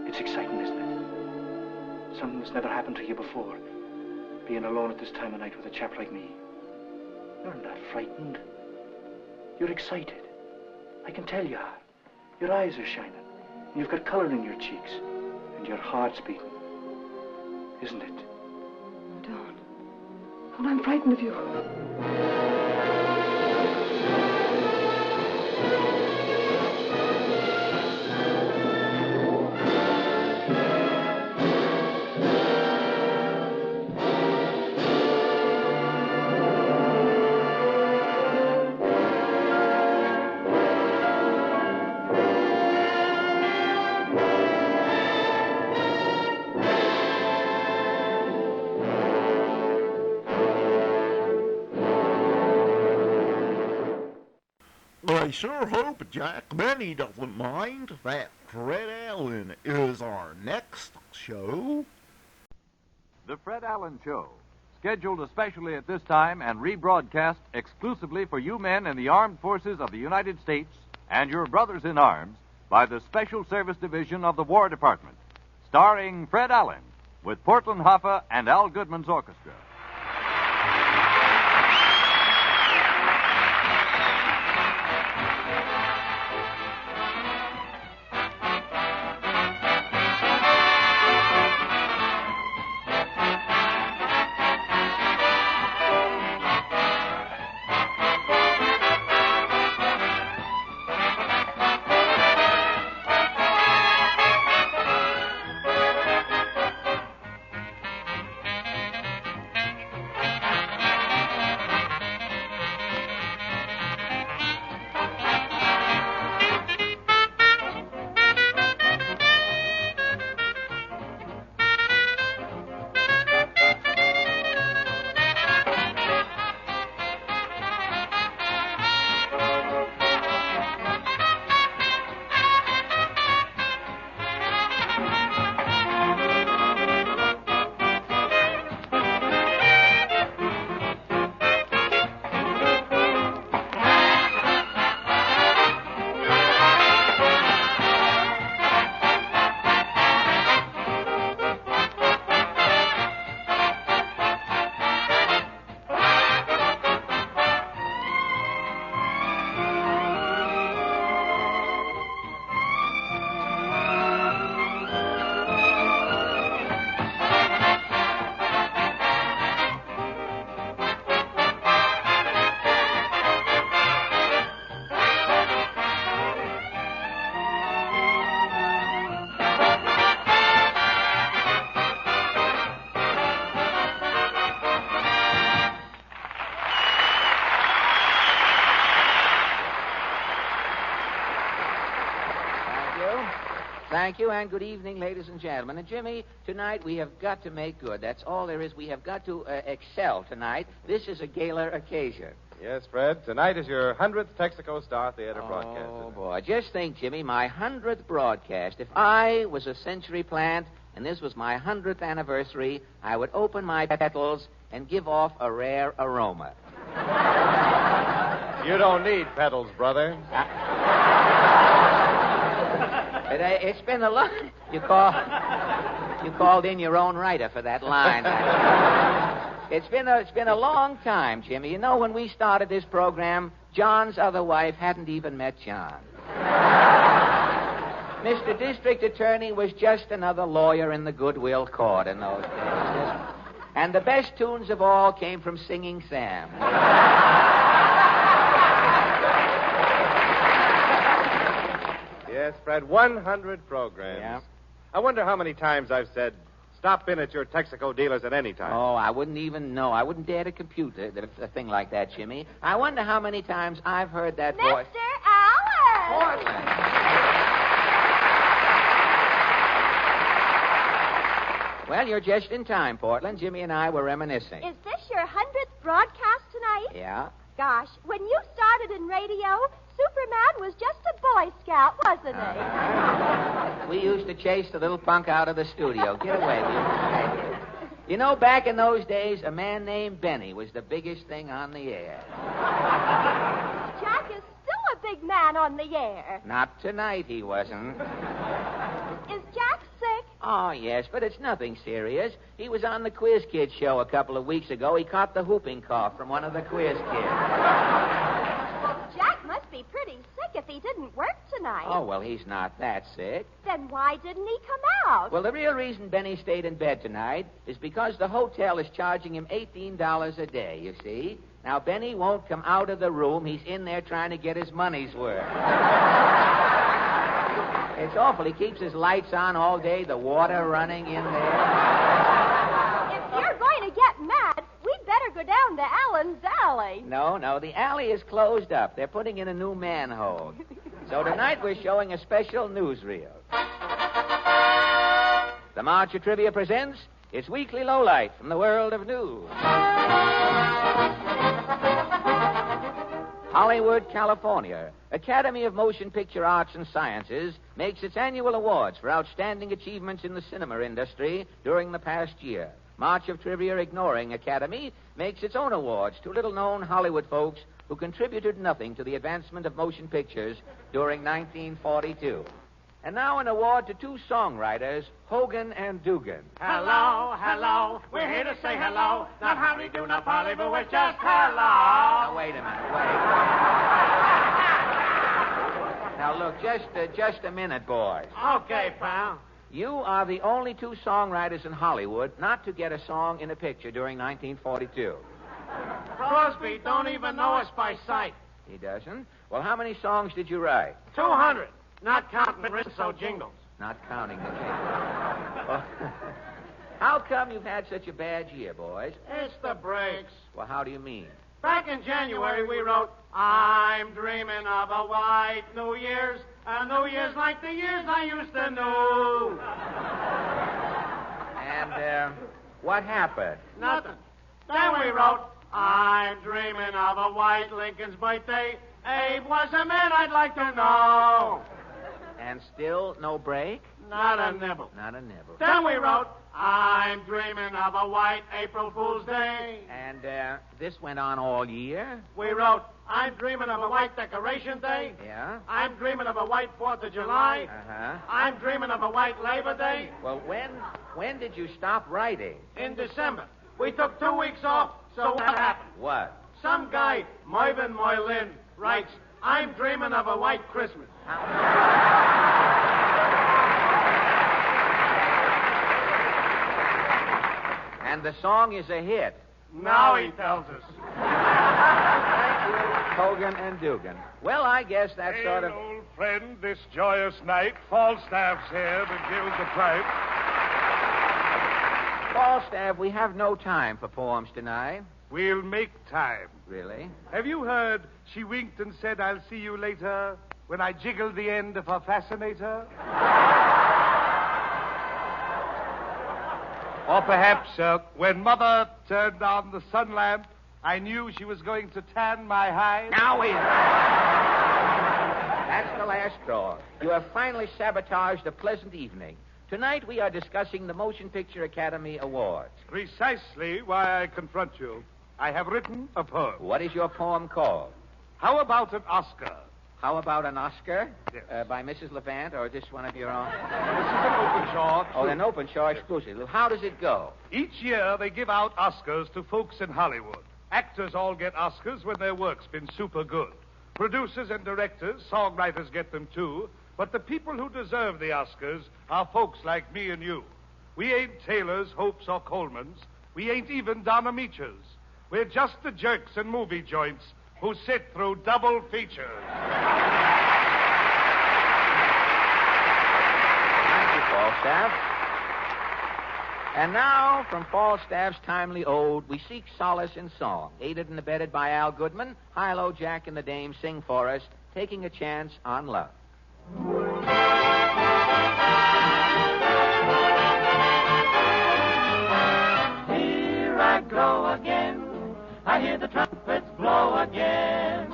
It's exciting, isn't it? Something that's never happened to you before. Being alone at this time of night with a chap like me. You're not frightened. You're excited. I can tell you are. Your eyes are shining. And you've got color in your cheeks. And your heart's beating. Isn't it? Don't. I'm frightened of you. I sure hope Jack Benny doesn't mind that Fred Allen is our next show. The Fred Allen Show, scheduled especially at this time and rebroadcast exclusively for you men in the armed forces of the United States and your brothers in arms by the Special Service Division of the War Department, starring Fred Allen with Portland Hoffa and Al Goodman's orchestra. Thank you, and good evening, ladies and gentlemen. And, Jimmy, tonight we have got to make good. That's all there is. We have got to excel tonight. This is a gala occasion. Yes, Fred. Tonight is your 100th Texaco Star Theater broadcast. Oh, boy. Just think, Jimmy, my 100th broadcast. If I was a century plant and this was my 100th anniversary, I would open my petals and give off a rare aroma. You don't need petals, brother. It's been a long... You called in your own writer for that line. It's been a long time, Jimmy. You know, when we started this program, John's other wife hadn't even met John. Mr. District Attorney was just another lawyer in the Goodwill Court in those days. And the best tunes of all came from Singing Sam. Yes, Fred, 100 programs. Yeah. I wonder how many times I've said, stop in at your Texaco dealers at any time. Oh, I wouldn't even know. I wouldn't dare to compute a thing like that, Jimmy. I wonder how many times I've heard that voice. Mr. Allen! Portland. Well, you're just in time, Portland. Jimmy and I were reminiscing. Is this your 100th broadcast tonight? Yeah. Gosh, when you started in radio, Superman was just a Boy Scout, wasn't he? We used to chase the little punk out of the studio. Get away, you. You know, back in those days, a man named Benny was the biggest thing on the air. Jack is still a big man on the air. Not tonight, he wasn't. Is Jack sick? Oh, yes, but it's nothing serious. He was on the Quiz Kid show a couple of weeks ago. He caught the whooping cough from one of the quiz kids. Jack must be pretty sick if he didn't work tonight. Oh, well, he's not that sick. Then why didn't he come out? Well, the real reason Benny stayed in bed tonight is because the hotel is charging him $18 a day, you see. Now, Benny won't come out of the room. He's in there trying to get his money's worth. It's awful. He keeps his lights on all day, the water running in there. If you're going to get mad, we'd better go down to Allen's Alley. No, the alley is closed up. They're putting in a new manhole. So tonight we're showing a special newsreel. The March of Trivia presents its weekly lowlight from the world of news. Hollywood, California. Academy of Motion Picture Arts and Sciences makes its annual awards for outstanding achievements in the cinema industry during the past year. March of Trivia, ignoring Academy, makes its own awards to little-known Hollywood folks who contributed nothing to the advancement of motion pictures during 1942. And now an award to two songwriters, Hogan and Dugan. Hello, hello, we're here to say hello. Not howdy do, not parley, but we're just hello. Now, wait a minute, Now, look, just a minute, boys. Okay, pal. You are the only two songwriters in Hollywood not to get a song in a picture during 1942. Crosby don't even know us by sight. He doesn't? Well, how many songs did you write? 200. Not counting the Rizzo jingles. Not counting the jingles. Well, how come you've had such a bad year, boys? It's the breaks. Well, how do you mean? Back in January, we wrote, I'm dreaming of a white New Year's, a New Year's like the years I used to know. And, what happened? Nothing. Then we wrote, I'm dreaming of a white Lincoln's birthday. Abe was a man I'd like to know. And still no break? Not a nibble. Not a nibble. Then we wrote, I'm dreaming of a white April Fool's Day. And this went on all year? We wrote, I'm dreaming of a white Decoration Day. Yeah? I'm dreaming of a white 4th of July. Uh-huh. I'm dreaming of a white Labor Day. Well, when did you stop writing? In December. We took 2 weeks off, so what happened? What? Some guy, Mervyn Moylin, writes, I'm dreaming of a white Christmas. And the song is a hit. Now he tells us. Thank you, Hogan and Dugan. Well, I guess that's sort of... old friend, this joyous night, Falstaff's here to gild the pipe. Falstaff, we have no time for poems tonight. We'll make time. Really? Have you heard she winked and said, I'll see you later, when I jiggled the end of her fascinator? Or perhaps, when Mother turned on the sun lamp, I knew she was going to tan my hide. Now, wait. That's the last straw. You have finally sabotaged a pleasant evening. Tonight we are discussing the Motion Picture Academy Awards. Precisely why I confront you. I have written a poem. What is your poem called? How about an Oscar? How about an Oscar? Yes. By Mrs. Levant, or just one of your own? This is an Openshaw. Oh, an Openshaw exclusive. How does it go? Each year they give out Oscars to folks in Hollywood. Actors all get Oscars when their work's been super good. Producers and directors, songwriters get them too. But the people who deserve the Oscars are folks like me and you. We ain't Taylors, Hopes, or Colemans. We ain't even Donna Meachers. We're just the jerks and movie joints who sit through double features. Thank you, Falstaff. And now, from Falstaff's timely ode, we seek solace in song. Aided and abetted by Al Goodman, Hi-Lo, Jack, and the Dame sing for us, Taking a Chance on Love. Here I go again. I hear the trumpets blow again.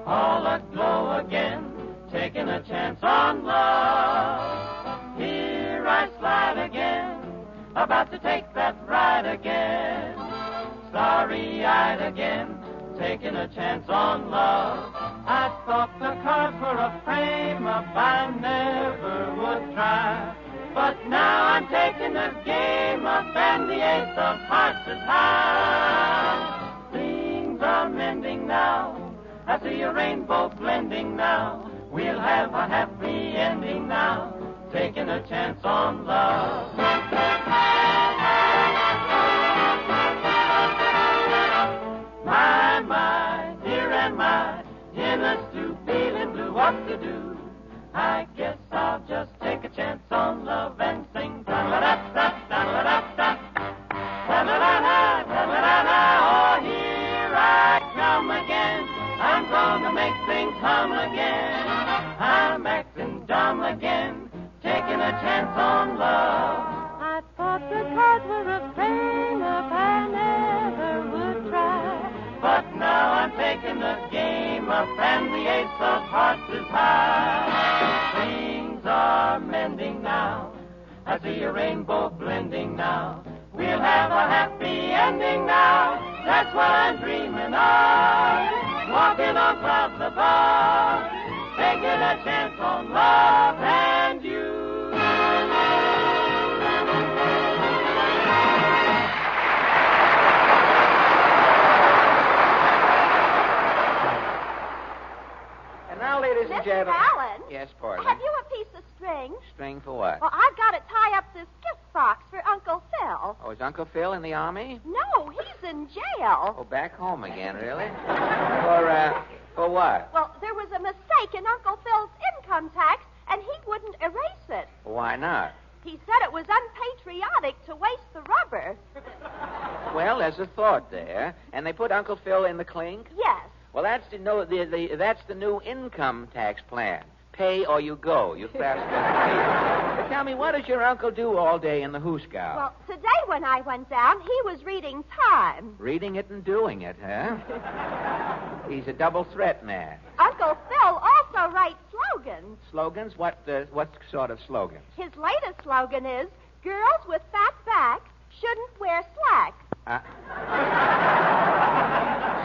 All aglow again. Taking a chance on love. Here I slide again. About to take that ride again. Starry-eyed again. Taking a chance on love. I thought the cards were a frame-up I never would try. But Now I'm taking the game up and the ace of hearts is high. Things are mending now. I see a rainbow blending now. We'll have a happy ending now. Taking a chance on love. My, here am I, in a stew, feeling blue, what to do? I guess I'll just take a chance on love and sing ta-la-da-da, ta-la-da-da, ta-la-da-da, ta-la-da-da. Oh, here I come again. I'm gonna make things hum again. I'm acting dumb again, taking a chance on love. I thought the cards were a pain up I never would try. But now I'm taking the game up and the ace of hearts is high. Things are mending now. I see a rainbow blending now. We'll have a happy ending now. That's what I'm dreaming of. Walking on clouds above. Taking a chance on love and you. Now, ladies and gentlemen. Allen? Yes, Portland. Have you a piece of string? String for what? Well, I've got to tie up this gift box for Uncle Phil. Oh, is Uncle Phil in the Army? No, he's in jail. Oh, back home again, really? For what? Well, there was a mistake in Uncle Phil's income tax, and he wouldn't erase it. Why not? He said it was unpatriotic to waste the rubber. Well, there's a thought there. And they put Uncle Phil in the clink? Yes. Well, that's that's the new income tax plan. Pay or you go. You perhaps But tell me, what does your uncle do all day in the hoosegow? Well, today when I went down, he was reading Time. Reading it and doing it, huh? He's a double threat man. Uncle Phil also writes slogans. Slogans? What sort of slogans? His latest slogan is, girls with fat backs shouldn't wear slacks.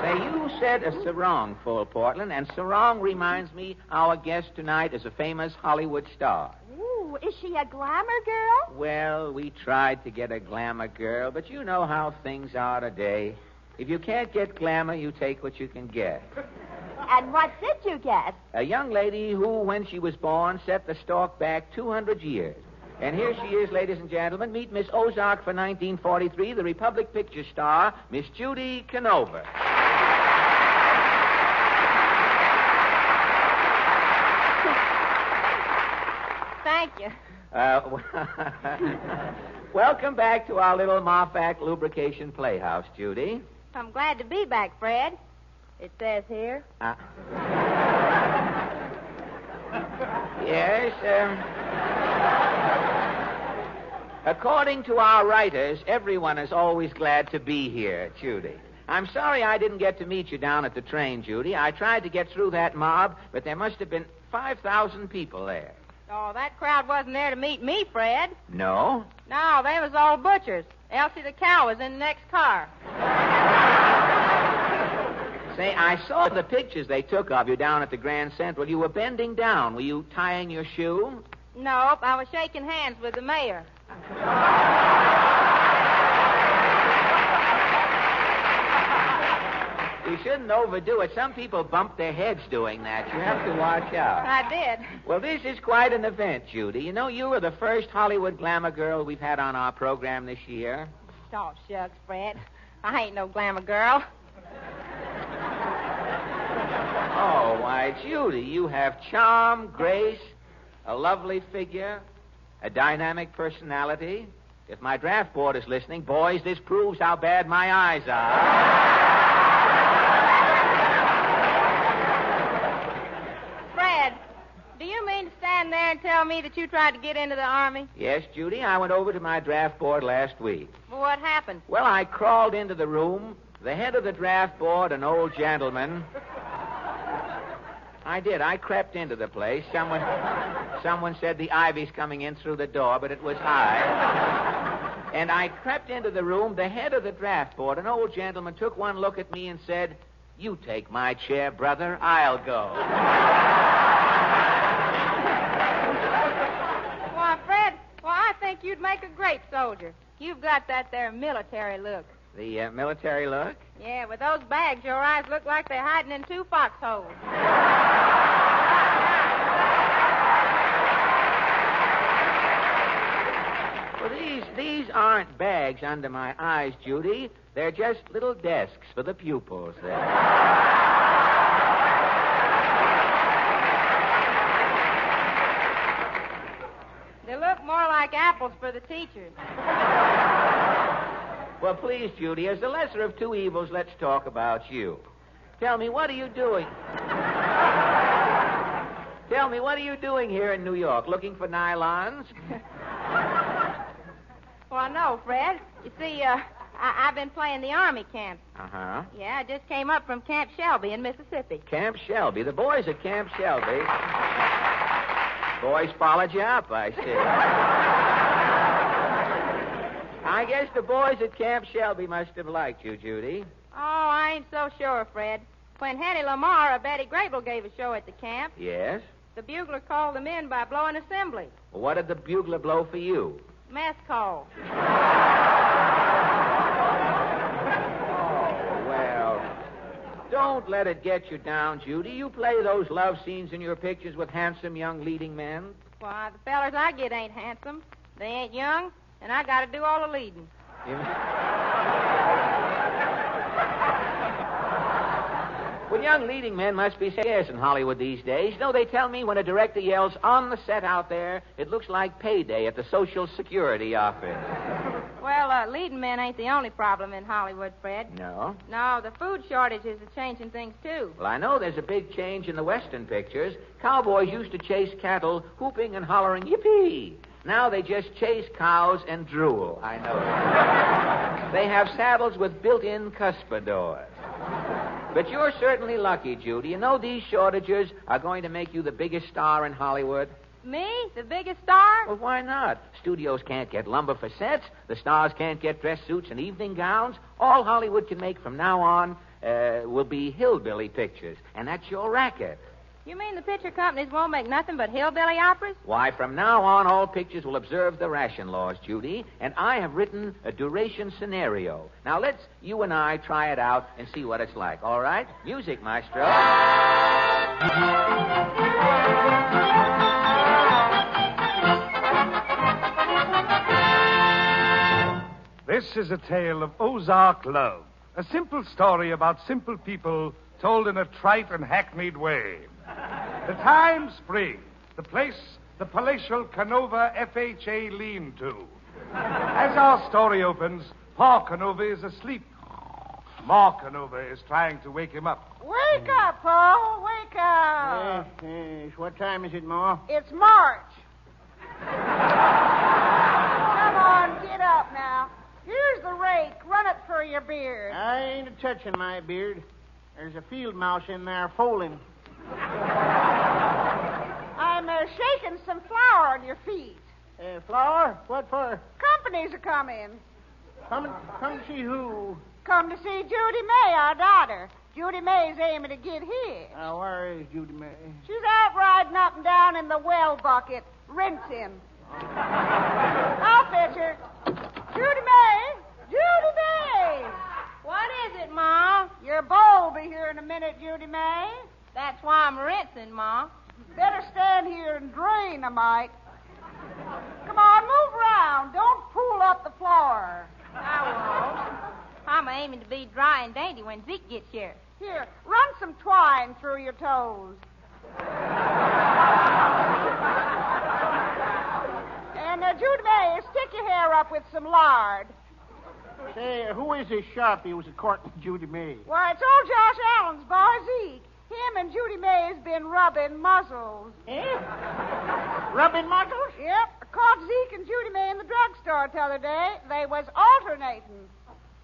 Say, you said a sarong, full Portland, and sarong reminds me our guest tonight is a famous Hollywood star. Ooh, is she a glamour girl? Well, we tried to get a glamour girl, but you know how things are today. If you can't get glamour, you take what you can get. And what did you get? A young lady who, when she was born, set the stork back 200 years. And here she is, ladies and gentlemen. Meet Miss Ozark for 1943, the Republic picture star, Miss Judy Canova. Thank you. Welcome back to our little Marfac lubrication playhouse, Judy. I'm glad to be back, Fred. It says here. Yes, according to our writers, everyone is always glad to be here, Judy. I'm sorry I didn't get to meet you down at the train, Judy. I tried to get through that mob, but there must have been 5,000 people there. Oh, that crowd wasn't there to meet me, Fred. No? No, they was all butchers. Elsie the cow was in the next car. Say, I saw the pictures they took of you down at the Grand Central. You were bending down. Were you tying your shoe? Nope, I was shaking hands with the mayor. You shouldn't overdo it. Some people bump their heads doing that. You have to watch out. I did. Well, this is quite an event, Judy. You know, you were the first Hollywood glamour girl we've had on our program this year. Oh, shucks, Fred. I ain't no glamour girl. Oh, why, Judy, you have charm, grace, a lovely figure, a dynamic personality. If my draft board is listening, boys, this proves how bad my eyes are. Fred, do you mean to stand there and tell me that you tried to get into the Army? Yes, Judy, I went over to my draft board last week. Well, what happened? Well, I crawled into the room. The head of the draft board, an old gentleman. I did. I crept into the place. Someone said the ivy's coming in through the door, but it was high. And I crept into the room. The head of the draft board, an old gentleman, took one look at me and said, "You take my chair, brother. I'll go." Why, Fred, I think think you'd make a great soldier. You've got that there military look. The military look? Yeah, with those bags, your eyes look like they're hiding in 2 foxholes. Well, these aren't bags under my eyes, Judy. They're just little desks for the pupils there. They look more like apples for the teachers. Well, please, Judy, as the lesser of 2 evils, let's talk about you. Tell me, what are you doing? Tell me, what are you doing here in New York? Looking for nylons? Well, no, Fred. You see, I've been playing the Army camp. Uh-huh. Yeah, I just came up from Camp Shelby in Mississippi. Camp Shelby. The boys at Camp Shelby. Boys followed you up, I see. I guess the boys at Camp Shelby must have liked you, Judy. Oh, I ain't so sure, Fred. When Henny Lamar or Betty Grable gave a show at the camp, Yes? the bugler called them in by blowing assembly. Well, what did the bugler blow for you? Mess call. Well, don't let it get you down, Judy. You play those love scenes in your pictures with handsome young leading men. Why, the fellers I get ain't handsome. They ain't young, and I got to do all the leading. Well, young leading men must be scarce in Hollywood these days. You know, they tell me when a director yells, "On the set out there," it looks like payday at the Social Security office. Well, leading men ain't the only problem in Hollywood, Fred. No? No, the food shortages are changing things, too. Well, I know there's a big change in the Western pictures. Cowboys used to chase cattle, whooping and hollering, "Yippee!" Now they just chase cows and drool. I know. They have saddles with built-in cuspidors. But you're certainly lucky, Judy. You know these shortages are going to make you the biggest star in Hollywood. Me? The biggest star? Well, why not? Studios can't get lumber for sets. The stars can't get dress suits and evening gowns. All Hollywood can make from now on will be hillbilly pictures. And that's your racket. You mean the picture companies won't make nothing but hillbilly operas? Why, from now on, all pictures will observe the ration laws, Judy. And I have written a duration scenario. Now, let's, you and I, try it out and see what it's like. All right? Music, maestro. This is a tale of Ozark love. A simple story about simple people told in a trite and hackneyed way. The time, spring. The place, the palatial Canova FHA lean-to. As our story opens, Pa Canova is asleep. Ma Canova is trying to wake him up. Wake up, Paul. Wake up. Yes. What time is it, Ma? It's March. Come on, get up now. Here's the rake. Run it for your beard. I ain't a-touching my beard. There's a field mouse in there foaling. I'm shaking some flour on your feet. Flour? What for? Companies are coming. Come to see who? Come to see Judy May, our daughter. Judy May's aiming to get here. Where is Judy May? She's out riding up and down in the well bucket, rinsing. I'll fetch her. Judy May! Judy May! What is it, Ma? Your beau'll be here in a minute, Judy May. That's why I'm rinsing, Ma. Better stand here and drain a mite. Come on, move around. Don't pull up the floor. I won't. I'm aiming to be dry and dainty when Zeke gets here. Here, run some twine through your toes. And, Judy May, stick your hair up with some lard. Say, who is this sharpie who's courting Judy May? Why, it's old Josh Allen's boy, Zeke. Him and Judy May's been rubbing muzzles. Eh? Rubbing muzzles? Yep. I caught Zeke and Judy May in the drugstore t'other day. They was alternating.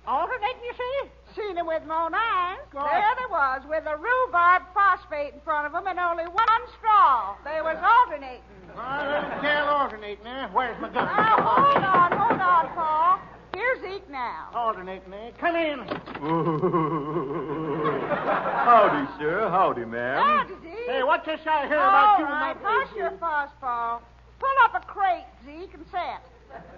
Alternating, you see? Seen them with my own eyes. Gosh. There they was, with a rhubarb phosphate in front of them and only one straw. They was alternating. Well, let them tell alternating, eh? Where's my gun? Now, hold on, Paul. Here's Zeke now. Alternating, eh? Come in. Howdy, sir. Howdy, ma'am. Howdy, Zeke. Hey, what's this I hear about you and my All right, hush your fuss, Paul. Pull up a crate, Zeke, and set.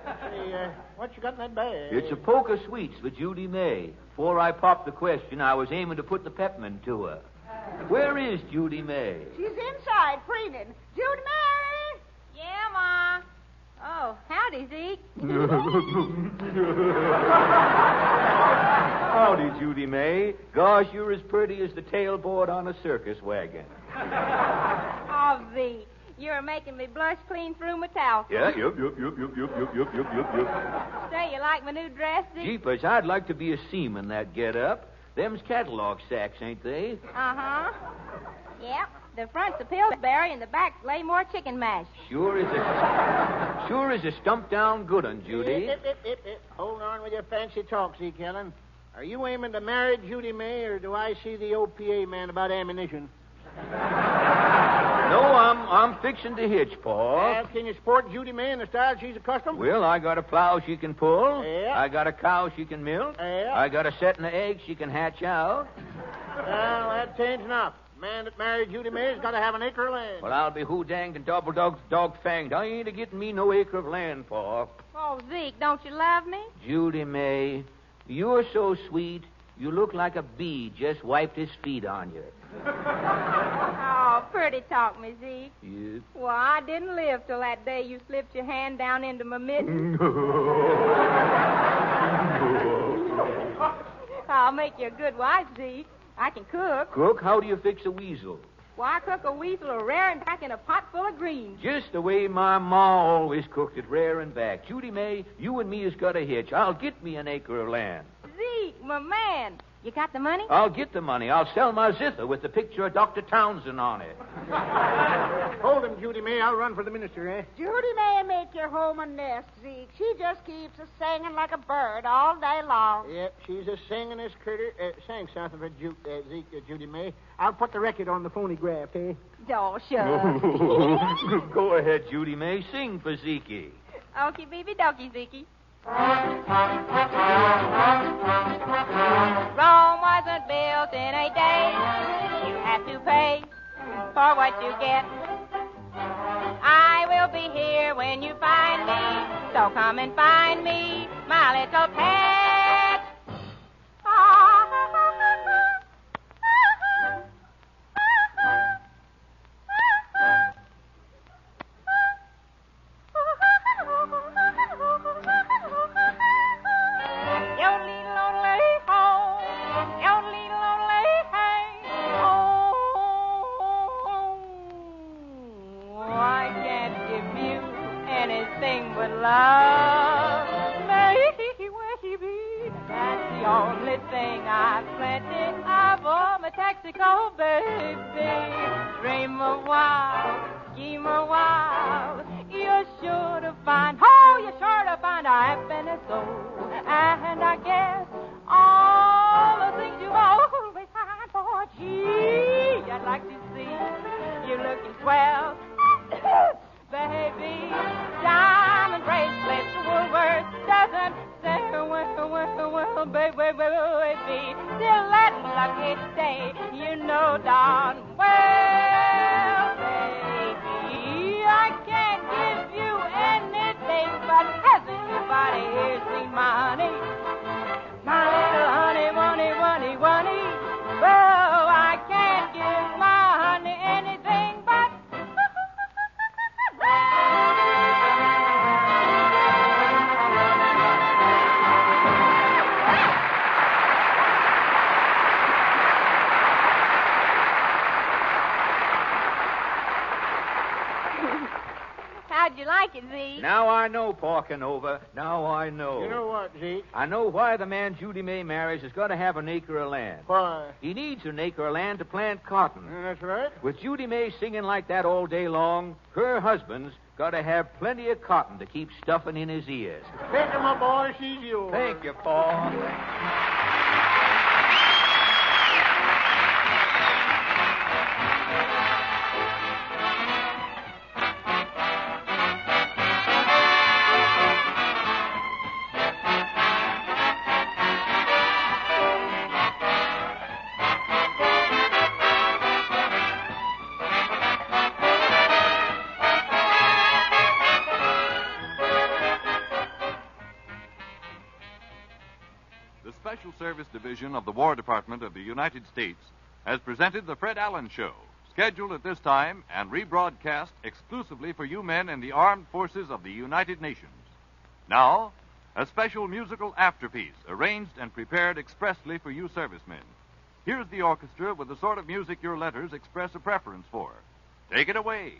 Hey, what you got in that bag? It's a poke of sweets for Judy May. Before I popped the question, I was aiming to put the peppermint to her. Where is Judy May? She's inside, preening. Judy May! Yeah, Ma. Oh, howdy, Zeke. Howdy, Judy May. Gosh, you're as pretty as the tailboard on a circus wagon. Oh, Zeke, you're making me blush clean through my towel. Yeah, yup. Say, you like my new dress, Zeke? Jeepers, I'd like to be a seaman that get-up. Them's catalog sacks, ain't they? Uh-huh. Yep. The front's a Pillsbury and the back's Laymore chicken mash. Sure is a stump-down good un, Judy. Hold on with your fancy talk, Zeke Ellen. Are you aiming to marry Judy May, or do I see the OPA man about ammunition? No, I'm fixing to hitch, Pa. Can you sport Judy May in the style she's accustomed? Well, I got a plow she can pull. Yeah. I got a cow she can milk. Yeah. I got a setting of eggs she can hatch out. Well, that ain't enough. Man that married Judy May's got to have an acre of land. Well, I'll be who-danged and dog-fanged. I ain't a-getting me no acre of land, Pa. Oh, Zeke, don't you love me? Judy May, you're so sweet, you look like a bee just wiped his feet on you. Oh, pretty talk, me, Zeke. Yes. Well, I didn't live till that day you slipped your hand down into my mitten. I'll make you a good wife, Zeke. I can cook. Cook? How do you fix a weasel? Why, I cook a weasel a raring back in a pot full of greens. Just the way my ma always cooked it, raring back. Judy May, you and me has got a hitch. I'll get me an acre of land. Zeke, my man. You got the money? I'll get the money. I'll sell my zither with the picture of Dr. Townsend on it. Hold him, Judy May. I'll run for the minister, eh? Judy May make your home a nest, Zeke. She just keeps us singing like a bird all day long. Yep, she's a singing this critter. Sang something for Zeke, Judy May. I'll put the record on the phonograph, eh? Oh, sure. Go ahead, Judy May. Sing for Zeke. Okie beeby dokie, Zeke. Rome wasn't built in a day. You have to pay for what you get. I will be here when you find me, so come and find me, my little pet. Love, baby, that's the only thing I've plenty of. Oh, my Texaco, baby. Dream a while, scheme a while. You're sure to find happiness, so. And I guess all the things you always find for. Gee, I'd like to see you looking swell. Baby, diamond bracelets, Woolworth doesn't say, well, baby, till that lucky day, you know darn well, baby, I can't give you anything, but has anybody here seen my honey? My little honey, money. Well, I can't give my honey anything but How'd you like it, Zeke? Now I know, Porkinova. Now I know. You know what, Zeke? I know why the man Judy May marries has got to have an acre of land. Why? He needs an acre of land to plant cotton. That's right. With Judy May singing like that all day long, her husband's got to have plenty of cotton to keep stuffing in his ears. Take her, my boy. She's yours. Thank you, Paul. Special Service Division of the War Department of the United States has presented the Fred Allen Show, scheduled at this time and rebroadcast exclusively for you men in the armed forces of the United Nations. Now, a special musical afterpiece arranged and prepared expressly for you servicemen. Here's the orchestra with the sort of music your letters express a preference for. Take it away.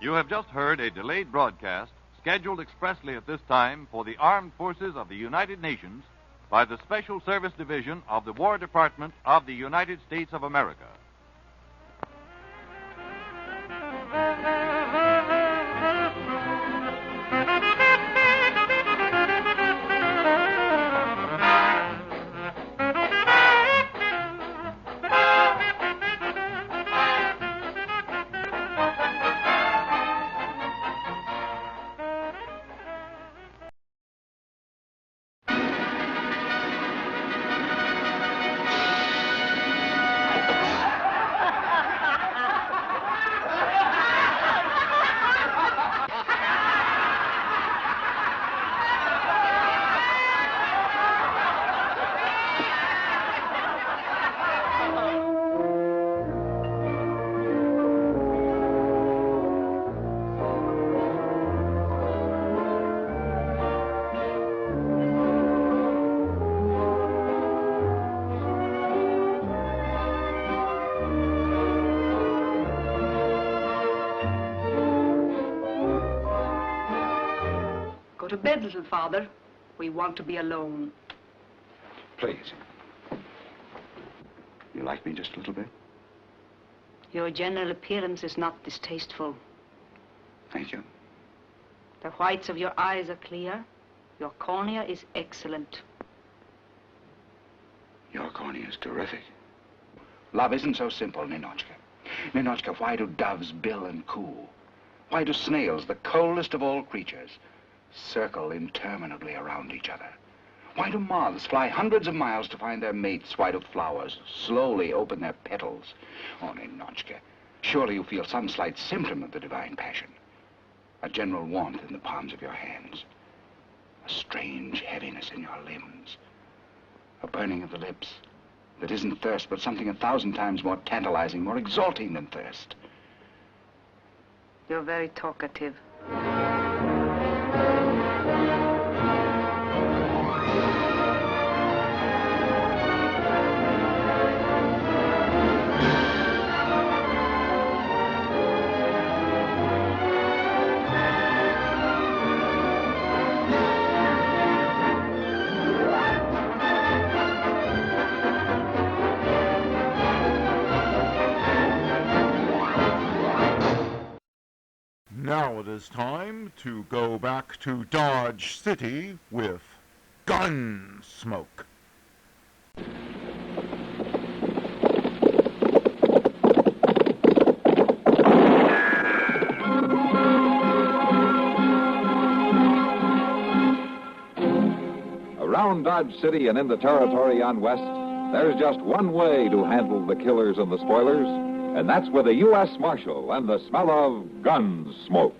You have just heard a delayed broadcast scheduled expressly at this time for the Armed Forces of the United Nations by the Special Service Division of the War Department of the United States of America. Go to bed, little father. We want to be alone. Please. You like me just a little bit? Your general appearance is not distasteful. Thank you. The whites of your eyes are clear. Your cornea is excellent. Your cornea is terrific. Love isn't so simple, Ninochka. Ninochka, why do doves bill and coo? Why do snails, the coldest of all creatures, circle interminably around each other? Why do moths fly hundreds of miles to find their mates? Why do flowers slowly open their petals? Oh, Ninochka, surely you feel some slight symptom of the divine passion. A general warmth in the palms of your hands. A strange heaviness in your limbs. A burning of the lips that isn't thirst, but something 1,000 times more tantalizing, more exalting than thirst. You're very talkative. Now it is time to go back to Dodge City with Gunsmoke. Around Dodge City and in the territory on West, there's just one way to handle the killers and the spoilers, and that's with a U.S. Marshal and the smell of Gunsmoke.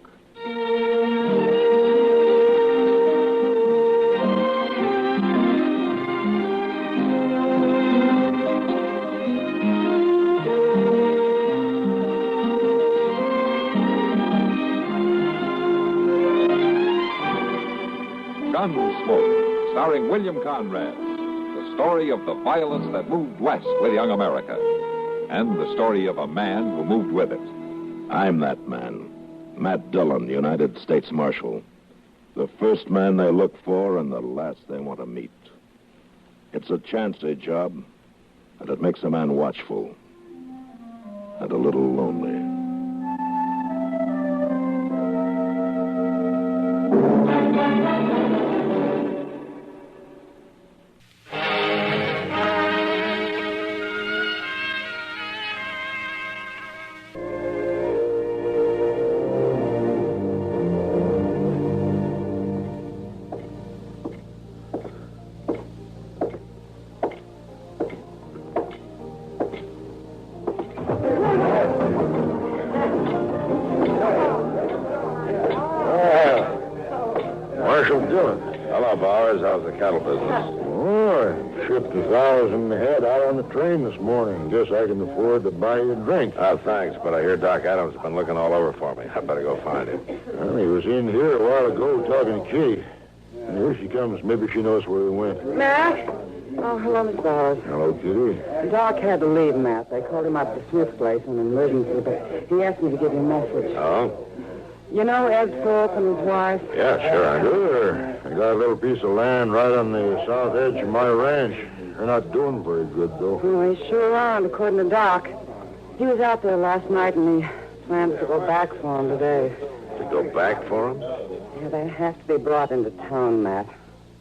Gunsmoke, starring William Conrad, the story of the violence that moved west with young America, and the story of a man who moved with it. I'm that man, Matt Dillon, United States Marshal. The first man they look for and the last they want to meet. It's a chancy job, and it makes a man watchful and a little lonely. Cattle business. Oh, I shipped 1,000 head out on the train this morning. Guess I can afford to buy you a drink. Thanks, but I hear Doc Adams has been looking all over for me. I better go find him. Well, he was in here a while ago talking to Kay. And here she comes. Maybe she knows where he went. Matt? Oh, hello, Mr. Bowers. Hello, Kitty. Doc had to leave, Matt. They called him up to Smith's place on an emergency, but he asked me to give you a message. Oh? You know Ed Thorpe and his wife? Yeah, sure I do. I got a little piece of land right on the south edge of my ranch. They're not doing very good, though. Well, they sure aren't, according to Doc. He was out there last night, and he plans to go back for him today. To go back for him? Yeah, they have to be brought into town, Matt.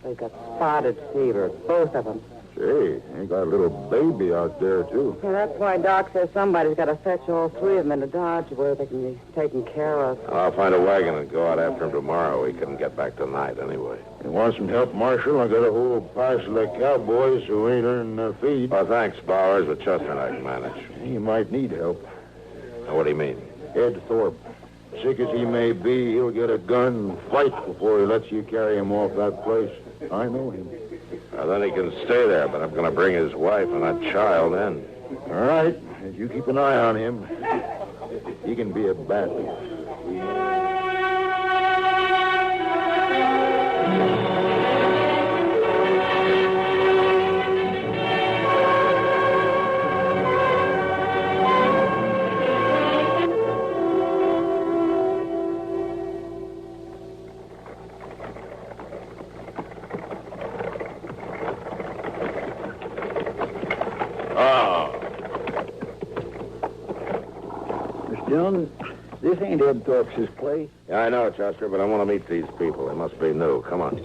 They've got spotted fever, both of them. Say, they got a little baby out there, too. Yeah, that's why Doc says somebody's got to fetch all three of them into Dodge where they can be taken care of. I'll find a wagon and go out after him tomorrow. We couldn't get back tonight anyway. You want some help, Marshal? I got a whole parcel of cowboys who ain't earning their feed. Oh, thanks, Bowers, but Chester and I can manage. You might need help. Now, what do you mean? Ed Thorpe. Sick as he may be, he'll get a gun and fight before he lets you carry him off that place. I know him. Well, then he can stay there, but I'm going to bring his wife and that child in. All right. You keep an eye on him. He can be a bad one. This ain't Ed Thorpe's place. Yeah, I know, Chester, but I want to meet these people. They must be new. Come on.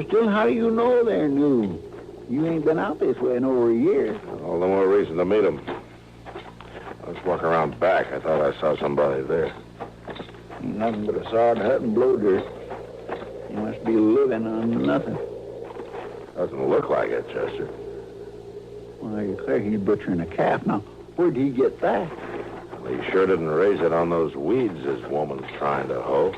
Still, how do you know they're new? You ain't been out this way in over a year. All the more reason to meet them. I was walking around back. I thought I saw somebody there. Ain't nothing but a sod hut and blow dirt. You must be living on nothing. Doesn't look like it, Chester. Well, you say he's butchering a calf. Now, where'd he get that? Well, he sure didn't raise it on those weeds this woman's trying to hoe.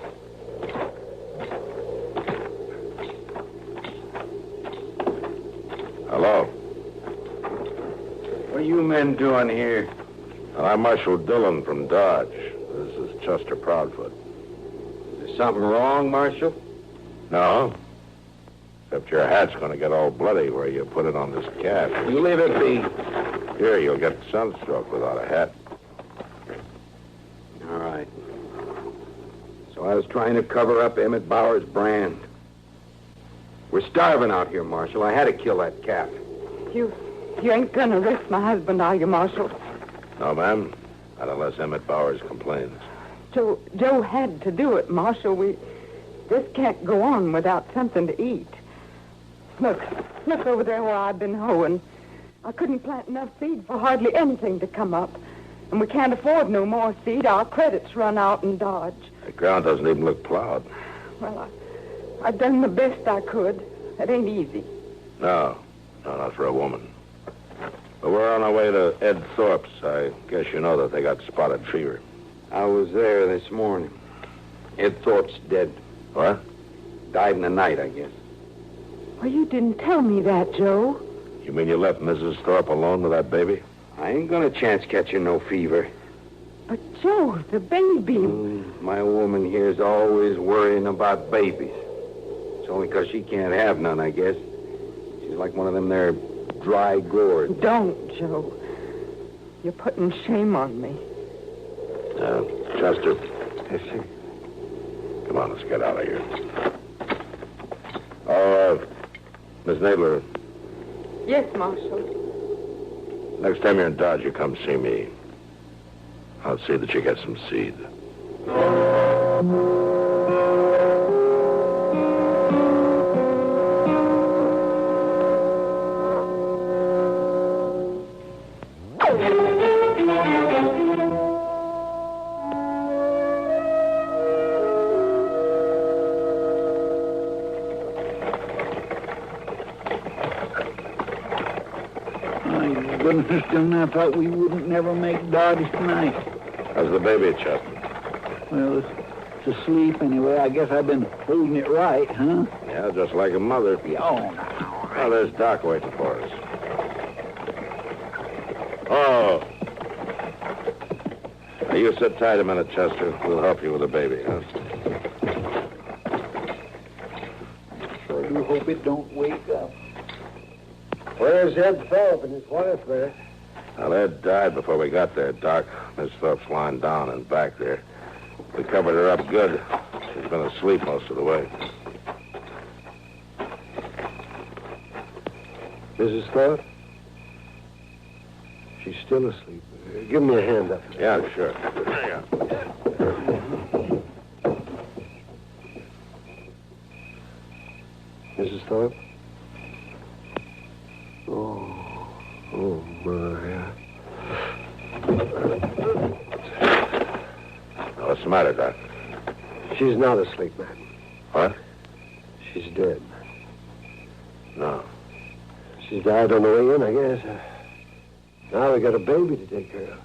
Hello? What are you men doing here? And I'm Marshal Dillon from Dodge. This is Chester Proudfoot. Is there something wrong, Marshal? No. Except your hat's going to get all bloody where you put it on this calf. You leave it be. Here, you'll get sunstroke without a hat. All right. So I was trying to cover up Emmett Bauer's brand. We're starving out here, Marshal. I had to kill that calf. You ain't gonna arrest my husband, are you, Marshal? No, ma'am. Not unless Emmett Bowers complains. Joe had to do it, Marshal. This can't go on without something to eat. Look over there where I've been hoeing. I couldn't plant enough seed for hardly anything to come up. And we can't afford no more seed. Our credits run out in Dodge. The ground doesn't even look plowed. Well, I've done the best I could. It ain't easy. No, not for a woman. But we're on our way to Ed Thorpe's. I guess you know that they got spotted fever. I was there this morning. Ed Thorpe's dead. What? Died in the night, I guess. Well, you didn't tell me that, Joe. You mean you left Mrs. Thorpe alone with that baby? I ain't gonna chance catching no fever. But, Joe, the baby... My woman here's always worrying about babies. It's only 'cause she can't have none, I guess. She's like one of them there dry gourds. Don't, Joe. You're putting shame on me. Chester. Yes, sir. Come on, let's get out of here. Oh, Miss Nadler, Yes, Marshal. next time you're in Dodge, you come see me. I'll see that you get some seed. Goodness, Dillon, I thought we wouldn't never make Dodge tonight. How's the baby, Chester? Well, it's asleep anyway. I guess I've been holding it right, huh? Yeah, just like a mother. Oh, no. Oh, there's Doc waiting for us. Oh. Now, you sit tight a minute, Chester. We'll help you with the baby, huh? Sure do hope it don't wake up. Where's Ed Thorpe and his wife there? Well, Ed died before we got there, Doc. Miss Thorpe's lying down and back there. We covered her up good. She's been asleep most of the way. Mrs. Thorpe? She's still asleep. Give me a hand up. Yeah, sure. Yeah. Mrs. Thorpe? Oh, my. What's the matter, Doc? She's not asleep, man. What? She's dead. No. She's died on the way in, I guess. Now we got a baby to take care of.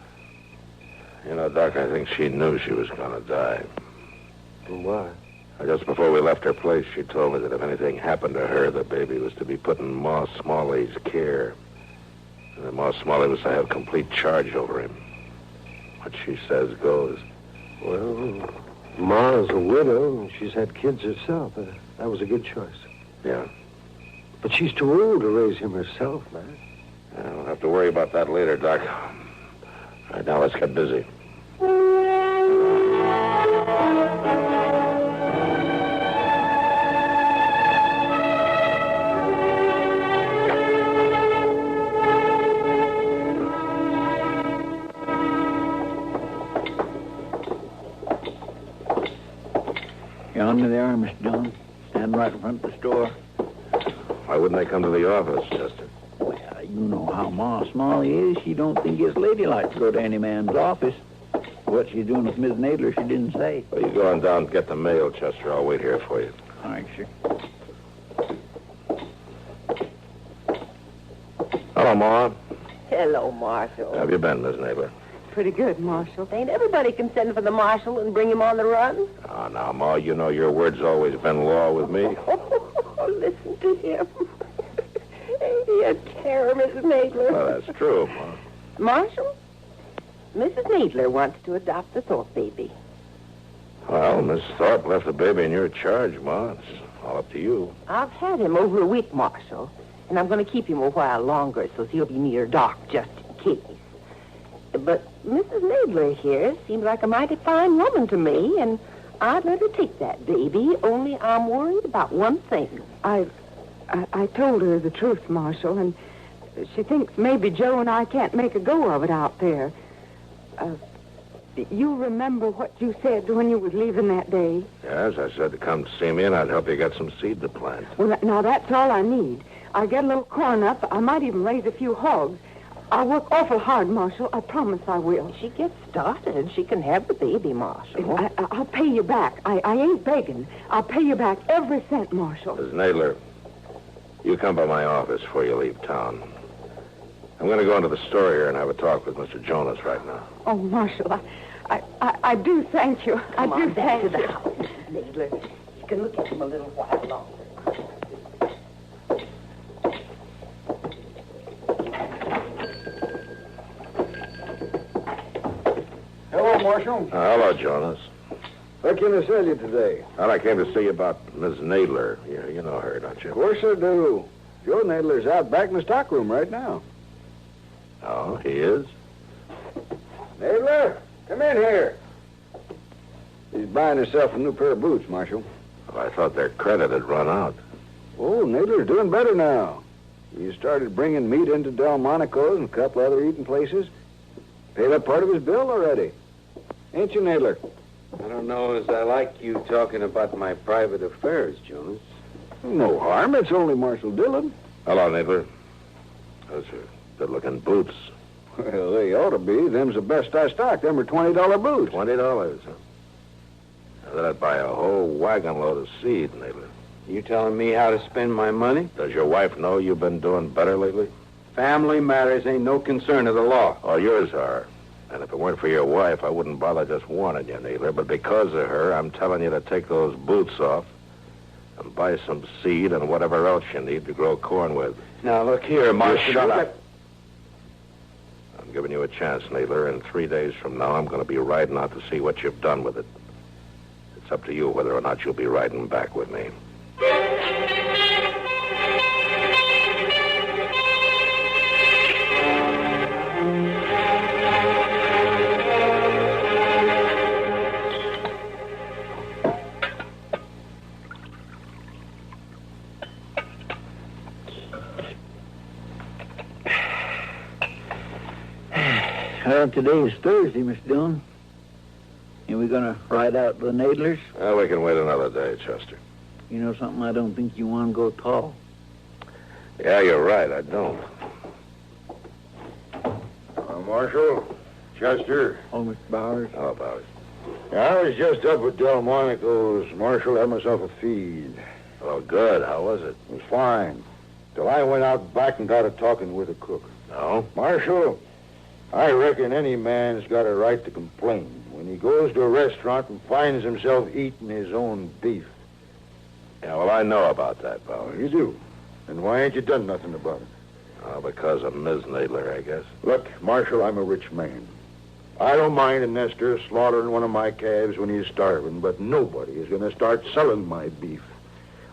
You know, Doc, I think she knew she was going to die. Why? Just before we left her place, she told me that if anything happened to her, the baby was to be put in Ma Smalley's care. And that Ma Smalley was to have complete charge over him. What she says goes. Well, Ma's a widow, and she's had kids herself. That was a good choice. Yeah. But she's too old to raise him herself, man. Yeah, we'll have to worry about that later, Doc. All right, now let's get busy. Yonder they are, Mr. John. Standing right in front of the store. Why wouldn't they come to the office, Chester? Well, you know how Ma Smalley is. She don't think it's ladylike to go to any man's office. What she's doing with Miss Nadler, she didn't say. Well, you go on down and get the mail, Chester. I'll wait here for you. All right, sure. Hello, Ma. Hello, Marshal. How have you been, Miss Nadler? Pretty good, Marshal. Ain't everybody can send for the marshal and bring him on the run? Oh, now, Ma, you know your word's always been law with me. Oh, listen to him. Ain't he a terror, Mrs. Nadler? Well, that's true, Ma. Marshal, Mrs. Nadler wants to adopt the Thorpe baby. Well, Miss Thorpe left the baby in your charge, Ma. It's all up to you. I've had him over a week, Marshal, and I'm going to keep him a while longer so he'll be near Doc just in case. But Mrs. Nadler here seems like a mighty fine woman to me, and I'd let her take that baby, only I'm worried about one thing. I told her the truth, Marshal, and she thinks maybe Joe and I can't make a go of it out there. You remember what you said when you was leaving that day? Yes, I said to come to see me, and I'd help you get some seed to plant. Well, now that's all I need. I'll get a little corn up. I might even raise a few hogs. I'll work awful hard, Marshal. I promise I will. She gets started. She can have the baby, Marshal. I'll pay you back. I ain't begging. I'll pay you back every cent, Marshal. Miss Nadler, you come by my office before you leave town. I'm going to go into the store here and have a talk with Mr. Jonas right now. Oh, Marshal, I do thank you. Come I do on back thank to the you. house, Mrs. Nadler. You can look at him a little while longer. Hello, Marshal. Hello, Jonas. What can I sell you today? Well, I came to see you about Miss Nadler. You know her, don't you? Of course I do. Joe Nadler's out back in the stockroom right now. Oh, he is? Nadler, come in here. He's buying himself a new pair of boots, Marshal. Well, I thought their credit had run out. Oh, Nadler's doing better now. He started bringing meat into Delmonico's and a couple other eating places. Paid up part of his bill already. Ain't you, Nadler? I don't know as I like you talking about my private affairs, Jonas. No harm. It's only Marshal Dillon. Hello, Nadler. Those are good-looking boots. Well, they ought to be. Them's the best I stock. Them are $20 boots. $20, huh? Now, that'd buy a whole wagon load of seed, Nadler. You telling me how to spend my money? Does your wife know you've been doing better lately? Family matters ain't no concern of the law. Oh, yours are. And if it weren't for your wife, I wouldn't bother just warning you, Nadler. But because of her, I'm telling you to take those boots off and buy some seed and whatever else you need to grow corn with. Now, look here, Marshal. Shut up. I'm giving you a chance, Nadler. In 3 days from now, I'm going to be riding out to see what you've done with it. It's up to you whether or not you'll be riding back with me. Well, today is Thursday, Miss Dillon. And we're going to ride out to the Nadlers? Well, we can wait another day, Chester. You know something? I don't think you want to go tall. Yeah, you're right. I don't. Marshal, Chester. Oh, Mr. Bowers. Hello, Bowers. I was just up at Delmonico's, Marshal. Had myself a feed. Oh, good. How was it? It was fine. Till I went out back and got a talking with the cook. No? Marshal, I reckon any man's got a right to complain when he goes to a restaurant and finds himself eating his own beef. Yeah, well, I know about that, Bowers. You do? And why ain't you done nothing about it? Because of Ms. Nadler, I guess. Look, Marshal, I'm a rich man. I don't mind a nester slaughtering one of my calves when he's starving, but nobody is going to start selling my beef.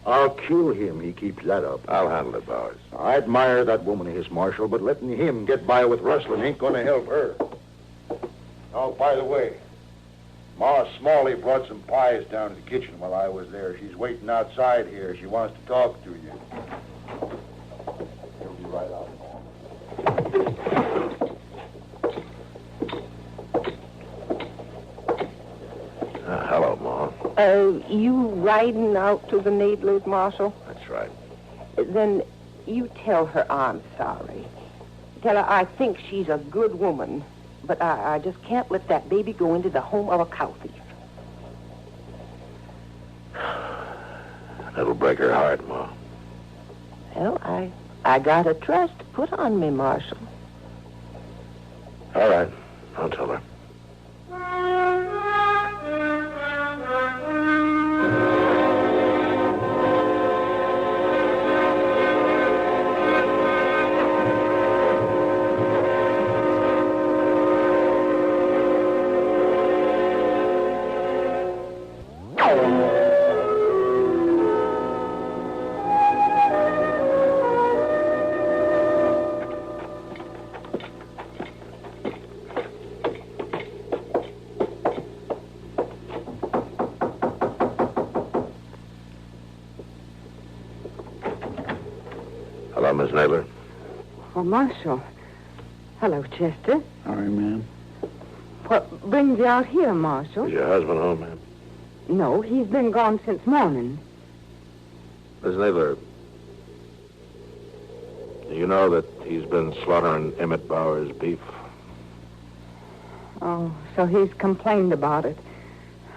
I'll kill him, he keeps that up. I'll handle it, Bowers. I admire that woman of his, Marshal, but letting him get by with rustling ain't going to help her. Oh, by the way, Ma Smalley brought some pies down to the kitchen while I was there. She's waiting outside here. She wants to talk to you. She'll be right out. Hello, Ma. You riding out to the Nadlers, Marshal? That's right. Then you tell her I'm sorry. Tell her I think she's a good woman, but I just can't let that baby go into the home of a cow thief. That'll break her heart, Ma. Well, I got a trust put on me, Marshal. All right. I'll tell her. Hello, Miss Nadler. Oh, Marshal. Hello, Chester. Sorry, ma'am. What brings you out here, Marshal? Is your husband home, ma'am? No, he's been gone since morning. Miss Nadler, do you know that he's been slaughtering Emmett Bowers' beef? Oh, so he's complained about it.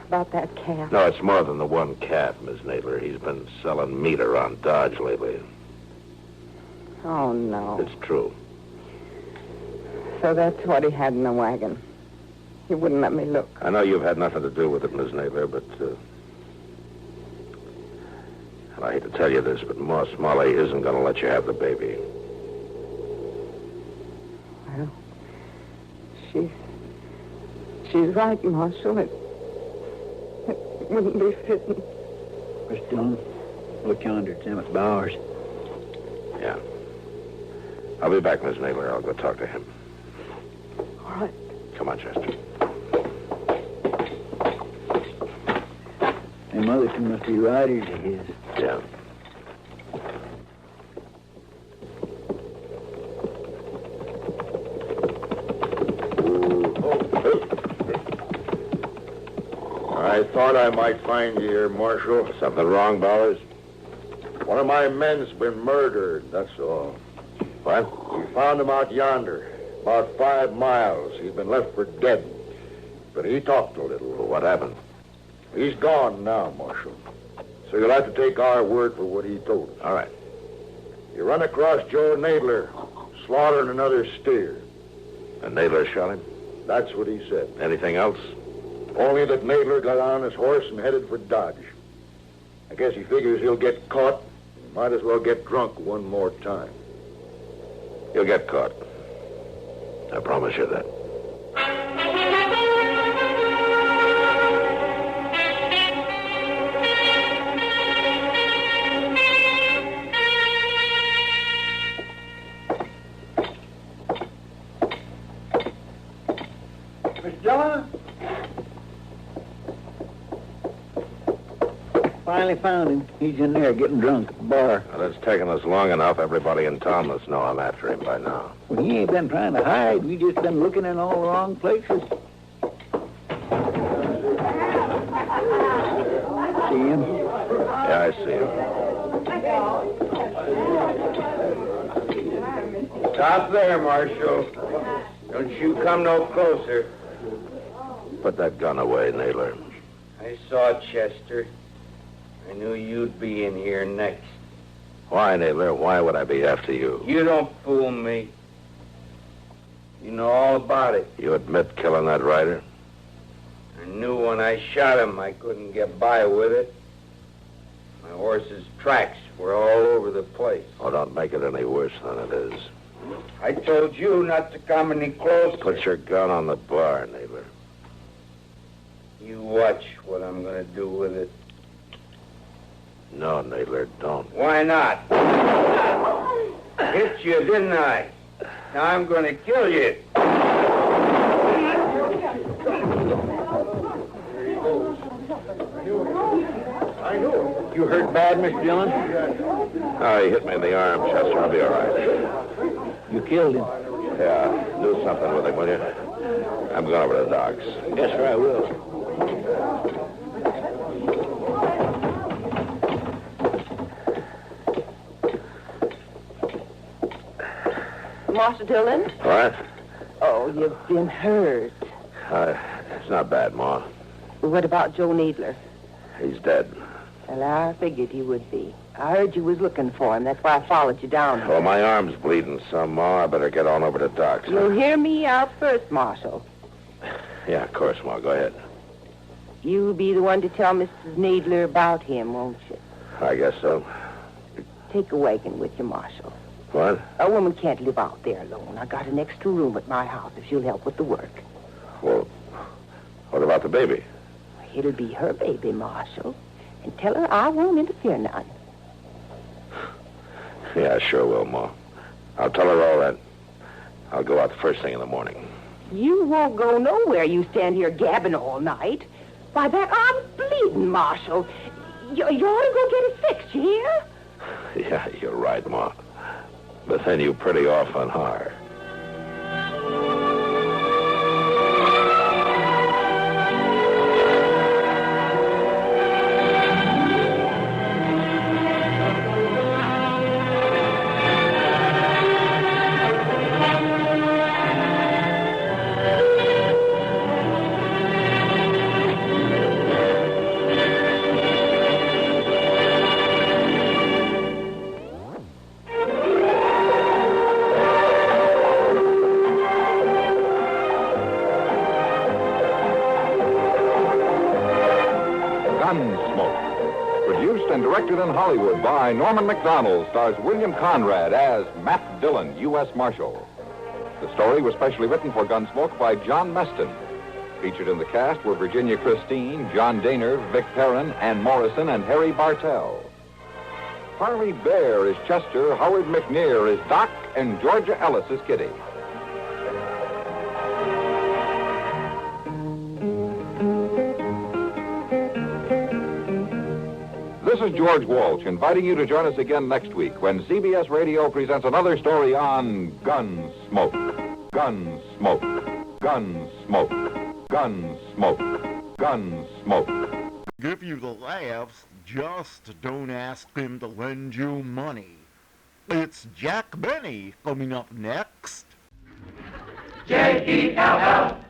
About that calf. No, it's more than the one calf, Miss Nadler. He's been selling meat around Dodge lately. Oh, no. It's true. So that's what he had in the wagon. He wouldn't let me look. I know you've had nothing to do with it, Miss Nadler, but, and I hate to tell you this, but Ma Smalley isn't going to let you have the baby. Well, she's right, Marshal. It wouldn't be fitting. Miss Dillon, look yonder. It's Emmett Bowers. Yeah. I'll be back, Miss Nadler. I'll go talk to him. All right. Come on, Chester. Hey, Mother, two must be riders of his. Yeah. I thought I might find you here, Marshal. Something wrong, Bowers? One of my men's been murdered, that's all. What? We found him out yonder, about 5 miles. He'd been left for dead. But he talked a little. Well, what happened? He's gone now, Marshal. So you'll have to take our word for what he told us. All right. You run across Joe Nadler, slaughtering another steer. And Nadler shot him? That's what he said. Anything else? Only that Nadler got on his horse and headed for Dodge. I guess he figures he'll get caught. He might as well get drunk one more time. He'll get caught. I promise you that. Miss Dillon? Finally found him. He's in there getting drunk at the bar. Well, it's taken us long enough. Everybody in town must know I'm after him by now. Well, he ain't been trying to hide. We just been looking in all the wrong places. See him? Yeah, I see him. Stop there, Marshal. Don't you come no closer. Put that gun away, Naylor. I saw Chester. I knew you'd be in here next. Why, Naylor? Why would I be after you? You don't fool me. You know all about it. You admit killing that rider? I knew when I shot him I couldn't get by with it. My horse's tracks were all over the place. Oh, don't make it any worse than it is. I told you not to come any closer. Put your gun on the bar, Naylor. You watch what I'm going to do with it. No, Naylor, don't. Why not? Hit you, didn't I? Now I'm going to kill you. I know. You hurt bad, Mr. Dillon? Oh, he hit me in the arm, Chester. I'll be all right. You killed him. Yeah, do something with him, will you? I'm going over to the docks. Yes, sir, I will. Master Dillon? What? Oh, you've been hurt. It's not bad, Ma. What about Joe Needler? He's dead. Well, I figured he would be. I heard you was looking for him. That's why I followed you down here. Well, my arm's bleeding some, Ma. I better get on over to Doc's. You'll hear me out first, Marshal. Yeah, of course, Ma. Go ahead. You'll be the one to tell Mrs. Needler about him, won't you? I guess so. Take a wagon with you, Marshal. What? A woman can't live out there alone. I got an extra room at my house if she'll help with the work. Well, what about the baby? It'll be her baby, Marshal. And tell her I won't interfere none. Yeah, sure will, Ma. I'll tell her all that. I'll go out the first thing in the morning. You won't go nowhere. You stand here gabbing all night. By that, I'm bleeding, Marshal. You ought to go get it fixed, you hear? Yeah, you're right, Ma. But then you pretty often are. Gunsmoke. Produced and directed in Hollywood by Norman Macdonald, stars William Conrad as Matt Dillon, U.S. Marshal. The story was specially written for Gunsmoke by John Meston. Featured in the cast were Virginia Christine, John Daner, Vic Perrin, Ann Morrison, and Harry Bartell. Harley Bear is Chester, Howard McNear is Doc, and Georgia Ellis is Kitty. This is George Walsh inviting you to join us again next week when CBS Radio presents another story on Gunsmoke. Gunsmoke. Gunsmoke. Gunsmoke. Gunsmoke. Give you the laughs, just don't ask him to lend you money. It's Jack Benny coming up next. J-E-L-L-O.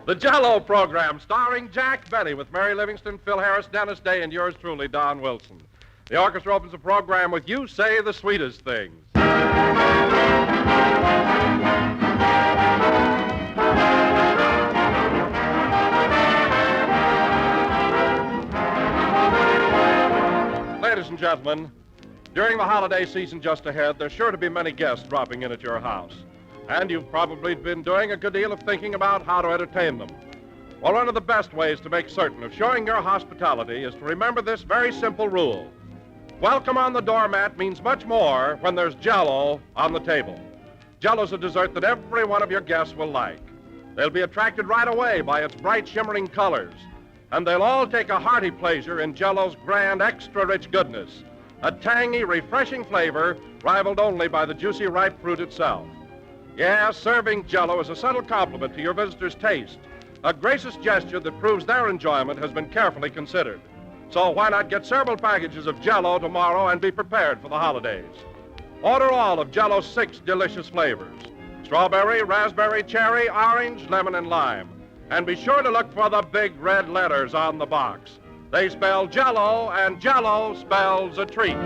The Jell-O program starring Jack Benny with Mary Livingston, Phil Harris, Dennis Day, and yours truly, Don Wilson. The orchestra opens the program with You Say the Sweetest Things. Ladies and gentlemen, during the holiday season just ahead, there's sure to be many guests dropping in at your house. And you've probably been doing a good deal of thinking about how to entertain them. Well, one of the best ways to make certain of showing your hospitality is to remember this very simple rule. Welcome on the doormat means much more when there's Jell-O on the table. Jell-O's a dessert that every one of your guests will like. They'll be attracted right away by its bright, shimmering colors and they'll all take a hearty pleasure in Jell-O's grand, extra-rich goodness. A tangy, refreshing flavor rivaled only by the juicy, ripe fruit itself. Yes, serving Jell-O is a subtle compliment to your visitors' taste, a gracious gesture that proves their enjoyment has been carefully considered. So why not get several packages of Jell-O tomorrow and be prepared for the holidays? Order all of Jell-O's 6 delicious flavors: strawberry, raspberry, cherry, orange, lemon, and lime. And be sure to look for the big red letters on the box. They spell Jell-O, and Jell-O spells a treat.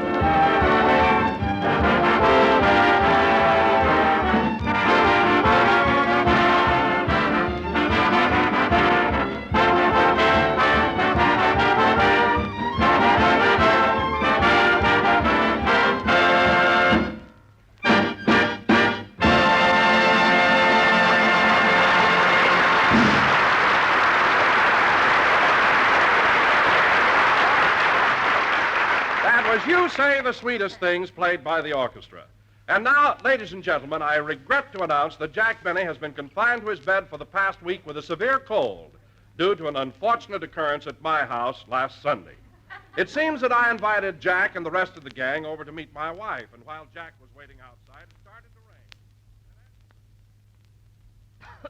You say the sweetest things played by the orchestra. And now, ladies and gentlemen, I regret to announce that Jack Benny has been confined to his bed for the past week with a severe cold due to an unfortunate occurrence at my house last Sunday. It seems that I invited Jack and the rest of the gang over to meet my wife, and while Jack was waiting outside, it started to rain.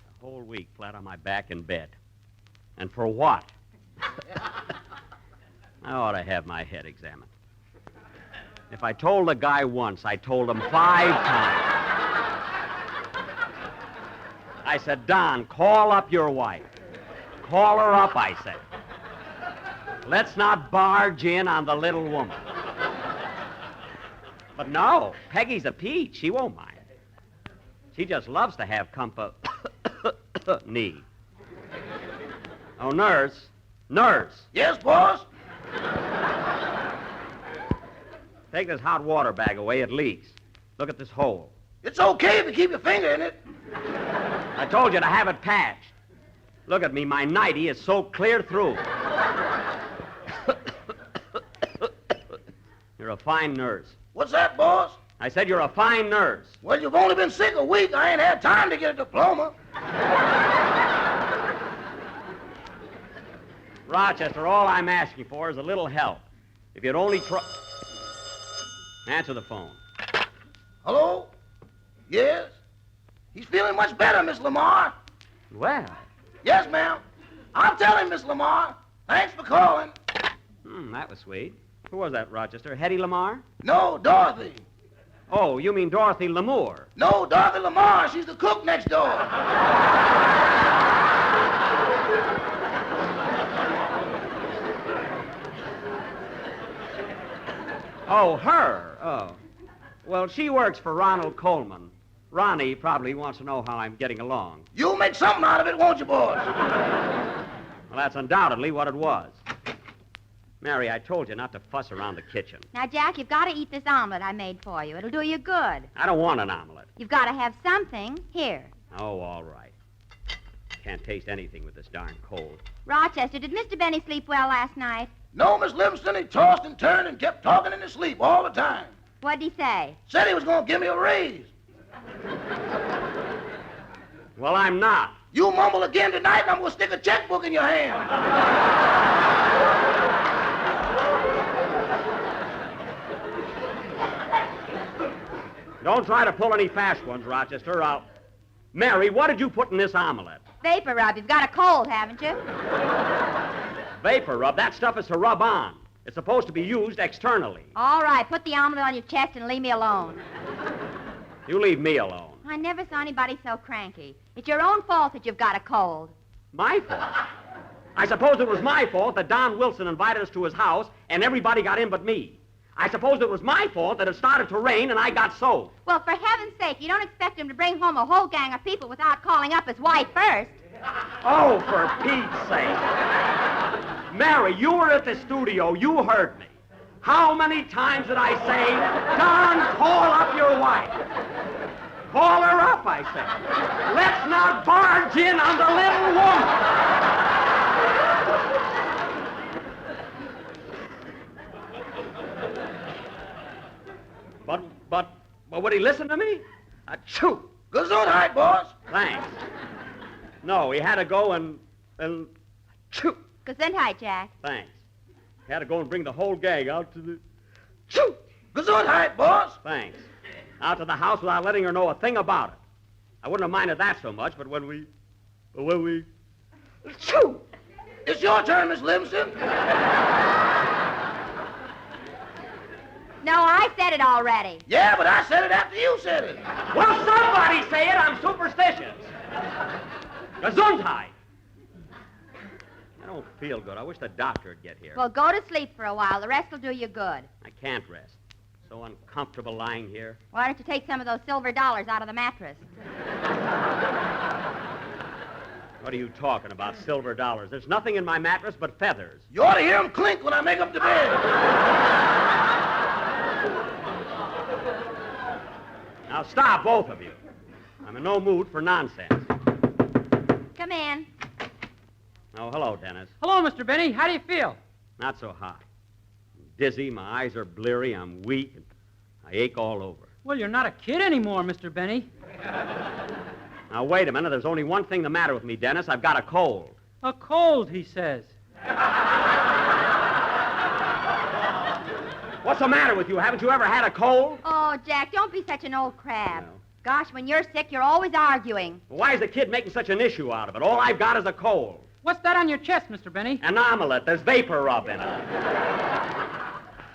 A whole week flat on my back in bed. And for what? I ought to have my head examined. If I told the guy once, I told him 5 times. I said, Don, call up your wife. Call her up, I said. Let's not barge in on the little woman. But no, Peggy's a peach. She won't mind. She just loves to have company. Oh, nurse. Nurse. Yes, boss? Take this hot water bag away. It leaks. Look at this hole. It's okay if you keep your finger in it. I told you to have it patched. Look at me. My nightie is soaked clear through. You're a fine nurse. What's that, boss? I said you're a fine nurse. Well, you've only been sick a week. I ain't had time to get a diploma. Rochester, all I'm asking for is a little help. If you'd only try... Answer the phone. Hello? Yes? He's feeling much better, Miss Lamar. Well. Yes, ma'am. I'll tell him, Miss Lamar. Thanks for calling. That was sweet. Who was that, Rochester? Hetty Lamar? No, Dorothy. Oh, you mean Dorothy Lamour? No, Dorothy Lamar. She's the cook next door. Oh, her. Oh. Well, she works for Ronald Coleman. Ronnie probably wants to know how I'm getting along. You'll make something out of it, won't you, boss? Well, that's undoubtedly what it was. Mary, I told you not to fuss around the kitchen. Now, Jack, you've got to eat this omelet I made for you. It'll do you good. I don't want an omelet. You've got to have something. Here. Oh, all right. Can't taste anything with this darn cold. Rochester, did Mr. Benny sleep well last night? No, Miss Livingston. He tossed and turned and kept talking in his sleep all the time. What'd he say? Said he was going to give me a raise. Well, I'm not. You mumble again tonight, and I'm going to stick a checkbook in your hand. Don't try to pull any fast ones, Rochester. Mary, what did you put in this omelet? Vapor rub. You've got a cold, haven't you? Vapor rub? That stuff is to rub on. It's supposed to be used externally. All right, put the omelet on your chest and leave me alone. You leave me alone. I never saw anybody so cranky. It's your own fault that you've got a cold. My fault? I suppose it was my fault that Don Wilson invited us to his house and everybody got in but me. I suppose it was my fault that it started to rain and I got soaked. Well, for heaven's sake, you don't expect him to bring home a whole gang of people without calling up his wife first. Oh, for Pete's sake. Mary, you were at the studio. You heard me. How many times did I say, Don, call up your wife? Call her up, I said. Let's not barge in on the little woman. But would he listen to me? Achoo! Gesundheit, boss. Thanks. No, he had to go and Choo! Gesundheit, Jack. Thanks. Had to go and bring the whole gang out to the... Choo! Gesundheit, boss. Thanks. Out to the house without letting her know a thing about it. I wouldn't have minded that so much, but when we... Choo! It's your turn, Miss Livingston. No, I said it already. Yeah, but I said it after you said it. Well, somebody say it. I'm superstitious. Gesundheit. I don't feel good. I wish the doctor would get here. Well, go to sleep for a while. The rest will do you good. I can't rest. So uncomfortable lying here. Why don't you take some of those silver dollars out of the mattress? What are you talking about, silver dollars? There's nothing in my mattress but feathers. You ought to hear them clink when I make up the bed. Now stop, both of you. I'm in no mood for nonsense. Come in. Oh, hello, Dennis. Hello, Mr. Benny. How do you feel? Not so hot. I'm dizzy, my eyes are bleary, I'm weak, and I ache all over. Well, you're not a kid anymore, Mr. Benny. Now, wait a minute. There's only one thing the matter with me, Dennis. I've got a cold. A cold, he says. What's the matter with you? Haven't you ever had a cold? Oh, Jack, don't be such an old crab. No. Gosh, when you're sick, you're always arguing. Why is the kid making such an issue out of it? All I've got is a cold. What's that on your chest, Mr. Benny? An omelet. There's vapor rub in it.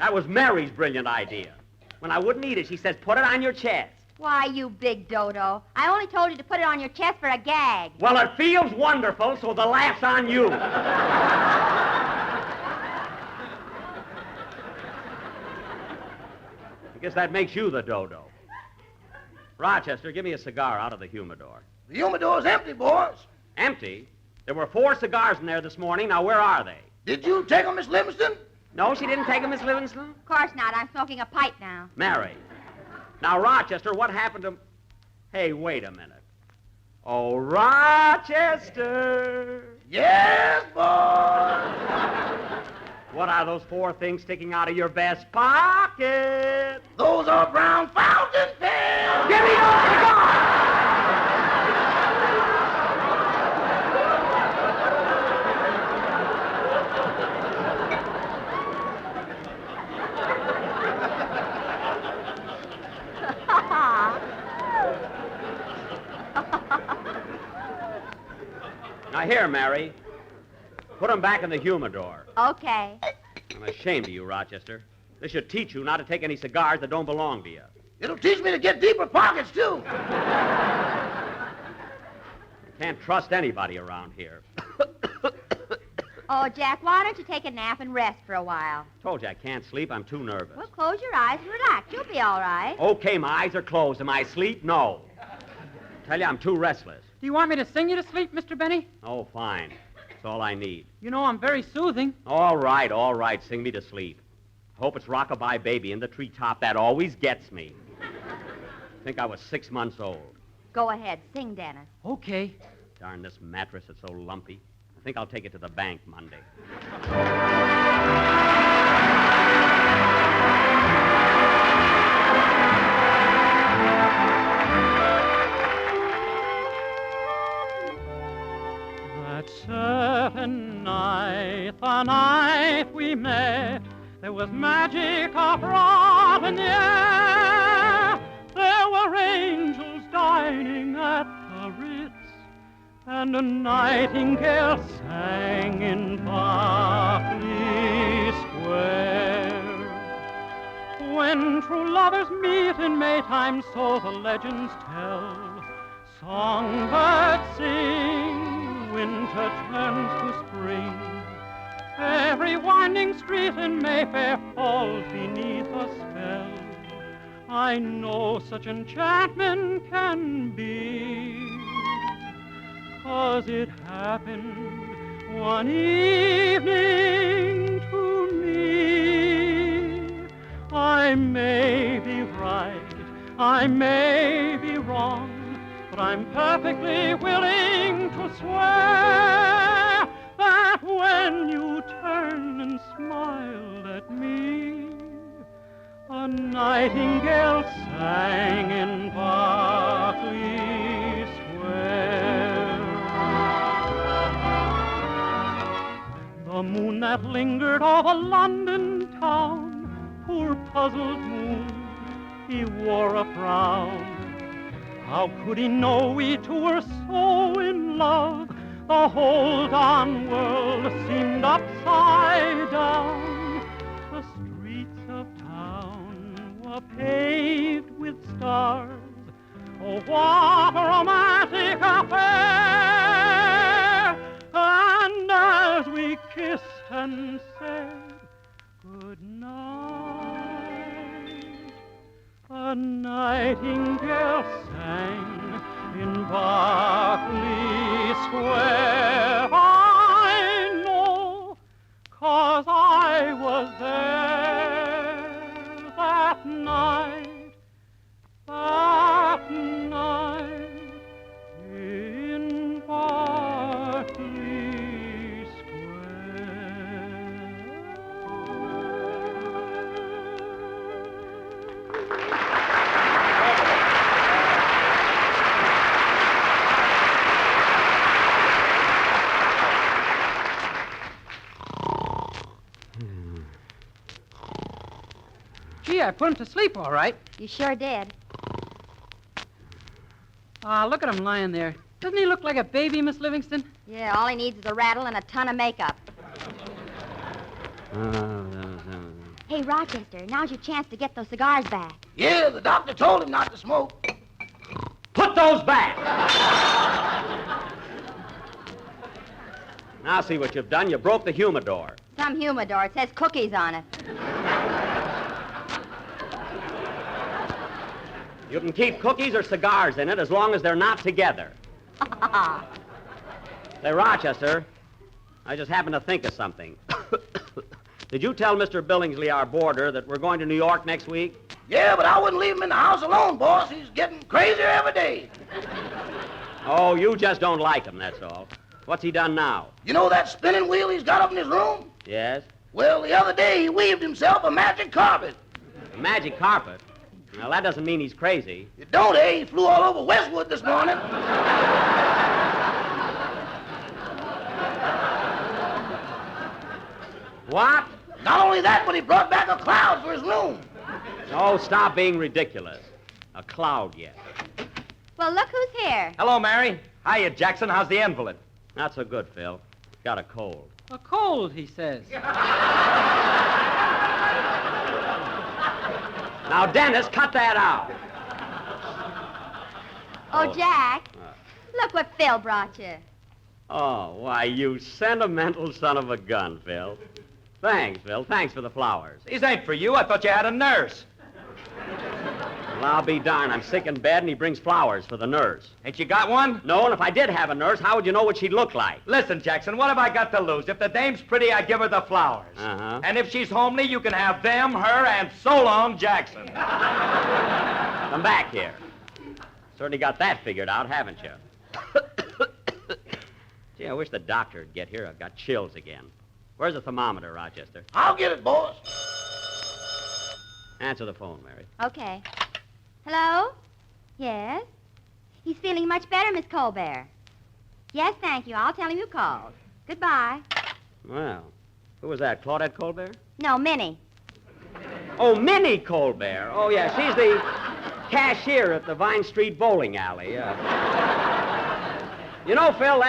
That was Mary's brilliant idea. When I wouldn't eat it, she says, put it on your chest. Why, you big dodo. I only told you to put it on your chest for a gag. Well, it feels wonderful, so the laugh's on you. I guess that makes you the dodo. Rochester, give me a cigar out of the humidor. The humidor's empty, boys. Empty? There were 4 cigars in there this morning. Now, where are they? Did you take them, Miss Livingston? No, she didn't take them, Miss Livingston? Of course not. I'm smoking a pipe now. Mary. Now, Rochester, what happened to... Hey, wait a minute. Oh, Rochester. Yes, boy. What are those 4 things sticking out of your vest pocket? Those are brown fountain pens. Give me those cigars! Now, here, Mary. Put them back in the humidor. Okay. I'm ashamed of you, Rochester. This should teach you not to take any cigars that don't belong to you. It'll teach me to get deeper pockets, too. You can't trust anybody around here. Oh, Jack, why don't you take a nap and rest for a while? Told you I can't sleep. I'm too nervous. Well, close your eyes and relax. You'll be all right. Okay, my eyes are closed. Am I asleep? No. Tell you, I'm too restless. Do you want me to sing you to sleep, Mr. Benny? Oh, fine. That's all I need. You know I'm very soothing. All right. Sing me to sleep. Hope it's Rockabye Baby in the treetop. That always gets me. I think I was 6 months old. Go ahead. Sing, Dennis. Okay. Darn this mattress, it's so lumpy. I think I'll take it to the bank Monday. That certain night, the night we met, there was magic abroad in the air. There were angels dining at the Ritz, and a nightingale sang in Berkeley Square. When true lovers meet in Maytime, so the legends tell, songbirds sing, winter turns to spring. Every winding street in Mayfair falls beneath a spell. I know such enchantment can be, 'cause it happened one evening to me. I may be right, I may be wrong, but I'm perfectly willing to swear that when you turned and smiled at me, a nightingale sang in Berkeley Square. that lingered over London town. Poor puzzled moon, he wore a frown. How could he know we two were so in love? The whole darn world seemed upside down. The streets of town were paved with stars. Oh, what a romantic affair! And as we kissed and said good night, a nightingale sang in Berkeley Square. I know, 'cause I was there that night in Berkeley Gee, I put him to sleep all right. You sure did. Look at him lying there. Doesn't he look like a baby, Miss Livingston? Yeah, all he needs is a rattle and a ton of makeup. Hey, Rochester, now's your chance to get those cigars back. Yeah, the doctor told him not to smoke. Put those back! Now see what you've done. You broke the humidor. Some humidor. It says cookies on it. You can keep cookies or cigars in it as long as they're not together. Say, Rochester, I just happened to think of something. Did you tell Mr. Billingsley, our boarder, that we're going to New York next week? Yeah, but I wouldn't leave him in the house alone, boss. He's getting crazier every day. Oh, you just don't like him, that's all. What's he done now? You know that spinning wheel he's got up in his room? Yes? Well, the other day he weaved himself a magic carpet. A magic carpet? Well, that doesn't mean he's crazy. You don't, eh? He flew all over Westwood this morning. What? Not only that, but he brought back a cloud for his room. Oh, stop being ridiculous. A cloud yet. Well, look who's here. Hello, Mary. Hiya, Jackson. How's the invalid? Not so good, Phil. Got a cold. A cold, he says. Now, Dennis, cut that out. Oh, Jack, look what Phil brought you. Oh, why, you sentimental son of a gun, Phil. Thanks, Phil. Thanks for the flowers. These ain't for you. I thought you had a nurse. Well, I'll be darned. I'm sick in bed, and he brings flowers for the nurse. Ain't you got one? No, and if I did have a nurse, how would you know what she'd look like? Listen, Jackson, what have I got to lose? If the dame's pretty, I give her the flowers. Uh-huh. And if she's homely, you can have them, her, and so long, Jackson. Come back here. Certainly got that figured out, haven't you? Gee, I wish the doctor'd get here. I've got chills again. Where's the thermometer, Rochester? I'll get it, boss. Answer the phone, Mary. Okay. Hello? Yes? He's feeling much better, Miss Colbert. Yes, thank you. I'll tell him you called. Goodbye. Well, who was that, Claudette Colbert? No, Minnie. Oh, Minnie Colbert. Oh, yeah, she's the cashier at the Vine Street bowling alley. You know, Phil,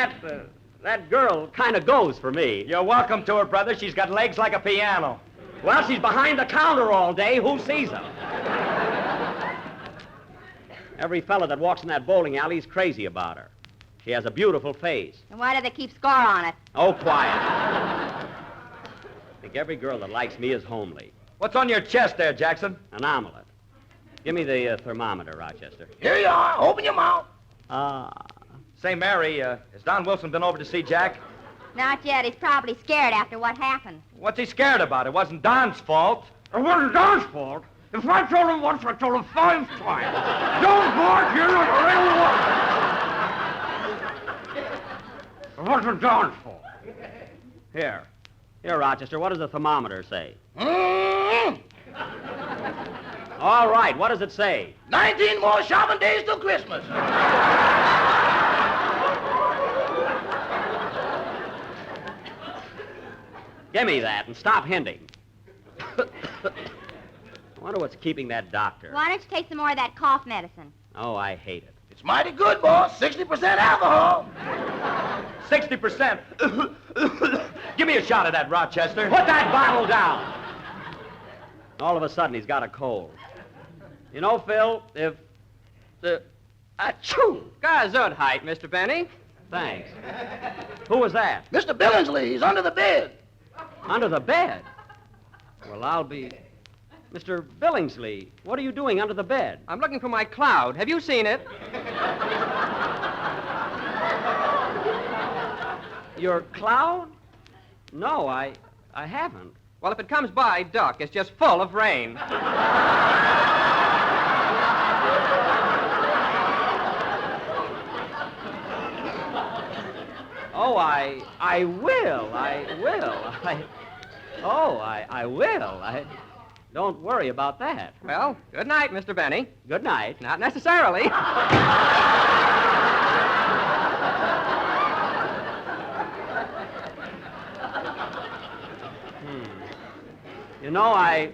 that girl kind of goes for me. You're welcome to her, brother. She's got legs like a piano. Well, she's behind the counter all day. Who sees her? Every fella that walks in that bowling alley is crazy about her. She has a beautiful face. And why do they keep score on it? Oh, quiet. I think every girl that likes me is homely. What's on your chest there, Jackson? An omelet. Give me the thermometer, Rochester. Here you are. Open your mouth. Say, Mary, has Don Wilson been over to see Jack? Not yet. He's probably scared after what happened. What's he scared about? It wasn't Don's fault. It wasn't Don's fault. If I told him once, I told him 5 times. Don't bark, you're not a real one. It wasn't Don's fault. Here, Rochester, what does the thermometer say? All right, what does it say? 19 more shopping days till Christmas. Give me that and stop hinting. I wonder what's keeping that doctor. Why don't you take some more of that cough medicine? Oh, I hate it. It's mighty good, boss. 60% alcohol. 60%. Give me a shot of that, Rochester. Put that bottle down. All of a sudden, he's got a cold. You know, Phil, if the... Achoo! Gesundheit, Mr. Benny. Thanks. Who was that? Mr. Billingsley, he's under the bed. Under the bed? Well, I'll be... Mr. Billingsley, what are you doing under the bed? I'm looking for my cloud. Have you seen it? Your cloud? No, I haven't. Well, if it comes by, duck. It's just full of rain. Oh, I will. I will. Don't worry about that. Well, good night, Mr. Benny. Good night. Not necessarily. You know, I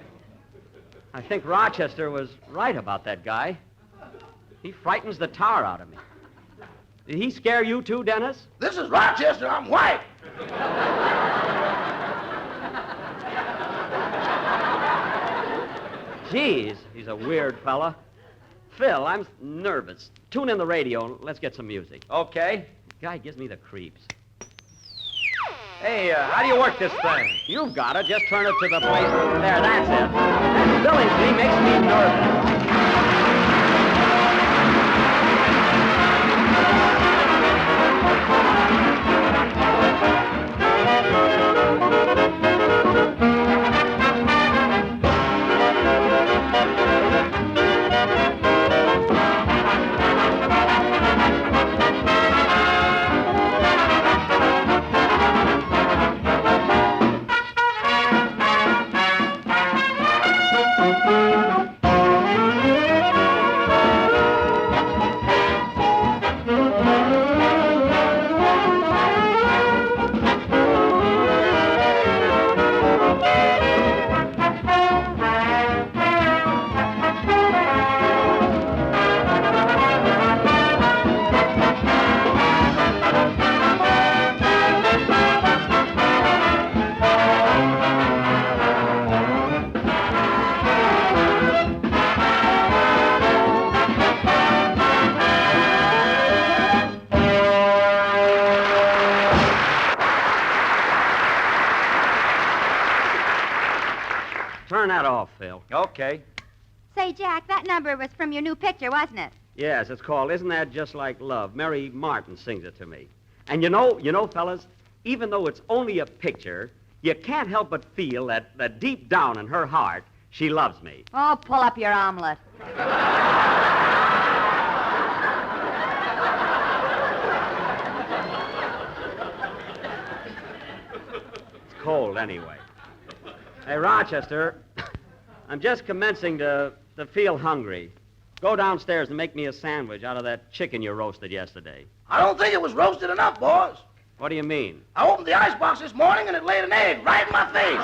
think Rochester was right about that guy. He frightens the tar out of me. Did he scare you too, Dennis? This is Rochester. I'm white. Geez, he's a weird fella. Phil, I'm nervous. Tune in the radio and let's get some music. Okay. Guy gives me the creeps. Hey, how do you work this thing? You've got it. Just turn it to the place. There, that's it. That Billingsley makes me nervous. Turn that off, Phil. Okay. Say, Jack, that number was from your new picture, wasn't it? Yes, it's called Isn't That Just Like Love? Mary Martin sings it to me. And you know, fellas, even though it's only a picture, you can't help but feel that deep down in her heart, she loves me. Oh, pull up your omelet. It's cold anyway. Hey, Rochester, I'm just commencing to feel hungry. Go downstairs and make me a sandwich out of that chicken you roasted yesterday. I don't think it was roasted enough, boss. What do you mean? I opened the icebox this morning and it laid an egg right in my face.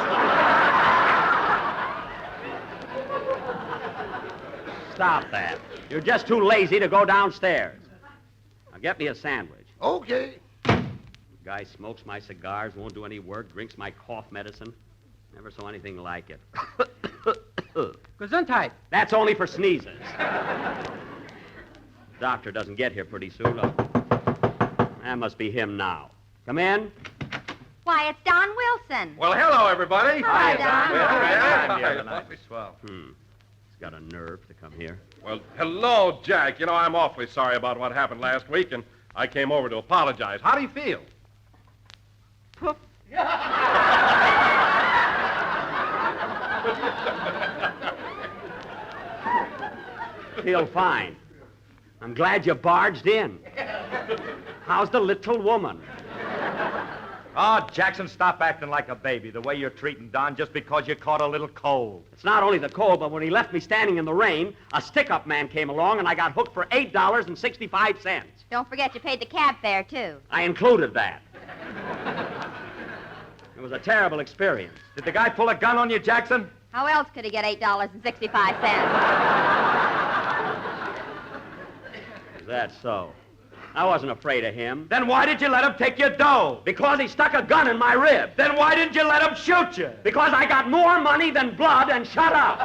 Stop that. You're just too lazy to go downstairs. Now get me a sandwich. Okay. Guy smokes my cigars, won't do any work, drinks my cough medicine. Never saw anything like it. Gesundheit. That's only for sneezes. Doctor doesn't get here pretty soon. That must be him now. Come in. Why, it's Don Wilson. Well, hello, everybody. Hi, Don. Awfully swell. He's got a nerve to come here. Well, hello, Jack. You know, I'm awfully sorry about what happened last week, and I came over to apologize. How do you feel? Poof. Feel fine. I'm glad you barged in. How's the little woman? Oh, Jackson, stop acting like a baby the way you're treating Don just because you caught a little cold. It's not only the cold, but when he left me standing in the rain, a stick-up man came along and I got hooked for $8.65. Don't forget you paid the cab fare, too. I included that. It was a terrible experience. Did the guy pull a gun on you, Jackson? How else could he get $8.65? Is that so? I wasn't afraid of him. Then why did you let him take your dough? Because he stuck a gun in my rib. Then why didn't you let him shoot you? Because I got more money than blood, and shut up.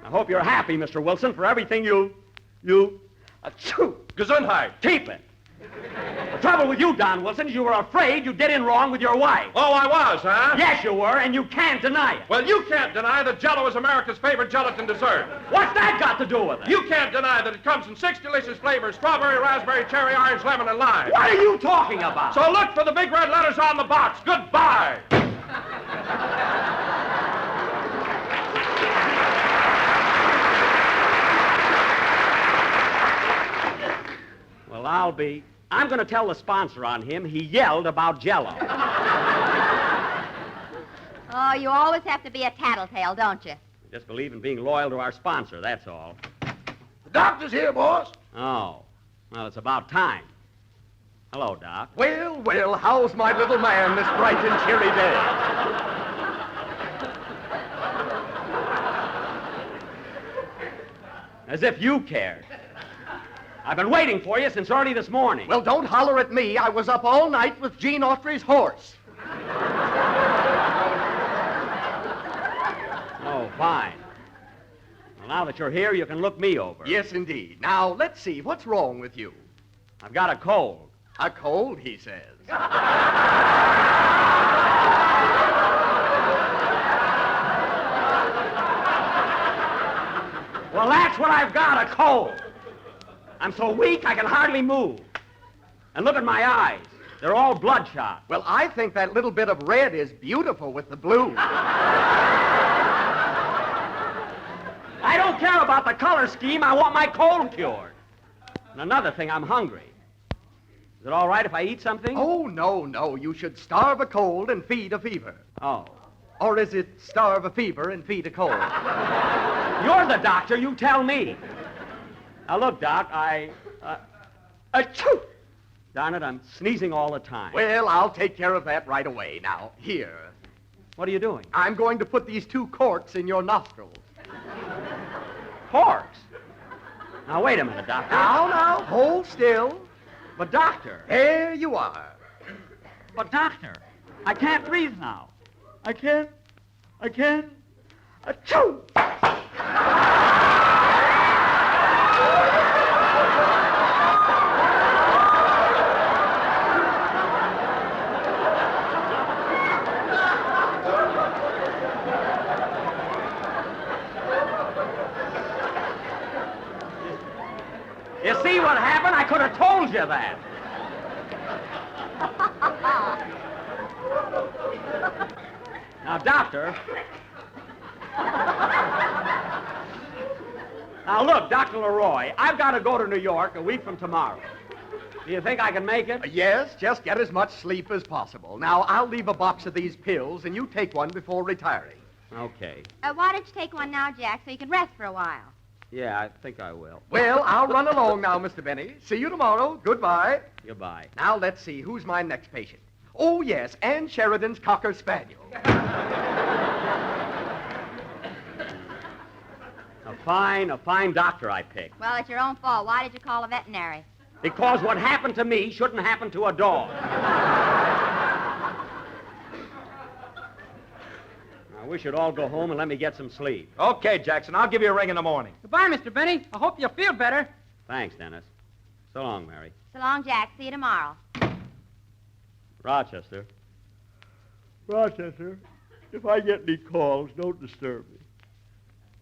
I hope you're happy, Mr. Wilson, for everything you... Achoo! Gesundheit. Keep it. The trouble with you, Don Wilson, is you were afraid you did in wrong with your wife. Oh, I was, huh? Yes, you were, and you can't deny it. Well, you can't deny that Jell-O is America's favorite gelatin dessert. What's that got to do with it? You can't deny that it comes in 6 delicious flavors: strawberry, raspberry, cherry, orange, lemon, and lime. What are you talking about? So look for the big red letters on the box. Goodbye. Well, I'm going to tell the sponsor on him. He yelled about Jell-O. Oh, you always have to be a tattletale, don't you? Just believe in being loyal to our sponsor, that's all. The doctor's here, boss. Oh, well, it's about time. Hello, Doc. Well, well, how's my little man this bright and cheery day? As if you cared. I've been waiting for you since early this morning. Well, don't holler at me. I was up all night with Gene Autry's horse. Oh, fine. Well, now that you're here, you can look me over. Yes, indeed. Now, let's see. What's wrong with you? I've got a cold. A cold, he says. Well, that's what I've got, a cold. I'm so weak I can hardly move. And look at my eyes. They're all bloodshot. Well, I think that little bit of red is beautiful with the blue. I don't care about the color scheme. I want my cold cured. And another thing, I'm hungry. Is it all right if I eat something? Oh, no, no. You should starve a cold and feed a fever. Oh. Or is it starve a fever and feed a cold? You're the doctor. You tell me. Now, look, Doc, achoo! Darn it, I'm sneezing all the time. Well, I'll take care of that right away. Now, here. What are you doing? I'm going to put these 2 corks in your nostrils. Corks? Now, wait a minute, Doctor. Now, hold still. But, Doctor. There you are. But, Doctor, I can't breathe now. I can't. Achoo! You see what happened? I could have told you that. Now, Doctor. Now, look, Dr. Leroy, I've got to go to New York a week from tomorrow. Do you think I can make it? Yes, just get as much sleep as possible. Now, I'll leave a box of these pills, and you take one before retiring. Okay. Why don't you take one now, Jack, so you can rest for a while? Yeah, I think I will. Well, I'll run along now, Mr. Benny. See you tomorrow. Goodbye. Goodbye. Now, let's see. Who's my next patient? Oh, yes, Ann Sheridan's Cocker Spaniel. A fine doctor I picked. Well, it's your own fault. Why did you call a veterinary? Because what happened to me shouldn't happen to a dog. I wish you'd all go home and let me get some sleep. Okay, Jackson, I'll give you a ring in the morning. Goodbye, Mr. Benny. I hope you feel better. Thanks, Dennis. So long, Mary. So long, Jack. See you tomorrow. Rochester. Rochester, if I get any calls, don't disturb me.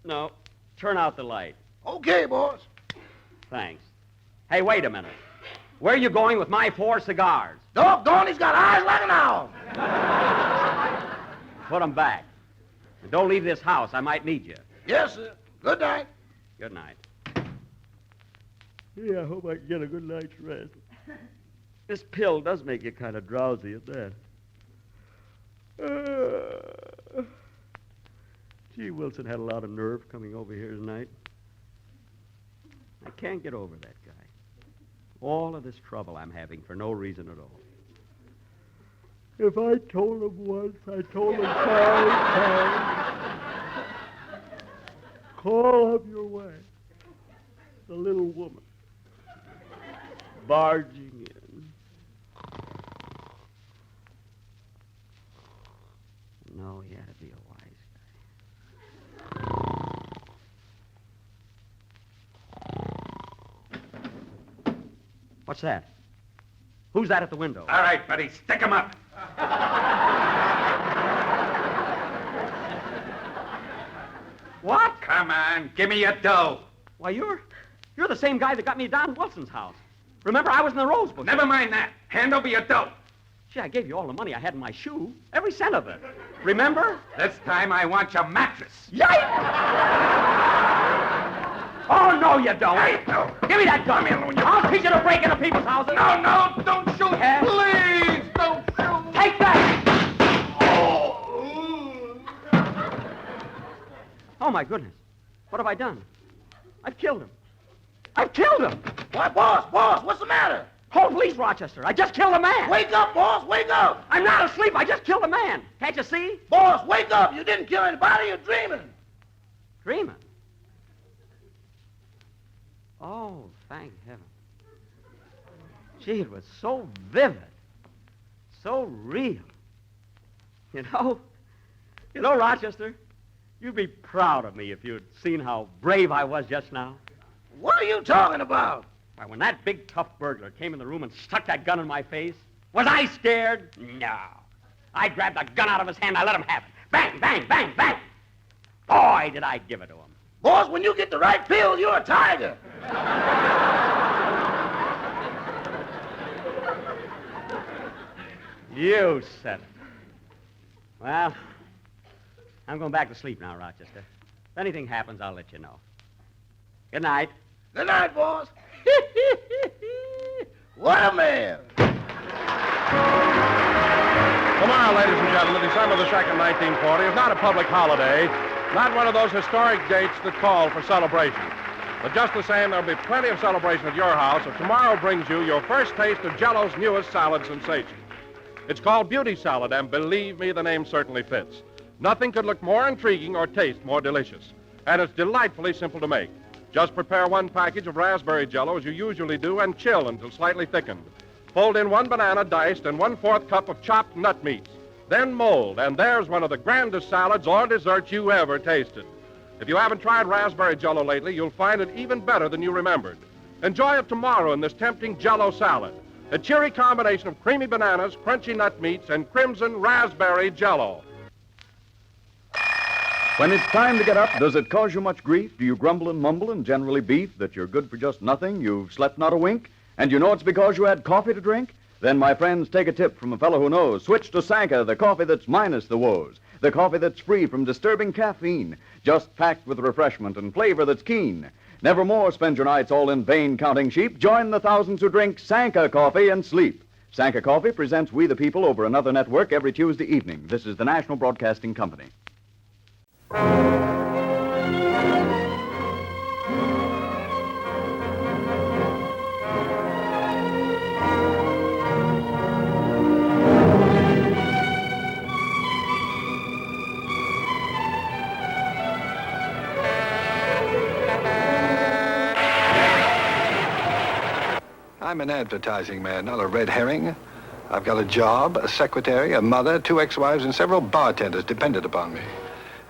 No, turn out the light. Okay, boss. Thanks. Hey, wait a minute. Where are you going with my 4 cigars? Doggone, he's got eyes like an owl. Put them back. And don't leave this house. I might need you. Yes, sir. Good night. Good night. Yeah, I hope I can get a good night's rest. This pill does make you kind of drowsy at that. Gee, Wilson had a lot of nerve coming over here tonight. I can't get over that guy. All of this trouble I'm having for no reason at all. If I told him once, I told him 5 times. Call up your way. The little woman barging in. No, he had to be a wise guy. What's that? Who's that at the window? All right, buddy, stick 'em up. What? Come on, give me your dough. Why, you're the same guy that got me to Don Wilson's house. Remember, I was in the rose bush. Never mind that. Hand over your dough. Gee, I gave you all the money I had in my shoe. Every cent of it. Remember? This time I want your mattress. Yikes! Oh, no, you don't. Hey, no. Give me that gun. I'll teach you to break into people's houses. No, don't shoot. Yeah. Please, don't shoot. Take that! Oh, my goodness. What have I done? I've killed him. I've killed him! Why, boss, what's the matter? Hold, please, Rochester. I just killed a man. Wake up, boss, wake up! I'm not asleep. I just killed a man. Can't you see? Boss, wake up! You didn't kill anybody, you're dreaming. Dreaming? Oh, thank heaven. Gee, it was so vivid. So real. You know, Rochester, you'd be proud of me if you'd seen how brave I was just now. What are you talking about? Why, when that big, tough burglar came in the room and stuck that gun in my face, was I scared? No. I grabbed the gun out of his hand. I let him have it. Bang, bang, bang, bang. Boy, did I give it to him. Boss, when you get the right pills, you're a tiger. You said it. Well, I'm going back to sleep now, Rochester. If anything happens, I'll let you know. Good night. Good night, boss. What a man. Tomorrow, ladies and gentlemen, December the 2nd, 1940, is not a public holiday, not one of those historic dates that call for celebration. But just the same, there'll be plenty of celebration at your house if tomorrow brings you your first taste of Jell-O's newest salad sensation. It's called Beauty Salad, and believe me, the name certainly fits. Nothing could look more intriguing or taste more delicious. And it's delightfully simple to make. Just prepare 1 package of raspberry Jell-O as you usually do and chill until slightly thickened. Fold in 1 banana diced and 1/4 cup of chopped nut meats. Then mold, and there's one of the grandest salads or desserts you ever tasted. If you haven't tried raspberry Jell-O lately, you'll find it even better than you remembered. Enjoy it tomorrow in this tempting Jell-O salad. A cheery combination of creamy bananas, crunchy nut meats, and crimson raspberry Jell-O. When it's time to get up, does it cause you much grief? Do you grumble and mumble and generally beef that you're good for just nothing, you've slept not a wink, and you know it's because you had coffee to drink? Then, my friends, take a tip from a fellow who knows. Switch to Sanka, the coffee that's minus the woes. The coffee that's free from disturbing caffeine, just packed with refreshment and flavor that's keen. Nevermore spend your nights all in vain counting sheep. Join the thousands who drink Sanka coffee and sleep. Sanka Coffee presents We the People over another network every Tuesday evening. This is the National Broadcasting Company. I'm an advertising man, not a red herring. I've got a job, a secretary, a mother, 2 ex-wives, and several bartenders dependent upon me.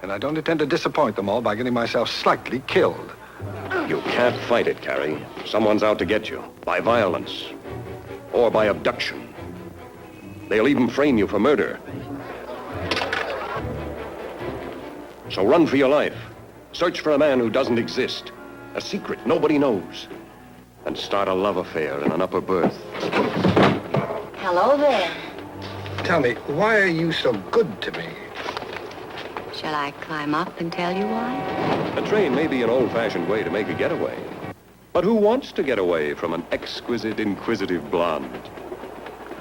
And I don't intend to disappoint them all by getting myself slightly killed. You can't fight it, Carrie. Someone's out to get you, by violence, or by abduction. They'll even frame you for murder. So run for your life. Search for a man who doesn't exist, a secret nobody knows, and start a love affair in an upper berth. Hello there. Tell me, why are you so good to me? Shall I climb up and tell you why? A train may be an old-fashioned way to make a getaway. But who wants to get away from an exquisite, inquisitive blonde?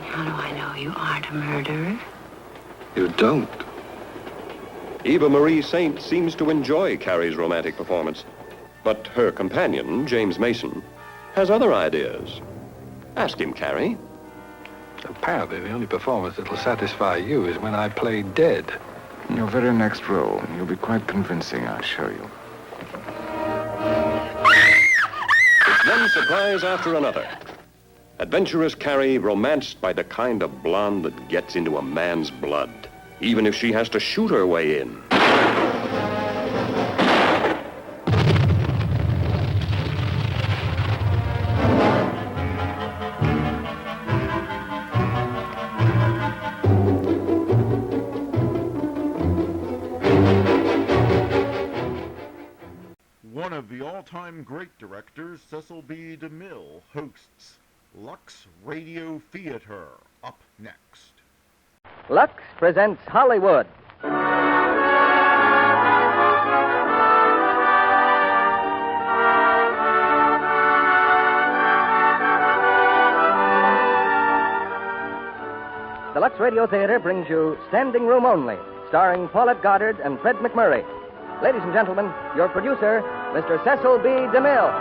How do I know you aren't a murderer? You don't. Eva Marie Saint seems to enjoy Carrie's romantic performance. But her companion, James Mason, has other ideas. Ask him, Carrie. Apparently, the only performance that'll satisfy you is when I play dead. In your very next role, you'll be quite convincing, I'll show you. It's one surprise after another. Adventurous Carrie, romanced by the kind of blonde that gets into a man's blood, even if she has to shoot her way in. One of the all-time great directors, Cecil B. DeMille, hosts Lux Radio Theater. Up next. Lux presents Hollywood. The Lux Radio Theater brings you Standing Room Only, starring Paulette Goddard and Fred McMurray. Ladies and gentlemen, your producer, Mr. Cecil B. DeMille.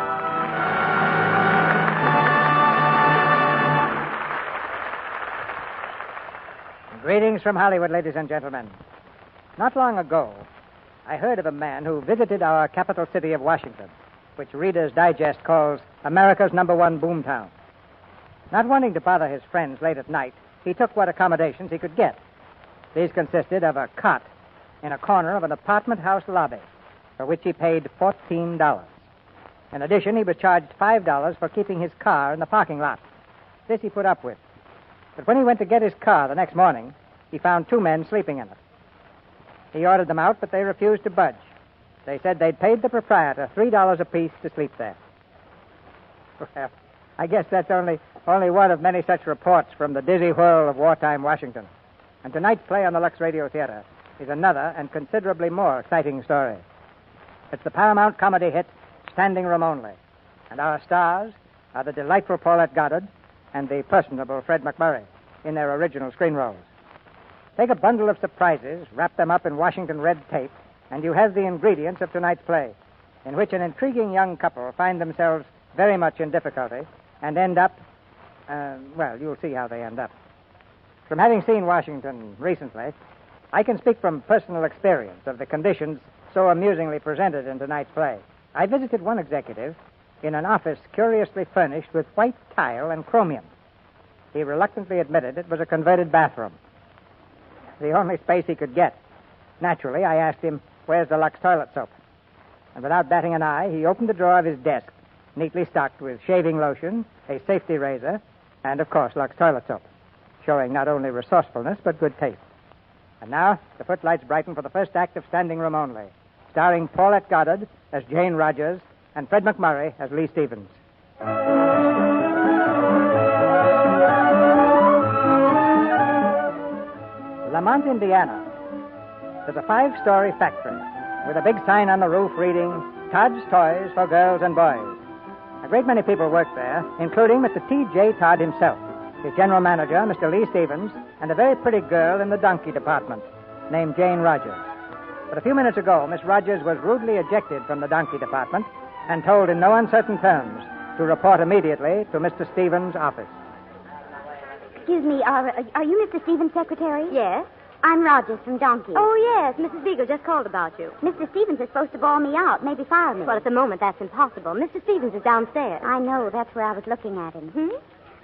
Greetings from Hollywood, ladies and gentlemen. Not long ago, I heard of a man who visited our capital city of Washington, which Reader's Digest calls America's #1 boomtown. Not wanting to bother his friends late at night, he took what accommodations he could get. These consisted of a cot in a corner of an apartment house lobby, for which he paid $14. In addition, he was charged $5 for keeping his car in the parking lot. This he put up with. But when he went to get his car the next morning, he found two men sleeping in it. He ordered them out, but they refused to budge. They said they'd paid the proprietor $3 apiece to sleep there. Well, I guess that's only one of many such reports from the dizzy whirl of wartime Washington. And tonight's play on the Lux Radio Theater is another and considerably more exciting story. It's the Paramount comedy hit, Standing Room Only. And our stars are the delightful Paulette Goddard and the personable Fred McMurray in their original screen roles. Take a bundle of surprises, wrap them up in Washington red tape, and you have the ingredients of tonight's play, in which an intriguing young couple find themselves very much in difficulty and end up, well, you'll see how they end up. From having seen Washington recently, I can speak from personal experience of the conditions so amusingly presented in tonight's play. I visited one executive in an office curiously furnished with white tile and chromium. He reluctantly admitted it was a converted bathroom, the only space he could get. Naturally, I asked him, where's the Lux toilet soap? And without batting an eye, he opened the drawer of his desk, neatly stocked with shaving lotion, a safety razor, and, of course, Lux toilet soap, showing not only resourcefulness, but good taste. And now, the footlights brighten for the first act of Standing Room Only, starring Paulette Goddard as Jane Rogers and Fred McMurray as Lee Stevens. Lamont, Indiana. There's a 5-story factory with a big sign on the roof reading, Todd's Toys for Girls and Boys. A great many people work there, including Mr. T.J. Todd himself, his general manager, Mr. Lee Stevens, and a very pretty girl in the donkey department named Jane Rogers. But a few minutes ago, Miss Rogers was rudely ejected from the donkey department and told in no uncertain terms to report immediately to Mr. Stevens' office. Excuse me, are you Mr. Stevens' secretary? Yes. I'm Rogers from Donkey. Oh, yes. Mrs. Beagle just called about you. Mr. Stevens is supposed to bawl me out, maybe fire me. Well, at the moment, that's impossible. Mr. Stevens is downstairs. I know. That's where I was looking at him.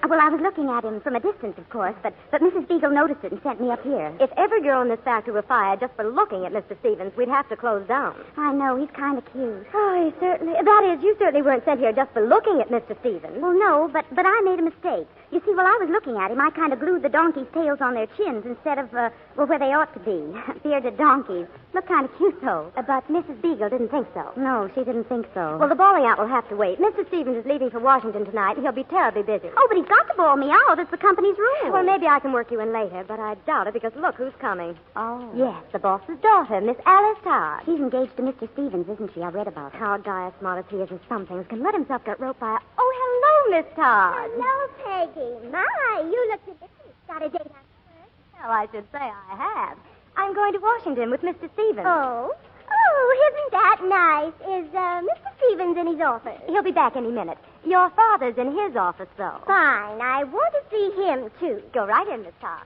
Well, I was looking at him from a distance, of course, but Mrs. Beagle noticed it and sent me up here. If every girl in this factory were fired just for looking at Mr. Stevens, we'd have to close down. I know. He's kind of cute. Oh, he certainly... That is, you certainly weren't sent here just for looking at Mr. Stevens. Well, no, but I made a mistake. You see, while I was looking at him, I kind of glued the donkeys' tails on their chins instead of, where they ought to be. Bearded donkeys. Look kind of cute, though. But Mrs. Beagle didn't think so. No, she didn't think so. Well, the bawling out will have to wait. Mr. Stevens is leaving for Washington tonight, and he'll be terribly busy. Oh, but he's got to bawl me out. It's the company's rule. Well, maybe I can work you in later, but I doubt it, because look who's coming. Oh. Yes, the boss's daughter, Miss Alice Todd. She's engaged to Mr. Stevens, isn't she? I read about her. How guy as smart as he is in some things can let himself get roped by a... Oh, hello, Miss Todd. Hello, Peggy. My, you look so different. Got a date on first? Well, I should say I have. I'm going to Washington with Mr. Stevens. Oh? Oh, isn't that nice? Is Mr. Stevens in his office? He'll be back any minute. Your father's in his office, though. Fine. I want to see him, too. Go right in, Miss Todd.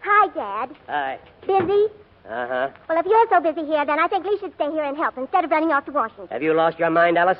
Hi, Dad. Hi. Busy? Uh-huh. Well, if you're so busy here, then I think Lee should stay here and help instead of running off to Washington. Have you lost your mind, Alice?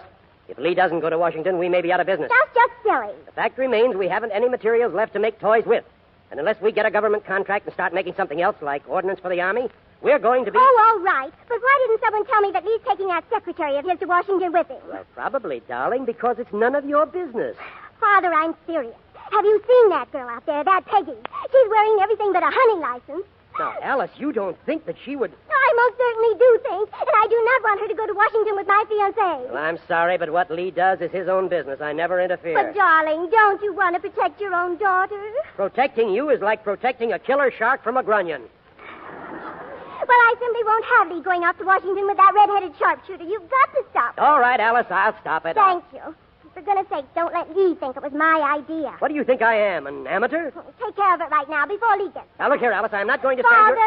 If Lee doesn't go to Washington, we may be out of business. That's just silly. The fact remains we haven't any materials left to make toys with. And unless we get a government contract and start making something else, like ordnance for the Army, we're going to be... Oh, all right. But why didn't someone tell me that Lee's taking that secretary of his to Washington with him? Well, probably, darling, because it's none of your business. Father, I'm serious. Have you seen that girl out there, that Peggy? She's wearing everything but a hunting license. Now, Alice, you don't think that she would... I most certainly do think, and I do not want her to go to Washington with my fiancé. Well, I'm sorry, but what Lee does is his own business. I never interfere. But, darling, don't you want to protect your own daughter? Protecting you is like protecting a killer shark from a grunion. Well, I simply won't have Lee going off to Washington with that red-headed sharpshooter. You've got to stop it. All right, Alice, I'll stop it. Thank you. For goodness sake, don't let Lee think it was my idea. What do you think I am, an amateur? Take care of it right now before Lee gets... Now, look here, Alice, I'm not going to... Father!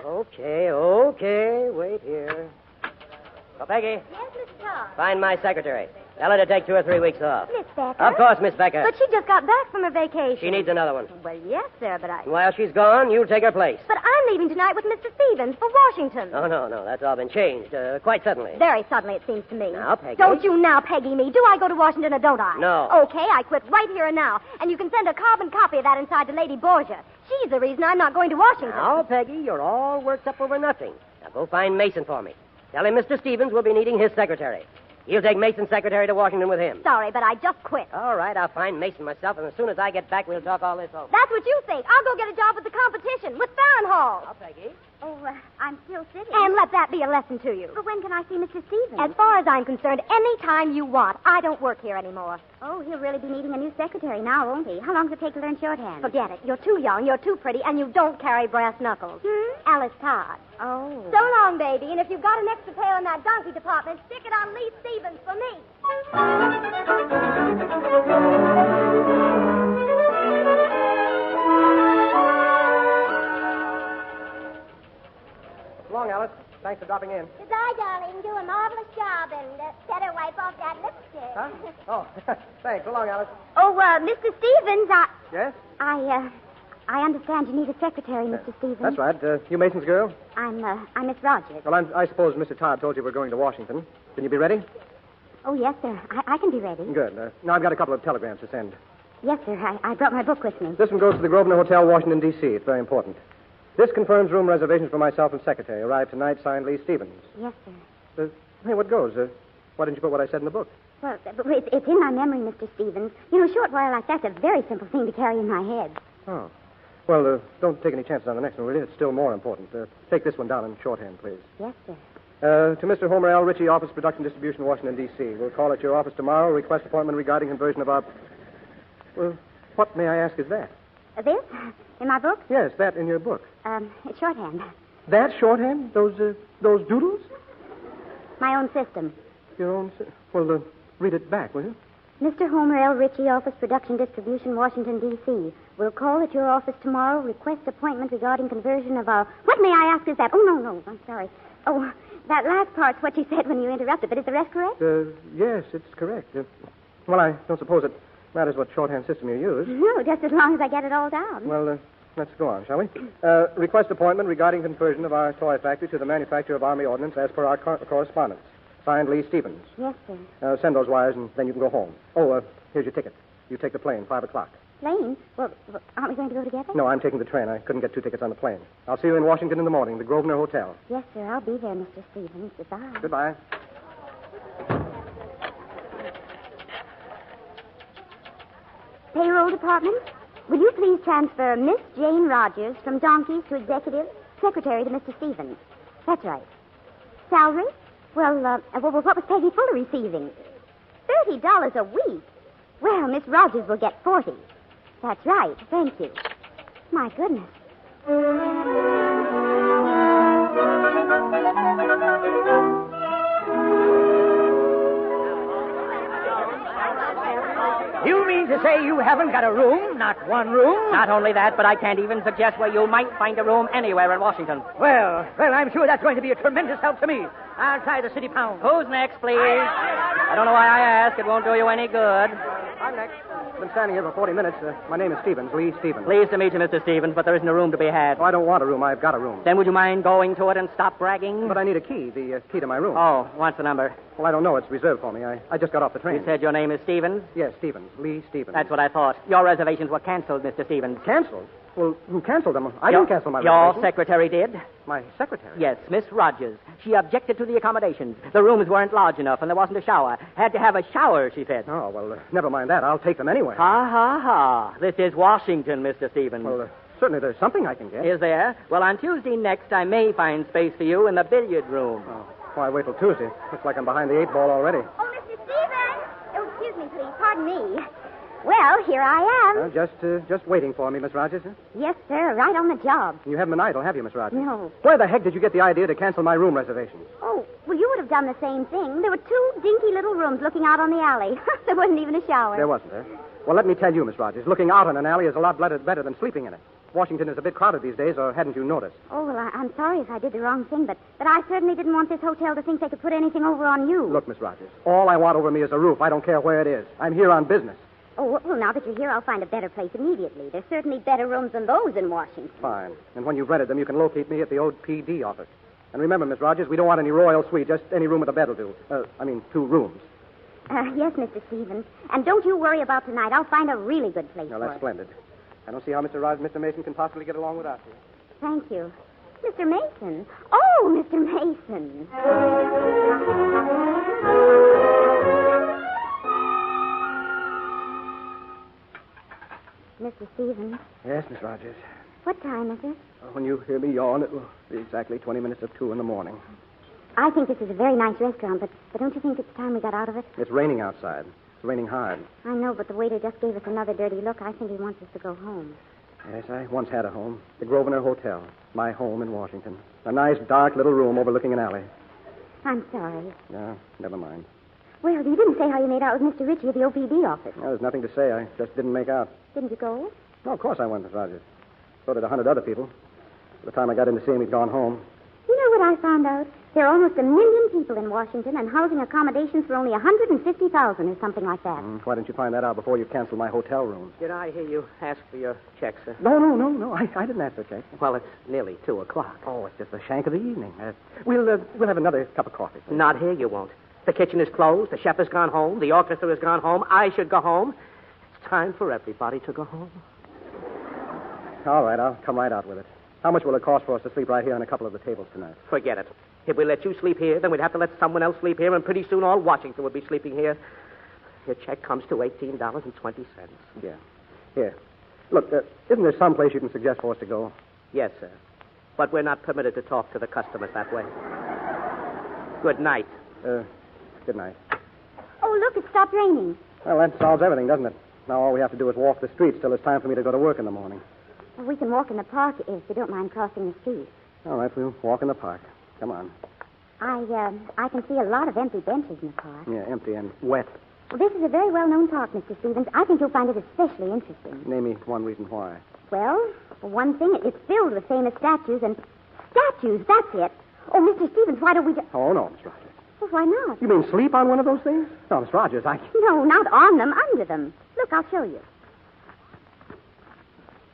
Okay, wait here. Oh, Peggy, Yes, Mr. Todd. find my secretary. Tell her to take 2 or 3 weeks off. Miss Becker? Of course, Miss Becker. But she just got back from her vacation. She needs another one. Well, yes, sir, but And while she's gone, you'll take her place. But I'm leaving tonight with Mr. Stevens for Washington. Oh, no, that's all been changed, quite suddenly. Very suddenly, it seems to me. Now, Peggy. Don't you now Peggy me. Do I go to Washington or don't I? No. Okay, I quit right here and now. And you can send a carbon copy of that inside to Lady Borgia. She's the reason I'm not going to Washington. Now, Peggy, you're all worked up over nothing. Now, go find Mason for me. Tell him Mr. Stevens will be needing his secretary. He'll take Mason's secretary to Washington with him. Sorry, but I just quit. All right, I'll find Mason myself, and as soon as I get back, we'll talk all this over. That's what you think. I'll go get a job at the competition with Farrenhall. Now, Peggy. Oh, I'm still sitting. And let that be a lesson to you. But when can I see Mr. Stevens? As far as I'm concerned, any time you want. I don't work here anymore. Oh, he'll really be needing a new secretary now, won't he? How long does it take to learn shorthand? Forget it. You're too young, you're too pretty, and you don't carry brass knuckles. Alice Todd. Oh. So long, baby. And if you've got an extra tail in that donkey department, stick it on Lee Stevens for me. So long, Alice. Thanks for dropping in. Goodbye, darling. Do a marvelous job, and better wipe off that lipstick. Huh? Oh, thanks. So long, Alice. Oh, Mr. Stevens, Yes? I understand you need a secretary, Mr. Stevens. That's right. You Mason's girl? I'm Miss Rogers. Well, I suppose Mr. Todd told you we're going to Washington. Can you be ready? Oh, yes, sir. I can be ready. Good. Now, I've got a couple of telegrams to send. Yes, sir. I brought my book with me. This one goes to the Grosvenor Hotel, Washington, D.C. It's very important. This confirms room reservations for myself and secretary. Arrived tonight, signed Lee Stevens. Yes, sir. Hey, what goes? Why didn't you put what I said in the book? Well, it's in my memory, Mr. Stevens. You know, short wire like that's a very simple thing to carry in my head. Oh. Well, don't take any chances on the next one, really. It's still more important. Take this one down in shorthand, please. Yes, sir. To Mr. Homer L. Ritchie, Office Production Distribution, Washington, D.C. We'll call at your office tomorrow. Request appointment regarding conversion of our... Well, what, may I ask, is that? This? In my book? Yes, that in your book. It's shorthand. That shorthand? Those doodles? My own system. Your own... Well, read it back, will you? Mr. Homer L. Ritchie, Office Production Distribution, Washington, D.C. Will call at your office tomorrow. Request appointment regarding conversion of our... What, may I ask, is that? Oh, no, I'm sorry. Oh, that last part's what you said when you interrupted, but is the rest correct? Yes, it's correct. Well, I don't suppose it matters what shorthand system you use. No, just as long as I get it all down. Well, let's go on, shall we? Request appointment regarding conversion of our toy factory to the manufacture of Army ordnance as per our correspondence. Signed, Lee Stevens. Yes, sir. Send those wires, and then you can go home. Oh, here's your ticket. You take the plane, 5 o'clock. Plane? Well, aren't we going to go together? No, I'm taking the train. I couldn't get 2 tickets on the plane. I'll see you in Washington in the morning, the Grosvenor Hotel. Yes, sir. I'll be there, Mr. Stevens. Goodbye. Goodbye. Payroll department? Will you please transfer Miss Jane Rogers from donkeys to executive secretary to Mr. Stevens? That's right. Salary? Well, what was Peggy Fuller receiving? $30 a week. Well, Miss Rogers will get 40. That's right. Thank you. My goodness. You mean to to say you haven't got a room? Not one room? Not only that, but I can't even suggest where you might find a room anywhere in Washington. Well, I'm sure that's going to be a tremendous help to me. I'll try the city pound. Who's next, please? I don't know why I ask. It won't do you any good. I'm next. I've been standing here for 40 minutes. My name is Stevens, Lee Stevens. Pleased to meet you, Mr. Stevens, but there isn't a room to be had. Oh, I don't want a room. I've got a room. Then would you mind going to it and stop bragging? But I need a key, the key to my room. Oh, what's the number? Well, I don't know. It's reserved for me. I just got off the train. You said your name is Stevens? Yes, Stevens. Lee Stevens. That's what I thought. Your reservations were canceled, Mr. Stevens. Canceled? Well, who canceled them? I didn't cancel my Your reservations. secretary did? My secretary? Yes, Miss Rogers. She objected to the accommodations. The rooms weren't large enough, and there wasn't a shower. Had to have a shower, she said. Oh, well, never mind that. I'll take them anyway. Ha, ha, ha. This is Washington, Mr. Stevens. Well, certainly there's something I can get. Is there? Well, on Tuesday next, I may find space for you in the billiard room. Oh, why wait till Tuesday? Looks like I'm behind the 8 ball already. Oh, Mr. Stevens! Oh, excuse me, please. Pardon me. Well, here I am. Just waiting for me, Miss Rogers, huh? Yes, sir. Right on the job. You haven't been idle, have you, Miss Rogers? No. Where the heck did you get the idea to cancel my room reservations? Oh, well, you would have done the same thing. There were 2 dinky little rooms looking out on the alley. There wasn't even a shower. There wasn't, there. Well, let me tell you, Miss Rogers, looking out on an alley is a lot better than sleeping in it. Washington is a bit crowded these days, or hadn't you noticed? Oh, well, I'm sorry if I did the wrong thing, but I certainly didn't want this hotel to think they could put anything over on you. Look, Miss Rogers, all I want over me is a roof. I don't care where it is. I'm here on business. Oh, well, now that you're here, I'll find a better place immediately. There's certainly better rooms than those in Washington. Fine. And when you've rented them, you can locate me at the OPD office. And remember, Miss Rogers, we don't want any royal suite. Just any room with a bed will do. 2 rooms. Yes, Mr. Stevens. And don't you worry about tonight. I'll find a really good place Now, for that's it. splendid. I don't see how Mr. Mason can possibly get along without you. Thank you. Mr. Mason. Oh, Mr. Mason. Mr. Stevens, Yes, Miss Rogers. what time is it? When you hear me yawn, it will be exactly 20 minutes of 2 in the morning. I think this is a very nice restaurant, but don't you think it's time we got out of it? It's raining outside. It's raining hard. I know, but the waiter just gave us another dirty look. I think he wants us to go home. Yes, I once had a home. The Grosvenor Hotel. My home in Washington. A nice, dark little room overlooking an alley. I'm sorry. No, never mind. Well, you didn't say how you made out with Mr. Ritchie at the OPD office. Well, there's nothing to say. I just didn't make out. Didn't you go? No, of course I went, Miss Rogers. So did 100 other people. By the time I got in to see him, he'd gone home. You know what I found out? There are almost 1 million people in Washington, and housing accommodations for only 150,000 or something like that. Why didn't you find that out before you canceled my hotel room? Did I hear you ask for your check, sir? No. I didn't ask for a check. Well, it's nearly 2 o'clock. Oh, it's just the shank of the evening. We'll have another cup of coffee. Please. Not here, you won't. The kitchen is closed. The chef has gone home. The orchestra has gone home. I should go home. It's time for everybody to go home. All right, I'll come right out with it. How much will it cost for us to sleep right here on a couple of the tables tonight? Forget it. If we let you sleep here, then we'd have to let someone else sleep here, and pretty soon all Washington would be sleeping here. Your check comes to $18.20. Yeah. Here. Look, isn't there some place you can suggest for us to go? Yes, sir. But we're not permitted to talk to the customers that way. Good night. Good night. Oh, look, it stopped raining. Well, that solves everything, doesn't it? Now all we have to do is walk the streets till it's time for me to go to work in the morning. Well, we can walk in the park if you don't mind crossing the street. All right, we'll walk in the park. Come on. I can see a lot of empty benches in the park. Yeah, empty and wet. Well, this is a very well-known park, Mr. Stevens. I think you'll find it especially interesting. Name me one reason why. Well, for one thing, it's filled with famous statues and... Statues, that's it. Oh, Mr. Stevens, why don't we just... Oh, no, Miss Rogers. Well, why not? You mean sleep on one of those things? No, Miss Rogers, No, not on them, under them. Look, I'll show you.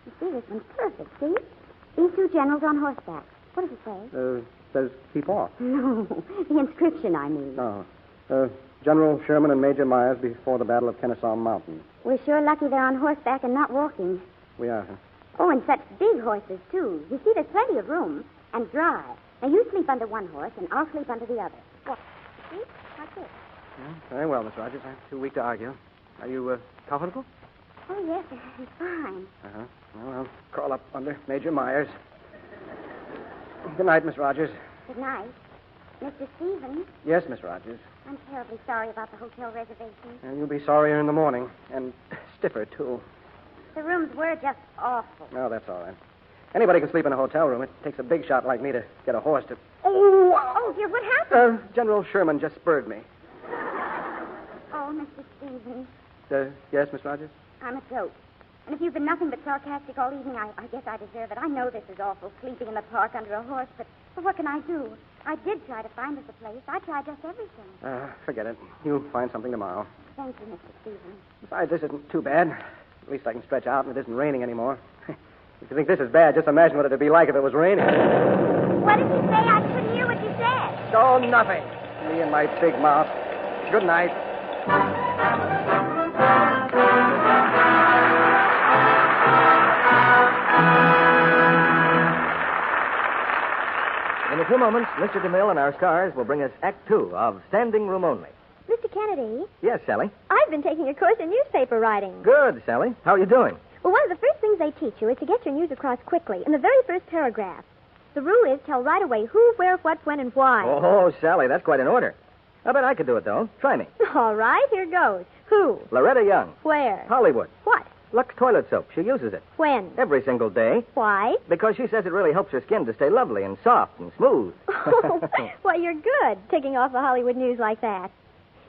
You see, this one's perfect, see? These 2 generals on horseback. What does it say? Says keep off. No, the inscription, I mean. Oh. General Sherman and Major Myers before the Battle of Kennesaw Mountain. We're sure lucky they're on horseback and not walking. We are, huh? Oh, and such big horses, too. You see, there's plenty of room. And dry. Now, you sleep under one horse, and I'll sleep under the other. What? See? Like this. Yeah, very well, Miss Rogers. I'm too weak to argue. Are you, comfortable? Oh, yes, it's fine. Uh-huh. Well, I'll crawl up under Major Myers. Good night, Miss Rogers. Good night. Mr. Stevens, Yes, Miss Rogers. I'm terribly sorry about the hotel reservation. And you'll be sorrier in the morning. And stiffer, too. The rooms were just awful. No, that's all right. Anybody can sleep in a hotel room. It takes a big shot like me to get a horse to... Oh, dear, what happened? General Sherman just spurred me. Oh, Mr. Stevens. Yes, Miss Rogers? I'm a dope. And if you've been nothing but sarcastic all evening, I guess I deserve it. I know this is awful, sleeping in the park under a horse, but what can I do? I did try to find us a place. I tried just everything. Forget it. You'll find something tomorrow. Thank you, Mr. Stevens. Besides, this isn't too bad. At least I can stretch out, and it isn't raining anymore. If you think this is bad, just imagine what it'd be like if it was raining. What did you say? I couldn't hear what you said. Oh, nothing. Me and my big mouth. Good night. In a few moments, Mr. DeMille and our stars will bring us Act Two of Standing Room Only. Mr. Kennedy, Yes, Sally? I've been taking a course in newspaper writing. Good, Sally. How are you doing? Well, one of the first things they teach you is to get your news across quickly in the very first paragraph. The rule is tell right away who, where, what, when, and why. Oh, Sally, that's quite an order. I bet I could do it, though. Try me. All right, here goes. Who? Loretta Young. Where? Hollywood. What? Lux toilet soap. She uses it. When? Every single day. Why? Because she says it really helps her skin to stay lovely and soft and smooth. Oh, well, you're good, taking off the Hollywood news like that.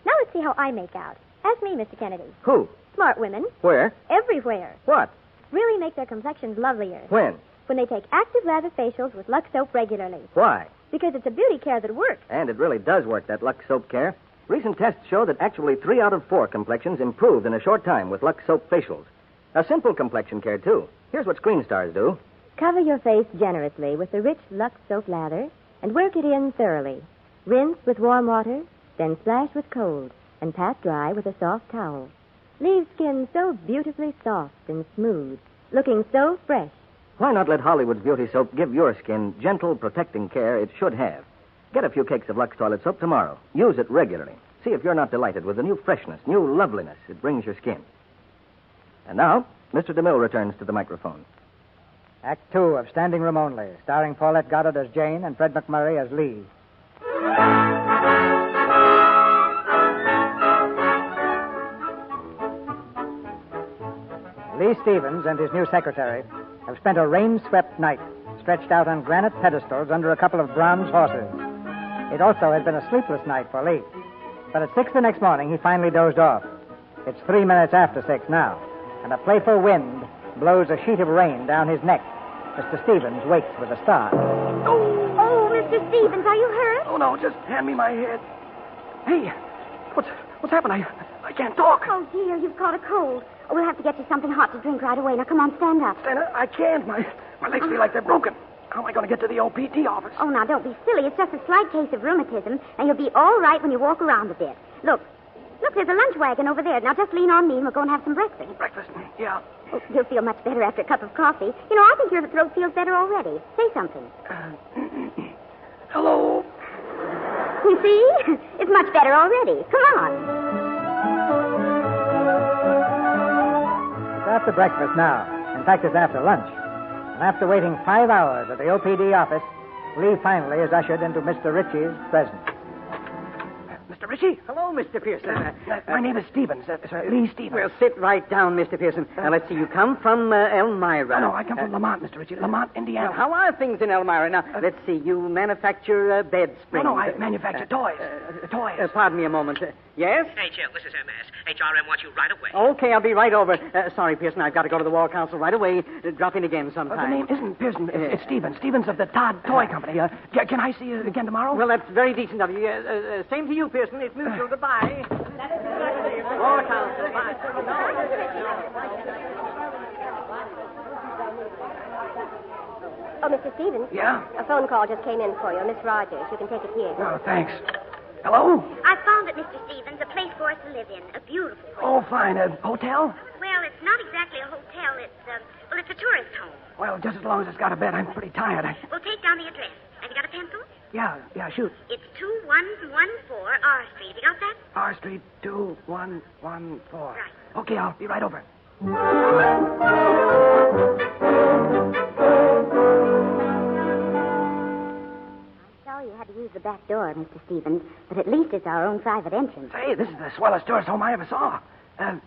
Now let's see how I make out. Ask me, Mr. Kennedy. Who? Smart women. Where? Everywhere. What? Really make their complexions lovelier. When? When they take active lather facials with Lux soap regularly. Why? Because it's a beauty care that works. And it really does work, that Lux soap care. Recent tests show that actually 3 out of 4 complexions improved in a short time with Lux soap facials. A simple complexion care, too. Here's what screen stars do. Cover your face generously with the rich Lux soap lather and work it in thoroughly. Rinse with warm water, then splash with cold, and pat dry with a soft towel. Leave skin so beautifully soft and smooth, looking so fresh. Why not let Hollywood's beauty soap give your skin gentle, protecting care it should have? Get a few cakes of Lux toilet soap tomorrow. Use it regularly. See if you're not delighted with the new freshness, new loveliness it brings your skin. And now, Mr. DeMille returns to the microphone. Act Two of Standing Room Only, starring Paulette Goddard as Jane and Fred McMurray as Lee. Lee Stevens and his new secretary have spent a rain-swept night stretched out on granite pedestals under a couple of bronze horses. It also has been a sleepless night for Lee. But at 6 the next morning, he finally dozed off. It's 3 minutes after 6 now, and a playful wind blows a sheet of rain down his neck. Mr. Stevens wakes with a start. Oh, Mr. Stevens, are you hurt? Oh, no, just hand me my head. Hey, what's happened? I can't talk. Oh, dear, you've caught a cold. Oh, we'll have to get you something hot to drink right away. Now, come on, stand up. I can't. My legs feel like they're broken. How am I going to get to the OPT office? Oh, now, don't be silly. It's just a slight case of rheumatism, and you'll be all right when you walk around a bit. Look, there's a lunch wagon over there. Now, just lean on me, and we'll go and have some breakfast. Breakfast? Yeah. Oh, you'll feel much better after a cup of coffee. You know, I think your throat feels better already. Say something. Hello. You see? It's much better already. Come on. It's after breakfast now. In fact, it's after lunch. And after waiting 5 hours at the OPD office, Lee finally is ushered into Mr. Ritchie's presence. Mr. Ritchie? Hello, Mr. Pearson. My name is Stevens, Lee Stevens. Well, sit right down, Mr. Pearson. Now, let's see. You come from Elmira. No, I come from Lamont, Mr. Ritchie. Lamont, Indiana. Well, how are things in Elmira? Now, let's see. You manufacture bed springs. No, I manufacture toys. Toys. Pardon me a moment. Yes? Hey, Jill, this is MS. HRM wants you right away. Okay, I'll be right over. Sorry, Pearson, I've got to go to the Wall Council right away. Drop in again sometime. The name isn't Pearson. It's Stevens. Stevens of the Todd Toy Company. Can I see you again tomorrow? Well, that's very decent of you. Same to you, Pearson. It's mutual. Goodbye. Wall Council. Bye. Oh, Mr. Stevens? Yeah? A phone call just came in for you. Miss Rogers. You can take it here. Oh, thanks. Hello? I found it, Mr. Stevens, a place for us to live in. A beautiful place. Oh, fine. A hotel? Well, it's not exactly a hotel. It's a tourist home. Well, just as long as it's got a bed. I'm pretty tired. We'll take down the address. Have you got a pencil? Yeah, shoot. It's 2114 R Street. Have you got that? R Street 2114. Right. Okay, I'll be right over. Sorry you had to use the back door, Mr. Stevens, but at least it's our own private entrance. Hey, this is the swellest tourist home I ever saw.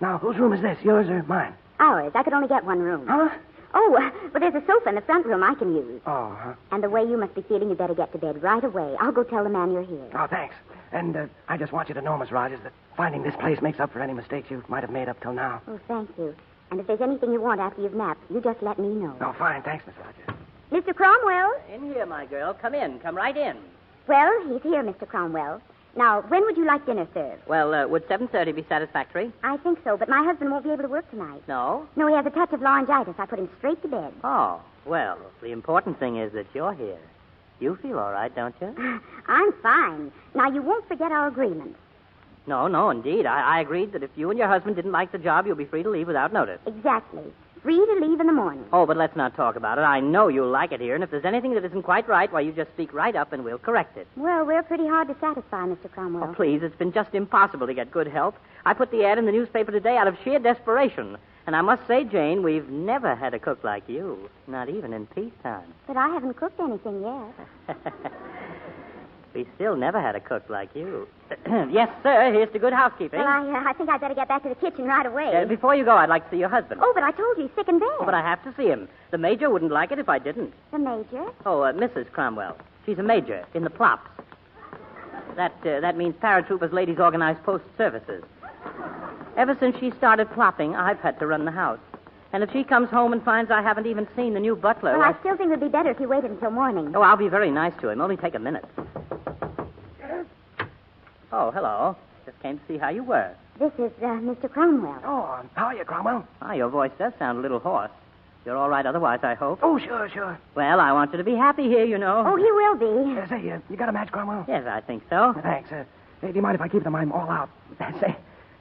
Now, whose room is this? Yours or mine? Ours. I could only get one room. Huh? Oh, well, there's a sofa in the front room I can use. Oh, huh? And the way you must be feeling, you better get to bed right away. I'll go tell the man you're here. Oh, thanks. And I just want you to know, Miss Rogers, that finding this place makes up for any mistakes you might have made up till now. Oh, thank you. And if there's anything you want after you've napped, you just let me know. Oh, fine. Thanks, Miss Rogers. Mr. Cromwell? In here, my girl. Come in. Come right in. Well, he's here, Mr. Cromwell. Now, when would you like dinner served? Well, would 7:30 be satisfactory? I think so, but my husband won't be able to work tonight. No? No, he has a touch of laryngitis. I put him straight to bed. Oh, well, the important thing is that you're here. You feel all right, don't you? I'm fine. Now, you won't forget our agreement. No, indeed. I agreed that if you and your husband didn't like the job, you'll be free to leave without notice. Exactly. Free to leave in the morning. Oh, but let's not talk about it. I know you'll like it here, and if there's anything that isn't quite right, why, you just speak right up and we'll correct it. Well, we're pretty hard to satisfy, Mr. Cromwell. Oh, please, it's been just impossible to get good help. I put the ad in the newspaper today out of sheer desperation. And I must say, Jane, we've never had a cook like you, not even in peacetime. But I haven't cooked anything yet. We still never had a cook like you. Yes, sir, here's to good housekeeping. Well, I think I'd better get back to the kitchen right away. Before you go, I'd like to see your husband. Oh, but I told you he's sick in bed. Oh, but I have to see him. The major wouldn't like it if I didn't. The major? Oh, Mrs. Cromwell. She's a major in the plops. That means paratroopers, ladies organized post services. Ever since she started plopping, I've had to run the house. And if she comes home and finds I haven't even seen the new butler... Well, I still think it would be better if you waited until morning. Oh, I'll be very nice to him. Only take a minute. Oh, hello. Just came to see how you were. This is Mr. Cromwell. Oh, how are you, Cromwell? Your voice does sound a little hoarse. You're all right otherwise, I hope. Oh, sure. Well, I want you to be happy here, you know. Oh, he will be. Say, you got a match, Cromwell? Yes, I think so. Thanks. Hey, do you mind if I keep them? I'm all out. Say,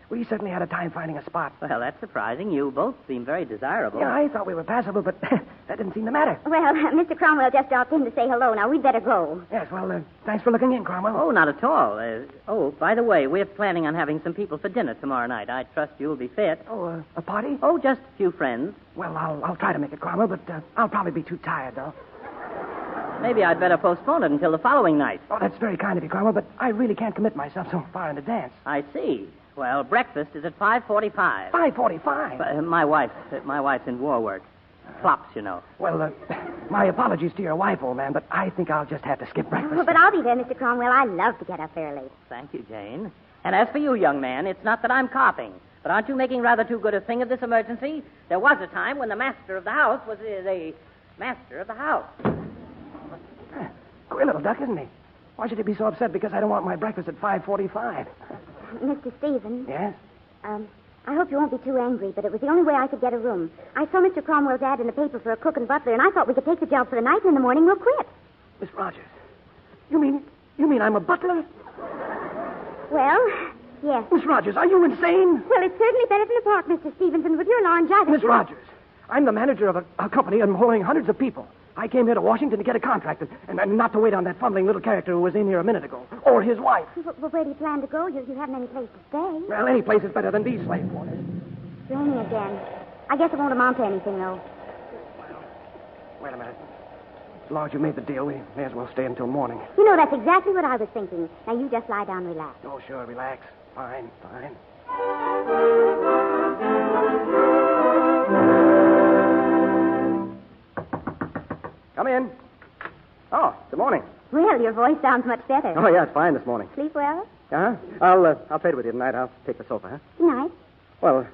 we certainly had a time finding a spot. Well, that's surprising. You both seem very desirable. Yeah, I thought we were passable, but that didn't seem to matter. Well, Mr. Cromwell just dropped in to say hello. Now, we'd better go. Yes, well, thanks for looking in, Cromwell. Oh, not at all. By the way, we're planning on having some people for dinner tomorrow night. I trust you'll be fit. Oh, a party? Oh, just a few friends. Well, I'll try to make it, Cromwell, but I'll probably be too tired, though. Maybe I'd better postpone it until the following night. Oh, that's very kind of you, Cromwell, but I really can't commit myself so far in advance. I see. Well, breakfast is at 5:45. 5:45? My wife's in war work. Plops, you know. Well, my apologies to your wife, old man, but I think I'll just have to skip breakfast. Oh, but I'll be there, Mr. Cromwell. I love to get up early. Thank you, Jane. And as for you, young man, it's not that I'm copying, but aren't you making rather too good a thing of this emergency? There was a time when the master of the house was the master of the house. Queer little duck, isn't he? Why should he be so upset because I don't want my breakfast at 5:45? Mr. Stevens. Yes? I hope you won't be too angry, but it was the only way I could get a room. I saw Mr. Cromwell's ad in the paper for a cook and butler, and I thought we could take the job for the night, and in the morning we'll quit. Miss Rogers, you mean I'm a butler? Well, yes. Miss Rogers, are you insane? Well, it's certainly better than the park, Mr. Stevens, and with your laryngitis... Miss Rogers, I'm the manager of a company employing hundreds of people. I came here to Washington to get a contract and not to wait on that fumbling little character who was in here a minute ago. Or his wife. Well, where do you plan to go? You haven't any place to stay. Well, any place is better than these slave quarters. It's raining again. I guess it won't amount to anything, though. Wait a minute. As long as you made the deal, we may as well stay until morning. You know, that's exactly what I was thinking. Now, you just lie down and relax. Oh, sure, relax. Fine. Come in. Oh, good morning. Well, your voice sounds much better. Oh, yeah, it's fine this morning. Sleep well? Uh-huh. I'll trade with you tonight. I'll take the sofa, huh? Good night. Well,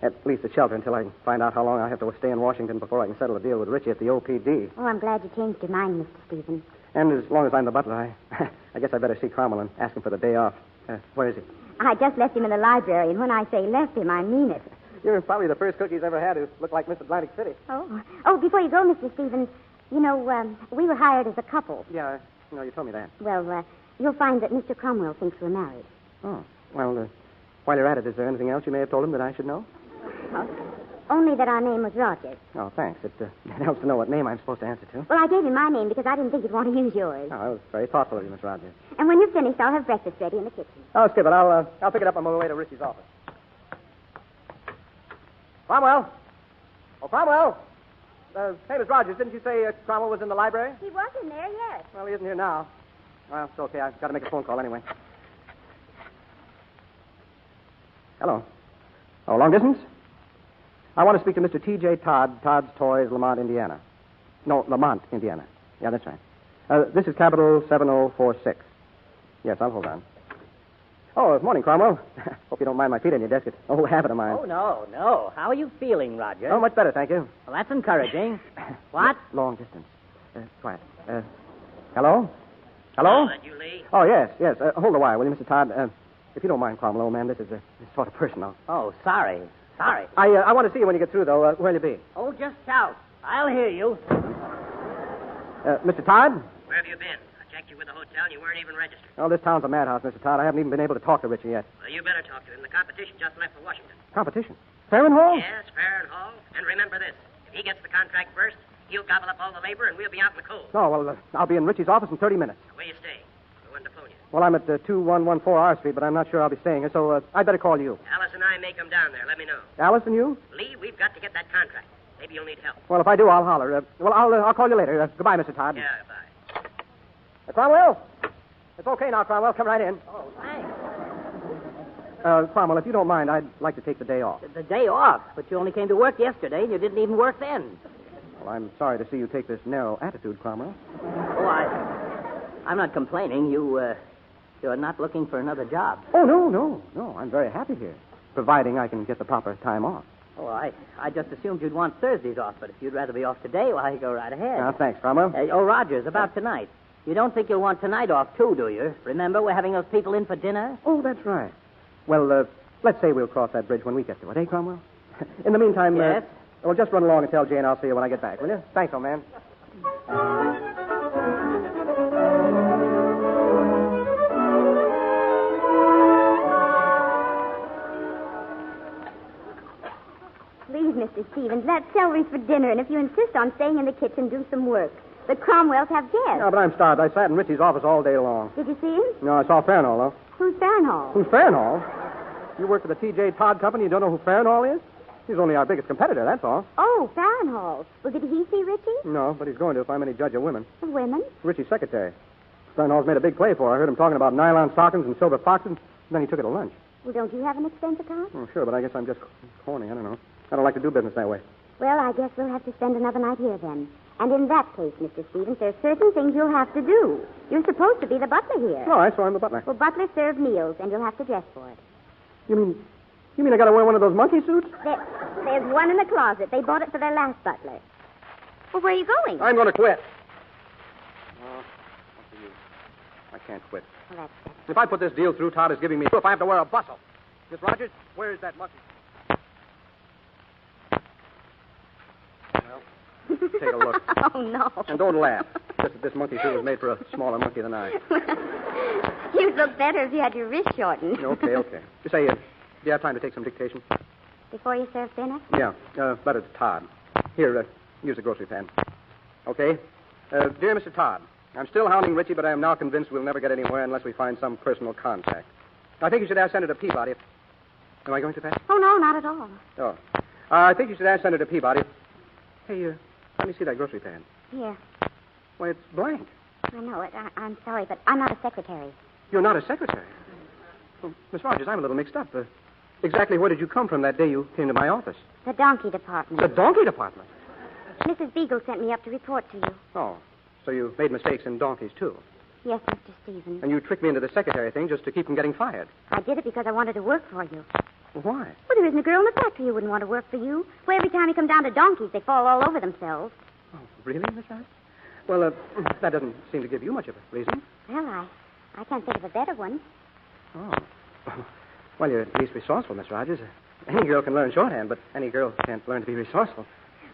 at least the shelter until I can find out how long I have to stay in Washington before I can settle a deal with Richie at the OPD. Oh, I'm glad you changed your mind, Mr. Stevens. And as long as I'm the butler, I guess I better see Cromwell and ask him for the day off. Where is he? I just left him in the library, and when I say left him, I mean it. You're probably the first cook he's ever had who looked like Miss Atlantic City. Oh, before you go, Mr. Stevens, you know, we were hired as a couple. Yeah, you told me that. Well, you'll find that Mr. Cromwell thinks we're married. Oh, well, while you're at it, is there anything else you may have told him that I should know? Only that our name was Rogers. Oh, thanks. It helps to know what name I'm supposed to answer to. Well, I gave him my name because I didn't think he'd want to use yours. Oh, that was very thoughtful of you, Miss Rogers. And when you're finished, I'll have breakfast ready in the kitchen. Oh, skip it. I'll pick it up on my way to Richie's office. Cromwell. Oh, Cromwell. Hey, Miss Rogers, didn't you say Cromwell was in the library? He was in there, yes. Well, he isn't here now. Well, it's okay. I've got to make a phone call anyway. Hello. Oh, long distance? I want to speak to Mr. T.J. Todd, Todd's Toys, Lamont, Indiana. No, Lamont, Indiana. Yeah, that's right. This is capital 7046. Yes, I'll hold on. Oh, morning, Cromwell. Hope you don't mind my feet on your desk. It's an old habit of mine. Oh, no. How are you feeling, Roger? Oh, much better, thank you. Well, that's encouraging. What? Long distance. Quiet. Hello? Hello? That you, Lee? Oh, yes. Hold a while, will you, Mr. Todd? If you don't mind, Cromwell, old man, this is sort of personal. Oh, sorry. I want to see you when you get through, though. Where'll you be? Oh, just shout. I'll hear you. Mr. Todd? Where have you been? I checked you with the hotel and you weren't even registered. Oh, this town's a madhouse, Mr. Todd. I haven't even been able to talk to Richie yet. Well, you better talk to him. The competition just left for Washington. Competition? Fair and Hall? Yes, fair and Hall. And remember this. If he gets the contract first, he'll gobble up all the labor and we'll be out in the cold. Oh, well, I'll be in Richie's office in 30 minutes. Where you stay? We want to phone you. Well, I'm at 2114 R Street, but I'm not sure I'll be staying here, so I'd better call you. Alice and I may come down there. Let me know. Alice and you? Lee, we've got to get that contract. Maybe you'll need help. Well, if I do, I'll holler. I'll call you later. Goodbye, Mr. Todd. Yeah, bye. Cromwell? It's okay now, Cromwell. Come right in. Oh, thanks. Cromwell, if you don't mind, I'd like to take the day off. The day off? But you only came to work yesterday, and you didn't even work then. Well, I'm sorry to see you take this narrow attitude, Cromwell. Oh, I'm not complaining. You're not looking for another job. Oh, no. I'm very happy here, providing I can get the proper time off. Oh, I just assumed you'd want Thursdays off, but if you'd rather be off today, why, go right ahead. Thanks, Cromwell. Rogers, about tonight. You don't think you'll want tonight off, too, do you? Remember, we're having those people in for dinner? Oh, that's right. Well, let's say we'll cross that bridge when we get to it, eh, Cromwell? In the meantime, yes? Well, just run along and tell Jane I'll see you when I get back, will you? Thanks, old man. Please, Mr. Stevens, that's celery for dinner, and if you insist on staying in the kitchen, do some work. The Cromwells have guests. No, but I'm starved. I sat in Richie's office all day long. Did you see him? No, I saw Farnhall, though. Who's Farnhall? Who's Farnhall? You work for the T.J. Todd Company, you don't know who Farnhall is? He's only our biggest competitor, that's all. Oh, Farnhall. Well, did he see Richie? No, but he's going to if I'm any judge of women. Of women? Richie's secretary. Farnhall's made a big play for her. I heard him talking about nylon stockings and silver foxes, and then he took her to lunch. Well, don't you have an expense account? Oh, sure, but I guess I'm just corny. I don't know. I don't like to do business that way. Well, I guess we'll have to spend another night here then. And in that case, Mr. Stevens, there's certain things you'll have to do. You're supposed to be the butler here. All right, so I'm the butler. Well, butlers serve meals, and you'll have to dress for it. You mean I gotta wear one of those monkey suits? There's one in the closet. They bought it for their last butler. Well, where are you going? I'm gonna quit. Oh, up to you. I can't quit. Well, that's... If I put this deal through, Todd is giving me proof I have to wear a bustle. Miss Rogers, where is that monkey? Well, take a look. Oh, no. And don't laugh. Just that this monkey suit was made for a smaller monkey than I. You'd look better if you had your wrist shortened. Okay. You say, do you have time to take some dictation? Before you serve dinner? Yeah, letter to Todd. Here, use the grocery pen. Okay? Dear Mr. Todd, I'm still hounding Richie, but I am now convinced we'll never get anywhere unless we find some personal contact. I think you should ask Senator Peabody. Am I going too fast? Oh, no, not at all. Oh. I think you should ask Senator Peabody. Hey, let me see that grocery pen. Here. Why, it's blank. I know it. I'm sorry, but I'm not a secretary. You're not a secretary? Well, Miss Rogers, I'm a little mixed up. Exactly where did you come from that day you came to my office? The donkey department. The donkey department? Mrs. Beagle sent me up to report to you. Oh, so you made mistakes in donkeys, too? Yes, Mr. Stevens. And you tricked me into the secretary thing just to keep from getting fired? I did it because I wanted to work for you. Why? Well, there isn't a girl in the factory who wouldn't want to work for you. Well, every time you come down to donkeys, they fall all over themselves. Oh, really, Miss Rogers? Well, that doesn't seem to give you much of a reason. Well, I can't think of a better one. Oh. Well, you're at least resourceful, Miss Rogers. Any girl can learn shorthand, but any girl can't learn to be resourceful.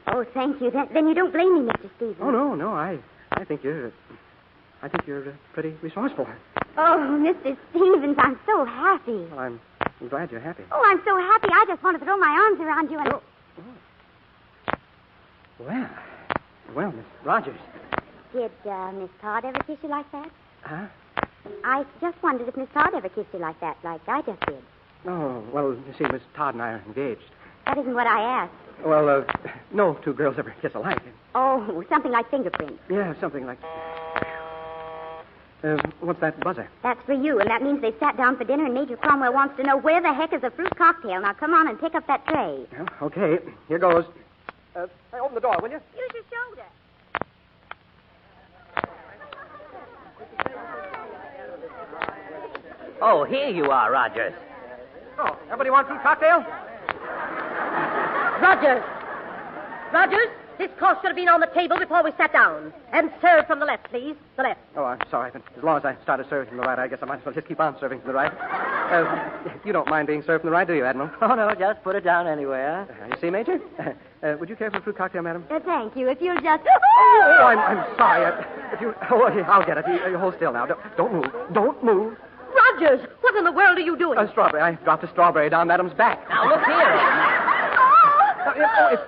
Oh, thank you. Then you don't blame me, Mr. Stevens. Oh, no. I think you're pretty resourceful. Oh, Mr. Stevens, I'm so happy. Well, I'm glad you're happy. Oh, I'm so happy. I just want to throw my arms around you and... Oh. Well, Miss Rogers. Did Miss Todd ever kiss you like that? Huh? I just wondered if Miss Todd ever kissed you like that, like I just did. Oh, well, you see, Miss Todd and I are engaged. That isn't what I asked. Well, no two girls ever kiss alike. Oh, something like fingerprints. Yeah, something like... what's that buzzer? That's for you, and that means they've sat down for dinner and Major Cromwell wants to know where the heck is a fruit cocktail. Now, come on and pick up that tray. Well, okay, here goes. Hey, open the door, will you? Use your shoulder. Oh, here you are, Rogers. Oh, everybody want fruit cocktail? Rogers! Rogers, this course should have been on the table before we sat down. And serve from the left, please. The left. Oh, I'm sorry, but as long as I started serving from the right, I guess I might as well just keep on serving from the right. You don't mind being served from the right, do you, Admiral? Oh, no, just put it down anywhere. You see, Major? Would you care for a fruit cocktail, madam? Thank you. If you'll just... Oh, I'm sorry. If you... Oh, here, I'll get it. You hold still now. Don't move. Don't move. Rogers, what in the world are you doing? A strawberry. I dropped a strawberry down Madam's back. Now, look here.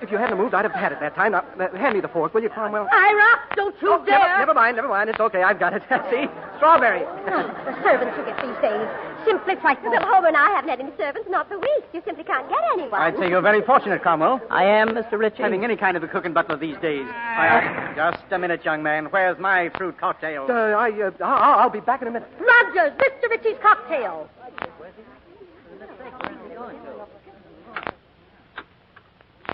If you hadn't moved, I'd have had it that time. Now, hand me the fork, will you, Cromwell? Ira, don't you dare. Never mind. It's okay. I've got it. See? Strawberry. The servants you get these days. Simply frightful. Well, Homer and I haven't had any servants, not for weeks. You simply can't get anyone. I'd say you're very fortunate, Cromwell. I am, Mr. Ritchie. Having any kind of a cook and butler these days. Just a minute, young man. Where's my fruit cocktail? I'll be back in a minute. Rogers, Mr. Ritchie's cocktail.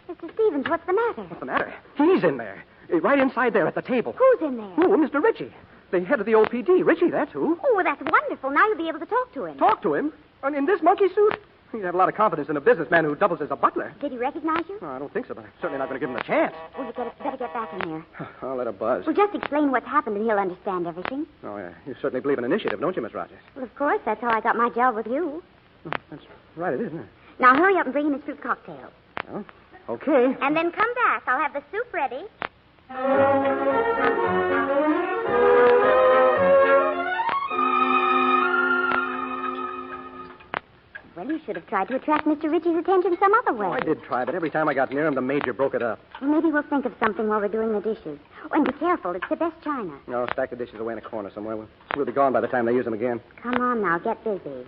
Mr. Stevens, what's the matter? What's the matter? He's in there. Right inside there at the table. Who's in there? Oh, Mr. Ritchie. The head of the OPD. Ritchie, that's who. Oh, well, that's wonderful. Now you'll be able to talk to him. Talk to him? In this monkey suit? You'd have a lot of confidence in a businessman who doubles as a butler. Did he recognize you? No, I don't think so, but I'm certainly not going to give him a chance. Well, you better get back in here. I'll let her buzz. Well, just explain what's happened and he'll understand everything. Oh, yeah. You certainly believe in initiative, don't you, Miss Rogers? Well, of course. That's how I got my job with you. Oh, that's right, it is, isn't it? Now, hurry up and bring him his fruit cocktail. Well, okay. And then come back. I'll have the soup ready. Well, you should have tried to attract Mr. Ritchie's attention some other way. Oh, I did try, but every time I got near him, the Major broke it up. Well, maybe we'll think of something while we're doing the dishes. Oh, and be careful. It's the best china. No, stack the dishes away in a corner somewhere. We'll be gone by the time they use them again. Come on now. Get busy.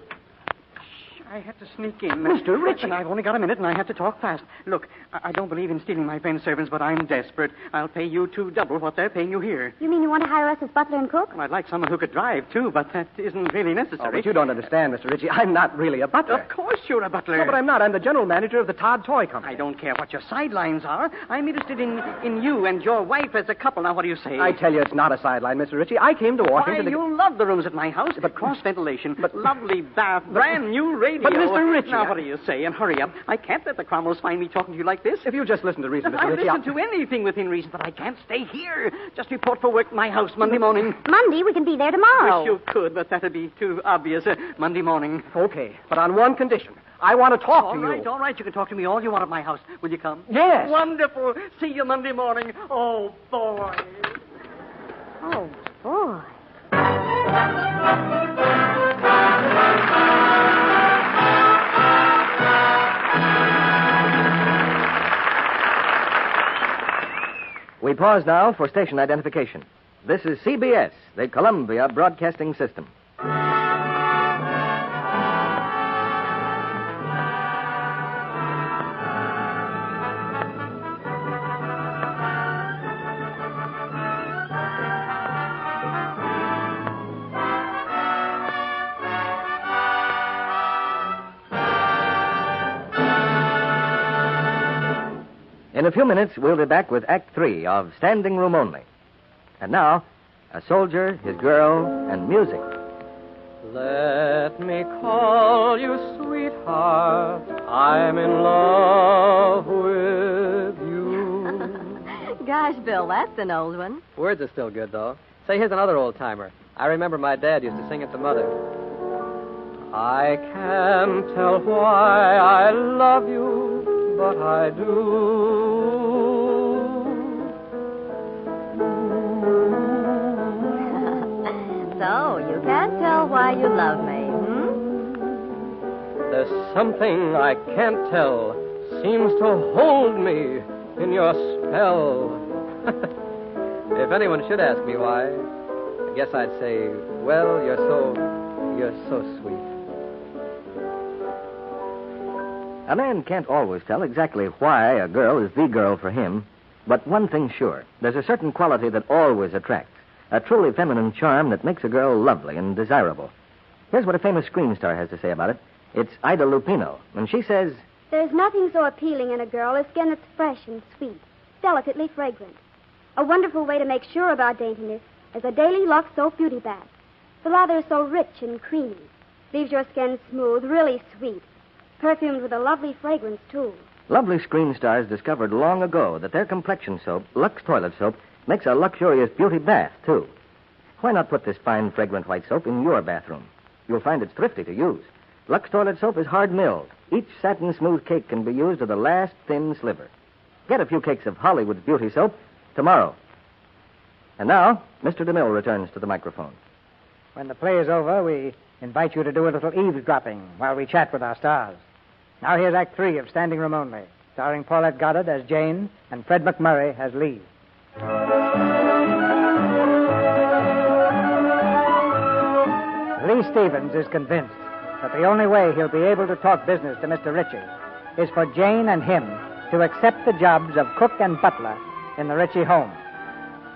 I had to sneak in. Mr. Ritchie. I've only got a minute, and I have to talk fast. Look, I don't believe in stealing my friend's servants, but I'm desperate. I'll pay you double what they're paying you here. You mean you want to hire us as butler and cook? Well, I'd like someone who could drive, too, but that isn't really necessary. Oh, but you don't understand, Mr. Ritchie. I'm not really a butler. Of course you're a butler. No, but I'm not. I'm the general manager of the Todd Toy Company. I don't care what your sidelines are. I'm interested in you and your wife as a couple. Now, what do you say? I tell you, it's not a sideline, Mr. Ritchie. I came to Washington Why, you love the rooms at my house, but cross ventilation, lovely bath, brand new radio. But, Mr. Ritchie... Now, what do you say? And hurry up. I can't let the Cromwells find me talking to you like this. If you just listen to reason, Mr. I Ritchie... listen to anything within reason, but I can't stay here. Just report for work at my house Monday morning. Monday? We can be there tomorrow. Wish you could, but that'd be too obvious. Monday morning. Okay, but on one condition. I want to talk to you. All right. You can talk to me all you want at my house. Will you come? Yes. Wonderful. See you Monday morning. Oh, boy. Oh, boy. We pause now for station identification. This is CBS, the Columbia Broadcasting System. In a few minutes, we'll be back with Act 3 of Standing Room Only. And now, a soldier, his girl, and music. Let me call you sweetheart. I'm in love with you. Gosh, Bill, that's an old one. Words are still good, though. Say, here's another old-timer. I remember my dad used to sing it to Mother. I can't tell why I love you, but I do. So, you can't tell why you love me, There's something I can't tell. Seems to hold me in your spell. If anyone should ask me why, I guess I'd say, well, you're so sweet. A man can't always tell exactly why a girl is the girl for him, but one thing's sure. There's a certain quality that always attracts, a truly feminine charm that makes a girl lovely and desirable. Here's what a famous screen star has to say about it. It's Ida Lupino, and she says, There's nothing so appealing in a girl as skin that's fresh and sweet, delicately fragrant. A wonderful way to make sure of our daintiness is a daily Lux Soap Beauty Bath. The lather is so rich and creamy. Leaves your skin smooth, really sweet. Perfumed with a lovely fragrance, too. Lovely screen stars discovered long ago that their complexion soap, Lux Toilet Soap, makes a luxurious beauty bath, too. Why not put this fine, fragrant white soap in your bathroom? You'll find it's thrifty to use. Lux Toilet Soap is hard milled. Each satin smooth cake can be used to the last thin sliver. Get a few cakes of Hollywood's beauty soap tomorrow. And now, Mr. DeMille returns to the microphone. When the play is over, we invite you to do a little eavesdropping while we chat with our stars. Now here's Act 3 of Standing Room Only, starring Paulette Goddard as Jane and Fred McMurray as Lee. Lee Stevens is convinced that the only way he'll be able to talk business to Mr. Ritchie is for Jane and him to accept the jobs of cook and butler in the Ritchie home.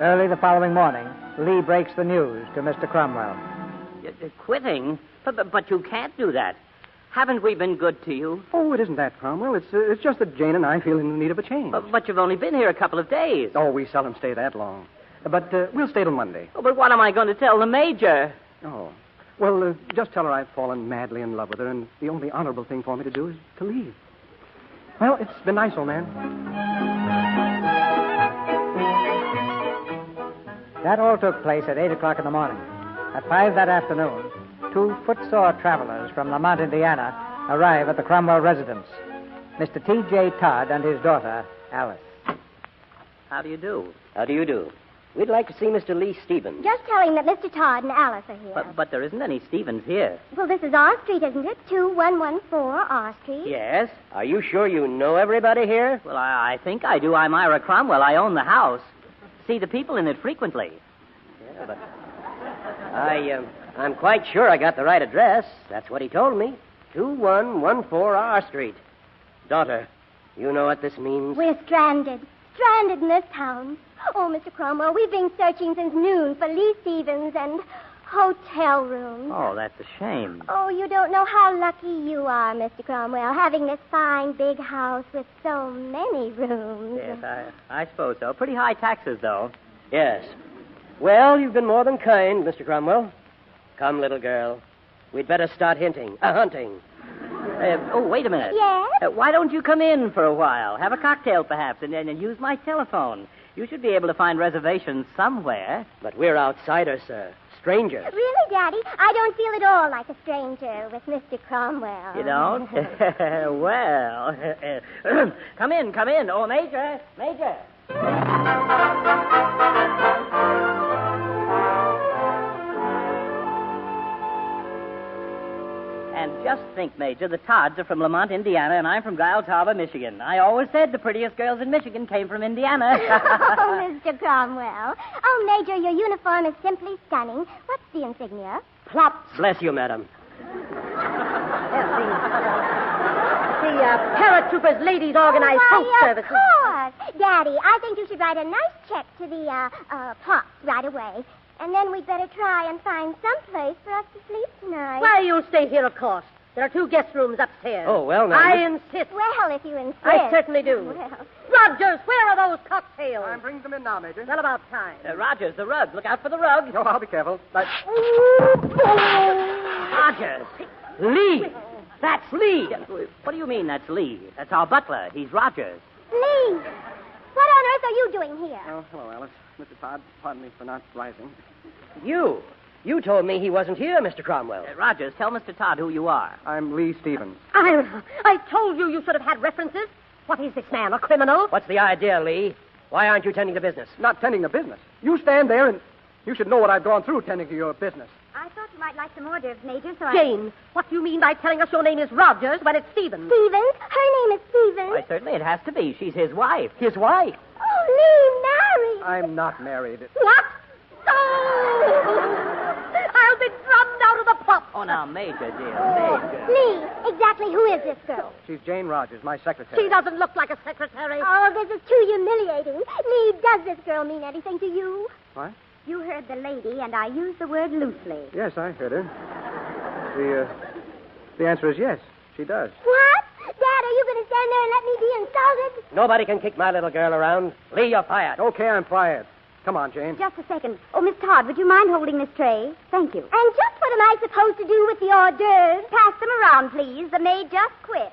Early the following morning, Lee breaks the news to Mr. Cromwell. Quitting? But you can't do that. Haven't we been good to you? Oh, it isn't that, Cromwell. It's just that Jane and I feel in need of a change. But you've only been here a couple of days. Oh, we seldom stay that long. But we'll stay till Monday. Oh, but what am I going to tell the Major? Oh. Well, just tell her I've fallen madly in love with her, and the only honorable thing for me to do is to leave. Well, it's been nice, old man. That all took place at 8 o'clock in the morning. At 5 that afternoon, 2 footsore travelers from Lamont, Indiana, arrive at the Cromwell residence. Mr. T.J. Todd and his daughter, Alice. How do you do? How do you do? We'd like to see Mr. Lee Stevens. Just tell him that Mr. Todd and Alice are here. But there isn't any Stevens here. Well, this is R Street, isn't it? 2114 R Street. Yes? Are you sure you know everybody here? Well, I think I do. I'm Ira Cromwell. I own the house. See the people in it frequently. Yeah, but I'm quite sure I got the right address. That's what he told me. 2114 R Street. Daughter, you know what this means? We're stranded. Stranded in this town. Oh, Mr. Cromwell, we've been searching since noon for Lee Stevens and hotel rooms. Oh, that's a shame. Oh, you don't know how lucky you are, Mr. Cromwell, having this fine big house with so many rooms. Yes, I suppose so. Pretty high taxes, though. Yes. Well, you've been more than kind, Mr. Cromwell. Come, little girl. We'd better start hunting. Oh, wait a minute. Yes? Why don't you come in for a while? Have a cocktail, perhaps, and use my telephone. You should be able to find reservations somewhere. But we're outsiders, sir. Strangers. Really, Daddy? I don't feel at all like a stranger with Mr. Cromwell. You don't? Well, come in. Oh, Major. And just think, Major, the Todds are from Lamont, Indiana, and I'm from Giles Harbor, Michigan. I always said the prettiest girls in Michigan came from Indiana. Oh, Mr. Cromwell. Oh, Major, your uniform is simply stunning. What's the insignia? Plops. Bless you, madam. The Paratroopers Ladies Organized Post Service. Of course. Daddy, I think you should write a nice check to the, Plops right away. And then we'd better try and find some place for us to sleep tonight. Why, you'll stay here, of course. There are 2 guest rooms upstairs. Oh, well, now. I insist. Well, if you insist. I certainly do. Well. Rogers, where are those cocktails? I'm bringing them in now, Major. Well, about time. Rogers, the rug. Look out for the rug. No, I'll be careful. Rogers. Lee. That's Lee. What do you mean that's Lee? That's our butler. He's Rogers. Lee, what on earth are you doing here? Oh, hello, Alice. Mr. Todd, pardon me for not rising. You told me he wasn't here, Mr. Cromwell. Rogers, tell Mr. Todd who you are. I'm Lee Stevens. I told you should have had references. What is this man, a criminal? What's the idea, Lee? Why aren't you tending to business? Not tending to business. You stand there and you should know what I've gone through tending to your business. I thought you might like some hors d'oeuvres, Major, so Jane, what do you mean by telling us your name is Rogers when it's Stevens? Stevens? Her name is Stevens. Why, certainly it has to be. She's his wife. His wife? Oh, Lee, married. I'm not married. What? Oh! I'll be drummed out of the pop. Oh, now, Major, dear, Major. Lee, exactly who is this girl? She's Jane Rogers, my secretary. She doesn't look like a secretary. Oh, this is too humiliating. Lee, does this girl mean anything to you? What? You heard the lady, and I used the word loosely. Yes, I heard her. The answer is yes, she does. What? Dad, are you going to stand there and let me be insulted? Nobody can kick my little girl around. Lee, you're fired. Okay, I'm fired. Come on, Jane. Just a second. Oh, Miss Todd, would you mind holding this tray? Thank you. And just what am I supposed to do with the hors d'oeuvres? Pass them around, please. The maid just quit.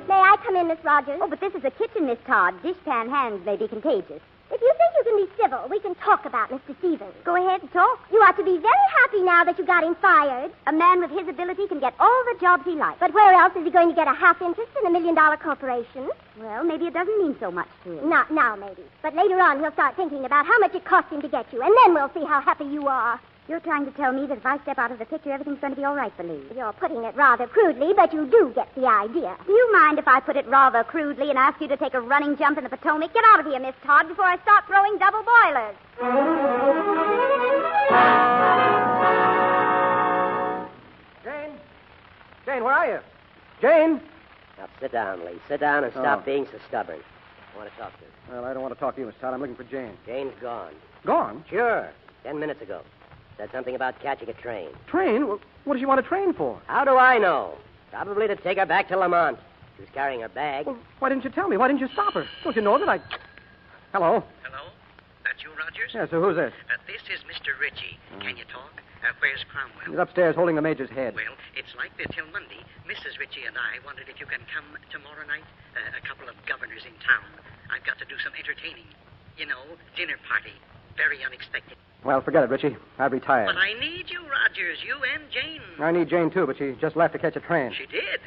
May I come in, Miss Rogers? Oh, but this is a kitchen, Miss Todd. Dishpan hands may be contagious. If you think you can be civil, we can talk about Mr. Stevens. Go ahead and talk. You ought to be very happy now that you got him fired. A man with his ability can get all the jobs he likes. But where else is he going to get a half interest in $1 million corporation? Well, maybe it doesn't mean so much to him. Not now, maybe. But later on, he'll start thinking about how much it cost him to get you, and then we'll see how happy you are. You're trying to tell me that if I step out of the picture, everything's going to be all right for Lee. You're putting it rather crudely, but you do get the idea. Do you mind if I put it rather crudely and ask you to take a running jump in the Potomac? Get out of here, Miss Todd, before I start throwing double boilers. Jane, where are you? Jane? Now, sit down, Lee. Sit down and stop being so stubborn. I want to talk to you. Well, I don't want to talk to you, Miss Todd. I'm looking for Jane. Jane's gone. Gone? Sure. 10 minutes ago. Said something about catching a train. Train? What does she want to train for? How do I know? Probably to take her back to Lamont. She was carrying her bag. Well, why didn't you tell me? Why didn't you stop her? Don't you know that I... Hello? Hello? That you, Rogers? Yeah, so who's this? This is Mr. Ritchie. Can you talk? Where's Cromwell? He's upstairs holding the major's head. Well, it's likely till Monday. Mrs. Ritchie and I wondered if you can come tomorrow night. A couple of governors in town. I've got to do some entertaining. You know, dinner party. Very unexpected. Well, forget it, Richie. I've retired. But I need you, Rogers. You and Jane. I need Jane, too, but she just left to catch a train. She did?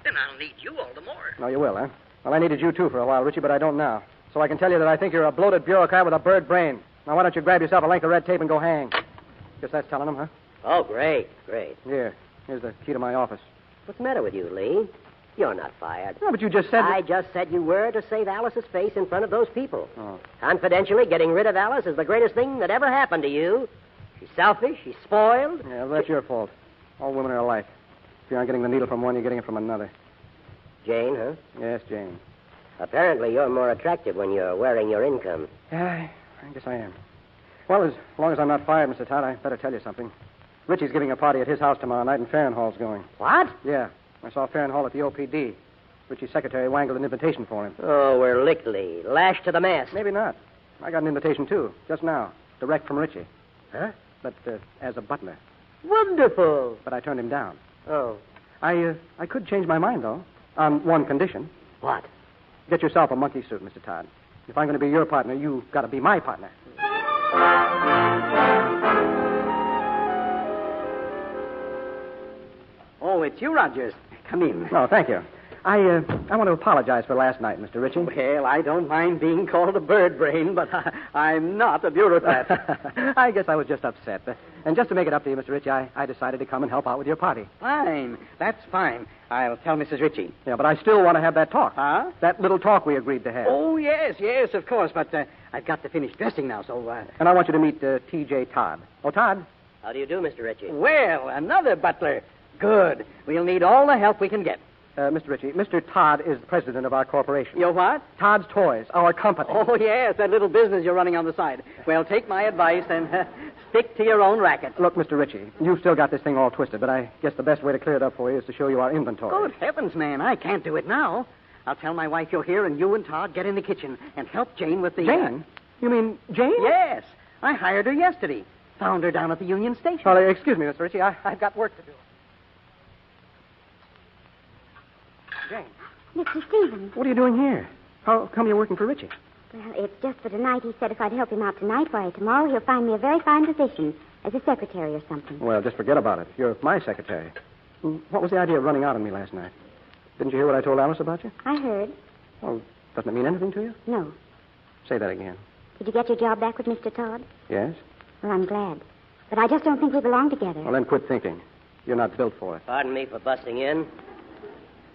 Then I'll need you all the more. No, you will, huh? Well, I needed you, too, for a while, Richie, but I don't now. So I can tell you that I think you're a bloated bureaucrat with a bird brain. Now, why don't you grab yourself a length of red tape and go hang? Guess that's telling them, huh? Oh, great, great. Here. Here's the key to my office. What's the matter with you, Lee? You're not fired. No, but you just said... I just said you were to save Alice's face in front of those people. Oh. Confidentially, getting rid of Alice is the greatest thing that ever happened to you. She's selfish. She's spoiled. Yeah, well, that's your fault. All women are alike. If you aren't getting the needle from one, you're getting it from another. Jane, huh? Yes, Jane. Apparently, you're more attractive when you're wearing your income. Yeah, I guess I am. Well, as long as I'm not fired, Mr. Todd, I better tell you something. Richie's giving a party at his house tomorrow night, and Farrenhall's going. What? Yeah. I saw Farrenhall at the OPD. Richie's secretary wangled an invitation for him. Oh, we're licked, Lee. Lashed to the mast. Maybe not. I got an invitation, too, just now. Direct from Richie. Huh? But as a butler. Wonderful. But I turned him down. Oh. I could change my mind, though, on one condition. What? Get yourself a monkey suit, Mr. Todd. If I'm going to be your partner, you've got to be my partner. Oh, it's you, Rogers. Come in. Oh, thank you. I want to apologize for last night, Mr. Ritchie. Well, I don't mind being called a bird brain, but I'm not a bureaucrat. I guess I was just upset. And just to make it up to you, Mr. Ritchie, I decided to come and help out with your party. Fine. That's fine. I'll tell Mrs. Ritchie. Yeah, but I still want to have that talk. Huh? That little talk we agreed to have. Oh, yes, of course. But I've got to finish dressing now, so... And I want you to meet T.J. Todd. Oh, Todd? How do you do, Mr. Ritchie? Well, another butler. Good. We'll need all the help we can get. Mr. Ritchie, Mr. Todd is the president of our corporation. Your what? Todd's Toys, our company. Oh, yes, that little business you're running on the side. Well, take my advice and stick to your own racket. Look, Mr. Ritchie, you've still got this thing all twisted, but I guess the best way to clear it up for you is to show you our inventory. Good heavens, man, I can't do it now. I'll tell my wife you're here, and you and Todd get in the kitchen and help Jane with the... Jane? You mean Jane? Yes. I hired her yesterday. Found her down at the Union Station. Well, excuse me, Mr. Ritchie, I've got work to do. Jane. Mr. Stevens. What are you doing here? How come you're working for Ritchie? Well, it's just for tonight. He said if I'd help him out tonight, why, tomorrow he'll find me a very fine position as a secretary or something. Well, just forget about it. You're my secretary. What was the idea of running out on me last night? Didn't you hear what I told Alice about you? I heard. Well, doesn't it mean anything to you? No. Say that again. Did you get your job back with Mr. Todd? Yes. Well, I'm glad. But I just don't think we belong together. Well, then quit thinking. You're not built for it. Pardon me for busting in.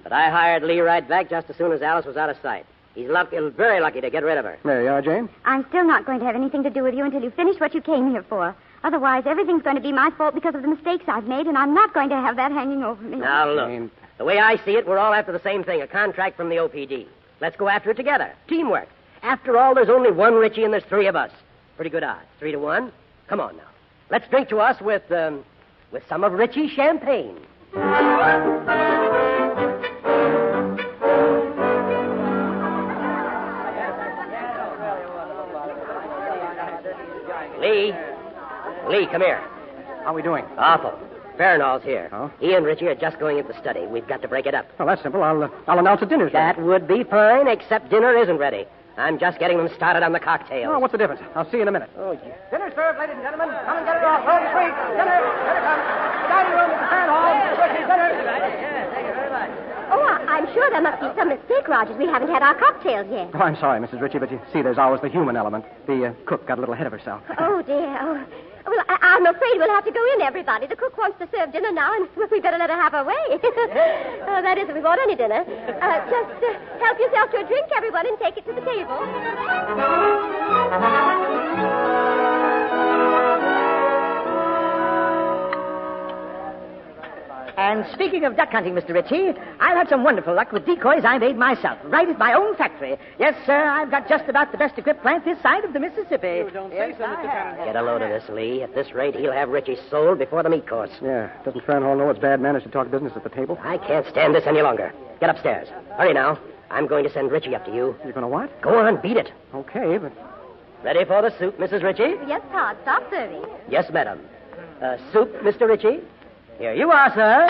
But I hired Lee right back just as soon as Alice was out of sight. He's very lucky to get rid of her. There you are, Jane. I'm still not going to have anything to do with you until you finish what you came here for. Otherwise, everything's going to be my fault because of the mistakes I've made, and I'm not going to have that hanging over me. Now, look. Jane. The way I see it, we're all after the same thing, a contract from the OPD. Let's go after it together. Teamwork. After all, there's only one Ritchie and there's three of us. Pretty good odds. 3-1. Come on now. Let's drink to us with some of Ritchie's champagne. Lee, come here. How are we doing? Awful. Farnall's here. Oh? He and Richie are just going into the study. We've got to break it up. Well, that's simple. I'll announce that dinner's ready. That would be fine, except dinner isn't ready. I'm just getting them started on the cocktails. Oh, what's the difference? I'll see you in a minute. Oh, yeah. Dinner served, ladies and gentlemen. Come and get it off. Roll the suite. Dinner comes. Dining room at the Fan Hall. Dinner. Thank you very much. Oh, I'm sure there must be some mistake, Rogers. We haven't had our cocktails yet. Oh, I'm sorry, Mrs. Ritchie, but you see, there's always the human element. The cook got a little ahead of herself. Oh, dear. Oh. Well, I'm afraid we'll have to go in, everybody. The cook wants to serve dinner now, and we better let her have her way. That is, if we want any dinner. Just help yourself to a drink, everyone, and take it to the table. And speaking of duck hunting, Mr. Ritchie, I've had some wonderful luck with decoys I made myself, right at my own factory. Yes, sir, I've got just about the best equipped plant this side of the Mississippi. You don't say so, Mr. Farnhall. Get a load of this, Lee. At this rate, he'll have Richie sold before the meat course. Yeah. Doesn't Farnhall know it's bad manners to talk business at the table? I can't stand this any longer. Get upstairs. Hurry now. I'm going to send Richie up to you. You're going to what? Go on, beat it. Okay, but... Ready for the soup, Mrs. Ritchie? Yes, Todd. Stop serving. Yes, madam. Soup, Mr. Ritchie? Here you are, sir.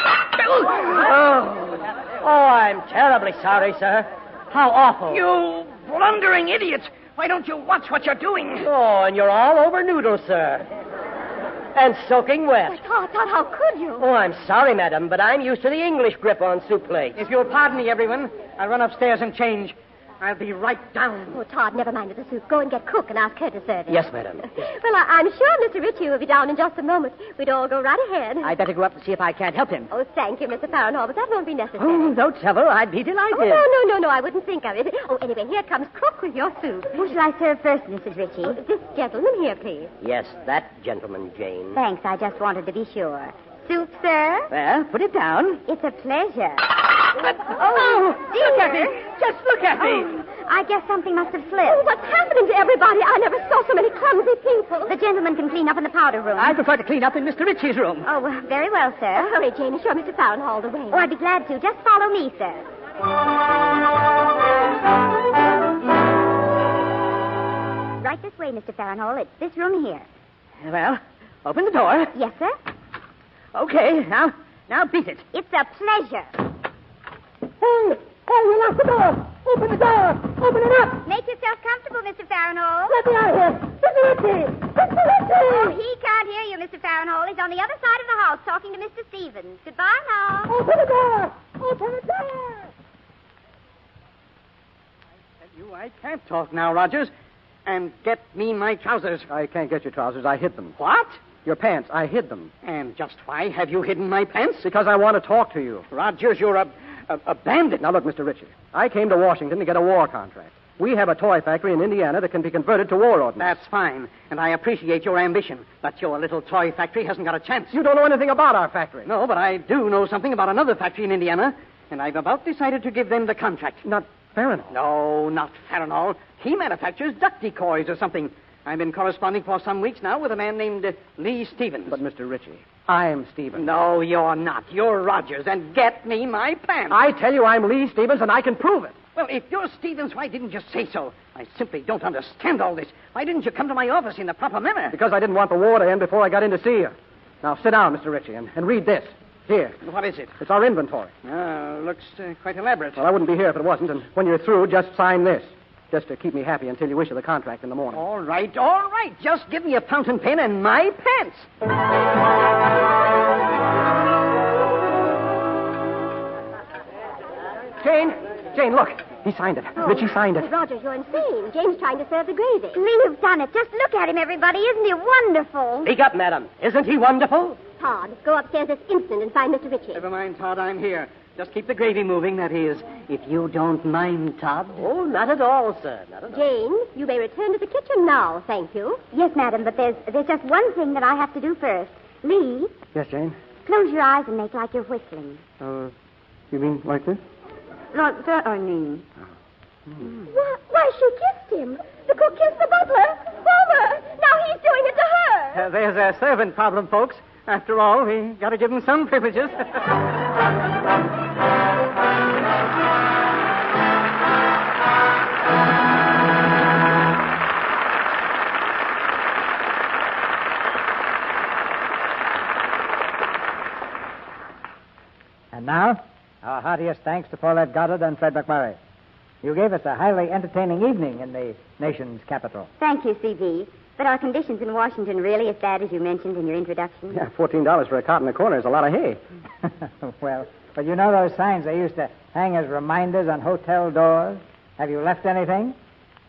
Oh, I'm terribly sorry, sir. How awful. You blundering idiot! Why don't you watch what you're doing? Oh, and you're all over noodles, sir. And soaking wet. Todd, how could you? Oh, I'm sorry, madam, but I'm used to the English grip on soup plates. If you'll pardon me, everyone, I'll run upstairs and change. I'll be right down. Oh, Todd, never mind the soup. Go and get cook and ask her to serve it. Yes, madam. Well, I'm sure Mr. Ritchie will be down in just a moment. We'd all go right ahead. I'd better go up and see if I can't help him. Oh, thank you, Mr. Farnhall, but that won't be necessary. Oh, no trouble. I'd be delighted. Oh, no, I wouldn't think of it. Oh, anyway, here comes cook with your soup. Who shall I serve first, Mrs. Ritchie? Oh, this gentleman here, please. Yes, that gentleman, Jane. Thanks, I just wanted to be sure. Soup, sir? Well, put it down. It's a pleasure. Dear. Look at me. Just look at me. Oh, I guess something must have slipped. Oh, what's happening to everybody? I never saw so many clumsy people. The gentleman can clean up in the powder room. I prefer to clean up in Mr. Ritchie's room. Oh, very well, sir. Hurry, Jane, and show Mr. Farnhall the way. Oh, I'd be glad to. Just follow me, sir. Right this way, Mr. Farnhall. It's this room here. Well, open the door. Yes, sir. Okay, now beat it. It's a pleasure. Hey, you locked the door. Open the door. Open it up. Make yourself comfortable, Mr. Farnhall. Let me out here. Mr. Ritchie. Mr. Ritchie. Oh, he can't hear you, Mr. Farnhall. He's on the other side of the house talking to Mr. Stevens. Goodbye now. Open the door. Open the door. I tell you, I can't talk now, Rogers. And get me my trousers. I can't get your trousers. I hid them. What? Your pants. I hid them. And just why have you hidden my pants? Because I want to talk to you. Rogers, you're a bandit. Now, look, Mr. Ritchie. I came to Washington to get a war contract. We have a toy factory in Indiana that can be converted to war ordnance. That's fine, and I appreciate your ambition. But your little toy factory hasn't got a chance. You don't know anything about our factory. No, but I do know something about another factory in Indiana, and I've about decided to give them the contract. Not Farnhall. No, not Farnhall. He manufactures duck decoys or something. I've been corresponding for some weeks now with a man named Lee Stevens. But, Mr. Ritchie, I'm Stevens. No, you're not. You're Rogers, and get me my pants. I tell you I'm Lee Stevens, and I can prove it. Well, if you're Stevens, why didn't you say so? I simply don't understand all this. Why didn't you come to my office in the proper manner? Because I didn't want the war to end before I got in to see you. Now, sit down, Mr. Ritchie, and read this. Here. What is it? It's our inventory. Looks quite elaborate. Well, I wouldn't be here if it wasn't, and when you're through, just sign this. Just to keep me happy until you issue the contract in the morning. All right. Just give me a fountain pen and my pants. Jane, look. He signed it. Ritchie signed it. Rogers, you're insane. Jane's trying to serve the gravy. Lee's done it. Just look at him, everybody. Isn't he wonderful? Speak up, madam. Isn't he wonderful? Todd, go upstairs this instant and find Mr. Ritchie. Never mind, Todd. I'm here. Just keep the gravy moving, that is, if you don't mind, Todd. Oh, not at all, sir. Not at all. Jane, you may return to the kitchen now, thank you. Yes, madam, but there's just one thing that I have to do first. Lee. Yes, Jane? Close your eyes and make like you're whistling. You mean like this? Like that, I mean. Why, she kissed him. The cook kissed the butler. Homer! Now he's doing it to her. There's a servant problem, folks. After all, we got to give him some privileges. now, our heartiest thanks to Paulette Goddard and Fred McMurray. You gave us a highly entertaining evening in the nation's capital. Thank you, C.B. But are conditions in Washington really as bad as you mentioned in your introduction? Yeah, $14 for a cot in the corner is a lot of hay. Well, but you know those signs they used to hang as reminders on hotel doors? Have you left anything?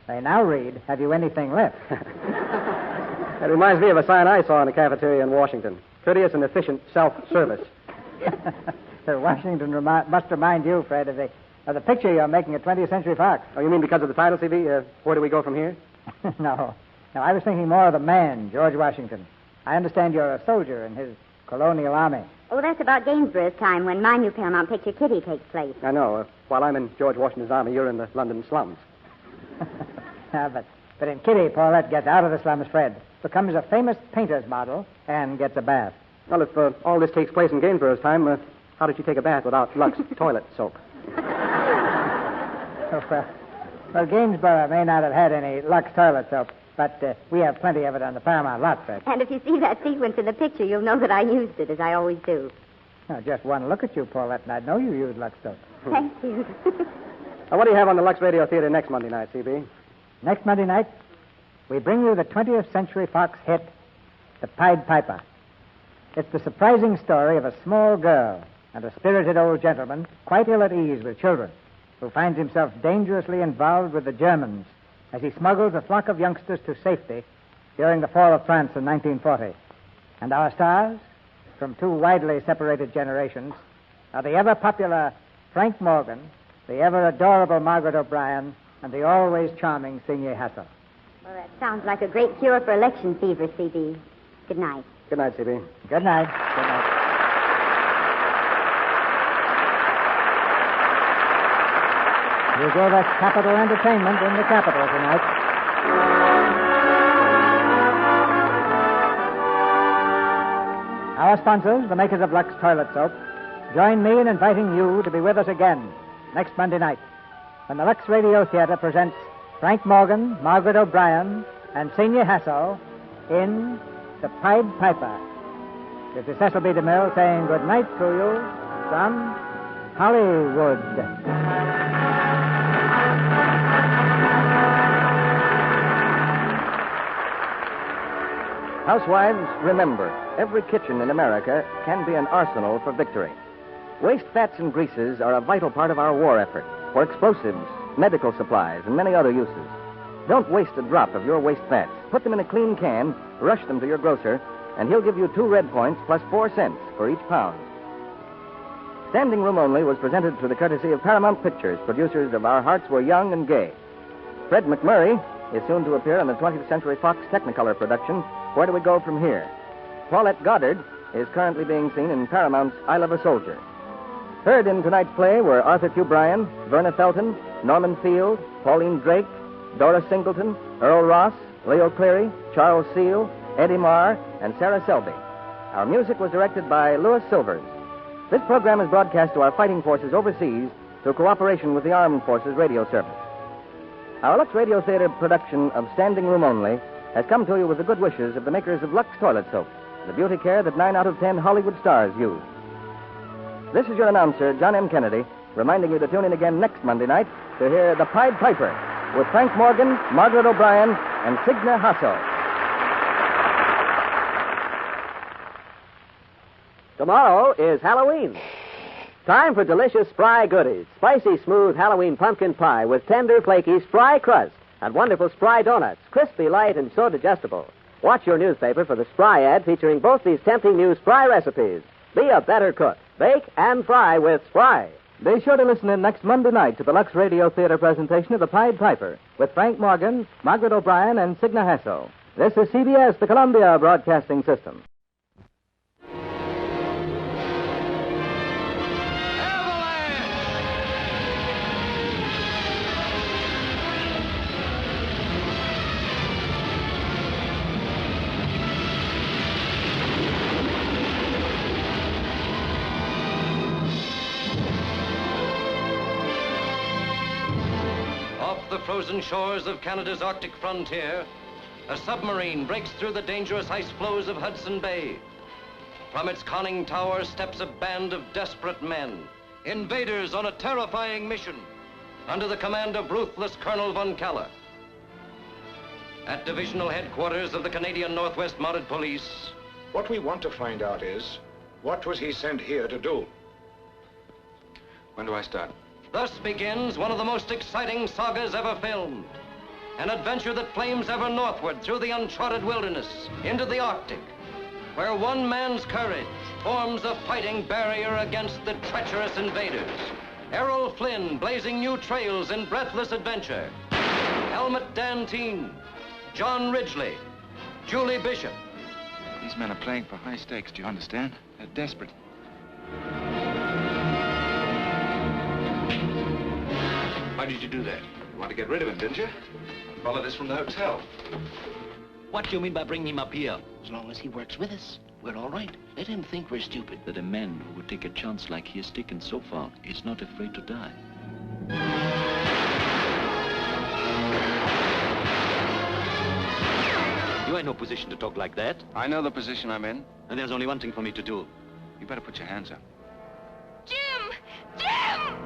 They now read, have you anything left? That reminds me of a sign I saw in the cafeteria in Washington. Courteous and efficient self-service. Washington must remind you, Fred, of the picture you're making at 20th Century Fox. Oh, you mean because of the title, C.B.? Where do we go from here? No, I was thinking more of the man, George Washington. I understand you're a soldier in his colonial army. Oh, that's about Gainsborough's time when my new Paramount picture, Kitty, takes place. I know. While I'm in George Washington's army, you're in the London slums. But in Kitty, Paulette gets out of the slums, Fred, becomes a famous painter's model, and gets a bath. Well, if all this takes place in Gainsborough's time, how did you take a bath without Lux toilet soap? Well, Gainsborough may not have had any Lux toilet soap, but we have plenty of it on the Paramount lot, Fred. And if you see that sequence in the picture, you'll know that I used it, as I always do. Now, just one look at you, Paulette, and I'd know you used Lux soap. Thank you. What do you have on the Lux Radio Theater next Monday night, C.B.? Next Monday night, we bring you the 20th Century Fox hit, The Pied Piper. It's the surprising story of a small girl and a spirited old gentleman quite ill at ease with children, who finds himself dangerously involved with the Germans as he smuggles a flock of youngsters to safety during the fall of France in 1940. And our stars, from two widely separated generations, are the ever-popular Frank Morgan, the ever-adorable Margaret O'Brien, and the always charming Signe Hassel. Well, that sounds like a great cure for election fever, C.B. Good night. Good night, C.B. Good night. Good night. You gave us capital entertainment in the capital tonight. Our sponsors, the makers of Lux Toilet Soap, join me in inviting you to be with us again next Monday night when the Lux Radio Theater presents Frank Morgan, Margaret O'Brien, and Signe Hassel in The Pied Piper. This is Cecil B. DeMille saying good night to you from Hollywood. Housewives, remember, every kitchen in America can be an arsenal for victory. Waste fats and greases are a vital part of our war effort for explosives, medical supplies, and many other uses. Don't waste a drop of your waste fats. Put them in a clean can, rush them to your grocer, and he'll give you 2 red points plus 4 cents for each pound. Standing Room Only was presented through the courtesy of Paramount Pictures, producers of Our Hearts Were Young and Gay. Fred McMurray is soon to appear on the 20th Century Fox Technicolor production, Where Do We Go From Here? Paulette Goddard is currently being seen in Paramount's I Love a Soldier. Heard in tonight's play were Arthur Q. Bryan, Verna Felton, Norman Field, Pauline Drake, Dora Singleton, Earl Ross, Leo Cleary, Charles Seal, Eddie Marr, and Sarah Selby. Our music was directed by Louis Silvers. This program is broadcast to our fighting forces overseas through cooperation with the Armed Forces Radio Service. Our Lux Radio Theater production of Standing Room Only has come to you with the good wishes of the makers of Lux Toilet Soap, the beauty care that 9 out of 10 Hollywood stars use. This is your announcer, John M. Kennedy, reminding you to tune in again next Monday night to hear The Pied Piper with Frank Morgan, Margaret O'Brien, and Signe Hassel. Tomorrow is Halloween. Time for delicious Spry goodies. Spicy, smooth Halloween pumpkin pie with tender, flaky Spry crust and wonderful Spry donuts, crispy, light, and so digestible. Watch your newspaper for the Spry ad featuring both these tempting new Spry recipes. Be a better cook. Bake and fry with Spry. Be sure to listen in next Monday night to the Lux Radio Theater presentation of The Pied Piper with Frank Morgan, Margaret O'Brien, and Signe Hassel. This is CBS, the Columbia Broadcasting System. The frozen shores of Canada's Arctic frontier, a submarine breaks through the dangerous ice floes of Hudson Bay. From its conning tower steps a band of desperate men, invaders on a terrifying mission, under the command of ruthless Colonel Von Keller. At divisional headquarters of the Canadian Northwest Mounted Police. What we want to find out is, what was he sent here to do? When do I start? Thus begins one of the most exciting sagas ever filmed. An adventure that flames ever northward through the uncharted wilderness, into the Arctic, where one man's courage forms a fighting barrier against the treacherous invaders. Errol Flynn blazing new trails in breathless adventure. Helmut Dantine, John Ridgely, Julie Bishop. These men are playing for high stakes, do you understand? They're desperate. Why did you do that? You want to get rid of him, didn't you? Followed us from the hotel. What do you mean by bringing him up here? As long as he works with us, we're all right. Let him think we're stupid. That a man who would take a chance like he has taken so far is not afraid to die. You ain't no position to talk like that. I know the position I'm in. And there's only one thing for me to do. You better put your hands up. Jim! Jim!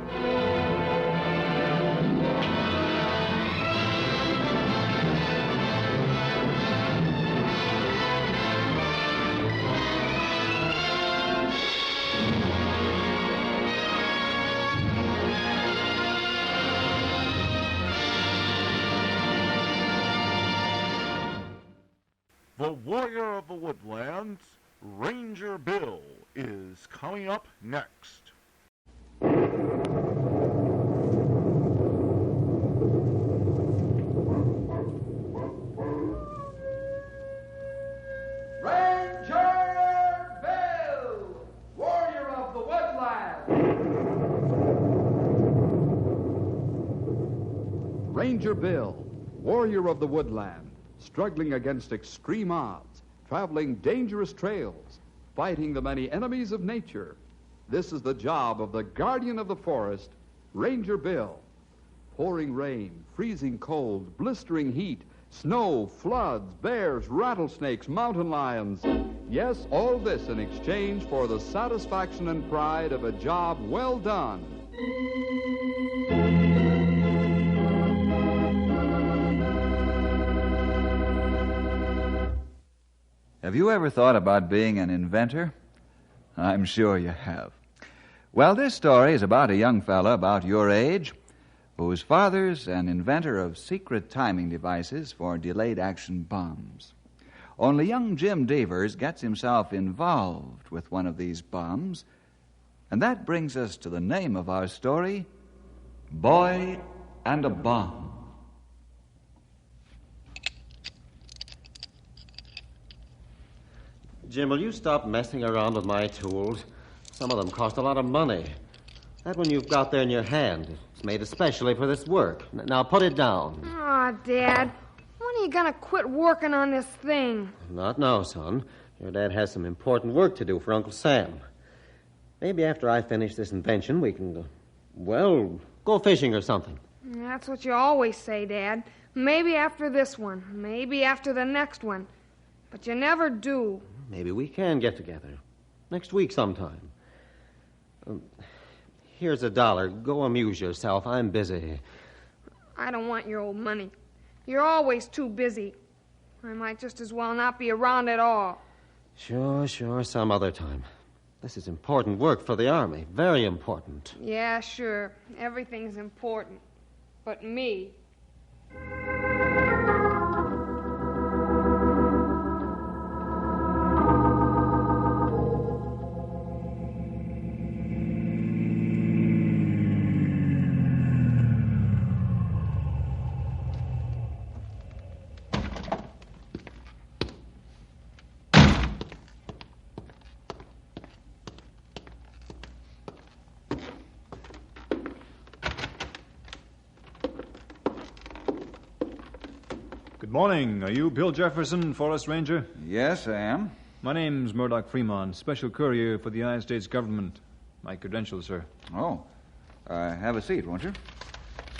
The Warrior of the Woodlands, Ranger Bill, is coming up next. Ranger Bill, Warrior of the Woodlands. Ranger Bill, Warrior of the Woodland, struggling against extreme odds, traveling dangerous trails, fighting the many enemies of nature. This is the job of the guardian of the forest, Ranger Bill. Pouring rain, freezing cold, blistering heat, snow, floods, bears, rattlesnakes, mountain lions. Yes, all this in exchange for the satisfaction and pride of a job well done. Have you ever thought about being an inventor? I'm sure you have. Well, this story is about a young fella about your age whose father's an inventor of secret timing devices for delayed action bombs. Only young Jim Devers gets himself involved with one of these bombs, and that brings us to the name of our story, Boy and a Bomb. Jim, will you stop messing around with my tools? Some of them cost a lot of money. That one you've got there in your hand, it's made especially for this work. Now put it down. Aw, Dad, when are you going to quit working on this thing? Not now, son. Your dad has some important work to do for Uncle Sam. Maybe after I finish this invention, we can, go fishing or something. That's what you always say, Dad. Maybe after this one. Maybe after the next one. But you never do. Maybe we can get together. Next week sometime. Here's $1. Go amuse yourself. I'm busy. I don't want your old money. You're always too busy. I might just as well not be around at all. Sure, some other time. This is important work for the Army. Very important. Yeah, sure. Everything's important. But me. Good morning. Are you Bill Jefferson, Forest Ranger? Yes, I am. My name's Murdoch Fremont, Special Courier for the United States Government. My credentials, sir. Oh. Have a seat, won't you?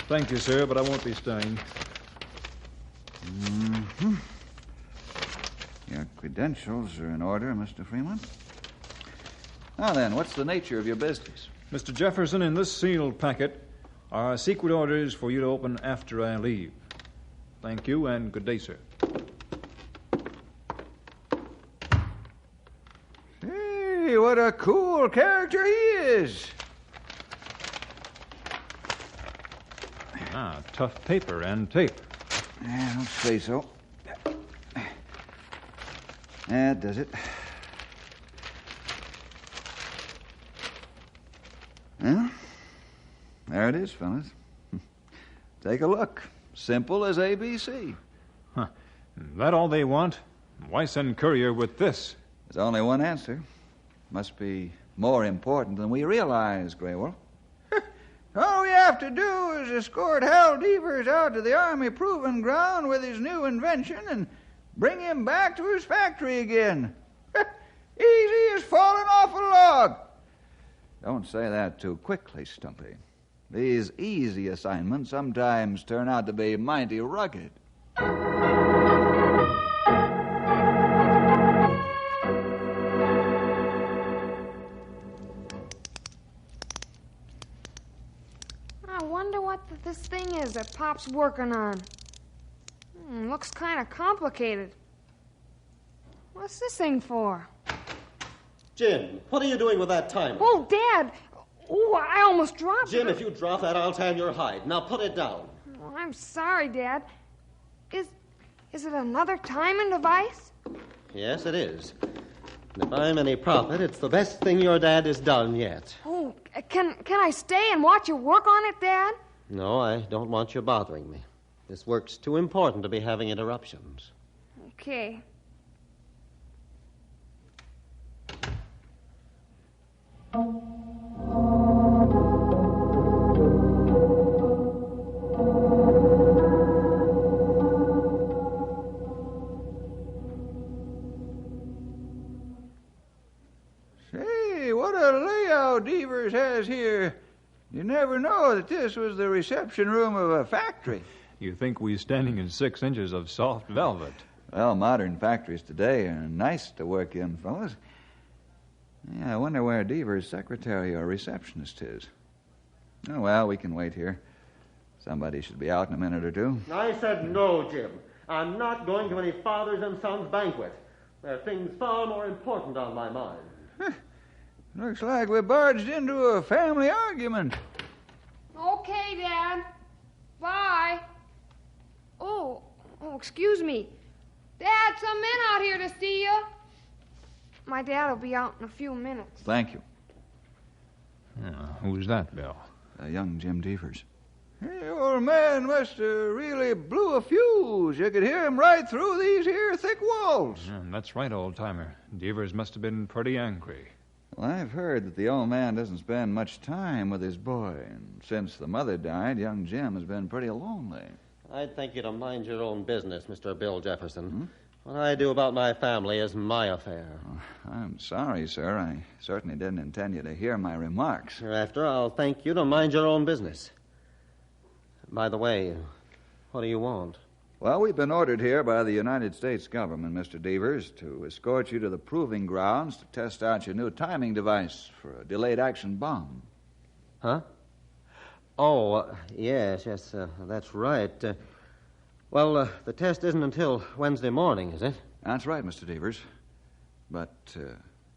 Thank you, sir, but I won't be staying. Mm-hmm. Your credentials are in order, Mr. Fremont. Now then, what's the nature of your business? Mr. Jefferson, in this sealed packet are secret orders for you to open after I leave. Thank you, and good day, sir. Hey, what a cool character he is. Ah, tough paper and tape. I don't say so. That does it. Well, there it is, fellas. Take a look. Simple as ABC. Huh. That all they want? Why send courier with this? There's only one answer. Must be more important than we realize, Grey Wolf. All we have to do is escort Hal Devers out to the Army Proving Ground with his new invention and bring him back to his factory again. Easy as falling off a log. Don't say that too quickly, Stumpy. These easy assignments sometimes turn out to be mighty rugged. I wonder what this thing is that Pop's working on. Looks kind of complicated. What's this thing for? Jim, what are you doing with that timer? Oh, Dad! Oh, I almost dropped it. Jim, if you drop that, I'll tan your hide. Now put it down. Oh, I'm sorry, Dad. Is it another timing device? Yes, it is. And if I'm any prophet, it's the best thing your dad has done yet. Oh, can I stay and watch you work on it, Dad? No, I don't want you bothering me. This work's too important to be having interruptions. Okay. Say, what a layout Devers has here. You never know that this was the reception room of a factory. You think we're standing in 6 inches of soft velvet. Well, modern factories today are nice to work in, fellas. Yeah, I wonder where Devers' secretary or receptionist is. Oh, well, we can wait here. Somebody should be out in a minute or two. I said no, Jim. I'm not going to any fathers and sons banquet. There are things far more important on my mind. Looks like we barged into a family argument. Okay, Dad. Bye. Oh, excuse me. Dad, some men out here to see you. My dad will be out in a few minutes. Thank you. Who's that, Bill? Young Jim Devers. The old man must have really blew a fuse. You could hear him right through these here thick walls. That's right, old-timer. Devers must have been pretty angry. Well, I've heard that the old man doesn't spend much time with his boy, and since the mother died, young Jim has been pretty lonely. I'd think you to mind your own business, Mr. Bill Jefferson. What I do about my family is my affair. Oh, I'm sorry, sir. I certainly didn't intend you to hear my remarks. Hereafter, I'll thank you to mind your own business. By the way, what do you want? Well, we've been ordered here by the United States government, Mr. Devers, to escort you to the proving grounds to test out your new timing device for a delayed action bomb. Huh? Oh, yes, that's right. The test isn't until Wednesday morning, is it? That's right, Mr. Devers. But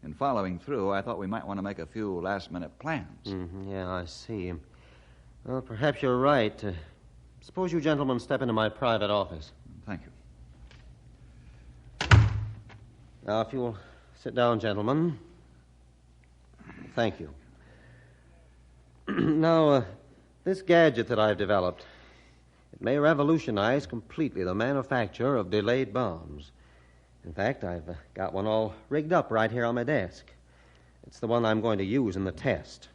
in following through, I thought we might want to make a few last-minute plans. Yeah, I see. Well, perhaps you're right. Suppose you gentlemen step into my private office. Thank you. Now, if you'll sit down, gentlemen. Thank you. Now, this gadget that I've developed, it may revolutionize completely the manufacture of delayed bombs. In fact, I've got one all rigged up right here on my desk. It's the one I'm going to use in the test.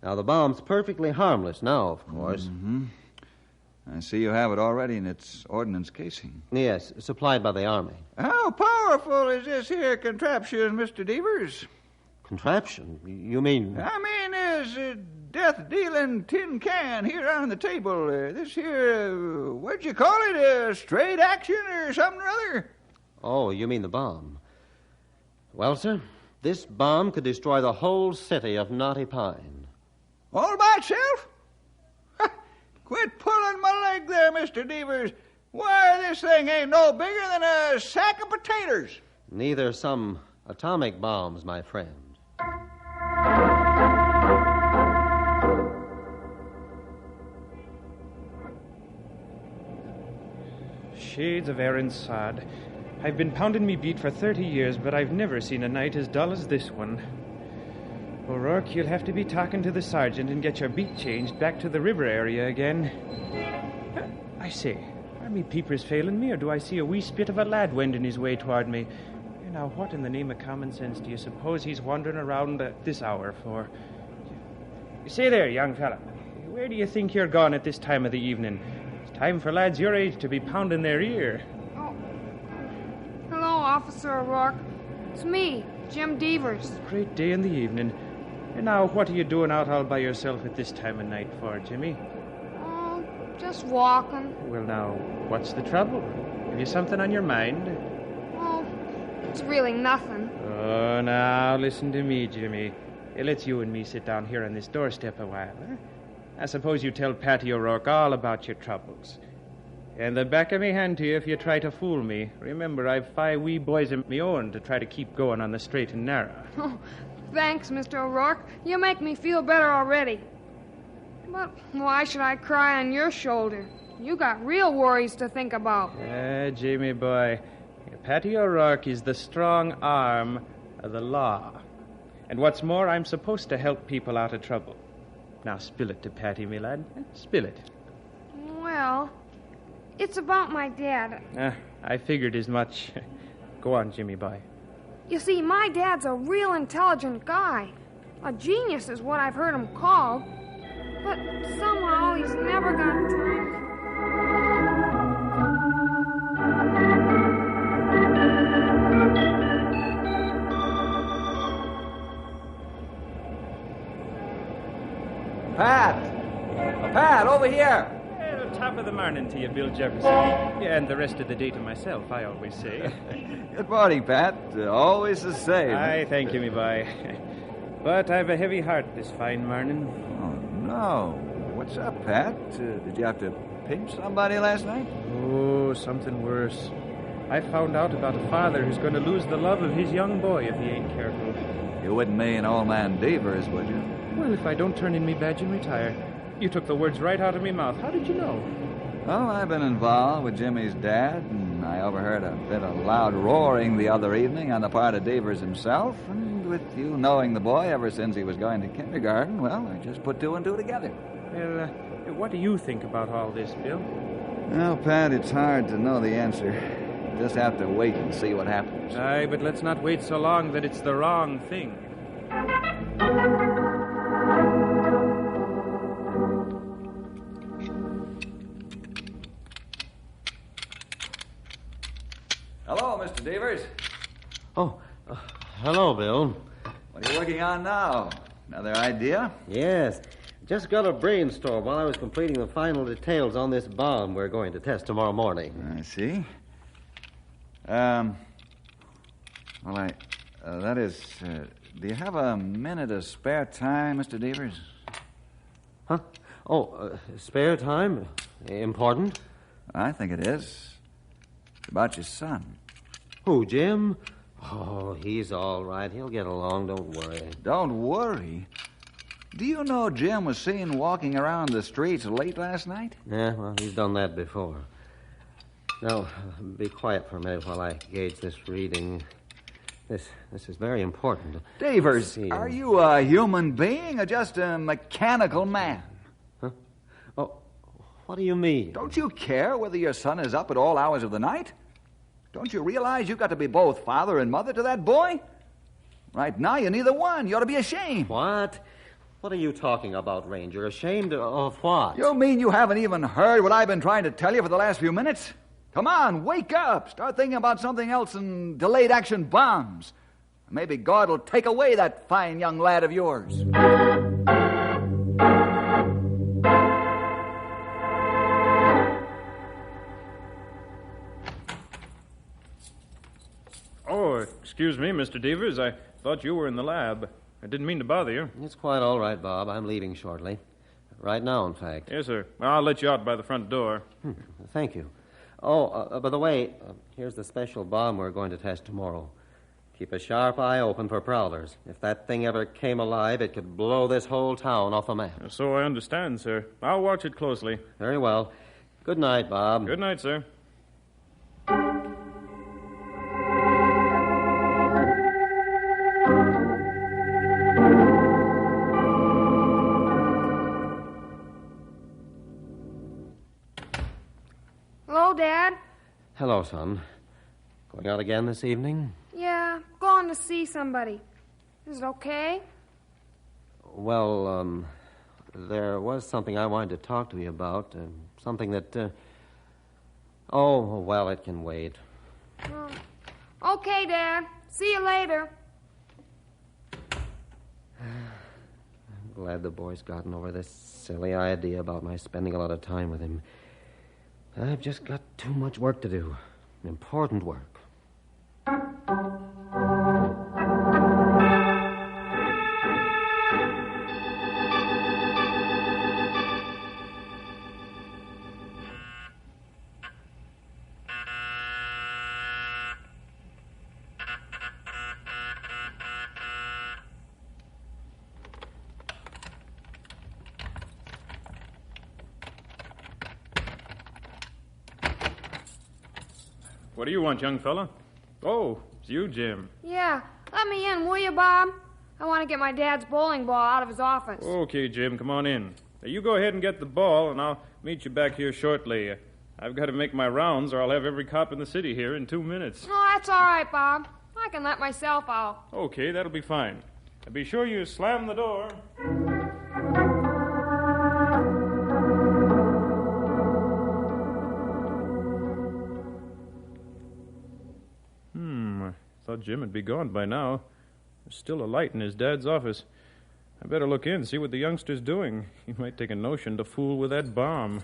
Now, the bomb's perfectly harmless now, of course. I see you have it already in its ordnance casing. Yes, supplied by the Army. How powerful is this here contraption, Mr. Devers? Contraption? You mean... I mean, is a death-dealing tin can here on the table. This here, what'd you call it, a straight action or something or other? Oh, you mean the bomb. Well, sir, This bomb could destroy the whole city of Knotty Pine. All by itself? Quit pulling my leg there, Mr. Devers. Why, this thing ain't no bigger than a sack of potatoes. Neither some atomic bombs, my friend. Shades of Aaron Sod. I've been pounding me beat for 30 years, but I've never seen a night as dull as this one. O'Rourke, you'll have to be talking to the sergeant and get your beat changed back to the river area again. I say, are me peepers failing me, or do I see a wee spit of a lad wending his way toward me? Now, what in the name of common sense do you suppose he's wandering around at this hour for? Say there, young fella, where do you think you're gone at this time of the evening? It's time for lads your age to be pounding their ear. Oh. Hello, Officer O'Rourke. It's me, Jim Devers. Great day in the evening. And now, what are you doing out all by yourself at this time of night for, Jimmy? Oh, just walking. Well, now, what's the trouble? Have you something on your mind? Oh, it's really nothing. Oh, now, listen to me, Jimmy. Let's you and me sit down here on this doorstep a while, huh? I suppose you tell Patty O'Rourke all about your troubles. And the back of me hand to you if you try to fool me. Remember, I've 5 wee boys of me own to try to keep going on the straight and narrow. Oh, thanks, Mr. O'Rourke. You make me feel better already. But why should I cry on your shoulder? You got real worries to think about. Jamie boy, Patty O'Rourke is the strong arm of the law. And what's more, I'm supposed to help people out of trouble. Now, spill it to Patty, me lad. Spill it. Well, it's about my dad. I figured as much. Go on, Jimmy boy. You see, my dad's a real intelligent guy. A genius is what I've heard him called. But somehow he's never got time. Pat, over here. Top of the morning to you, Bill Jefferson. Yeah, and the rest of the day to myself, I always say. Good morning, Pat. Always the same. Aye, thank you, me boy. But I've a heavy heart this fine morning. Oh, no. What's up, Pat? Did you have to pinch somebody last night? Oh, something worse. I found out about a father who's going to lose the love of his young boy if he ain't careful. You wouldn't mean old man Devers, would you? Well, if I don't turn in me badge and retire. You took the words right out of me mouth. How did you know? Well, I've been involved with Jimmy's dad, and I overheard a bit of loud roaring the other evening on the part of Devers himself, and with you knowing the boy ever since he was going to kindergarten, well, I just put 2 and 2 together. Well, what do you think about all this, Bill? Well, Pat, it's hard to know the answer. You just have to wait and see what happens. Aye, but let's not wait so long that it's the wrong thing. Hello, Mr. Devers. Oh, hello, Bill. What are you working on now? Another idea? Yes. Just got a brainstorm while I was completing the final details on this bomb we're going to test tomorrow morning. I see. Do you have a minute of spare time, Mr. Devers? Huh? Oh, spare time? Important? I think it is. It's about your son. Who, Jim? Oh, he's all right. He'll get along. Don't worry. Don't worry? Do you know Jim was seen walking around the streets late last night? Yeah, well, he's done that before. Now, be quiet for a minute while I gauge this reading. This is very important. Devers, are you a human being or just a mechanical man? Huh? Oh, what do you mean? Don't you care whether your son is up at all hours of the night? Don't you realize you've got to be both father and mother to that boy? Right now, you're neither one. You ought to be ashamed. What? What are you talking about, Ranger? Ashamed of what? You mean you haven't even heard what I've been trying to tell you for the last few minutes? Come on, wake up. Start thinking about something else than delayed action bombs. Maybe God will take away that fine young lad of yours. Oh, Excuse me, Mr. Devers. I thought you were in the lab. I didn't mean to bother you. It's quite all right, Bob. I'm leaving shortly. Right now, in fact. Yes, sir. Well, I'll let you out by the front door. Thank you. Oh, by the way, here's the special bomb we're going to test tomorrow. Keep a sharp eye open for prowlers. If that thing ever came alive, it could blow this whole town off the map. So I understand, sir. I'll watch it closely. Very well. Good night, Bob. Good night, sir. Hello, Dad. Hello, son. Going out again this evening? Yeah, going to see somebody. Is it okay? Well, there was something I wanted to talk to you about. Something that, oh, well, it can wait. Okay, Dad. See you later. I'm glad the boy's gotten over this silly idea about my spending a lot of time with him. I've just got too much work to do. Important work. What do you want, young fella? Oh, it's you, Jim. Yeah, let me in, will you, Bob? I want to get my dad's bowling ball out of his office. Okay, Jim, come on in. Now, you go ahead and get the ball, and I'll meet you back here shortly. I've got to make my rounds, or I'll have every cop in the city here in 2 minutes. Oh, that's all right, Bob. I can let myself out. Okay, that'll be fine. Now, be sure you slam the door. Thought Jim would be gone by now. There's still a light in his dad's office. I better look in and see what the youngster's doing. He might take a notion to fool with that bomb.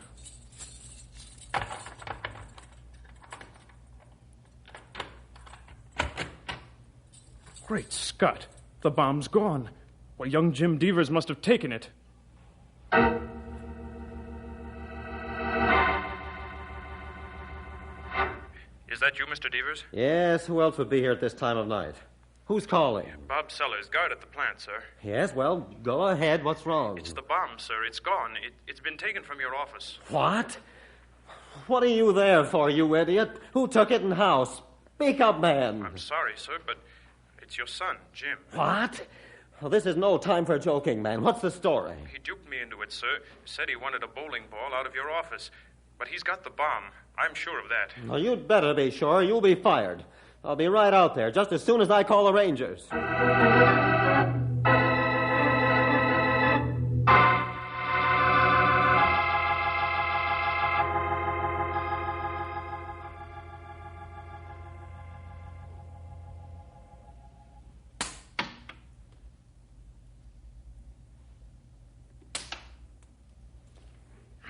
Great Scott! The bomb's gone. Well, young Jim Devers must have taken it. Is that you, Mr. Devers? Yes, who else would be here at this time of night? Who's calling? Bob Sellers, guard at the plant, sir. Yes, well, go ahead. What's wrong? It's the bomb, sir. It's gone. It's been taken from your office. What? What are you there for, you idiot? Who took it and how? Speak up, man. I'm sorry, sir, but it's your son, Jim. What? Well, this is no time for joking, man. What's the story? He duped me into it, sir. Said he wanted a bowling ball out of your office. But he's got the bomb. I'm sure of that. Well, you'd better be sure. You'll be fired. I'll be right out there just as soon as I call the Rangers.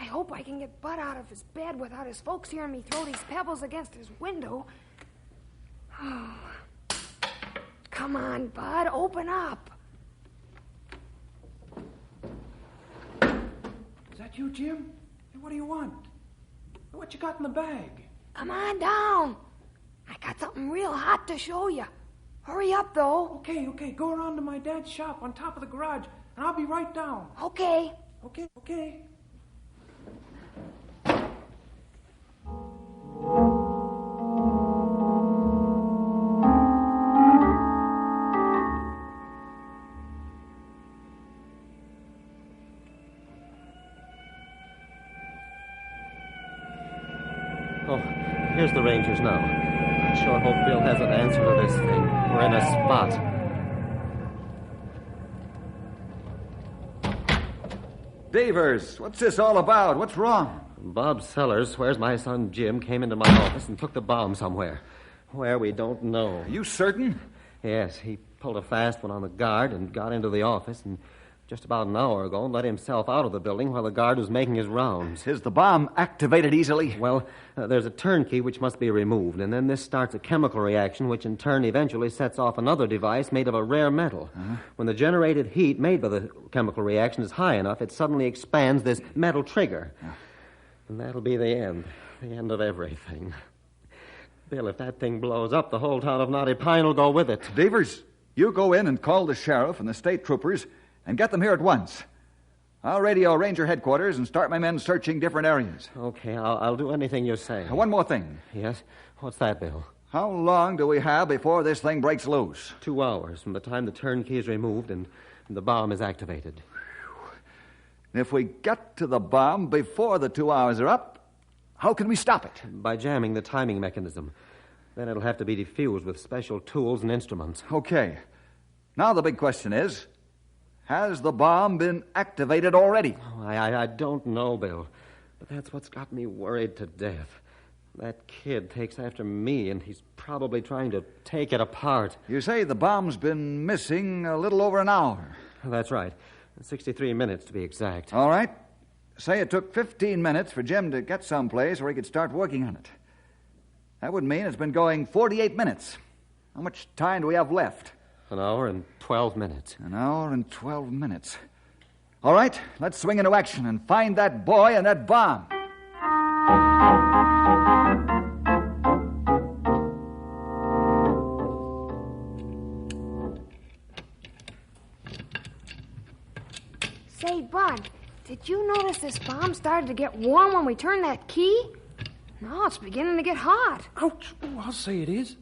I hope I can get Bud out of his bed without his folks hearing me throw these pebbles against his window. Oh. Come on, Bud, open up. Is that you, Jim? Hey, what do you want? What you got in the bag? Come on down. I got something real hot to show you. Hurry up, though. Okay. Go around to my dad's shop on top of the garage, and I'll be right down. Okay. Okay. Oh, here's the Rangers now. I sure hope Bill has an answer to this thing. We're in a spot. Devers, what's this all about? What's wrong? Bob Sellers swears my son Jim came into my office and took the bomb somewhere. Where, we don't know. Are you certain? Yes, he pulled a fast one on the guard and got into the office and just about an hour ago and let himself out of the building while the guard was making his rounds. Is the bomb activated easily? Well, there's a turnkey which must be removed, and then this starts a chemical reaction which in turn eventually sets off another device made of a rare metal. When the generated heat made by the chemical reaction is high enough, it suddenly expands this metal trigger. And that'll be the end of everything. Bill, if that thing blows up, the whole town of Knotty Pine will go with it. Devers, you go in and call the sheriff and the state troopers and get them here at once. I'll radio Ranger headquarters and start my men searching different areas. Okay, I'll do anything you say. One more thing. Yes? What's that, Bill? How long do we have before this thing breaks loose? 2 hours from the time the turnkey is removed and the bomb is activated. If we get to the bomb before the 2 hours are up, how can we stop it? By jamming the timing mechanism. Then it'll have to be defused with special tools and instruments. Okay. Now the big question is, has the bomb been activated already? Oh, I don't know, Bill. But that's what's got me worried to death. That kid takes after me, and he's probably trying to take it apart. You say the bomb's been missing a little over an hour. That's right. 63 minutes, to be exact. All right. Say it took 15 minutes for Jim to get someplace where he could start working on it. That would mean it's been going 48 minutes. How much time do we have left? An hour and 12 minutes. An hour and 12 minutes. All right, let's swing into action and find that boy and that bomb. Say, Bud, did you notice this bomb started to get warm when we turned that key? No, it's beginning to get hot. Ouch! Oh, I'll say it is.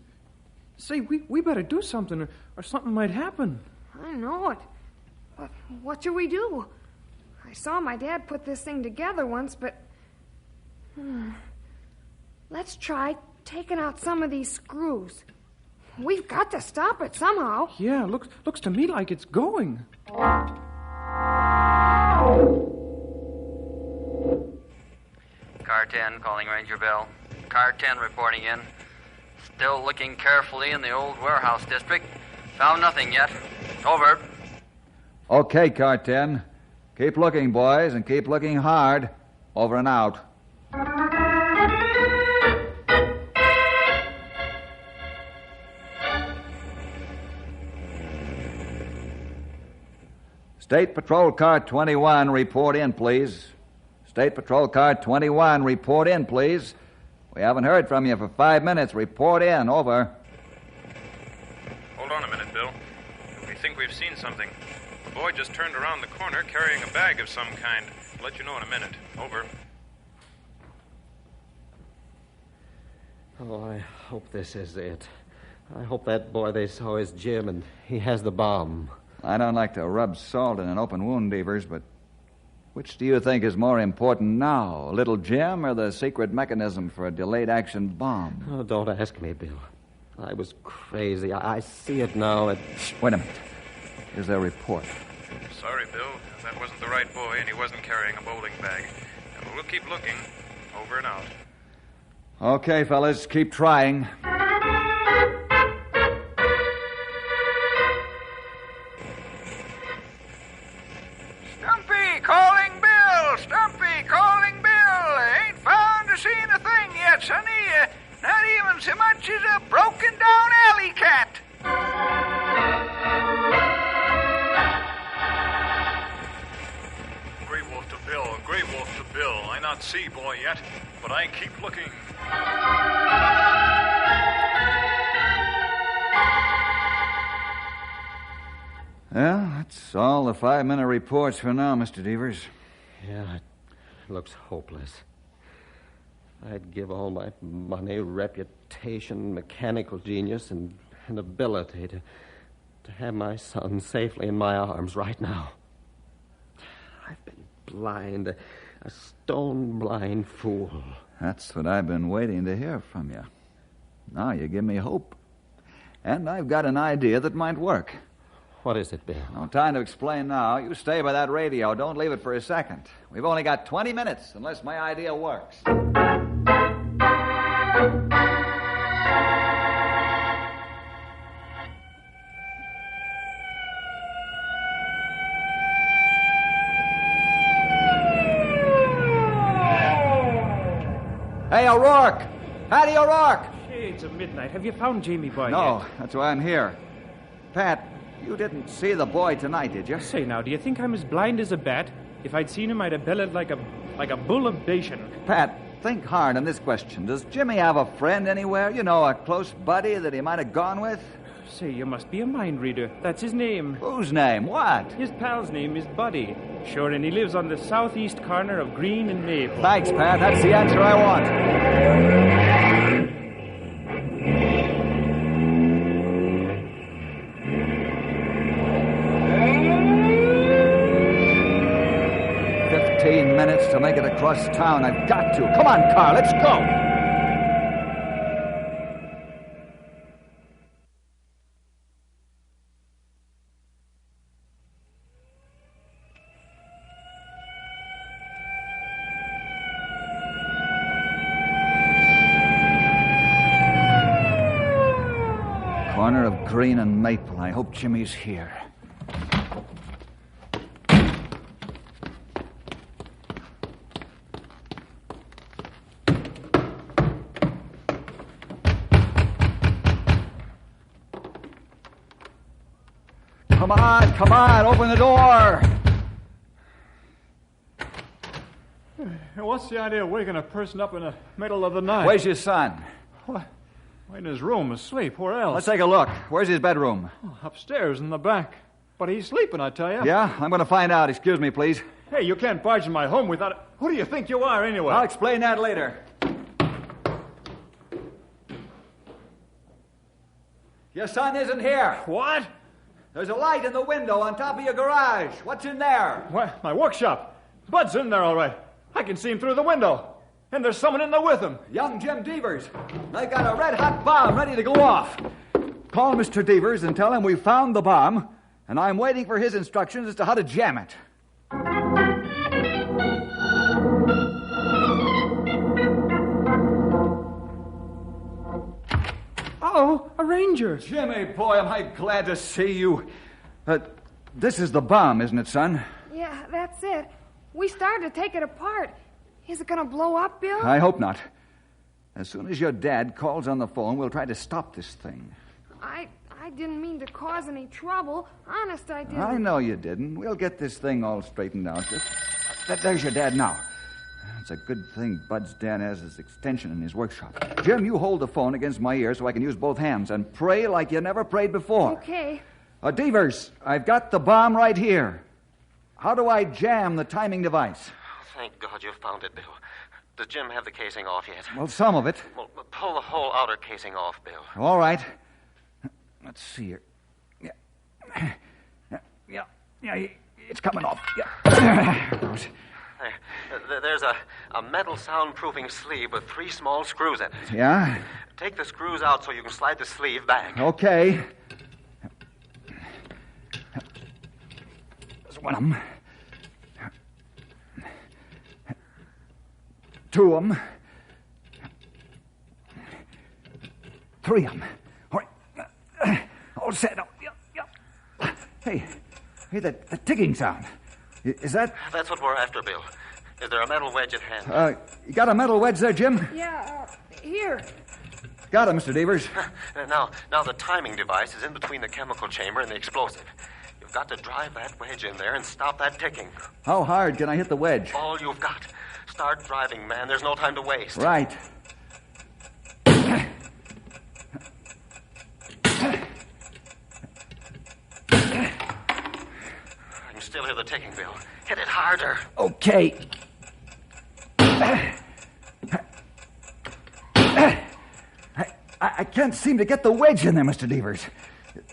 Say, we better do something, or something might happen. I know it. But what should we do? I saw my dad put this thing together once, but... Let's try taking out some of these screws. We've got to stop it somehow. Yeah, looks to me like it's going. Car 10 calling Ranger Bell. Car 10 reporting in. Still looking carefully in the old warehouse district. Found nothing yet. Over. Okay, Car 10. Keep looking, boys, and keep looking hard. Over and out. State Patrol Car 21, report in, please. State Patrol Car 21, report in, please. We haven't heard from you for 5 minutes. Report in. Over. Hold on a minute, Bill. We think we've seen something. A boy just turned around the corner carrying a bag of some kind. I'll let you know in a minute. Over. Oh, I hope this is it. I hope that boy they saw is Jim and he has the bomb. I don't like to rub salt in an open wound, Devers, but which do you think is more important now, little Jim or the secret mechanism for a delayed action bomb? Oh, don't ask me, Bill. I was crazy. I see it now. Wait a minute. Here's their report. Sorry, Bill. That wasn't the right boy, and he wasn't carrying a bowling bag. But we'll keep looking. Over and out. Okay, fellas, keep trying. Stumpy calling Bill! Stumpy calling Bill! Ain't found or seen a thing yet, sonny. Not even so much as a broken-down alley cat. Grey Wolf to Bill, Grey Wolf to Bill. I not see boy yet, but I keep looking. Well, that's all the 5-minute reports for now, Mr. Devers. Yeah, it looks hopeless. I'd give all my money, reputation, mechanical genius, and ability to have my son safely in my arms right now. I've been blind, a stone-blind fool. That's what I've been waiting to hear from you. Now you give me hope. And I've got an idea that might work. What is it, Bill? No time to explain now. You stay by that radio. Don't leave it for a second. We've only got 20 minutes, unless my idea works. Hey, O'Rourke! Hattie O'Rourke! Shades of midnight. Have you found Jamie Boy No, yet? that's why I'm here. Pat, you didn't see the boy tonight, did you? Say now, do you think I'm as blind as a bat? If I'd seen him, I'd have bellowed like a bull of Bashan. Pat, think hard on this question. Does Jimmy have a friend anywhere? You know, a close buddy that he might have gone with? Say, you must be a mind reader. That's his name. Whose name? What? His pal's name is Buddy. Sure, and he lives on the southeast corner of Green and Maple. Thanks, Pat. That's the answer I want. 15 minutes to make it across town. I've got to. Come on, car, let's go. Corner of Green and Maple. I hope Jimmy's here. Come on, open the door. What's the idea of waking a person up in the middle of the night? Where's your son? What? In his room, asleep. Where else? Let's take a look. Where's his bedroom? Upstairs in the back. But he's sleeping, I tell you. Yeah? I'm going to find out. Excuse me, please. Hey, you can't barge in my home without... Who do you think you are, anyway? I'll explain that later. Your son isn't here. What? There's a light in the window on top of your garage. What's in there? What? My workshop. Bud's in there, all right. I can see him through the window. And there's someone in there with him. Young Jim Devers. They got a red-hot bomb ready to go off. Call Mr. Devers and tell him we found the bomb, and I'm waiting for his instructions as to how to jam it. Oh, a ranger. Jimmy, boy, am I glad to see you. This is the bomb, isn't it, son? Yeah, that's it. We started to take it apart. Is it going to blow up, Bill? I hope not. As soon as your dad calls on the phone, we'll try to stop this thing. I didn't mean to cause any trouble. Honest, I didn't. I know you didn't. We'll get this thing all straightened out. There's your dad now. It's a good thing Bud's dad has his extension in his workshop. Jim, you hold the phone against my ear so I can use both hands and pray like you never prayed before. Okay. Devers, I've got the bomb right here. How do I jam the timing device? Thank God you found it, Bill. Does Jim have the casing off yet? Well, some of it. Well, pull the whole outer casing off, Bill. All right. Let's see here. Yeah, it's coming off. Yeah. There's a metal soundproofing sleeve with 3 small screws in it. Yeah? Take the screws out so you can slide the sleeve back. Okay. There's one of them. 2 of them. 3 of them. All right. All set. Hey, the ticking sound. Is that... That's what we're after, Bill. Is there a metal wedge at hand? You got a metal wedge there, Jim? Yeah, here. Got it, Mr. Devers. Now the timing device is in between the chemical chamber and the explosive. You've got to drive that wedge in there and stop that ticking. How hard can I hit the wedge? All you've got. Start driving, man. There's no time to waste. Right. I can still hear the ticking, Bill. Hit it harder. Okay. I can't seem to get the wedge in there, Mr. Devers.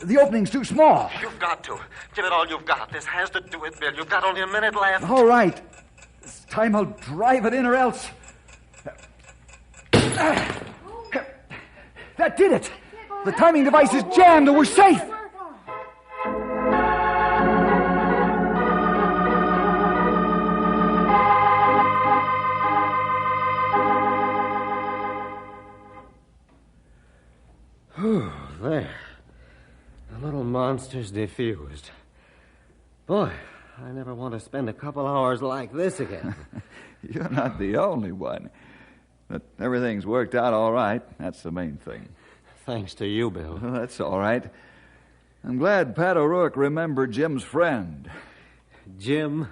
The opening's too small. You've got to. Give it all you've got. This has to do it, Bill. You've got only a minute left. All right. This time I'll drive it in or else. That did it. The timing device is jammed and we're safe. There. The little monster's defused. Boy, I never want to spend a couple hours like this again. You're not the only one. But everything's worked out all right. That's the main thing. Thanks to you, Bill. Well, that's all right. I'm glad Pat O'Rourke remembered Jim's friend. Jim,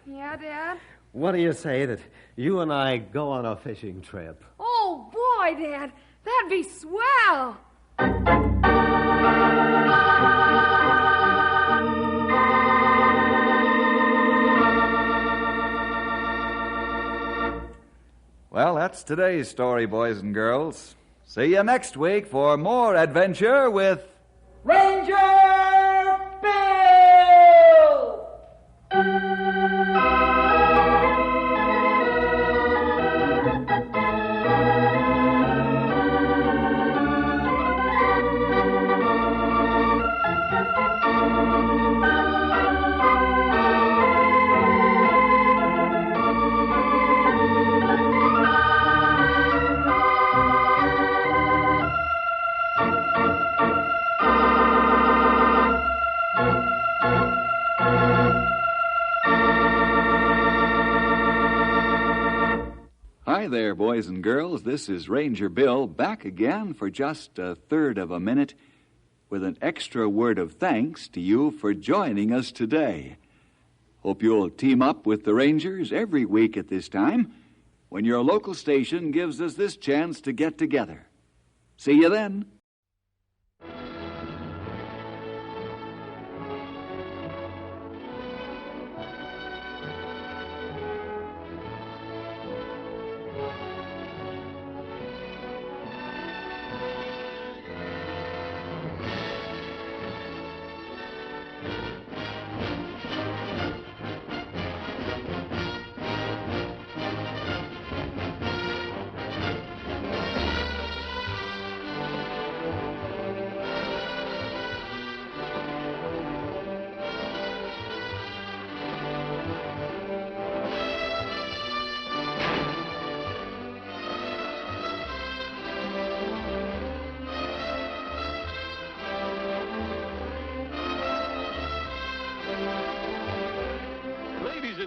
Yeah, Dad? what do you say that you and I go on a fishing trip? Oh, boy, Dad. That'd be swell. Well, that's today's story, boys and girls. See you next week for more adventure with Ranger Bill! Hi there, boys and girls. This is Ranger Bill back again for just a third of a minute with an extra word of thanks to you for joining us today. Hope you'll team up with the Rangers every week at this time when your local station gives us this chance to get together. See you then.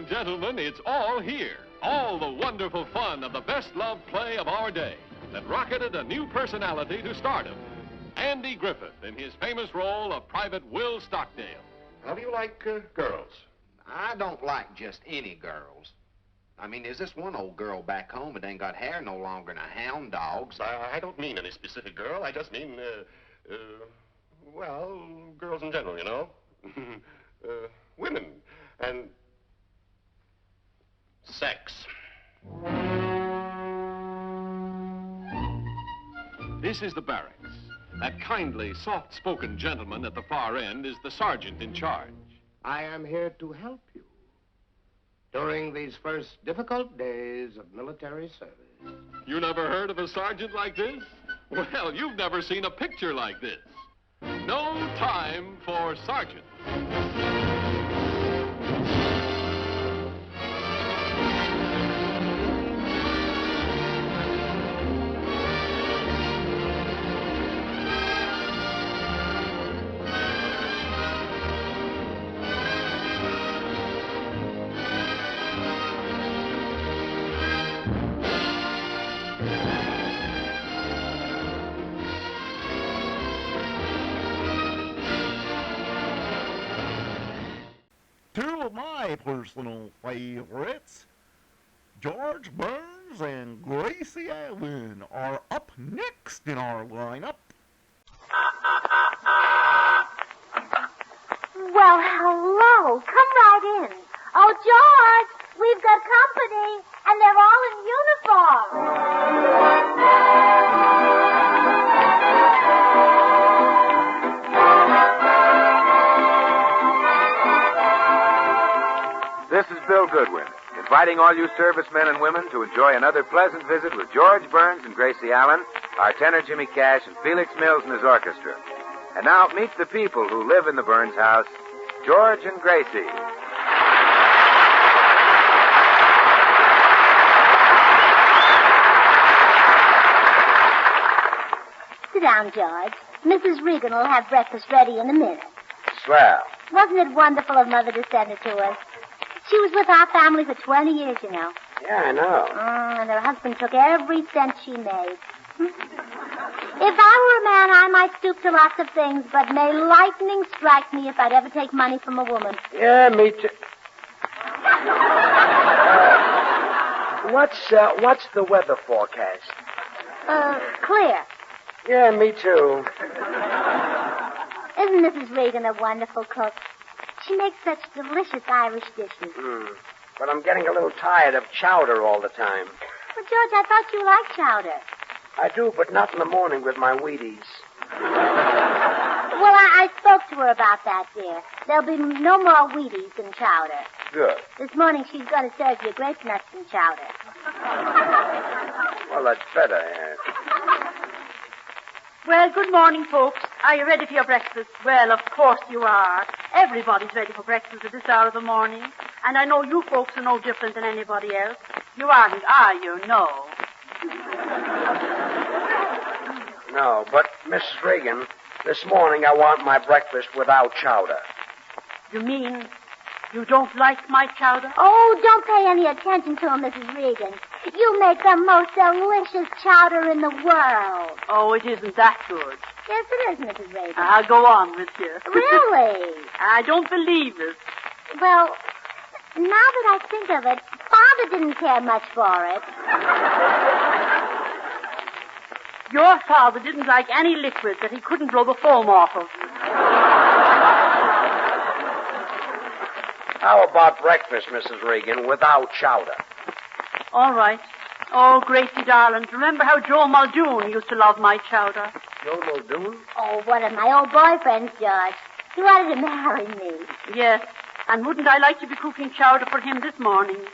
Gentlemen, it's all here. All the wonderful fun of the best-loved play of our day that rocketed a new personality to stardom. Andy Griffith in his famous role of Private Will Stockdale. How do you like girls? I don't like just any girls. I mean, there's this one old girl back home that ain't got hair no longer than a hound dog's. I don't mean any specific girl. I just mean, well, girls in general, you know. Women. And sex. This is the barracks. That kindly, soft-spoken gentleman at the far end is the sergeant in charge. I am here to help you during these first difficult days of military service. You never heard of a sergeant like this? Well, you've never seen a picture like this. No time for sergeant. Two of my personal favorites, George Burns and Gracie Allen, are up next in our lineup. Well, hello. Come right in. Oh, George, we've got company, and they're all in uniform. This is Bill Goodwin, inviting all you servicemen and women to enjoy another pleasant visit with George Burns and Gracie Allen, our tenor Jimmy Cash, and Felix Mills and his orchestra. And now, meet the people who live in the Burns house, George and Gracie. Sit down, George. Mrs. Regan will have breakfast ready in a minute. Swell. Wasn't it wonderful of Mother to send it to us? She was with our family for 20 years, you know. Yeah, I know. And her husband took every cent she made. If I were a man, I might stoop to lots of things, but may lightning strike me if I'd ever take money from a woman. Yeah, me too. What's the weather forecast? Clear. Yeah, me too. Isn't Mrs. Regan a wonderful cook? She makes such delicious Irish dishes. But I'm getting a little tired of chowder all the time. Well, George, I thought you liked chowder. I do, but not in the morning with my Wheaties. Well, I spoke to her about that, dear. There'll be no more Wheaties in chowder. Good. This morning she's going to serve you grape nuts and chowder. Well, that's better, yes. Well, good morning, folks. Are you ready for your breakfast? Well, of course you are. Everybody's ready for breakfast at this hour of the morning. And I know you folks are no different than anybody else. You aren't, are you? No. No, but, Mrs. Regan, this morning I want my breakfast without chowder. You mean you don't like my chowder? Oh, don't pay any attention to him, Mrs. Regan. You make the most delicious chowder in the world. Oh, it isn't that good. Yes, it is, Mrs. Regan. I'll go on with you. Really? I don't believe it. Well, now that I think of it, Father didn't care much for it. Your father didn't like any liquid that he couldn't blow the foam off of. How about breakfast, Mrs. Regan, without chowder? All right. Oh, Gracie, darling, remember how Joe Muldoon used to love my chowder? Joe Muldoon? Oh, one of my old boyfriends, George. He wanted to marry me. Yes, and wouldn't I like to be cooking chowder for him this morning?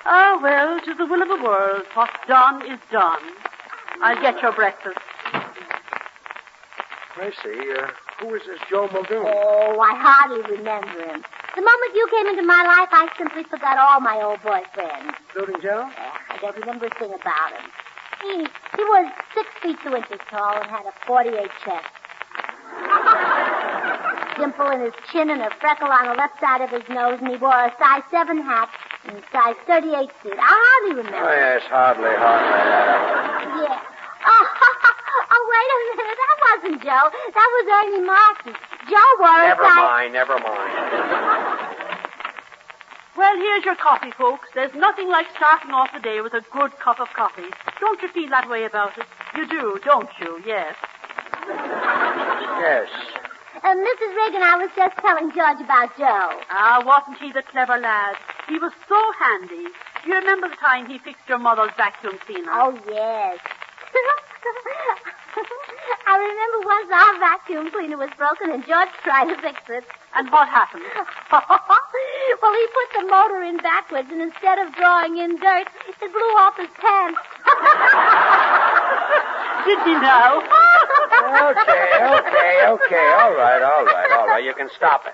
Ah, well, 'tis the will of the world. What's done is done. I'll get your breakfast. Gracie, who is this Joe Muldoon? Oh, I hardly remember him. The moment you came into my life, I simply forgot all my old boyfriends. Including Joe? I don't remember a thing about him. He was 6 feet 2 inches tall and had a 48 chest. Dimple in his chin and a freckle on the left side of his nose, and he wore a size 7 hat and size 38 suit. I hardly remember. Oh, yes, hardly. Yeah. Oh, wait a minute. That wasn't Joe. That was Ernie Martin. Joe wore a size... Never mind. Well, here's your coffee, folks. There's nothing like starting off the day with a good cup of coffee. Don't you feel that way about it? You do, don't you? Yes. Yes. Mrs. Regan, I was just telling George about Joe. Ah, wasn't he the clever lad? He was so handy. Do you remember the time he fixed your mother's vacuum cleaner? Oh, yes. I remember once our vacuum cleaner was broken and George tried to fix it. And what happened? Well, he put the motor in backwards, and instead of drawing in dirt, it blew off his pants. Did he now? Okay. All right. You can stop it.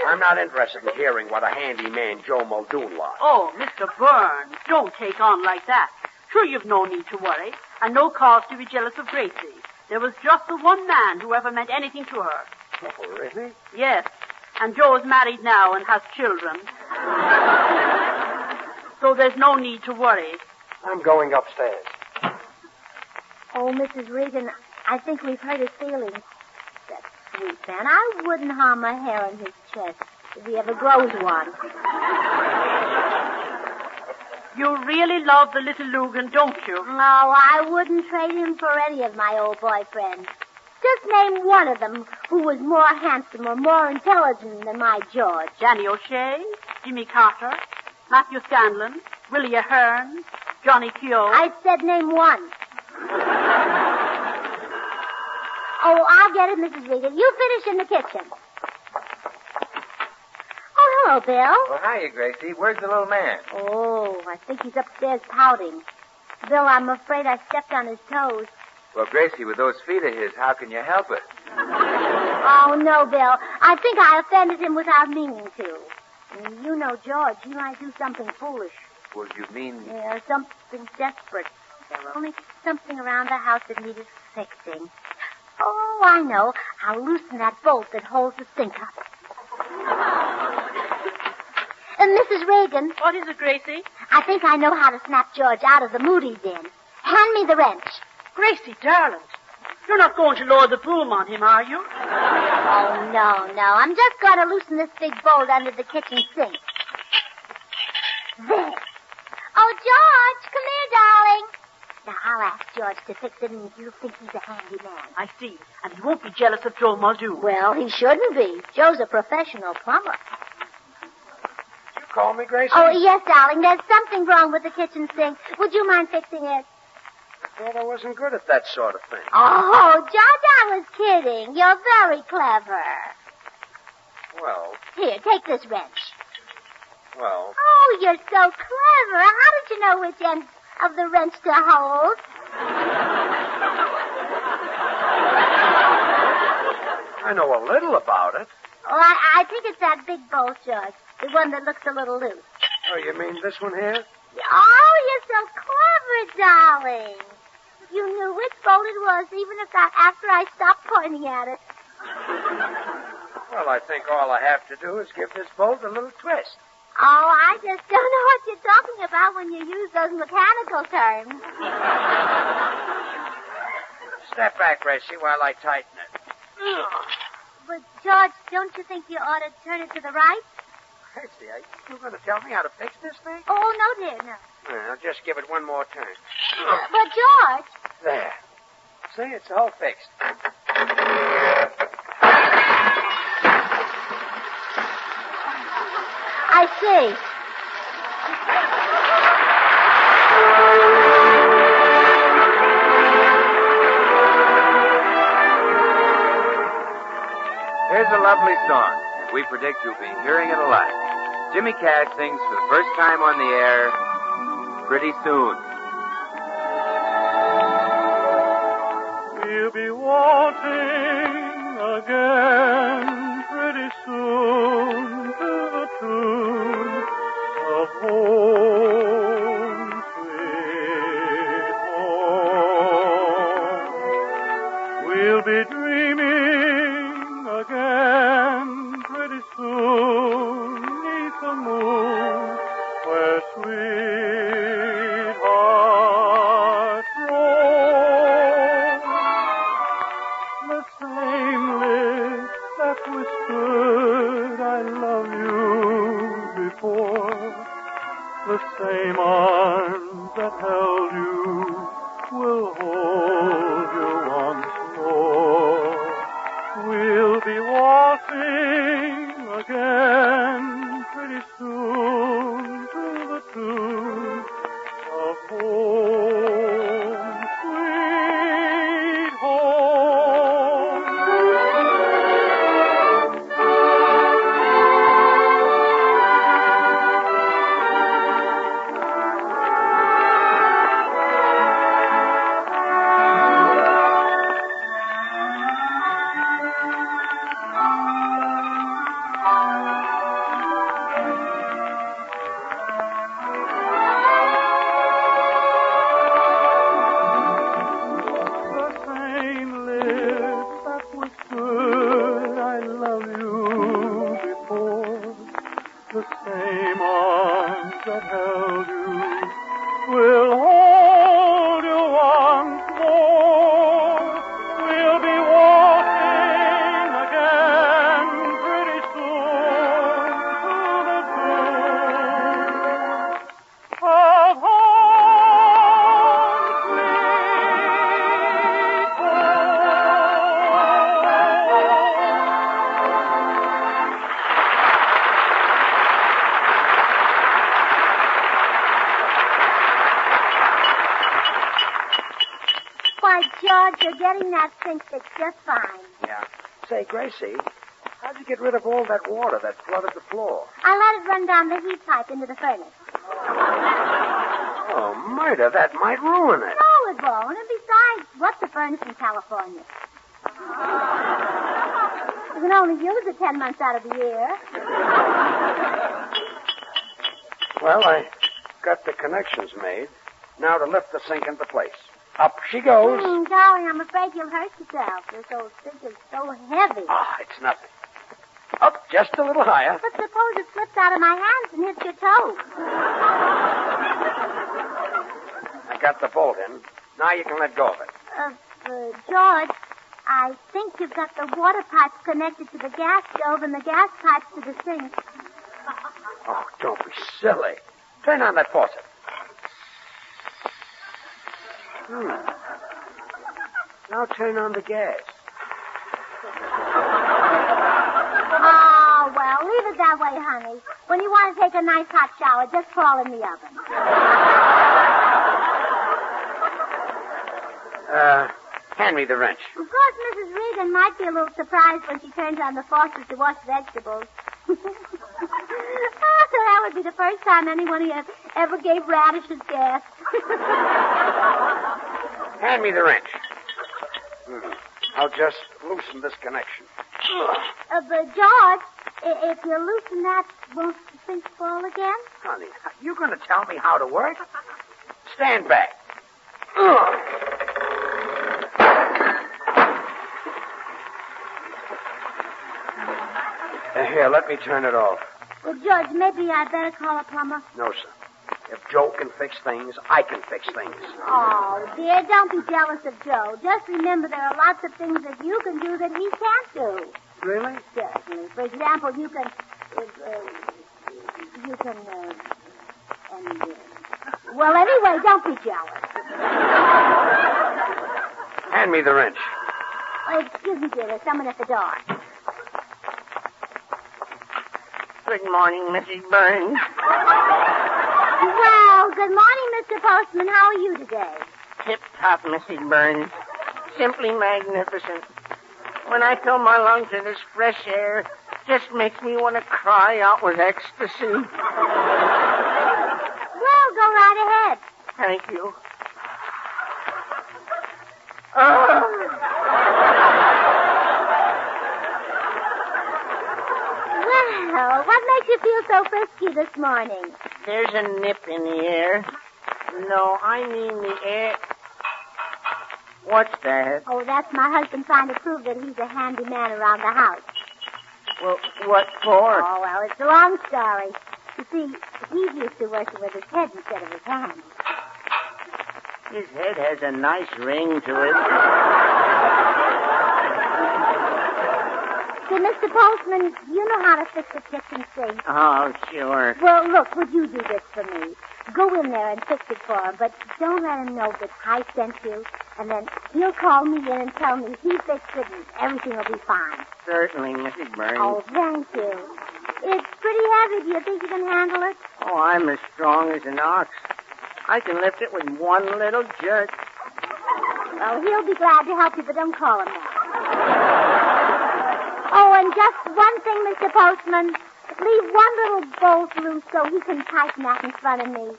I'm not interested in hearing what a handy man Joe Muldoon was. Oh, Mr. Burns, don't take on like that. Sure, you've no need to worry, and no cause to be jealous of Gracie. There was just the one man who ever meant anything to her. Oh, really? Yes, and Joe's married now and has children. So there's no need to worry. I'm going upstairs. Oh, Mrs. Regan, I think we've hurt his feelings. That sweet man. I wouldn't harm a hair on his chest if he ever grows one. You really love the little Lugan, don't you? No, I wouldn't trade him for any of my old boyfriends. Just name one of them who was more handsome or more intelligent than my George. Danny O'Shea, Jimmy Carter, Matthew Scanlon, Willie Ahern, Johnny Keogh. I said name one. Oh, I'll get it, Mrs. Regan. You finish in the kitchen. Oh, hello, Bill. Well, hiya, Gracie. Where's the little man? Oh, I think he's upstairs pouting. Bill, I'm afraid I stepped on his toes. Well, Gracie, with those feet of his, how can you help it? Oh, no, Bill. I think I offended him without meaning to. And you know George. He might do something foolish. Well, you mean... Yeah, something desperate. There were only something around the house that needed fixing. Oh, I know. I'll loosen that bolt that holds the sink up. And Mrs. Reagan. What is it, Gracie? I think I know how to snap George out of the mood he's in. Hand me the wrench. Gracie, darling, you're not going to lower the broom on him, are you? Oh, no. I'm just going to loosen this big bolt under the kitchen sink. There. Oh, George, come here, darling. Now, I'll ask George to fix it, and you'll think he's a handy man. I see. And he won't be jealous of Joe Muldoon. Well, he shouldn't be. Joe's a professional plumber. You call me, Gracie? Oh, yes, darling. There's something wrong with the kitchen sink. Would you mind fixing it? I thought I wasn't good at that sort of thing. Oh, George, I was kidding. You're very clever. Well, Here, take this wrench. well, Oh, you're so clever. How did you know which end of the wrench to hold? I know a little about it. Oh, I think it's that big bolt, George. The one that looks a little loose. Oh, you mean this one here? Oh, you're so clever, darling. You knew which bolt it was, even if that after I stopped pointing at it. Well, I think all I have to do is give this bolt a little twist. Oh, I just don't know what you're talking about when you use those mechanical terms. Step back, Gracie, while I tighten it. But, George, don't you think you ought to turn it to the right? Gracie, are you going to tell me how to fix this thing? Oh, no, dear, no. Well, just give it one more turn. But, George... There. See, it's all fixed. I see. Here's a lovely song, and we predict you'll be hearing it a lot. Jimmy Cash sings for the first time on the air pretty soon. We'll be waltzing again pretty soon to the tune of Home Sweet Home. We'll be dreaming again pretty soon 'neath the moon where sweethearts roam. The same lips that whispered I love you before, the same arms that held you will hold you once more. We'll be waltzing again pretty soon to the tune of Home Sweet Home. The same lips that whispered I love you before, the same arms that held you will hold you once more. We'll be walking again pretty soon to the tune of Home Sweet Why, George, you're getting that sink fixed just fine. Yeah. Say, Gracie, how'd you get rid of all that water that flooded the floor? I let it run down the heat pipe into the furnace. Oh, murder, that might ruin it. No, it won't. And besides, what's a furnace in California? You can only use it 10 months out of the year. Well, I got the connections made. Now to lift the sink into place. Up she goes. Darling, I'm afraid you'll hurt yourself. This old sink is so heavy. Ah, it's nothing. Up just a little higher. But suppose it slips out of my hands and hits your toe. I got the bolt in. Now you can let go of it. George, I think you've got the water pipes connected to the gas stove and the gas pipes to the sink. Oh, don't be silly. Turn on that faucet. Now turn on the gas. Oh, well, leave it that way, honey. When you want to take a nice hot shower, just crawl in the oven. Hand me the wrench. Of course, Mrs. Regan might be a little surprised when she turns on the faucet to wash vegetables. So that would be the first time anyone ever gave radishes gas. Hand me the wrench. I'll just loosen this connection. But, George, if you loosen that, won't the sink fall again? Honey, you going to tell me how to work? Stand back. Here, let me turn it off. Well, George, maybe I better call a plumber. No, sir. If Joe can fix things, I can fix things. Oh, dear, don't be jealous of Joe. Just remember there are lots of things that you can do that he can't do. Really? Certainly. For example, you can... well, anyway, don't be jealous. Hand me the wrench. Oh, excuse me, dear. There's someone at the door. Good morning, Mrs. Burns. Well, good morning, Mr. Postman. How are you today? Tip-top, Mrs. Burns. Simply magnificent. When I fill my lungs with this fresh air, just makes me want to cry out with ecstasy. Well, go right ahead. Thank you. Well, what makes you feel so frisky this morning? There's a nip in the air. No, I mean the air. What's that? Oh, that's my husband trying to prove that he's a handy man around the house. Well, what for? Oh, well, it's a long story. You see, he's used to working with his head instead of his hands. His head has a nice ring to it. See, Mr. Postman, you know how to fix a kitchen sink. Oh, sure. Well, look, would you do this for me? Go in there and fix it for him, but don't let him know that I sent you, and then he'll call me in and tell me he fixed it and everything will be fine. Certainly, Mrs. Burns. Oh, thank you. It's pretty heavy. Do you think you can handle it? Oh, I'm as strong as an ox. I can lift it with one little jerk. Well, he'll be glad to help you, but don't call him now. Oh, and just one thing, Mr. Postman. Leave one little bolt loose so he can tighten that in front of me.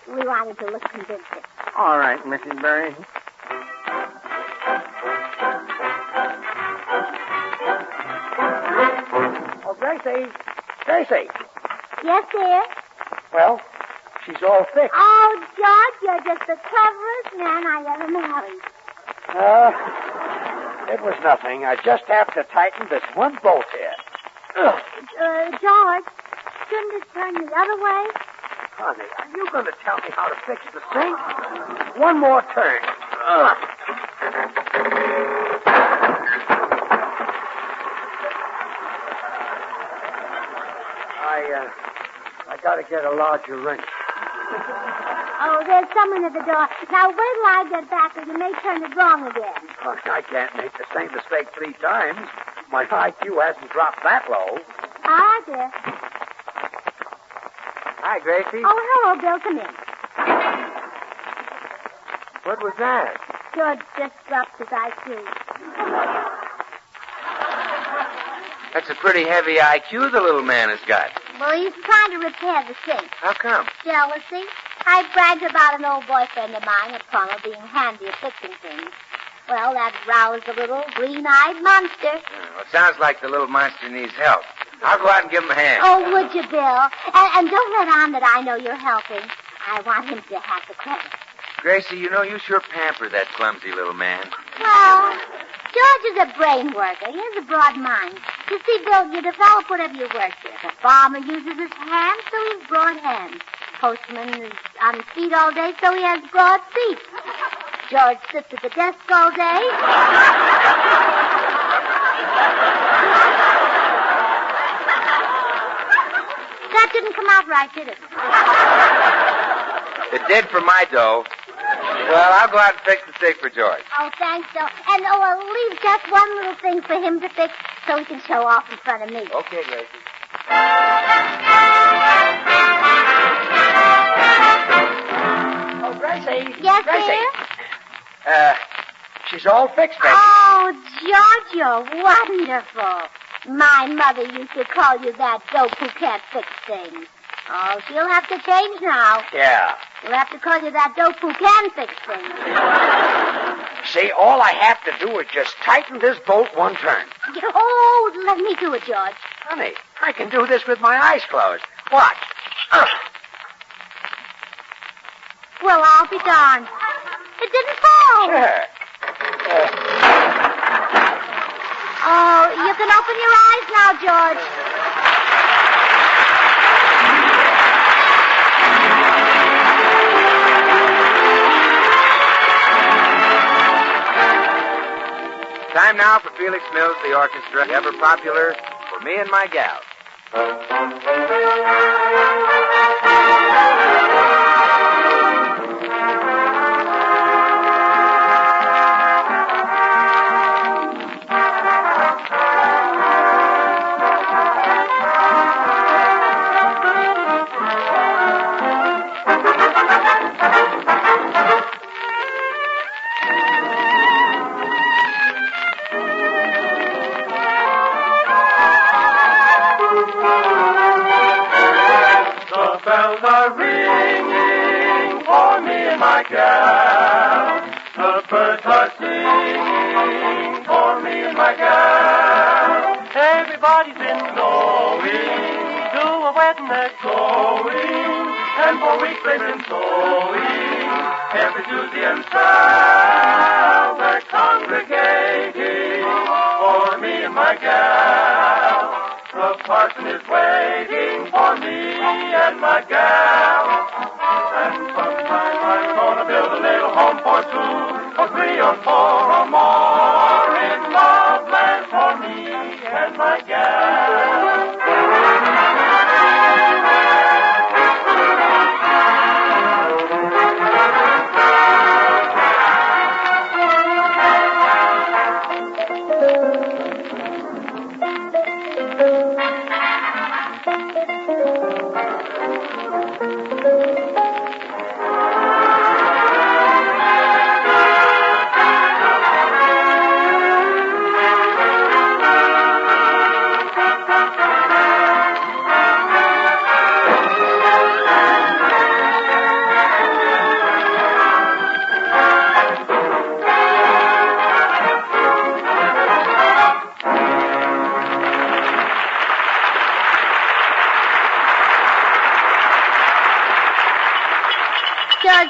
We wanted to look convincing. All right, Mrs. Burns. Oh, Gracie. Gracie. Yes, dear? Well, she's all fixed. Oh, George, you're just the cleverest man I ever married. It was nothing. I just have to tighten this one bolt here. George, shouldn't it turn the other way? Honey, are you going to tell me how to fix the sink? One more turn. I got to get a larger wrench. Oh, there's someone at the door. Now, wait till I get back, or you may turn it wrong again. I can't make the same mistake 3 times. My IQ hasn't dropped that low. Hi, dear. Hi, Gracie. Oh, hello, Bill. Come in. What was that? George just dropped his IQ. That's a pretty heavy IQ the little man has got. Well, he's trying to repair the sink. How come? Jealousy. I bragged about an old boyfriend of mine, a plumber, being handy at fixing things. Well, that roused the little green-eyed monster. Well, it sounds like the little monster needs help. I'll go out and give him a hand. Oh, would you, Bill? And don't let on that I know you're helping. I want him to have the credit. Gracie, you know, you sure pamper that clumsy little man. Well, George is a brain worker. He has a broad mind. You see, Bill, you develop whatever you work with. A farmer uses his hands, so he has broad hands. Postman is on his feet all day, so he has broad feet. George sits at the desk all day. That didn't come out right, did it? It did for my dough. Well, I'll go out and fix the steak for George. Oh, thanks, Bill. And, I'll leave just one little thing for him to fix so he can show off in front of me. Okay, Gracie. Oh, Gracie. Yes, Gracie. dear? She's all fixed, baby. Oh, George, you're wonderful. My mother used to call you that dope who can't fix things. Oh, she'll have to change now. Yeah. She'll have to call you that dope who can fix things. See, all I have to do is just tighten this bolt one turn. Oh, let me do it, George. Honey, I can do this with my eyes closed. Watch. Well, I'll be darned. It didn't fall. Sure. Oh, you can open your eyes now, George. Time now for Felix Mills, the orchestra, ever popular for me and my gal. Everybody's been going to a wedding that's going, and for weeks they've been sewing. Every Tuesday and Saturday they're congregating for me and my gal. The parson is waiting for me and my gal. And sometime I'm gonna build a little home for two, or three, or four, or more in love land for me and my gal.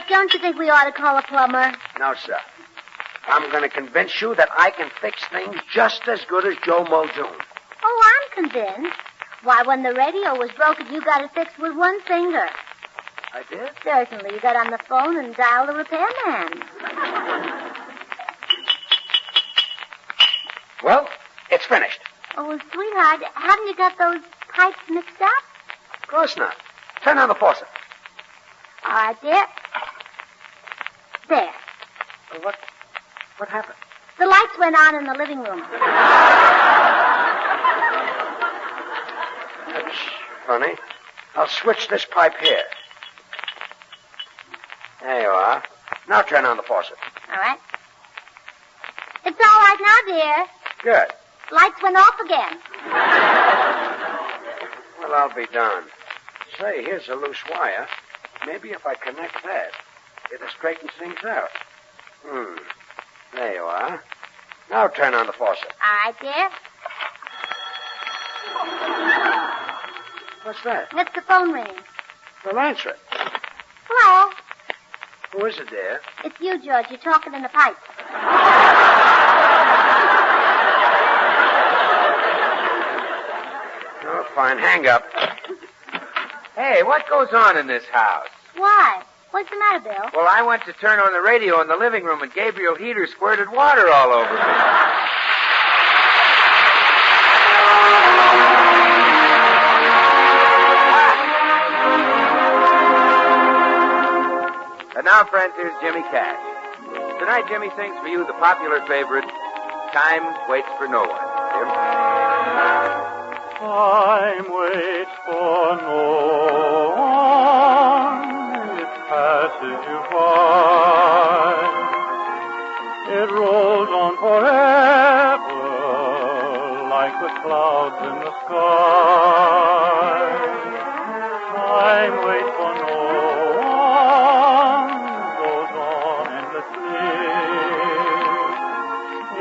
Don't you think we ought to call a plumber? No, sir. I'm going to convince you that I can fix things just as good as Joe Muldoon. Oh, I'm convinced. Why, when the radio was broken, you got it fixed with one finger. I did? Certainly. You got on the phone and dialed the repairman. Well, it's finished. Oh, sweetheart, haven't you got those pipes mixed up? Of course not. Turn on the faucet. All right, dear. There. What happened? The lights went on in the living room. That's funny. I'll switch this pipe here. There you are. Now turn on the faucet. All right. It's all right now, dear. Good. Lights went off again. Well, I'll be darned. Say, here's a loose wire. Maybe if I connect that, it'll straighten things out. There you are. Now turn on the faucet. All right, dear. What's that? It's the phone ringing. Well, answer it. Hello. Who is it, dear? It's you, George. You're talking in the pipe. fine hang-up. Hey, what goes on in this house? Why? What's the matter, Bill? Well, I went to turn on the radio in the living room, and Gabriel Heater squirted water all over me. And now, friends, here's Jimmy Cash. Tonight, Jimmy sings for you the popular favorite, Time Waits for No One. Jim? Time waits for no one. It passes you by. It rolls on forever like the clouds in the sky. Time waits for no one. Goes on endlessly.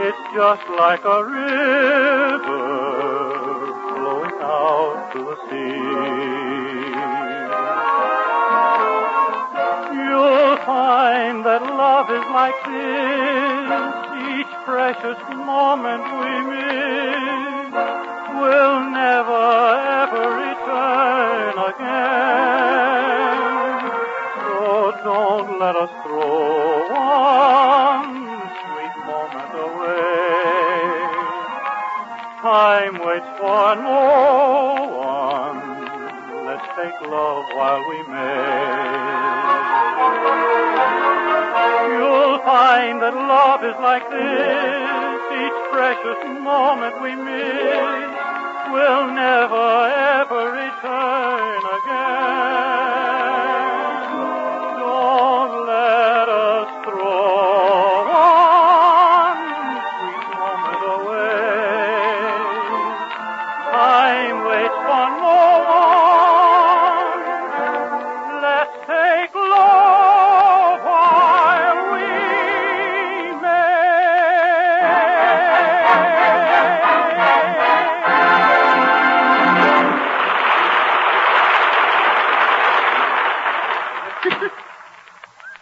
It's just like a river out to the sea. You'll find that love is like this. Each precious moment we miss will never ever return again. So don't let us throw one sweet moment away. Time waits for no one. Let's take love while we may. You'll find that love is like this. Each precious moment we miss will never ever return again. Don't let us throw one sweet moment away. Time waits for no one. Let's take love while we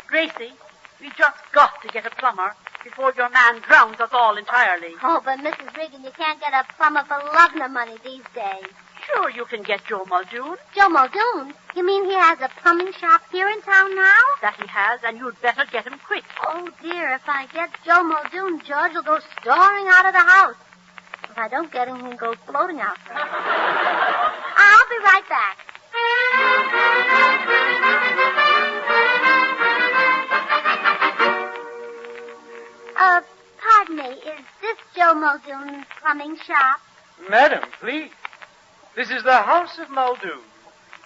Gracie, we just got to get a plumber before your man drowns us all entirely. Oh, but Mrs. Regan, you can't get a plumber for love nor money these days. Sure, you can get Joe Muldoon. Joe Muldoon? You mean he has a plumbing shop here in town now? That he has, and you'd better get him quick. Oh, dear, if I get Joe Muldoon, George will go storming out of the house. If I don't get him, he'll go floating out. I'll be right back. Pardon me, is this Joe Muldoon's plumbing shop? Madam, please. This is the House of Muldoon.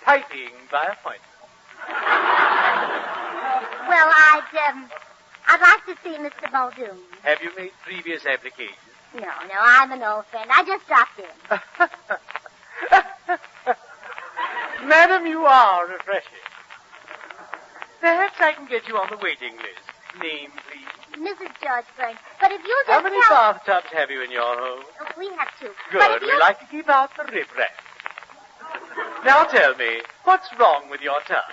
Piping by appointment. Well, I'd like to see Mr. Muldoon. Have you made previous applications? No, I'm an old friend. I just dropped in. Madam, you are refreshing. Perhaps I can get you on the waiting list. Name, please. Mrs. George Burns. But if you just How many bathtubs have you in your home? Oh, we have two. Good. We like to keep out the riprap. Now tell me, what's wrong with your tub?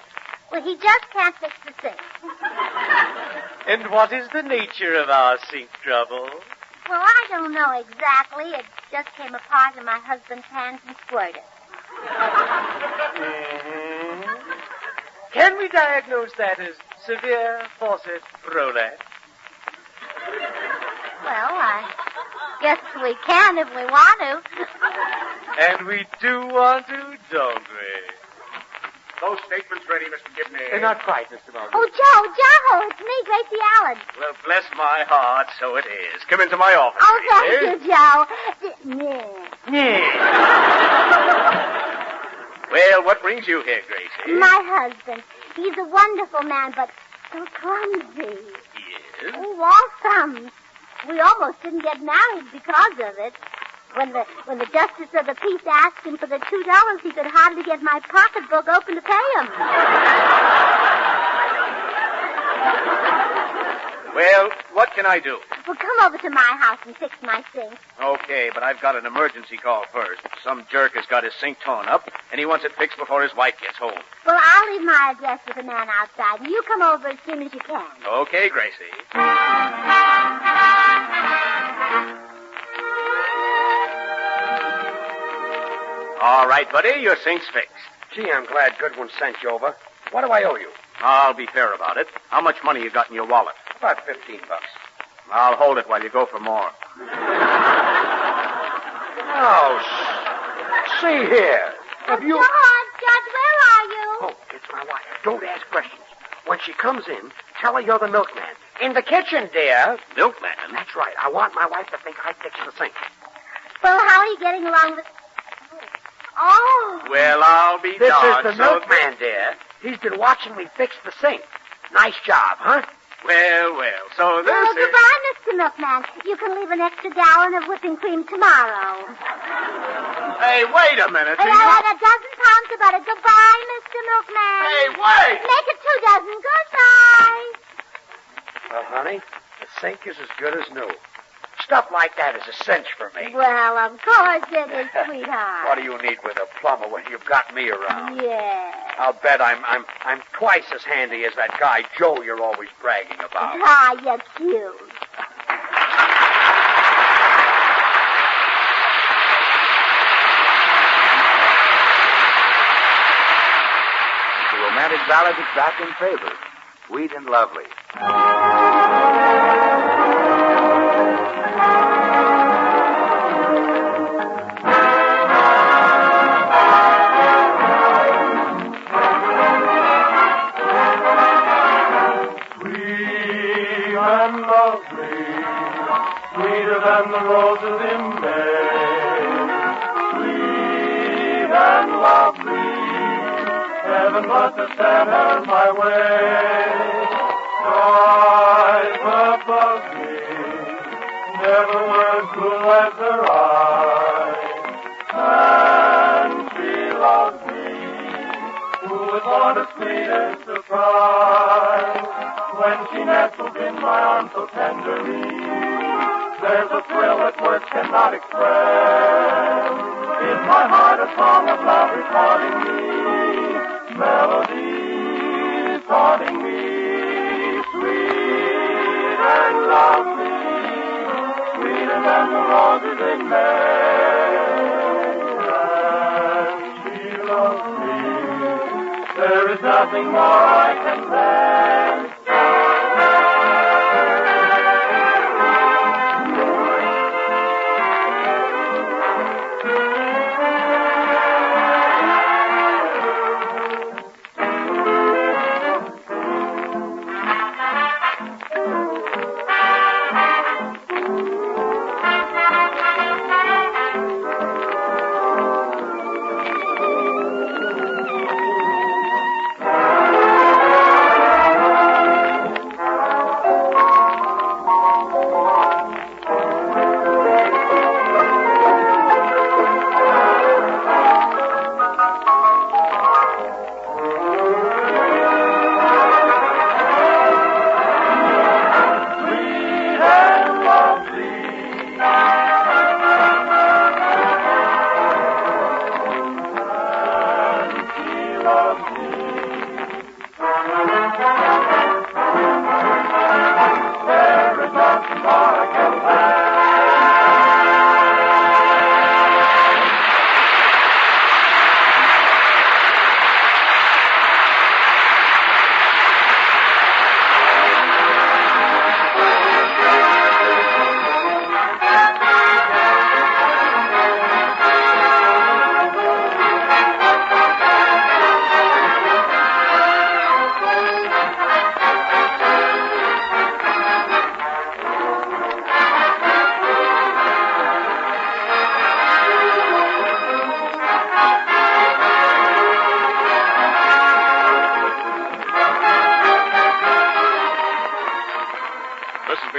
Well, he just can't fix the sink. And what is the nature of our sink trouble? Well, I don't know exactly. It just came apart in my husband's hands and squirted. Mm-hmm. Can we diagnose that as severe faucet prolapse? Well, I guess we can if we want to. And we do want to, don't we? Those statements ready, Mr. Gibney. Not quite, Mr. Muldoon. Oh, Joe, it's me, Gracie Allen. Well, bless my heart, so it is. Come into my office. Oh, thank you, Joe. Yeah. Well, what brings you here, Gracie? My husband. He's a wonderful man, but so clumsy. Yes? Oh, all thumbs. We almost didn't get married because of it. When the justice of the peace asked him for the $2, he could hardly get my pocketbook open to pay him. Well, what can I do? Well, come over to my house and fix my sink. Okay, but I've got an emergency call first. Some jerk has got his sink torn up, and he wants it fixed before his wife gets home. Well, I'll leave my address with the man outside, and you come over as soon as you can. Okay, Gracie. All right, buddy, your sink's fixed. Gee, I'm glad Goodwin sent you over. What do I owe you? I'll be fair about it. How much money you got in your wallet? About $15. I'll hold it while you go for more. Oh, see here. Have you... Judge, where are you? Oh, it's my wife. Don't ask questions. When she comes in, tell her you're the milkman. In the kitchen, dear. Milkman? That's right. I want my wife to think I fixed the sink. Well, how are you getting along with... Oh. Well, I'll be This darned. is the milkman, dear. He's been watching me fix the sink. Nice job, huh? Well, so this Well, is... goodbye, Mr. Milkman. You can leave an extra gallon of whipping cream tomorrow. Hey, wait a minute. And I'll add a dozen pounds of butter. Goodbye, Mr. Milkman. Hey, wait! Make it 2 dozen. Goodbye. Well, honey, the sink is as good as new. Stuff like that is a cinch for me. Well, of course it is, sweetheart. What do you need with a plumber when you've got me around? Yeah. I'll bet I'm twice as handy as that guy Joe you're always bragging about. Ah, you're cute. The romantic ballad is back in favor. Sweet and lovely. Sweeter than the roses in May, sweet and lovely, heaven but to send her my way. Skies above me, never were as blue as her eyes, and she loves me, who was born a sweetest surprise. When she nestles in my arms so tenderly, there's a thrill that words cannot express. In my heart a song of love is haunting me, melodies haunting me, sweet and lovely, sweeter than the roses in May. And she loves me, there is nothing more I can say.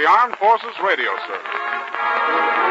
Armed Forces Radio Service.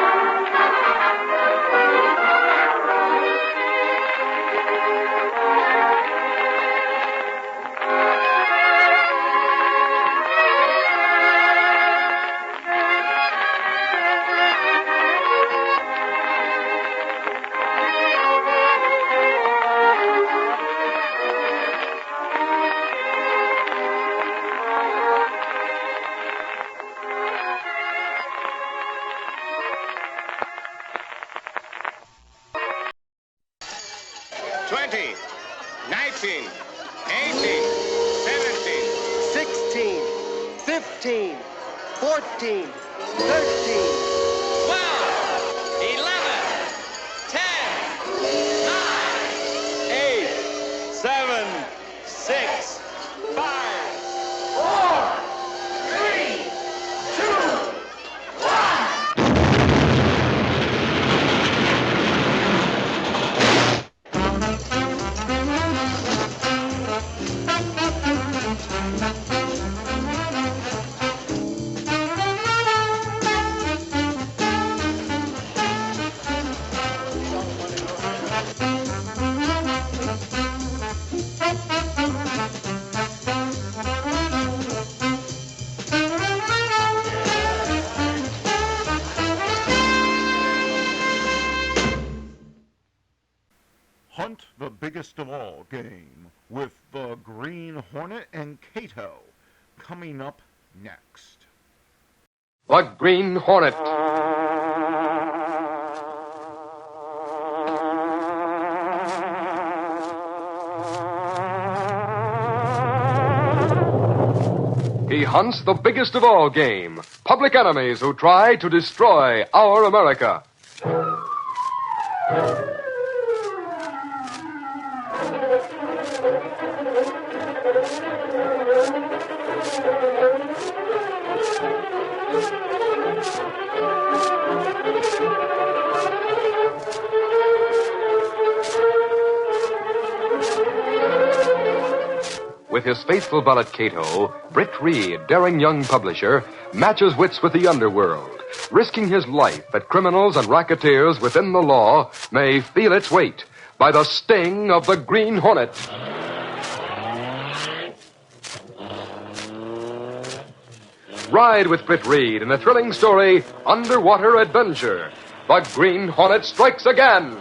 19, 18, 17, 16, 15, 14, 13, 12, 11, 10, 9, 8, 7, 6, 5, 4, 3, 2, 1. Hunt the Biggest of All game with the Green Hornet and Cato coming up next. The Green Hornet. He hunts the biggest of all game, public enemies who try to destroy our America. With his faithful valet Cato, Britt Reed, daring young publisher, matches wits with the underworld, risking his life that criminals and racketeers within the law may feel its weight by the sting of the Green Hornet. Ride with Britt Reed in the thrilling story, Underwater Adventure. The Green Hornet strikes again.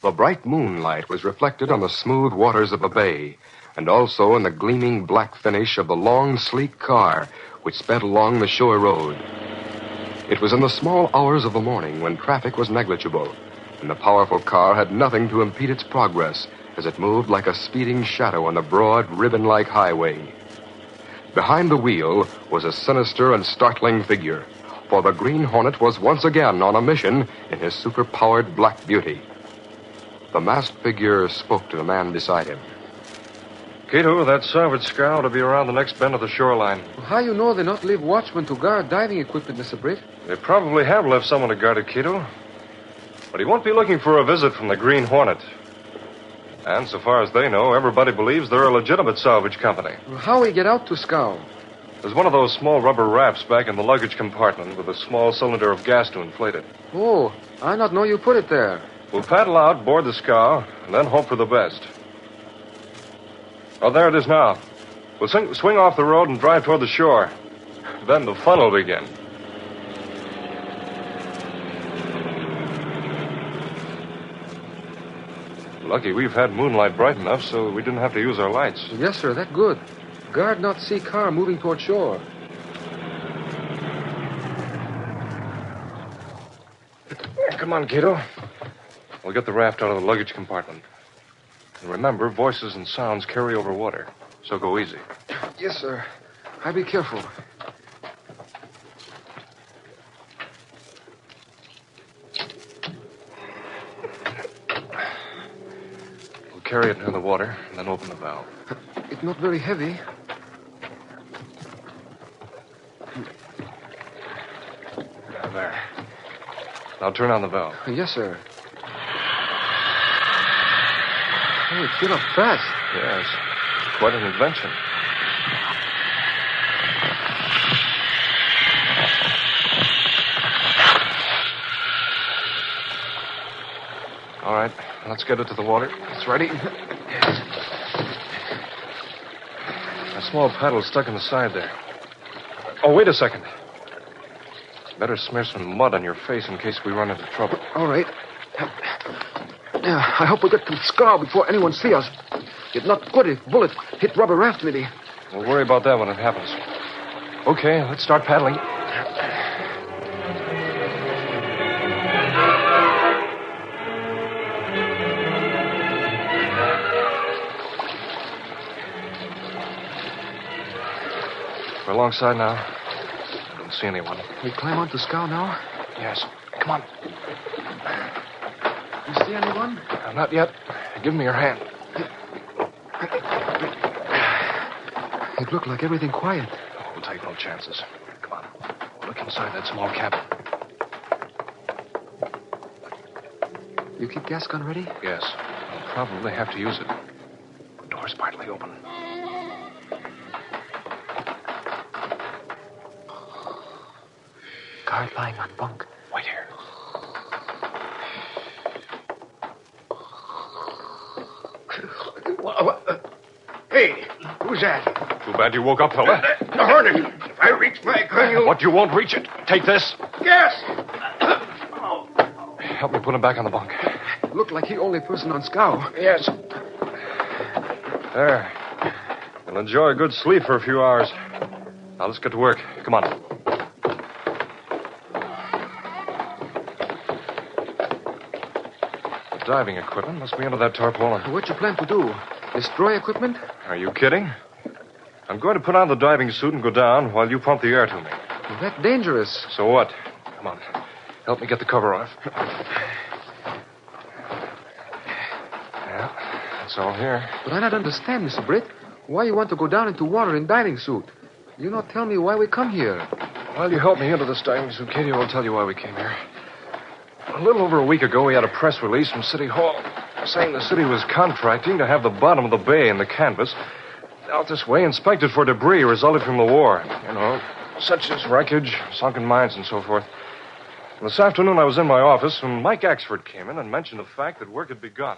The bright moonlight was reflected on the smooth waters of the bay, and also in the gleaming black finish of the long, sleek car which sped along the shore road. It was in the small hours of the morning when traffic was negligible, and the powerful car had nothing to impede its progress as it moved like a speeding shadow on the broad, ribbon-like highway. Behind the wheel was a sinister and startling figure, for the Green Hornet was once again on a mission in his superpowered black beauty. The masked figure spoke to the man beside him. Cato, that salvage scow ought to be around the next bend of the shoreline. How you know they not leave watchmen to guard diving equipment, Mr. Britt? They probably have left someone to guard it, Cato. But he won't be looking for a visit from the Green Hornet. And so far as they know, everybody believes they're a legitimate salvage company. How we get out to scow? There's one of those small rubber rafts back in the luggage compartment with a small cylinder of gas to inflate it. Oh, I not know you put it there. We'll paddle out, board the scow, and then hope for the best. Oh, there it is now. We'll swing off the road and drive toward the shore. Then the fun will begin. Lucky we've had moonlight bright enough so we didn't have to use our lights. Yes, sir, that good. Guard not see car moving toward shore. Come on, Cato. We'll get the raft out of the luggage compartment. And remember, voices and sounds carry over water, so go easy. Yes, sir. I'll be careful. We'll carry it near the water and then open the valve. It's not very heavy. There. Now turn on the valve. Yes, sir. Oh, it filled up fast. Yes. Quite an invention. All right, let's get it to the water. It's ready. A small paddle stuck in the side there. Oh, wait a second. Better smear some mud on your face in case we run into trouble. All right. I hope we get some scar before anyone sees us. It's not good if bullet hit rubber raft, maybe. We'll worry about that when it happens. Okay, let's start paddling. We're alongside now. I don't see anyone. We climb onto the scow now? Yes. Come on. You see anyone? Not yet. Give me your hand. It looked like everything quiet. Oh, we'll take no chances. Come on. We'll look inside that small cabin. You keep gas gun ready? Yes. I'll probably have to use it. The door's partly open. Guard lying on bunk. Wait here. Hey, who's that? Too bad you woke up, fella. The Hornet. If I reach my gun, you'll... What, you won't reach it? Take this. Gas! Help me put him back on the bunk. Looked like he only person on scow. Yes. There. You'll enjoy a good sleep for a few hours. Now, let's get to work. Come on. Diving equipment must be under that tarpaulin. What you plan to do? Destroy equipment? Are you kidding? I'm going to put on the diving suit and go down while you pump the air to me. Well, that's dangerous. So what? Come on. Help me get the cover off. Yeah, that's all here. But I don't understand, Mr. Britt. Why you want to go down into water in diving suit? You not tell me why we come here. While you help me into this diving suit, Katie will tell you why we came here. A little over a week ago, we had a press release from City Hall saying the city was contracting to have the bottom of the bay and the canvas out this way inspected for debris resulting from the war. You know, such as wreckage, sunken mines, and so forth. This afternoon, I was in my office when Mike Axford came in and mentioned the fact that work had begun.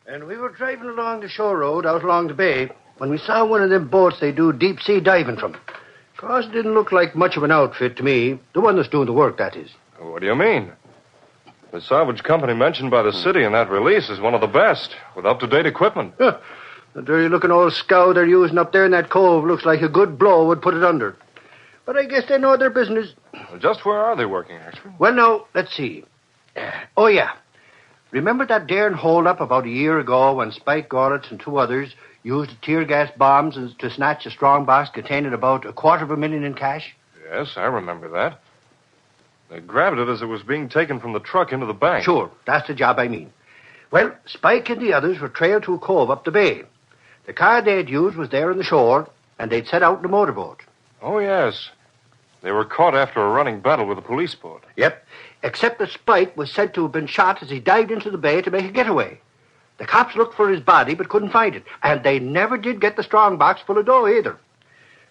And we were driving along the shore road out along the bay when we saw one of them boats they do deep-sea diving from. Of course, it didn't look like much of an outfit to me. The one that's doing the work, that is. What do you mean? The salvage company mentioned by the city in that release is one of the best, with up-to-date equipment. Huh. The dirty-looking old scow they're using up there in that cove looks like a good blow would put it under. But I guess they know their business. Well, just where are they working, Axford? Well, now, let's see. Oh, yeah. Remember that daring hold-up about a year ago when Spike Goritz and two others used tear gas bombs to snatch a strong box containing about $250,000 in cash? Yes, I remember that. They grabbed it as it was being taken from the truck into the bank. Sure, that's the job I mean. Well, Spike and the others were trailed to a cove up the bay. The car they'd used was there on the shore, and they'd set out in a motorboat. Oh, yes. They were caught after a running battle with a police boat. Yep, except that Spike was said to have been shot as he dived into the bay to make a getaway. The cops looked for his body but couldn't find it, and they never did get the strong box full of dough either.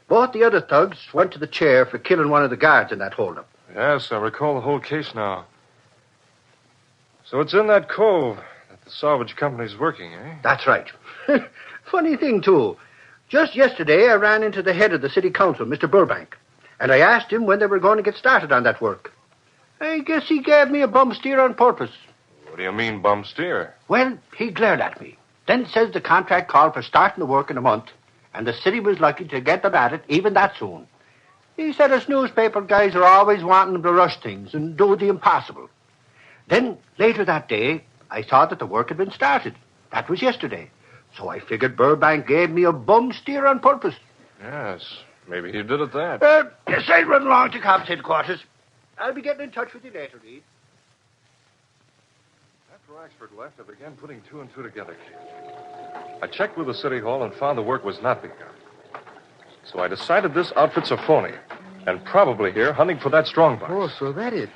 Both the other thugs went to the chair for killing one of the guards in that holdup. Yes, I recall the whole case now. So it's in that cove that the salvage company's working, eh? That's right. Funny thing, too. Just yesterday, I ran into the head of the city council, Mr. Burbank, and I asked him when they were going to get started on that work. I guess he gave me a bum steer on purpose. What do you mean, bum steer? Well, he glared at me. Then says the contract called for starting the work in a month, and the city was lucky to get them at it even that soon. He said us newspaper guys are always wanting him to rush things and do the impossible. Then, later that day, I saw that the work had been started. That was yesterday. So I figured Burbank gave me a bum steer on purpose. Yes, maybe he did it that. Yes, I'll run along to cops' headquarters. I'll be getting in touch with you later, Reed. After Oxford left, I began putting two and two together. I checked with the city hall and found the work was not begun. So I decided this outfit's a phony, and probably here hunting for that strongbox. Oh, so that it.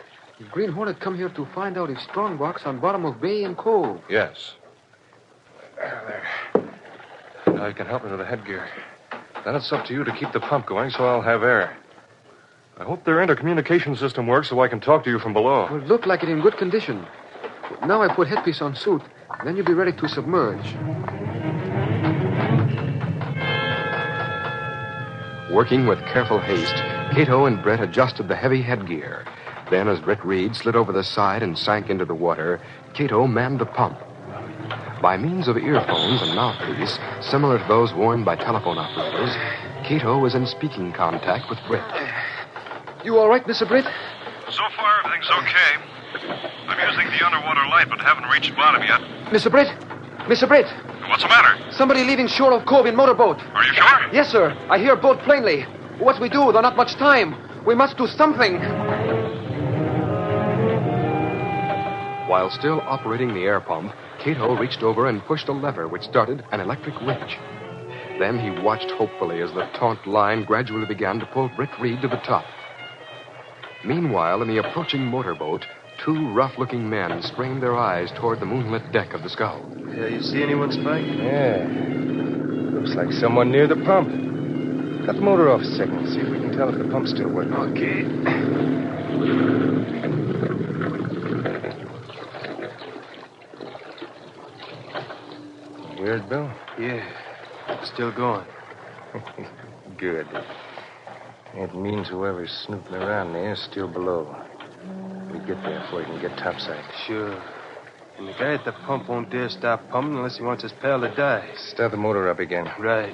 Green Hornet come here to find out if strongbox on bottom of bay and cove. Yes. There. Now you can help me with the headgear. Then it's up to you to keep the pump going so I'll have air. I hope their intercommunication system works so I can talk to you from below. Well, it looked like it in good condition. Now I put headpiece on suit, then you'll be ready to submerge. Working with careful haste, Cato and Brett adjusted the heavy headgear. Then, as Brett Reed slid over the side and sank into the water, Cato manned the pump. By means of earphones and mouthpiece, similar to those worn by telephone operators, Cato was in speaking contact with Brett. You all right, Mr. Brett? So far, everything's okay. I'm using the underwater light, but haven't reached bottom yet. Mr. Brett? Mr. Brett? What's the matter? Somebody leaving shore of cove in motorboat. Are you sure? Yes, sir. I hear boat plainly. What we do, there's not much time. We must do something. While still operating the air pump, Cato reached over and pushed a lever which started an electric winch. Then he watched hopefully as the taut line gradually began to pull Brett Reed to the top. Meanwhile, in the approaching motorboat, two rough-looking men strained their eyes toward the moonlit deck of the scow. Yeah, you see anyone, Spike? Yeah. Looks like someone near the pump. Cut the motor off a second. See if we can tell if the pump's still working. Okay. Weird, Bill? Yeah. Still going. Good. It means whoever's snooping around there is still below. We get there before he can get topside. Sure. And the guy at the pump won't dare stop pumping unless he wants his pal to die. Start the motor up again. Right.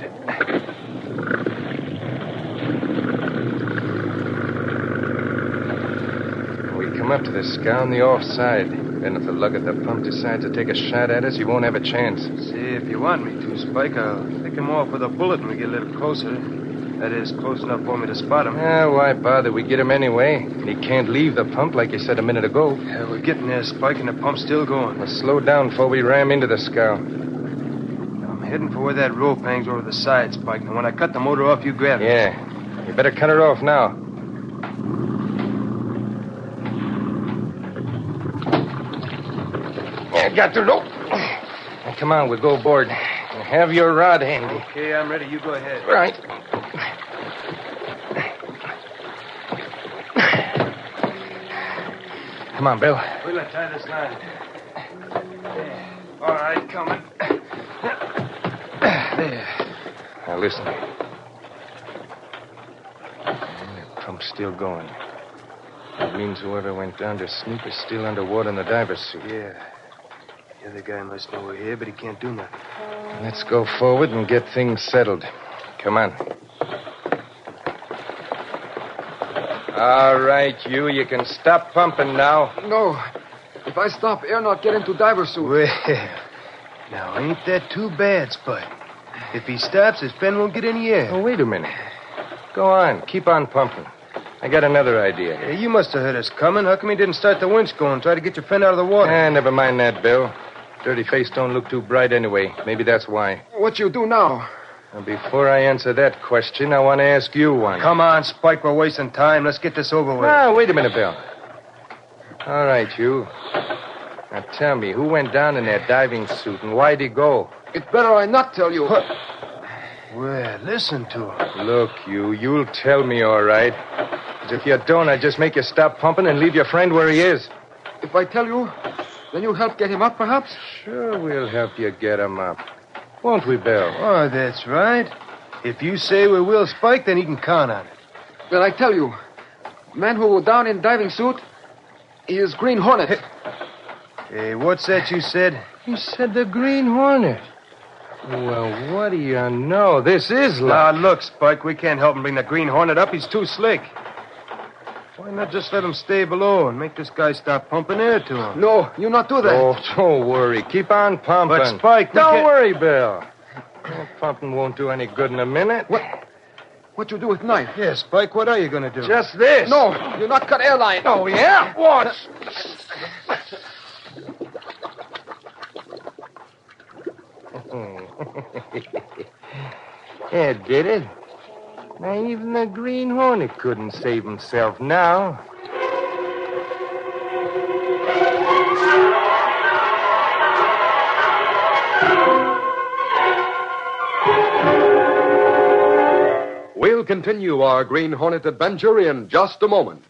We come up to the scow on the offside. Then if the lug at the pump decides to take a shot at us, he won't have a chance. See, if you want me to, Spike, I'll pick him off with a bullet when we get a little closer. That is, close enough for me to spot him. Why bother? We get him anyway. He can't leave the pump like you said a minute ago. Yeah, we're getting there, Spike, and the pump's still going. Well, slow down before we ram into the scow. I'm heading for where that rope hangs over the side, Spike. Now, when I cut the motor off, you grab it. Yeah. You better cut her off now. Yeah, got the rope. Now, come on, we'll go aboard. Have your rod handy. Okay, I'm ready. You go ahead. Right. Come on, Bill. We'll tie this line. Yeah. All right, coming. There. Now, listen. The pump's still going. That means whoever went down to snoop is still underwater in the diver's suit. Yeah. The other guy must know we're here, but he can't do nothing. Let's go forward and get things settled. Come on. All right, you can stop pumping now. No. If I stop, air not get into diver suit. Well, now, ain't that too bad, Spike? If he stops, his pen won't get any air. Oh, wait a minute. Go on. Keep on pumping. I got another idea here. Yeah, you must have heard us coming. How come you didn't start the winch going? Try to get your friend out of the water. Never mind that, Bill. Dirty face don't look too bright anyway. Maybe that's why. What you do now? Now, before I answer that question, I want to ask you one. Come on, Spike. We're wasting time. Let's get this over with. Now, wait a minute, Bill. All right, you. Now, tell me, who went down in that diving suit and why'd he go? It's better I not tell you. Well, listen to him. Look, you'll tell me, all right. Because if you don't, I'll just make you stop pumping and leave your friend where he is. If I tell you, then you'll help get him up, perhaps? Sure, we'll help you get him up. Won't we, Bill? Oh, that's right. If you say we will, Spike, then he can count on it. Well, I tell you, man who was down in diving suit, he is Green Hornet. Hey, what's that you said? You said the Green Hornet. Well, what do you know? This is luck. Now, look, Spike, we can't help him bring the Green Hornet up. He's too slick. Why not just let him stay below and make this guy stop pumping air to him? No, you not do that. Oh, don't worry. Keep on pumping. But, Spike, don't worry, Bill. That pumping won't do any good in a minute. What you do with knife? Yeah, Spike, what are you going to do? Just this. No, you not cut airline. Oh, yeah? Watch. Yeah, did it. Now, even the Green Hornet couldn't save himself now. We'll continue our Green Hornet adventure in just a moment.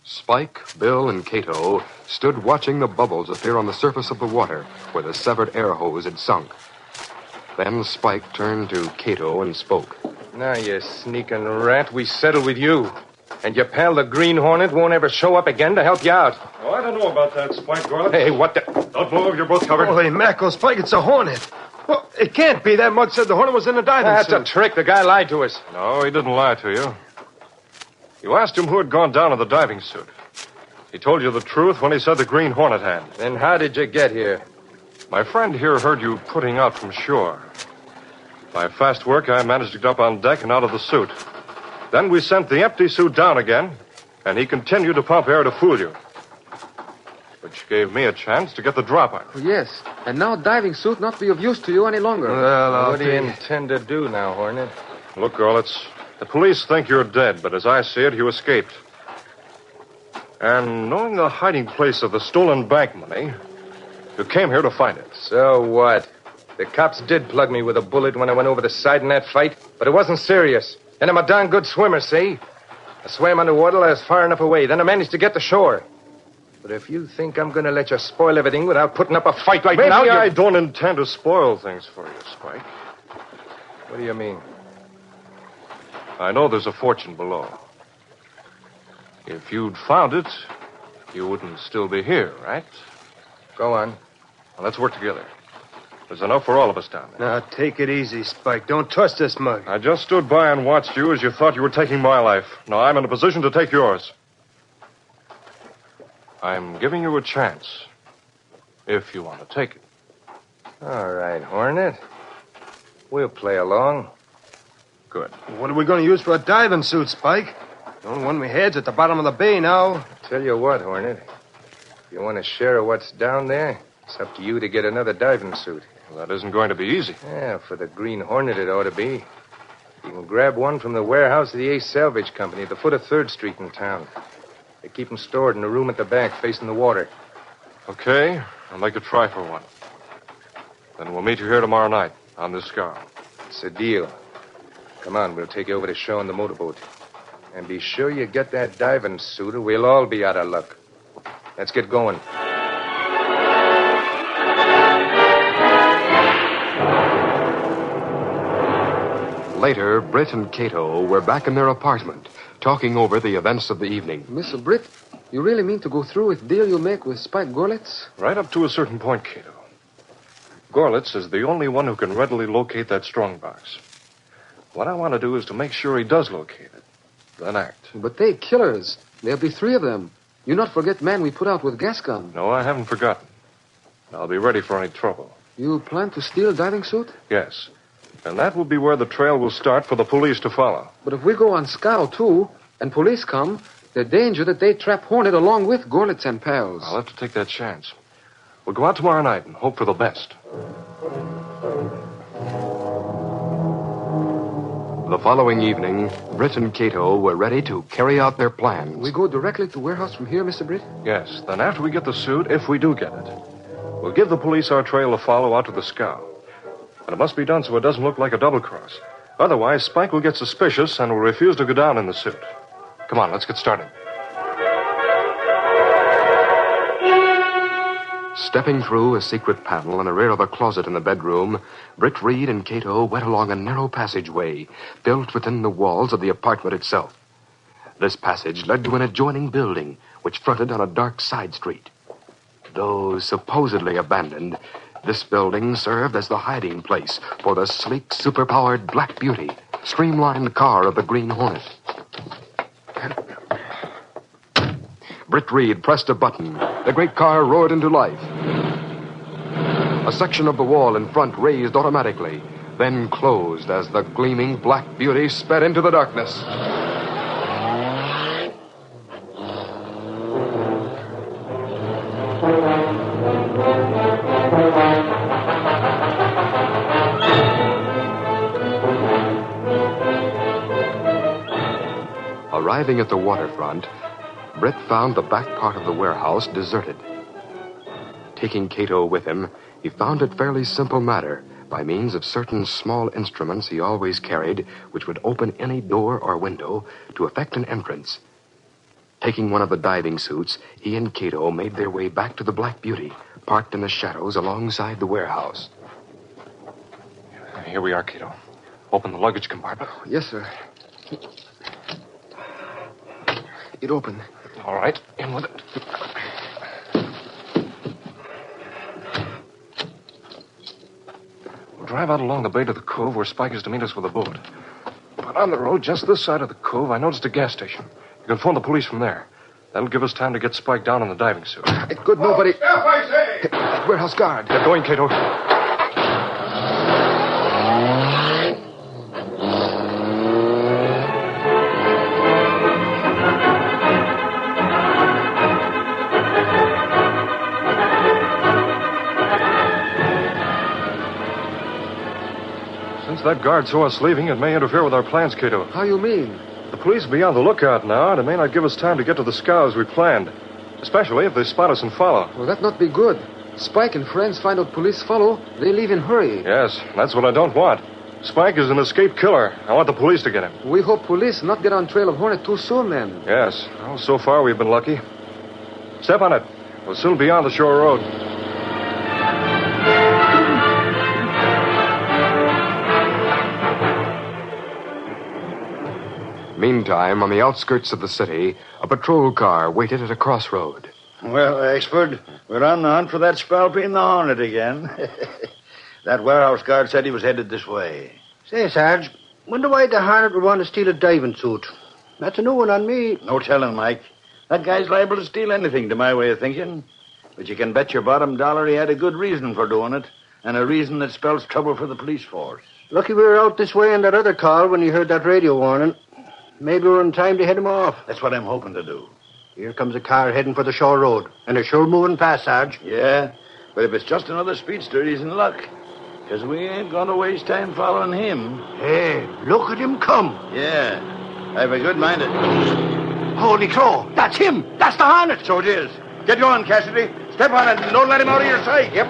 Spike, Bill, and Cato stood watching the bubbles appear on the surface of the water where the severed air hose had sunk. Then Spike turned to Cato and spoke. Now, you sneaking rat, we settled with you. And your pal, the Green Hornet, won't ever show up again to help you out. Oh, I don't know about that, Spike Gorlick. Hey, what the... Don't move, you're both covered. Holy mackerel, Spike, it's a Hornet. Well, it can't be. That mug said the Hornet was in a diving That's suit. a trick. The guy lied to us. No, he didn't lie to you. You asked him who had gone down in the diving suit. He told you the truth when he said the Green Hornet had. Then how did you get here? My friend here heard you putting out from shore. By fast work, I managed to get up on deck and out of the suit. Then we sent the empty suit down again, and he continued to pump air to fool you. Which gave me a chance to get the drop on you. Oh, yes, and now diving suit not be of use to you any longer. Well, what do you intend to do now, Hornet? Look, Gorlitz, the police think you're dead, but as I see it, you escaped. And knowing the hiding place of the stolen bank money, you came here to find it. So what? The cops did plug me with a bullet when I went over the side in that fight, but it wasn't serious. And I'm a darn good swimmer, see? I swam underwater till I was far enough away. Then I managed to get to shore. But if you think I'm going to let you spoil everything without putting up a fight right now... Maybe I don't intend to spoil things for you, Spike. What do you mean? I know there's a fortune below. If you'd found it, you wouldn't still be here, right? Go on. Well, let's work together. There's enough for all of us down there. Now, take it easy, Spike. Don't trust this mug. I just stood by and watched you as you thought you were taking my life. Now I'm in a position to take yours. I'm giving you a chance, if you want to take it. All right, Hornet. We'll play along. Good. What are we going to use for a diving suit, Spike? The only one we had's at the bottom of the bay now. Tell you what, Hornet. If you want a share of what's down there, it's up to you to get another diving suit. Well, that isn't going to be easy. Yeah, for the Green Hornet it ought to be. You can grab one from the warehouse of the Ace Salvage Company at the foot of 3rd Street in town. They keep them stored in a room at the back facing the water. Okay, I'd like to try for one. Then we'll meet you here tomorrow night on this scow. It's a deal. Come on, we'll take you over to show on the motorboat. And be sure you get that diving suit or we'll all be out of luck. Let's get going. Later, Britt and Cato were back in their apartment, talking over the events of the evening. Mr. Britt, you really mean to go through with the deal you make with Spike Gorlitz? Right up to a certain point, Cato. Gorlitz is the only one who can readily locate that strongbox. What I want to do is to make sure he does locate it, then act. But they killers. There'll be 3 of them. You not forget man we put out with gas gun. No, I haven't forgotten. I'll be ready for any trouble. You plan to steal diving suit? Yes. And that will be where the trail will start for the police to follow. But if we go on scout, too, and police come, there's danger that they trap Hornet along with Gorlitz and pals. I'll have to take that chance. We'll go out tomorrow night and hope for the best. The following evening, Britt and Cato were ready to carry out their plans. We go directly to warehouse from here, Mr. Britt? Yes. Then after we get the suit, if we do get it, we'll give the police our trail to follow out to the scow. And it must be done so it doesn't look like a double cross. Otherwise, Spike will get suspicious and will refuse to go down in the suit. Come on, let's get started. Stepping through a secret panel in the rear of a closet in the bedroom, Britt Reed and Cato went along a narrow passageway built within the walls of the apartment itself. This passage led to an adjoining building which fronted on a dark side street. Though supposedly abandoned, this building served as the hiding place for the sleek, superpowered Black Beauty, streamlined car of the Green Hornet. Britt Reed pressed a button. The great car roared into life. A section of the wall in front raised automatically, then closed as the gleaming Black Beauty sped into the darkness. Arriving at the waterfront, Britt found the back part of the warehouse deserted. Taking Cato with him, he found it fairly simple matter by means of certain small instruments he always carried, which would open any door or window to effect an entrance. Taking one of the diving suits, he and Cato made their way back to the Black Beauty, parked in the shadows alongside the warehouse. Here we are, Cato. Open the luggage compartment. Yes, sir. It opened. All right, in with it. We'll drive out along the bay to the cove where Spike is to meet us with a boat. But on the road, just this side of the cove, I noticed a gas station. You can phone the police from there. That'll give us time to get Spike down in the diving suit. It's good nobody... Stop, I say! That warehouse guard. Get going, Cato. Since that guard saw us leaving, it may interfere with our plans, Cato. How you mean? The police will be on the lookout now, and it may not give us time to get to the scow as we planned. Especially if they spot us and follow. Well, that not be good. Spike and friends find out police follow, they leave in hurry. Yes, that's what I don't want. Spike is an escaped killer. I want the police to get him. We hope police not get on trail of Hornet too soon, then. Yes. Well, so far we've been lucky. Step on it. We'll soon be on the shore road. Meantime, on the outskirts of the city, a patrol car waited at a crossroad. Well, expert, we're on the hunt for that spalpeen the Hornet again. That warehouse guard said he was headed this way. Say, Sarge, wonder why the Hornet would want to steal a diving suit. That's a new one on me. No telling, Mike. That guy's liable to steal anything, to my way of thinking. But you can bet your bottom dollar he had a good reason for doing it, and a reason that spells trouble for the police force. Lucky we were out this way on that other call when you heard that radio warning. Maybe we're in time to head him off. That's what I'm hoping to do. Here comes a car heading for the shore road. And they're sure moving fast, Sarge. Yeah, but if it's just another speedster, he's in luck. Because we ain't going to waste time following him. Hey, look at him come. Yeah, I've a good mind it. Holy crow, that's him. That's the Hornet. So it is. Get going, Cassidy. Step on it and don't let him out of your sight. Yep.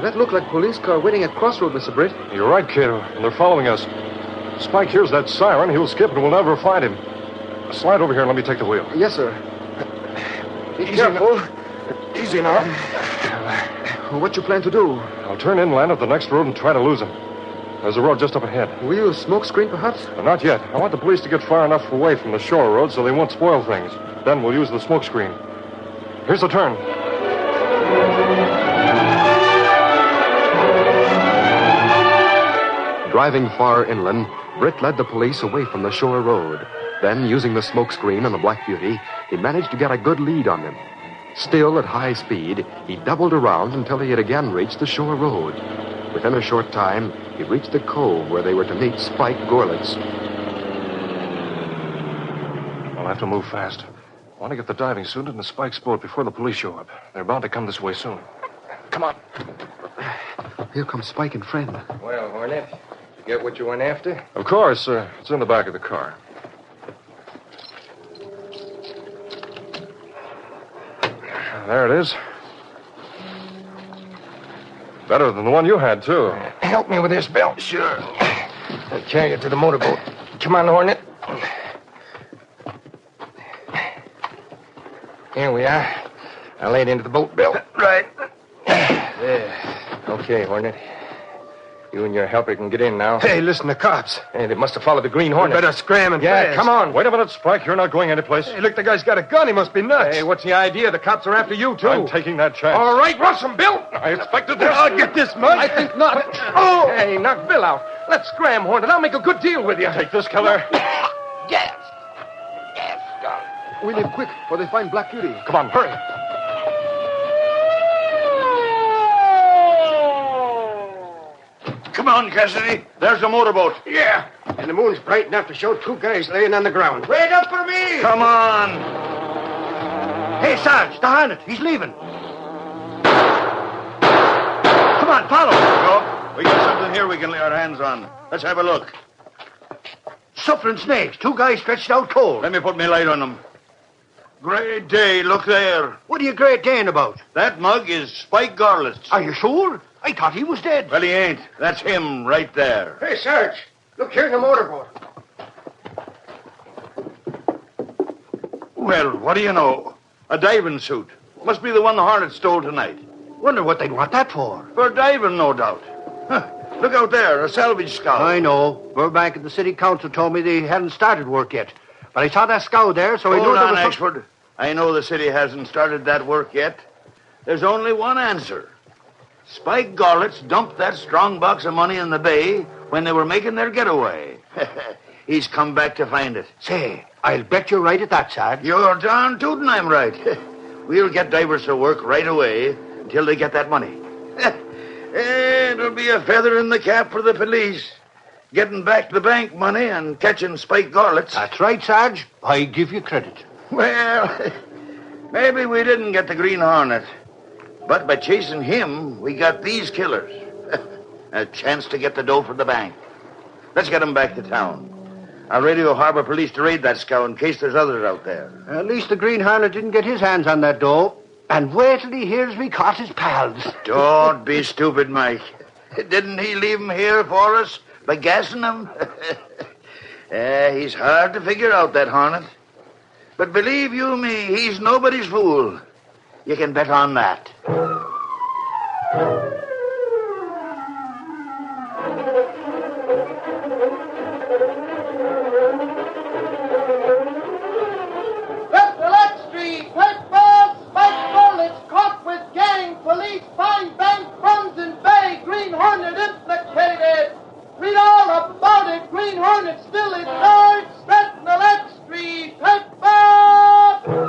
That looked like police car waiting at crossroad, Mr. Britt. You're right, Cato, and they're following us. Spike hears that siren, he'll skip and we'll never find him. Slide over here and let me take the wheel. Yes, sir. Be careful. Easy now. What you plan to do? I'll turn inland at the next road and try to lose him. There's a road just up ahead. Will you smoke screen, perhaps? Not yet. I want the police to get far enough away from the shore road so they won't spoil things. Then we'll use the smoke screen. Here's the turn. Driving far inland, Britt led the police away from the shore road. Then, using the smoke screen and the Black Beauty, he managed to get a good lead on them. Still at high speed, he doubled around until he had again reached the shore road. Within a short time, he reached the cove where they were to meet Spike Gorlitz. I'll have to move fast. I want to get the diving suit into Spike's boat before the police show up. They're bound to come this way soon. Come on. Here comes Spike and friend. Well, Hornet, you get what you went after? Of course. It's in the back of the car. There it is. Better than the one you had, too. Help me with this, Bill. Sure. I'll carry it to the motorboat. Come on, Hornet. Here we are. I'll lay it into the boat, Bill. Right. There. Okay, Hornet. You and your helper can get in now. Hey, listen, the cops. Hey, they must have followed the Green Hornet. We better scram and Yeah, fast. come on. Wait a minute, Spike. You're not going anyplace. Hey, look, the guy's got a gun. He must be nuts. Hey, what's the idea? The cops are after you, too. I'm taking that chance. All right, rush him, Bill. I expected this. I'll get this mug. I think not. Oh! Hey, knock Bill out. Let's scram, Hornet. I'll make a good deal with you. Take this, Keller. Yes. Yes, God. We leave quick, or they find Black Beauty. Come on, hurry. Come on, Cassidy. There's the motorboat. Yeah. And the moon's bright enough to show two guys laying on the ground. Wait up for me. Come on. Hey, Sarge, the Hornet. He's leaving. Come on, follow. Go. We got something here we can lay our hands on. Let's have a look. Suffering snakes. Two guys stretched out cold. Let me put my light on them. Great day. Look there. What are you great daying about? That mug is Spike Gorlitz. Are you sure? I thought he was dead. Well, he ain't. That's him right there. Hey, Sarge. Look here in the motorboat. Well, what do you know? A diving suit. Must be the one the Hornet stole tonight. Wonder what they'd want that for. For diving, no doubt. Huh. Look out there, a salvage scow. I know. Burbank and the city council told me they hadn't started work yet. But I saw that scow there, so I knew Hold there on, was... Ashford. I know the city hasn't started that work yet. There's only one answer. Spike Gorlitz dumped that strong box of money in the bay when they were making their getaway. He's come back to find it. Say, I'll bet you're right at that, Sarge. You're darn tootin' I'm right. We'll get divers to work right away until they get that money. It'll be a feather in the cap for the police. Getting back the bank money and catching Spike Gorlitz. That's right, Sarge. I give you credit. Well, maybe we didn't get the Green Hornet. But by chasing him, we got these killers. A chance to get the dough for the bank. Let's get them back to town. I'll radio Harbor Police to raid that scow in case there's others out there. At least the Green Hornet didn't get his hands on that dough. And wait till he hears we caught his pals. Don't be stupid, Mike. Didn't he leave him here for us by gassing him? He's hard to figure out, that Hornet. But believe you me, he's nobody's fool. You can bet on that. Police find bank funds in Bay. Green Hornet implicated. Read all about it. Green Hornet still in charge. Spreading the Lux Street. Fibber!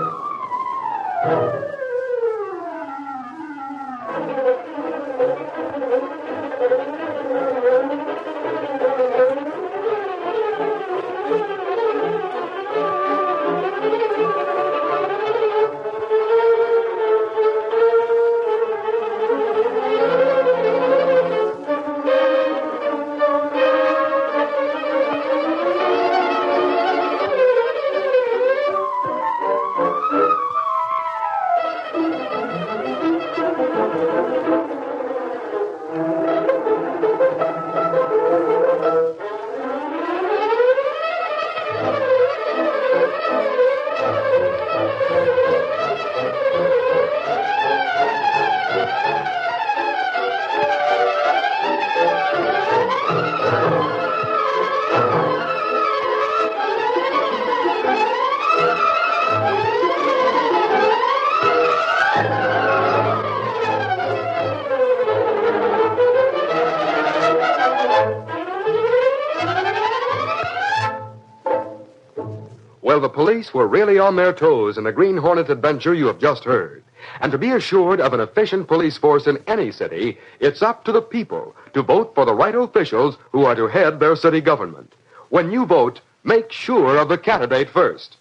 Well, the police were really on their toes in the Green Hornet adventure you have just heard. And to be assured of an efficient police force in any city, it's up to the people to vote for the right officials who are to head their city government. When you vote, make sure of the candidate first.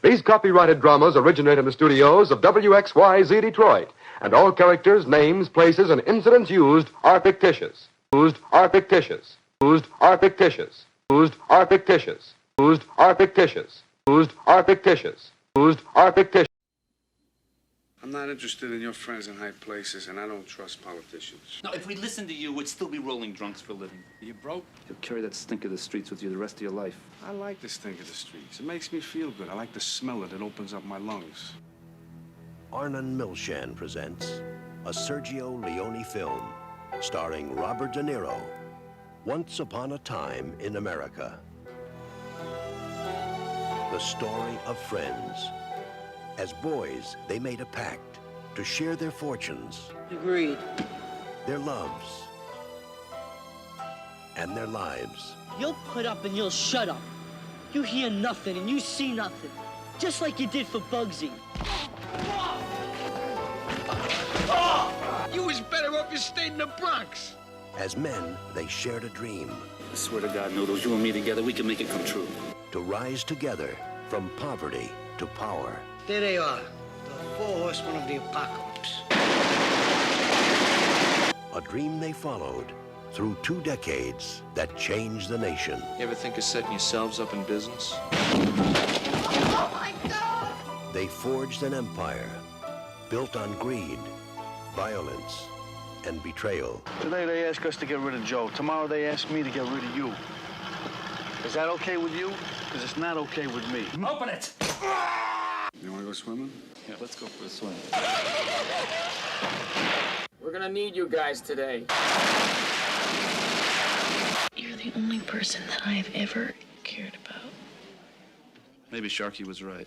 These copyrighted dramas originate in the studios of WXYZ Detroit, and all characters, names, places, and incidents used are fictitious. Used are fictitious. Used are fictitious. Used are fictitious. Used are fictitious. Used are fictitious. Used are fictitious. I'm not interested in your friends in high places, and I don't trust politicians. No, if we listened to you, we'd still be rolling drunks for a living. You broke? You'll carry that stink of the streets with you the rest of your life. I like the stink of the streets. It makes me feel good. I like the smell of it. It opens up my lungs. Arnon Milchan presents a Sergio Leone film starring Robert De Niro, Once Upon a Time in America. The story of friends. As boys, they made a pact to share their fortunes. Agreed. Their loves. And their lives. You'll put up and you'll shut up. You hear nothing and you see nothing. Just like you did for Bugsy. You was better off you stayed in the Bronx. As men, they shared a dream. I swear to God, Noodles, you and me together, we can make it come true. To rise together from poverty to power. There they are, the four horsemen of the apocalypse. A dream they followed through 2 decades that changed the nation. You ever think of setting yourselves up in business? Oh, my God! They forged an empire built on greed, violence, and betrayal. Today they ask us to get rid of Joe. Tomorrow they ask me to get rid of you. Is that okay with you? Because it's not okay with me. Open it! You want to go swimming? Yeah, let's go for a swim. We're gonna need you guys today. You're the only person that I've ever cared about. Maybe Sharky was right.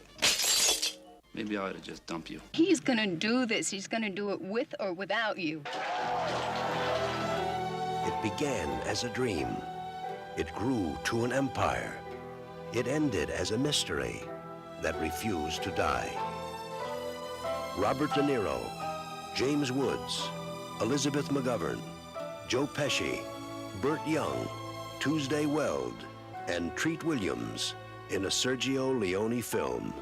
Maybe I ought to just dump you. He's gonna do this. He's gonna do it with or without you. It began as a dream. It grew to an empire. It ended as a mystery that refused to die. Robert De Niro, James Woods, Elizabeth McGovern, Joe Pesci, Burt Young, Tuesday Weld, and Treat Williams in a Sergio Leone film,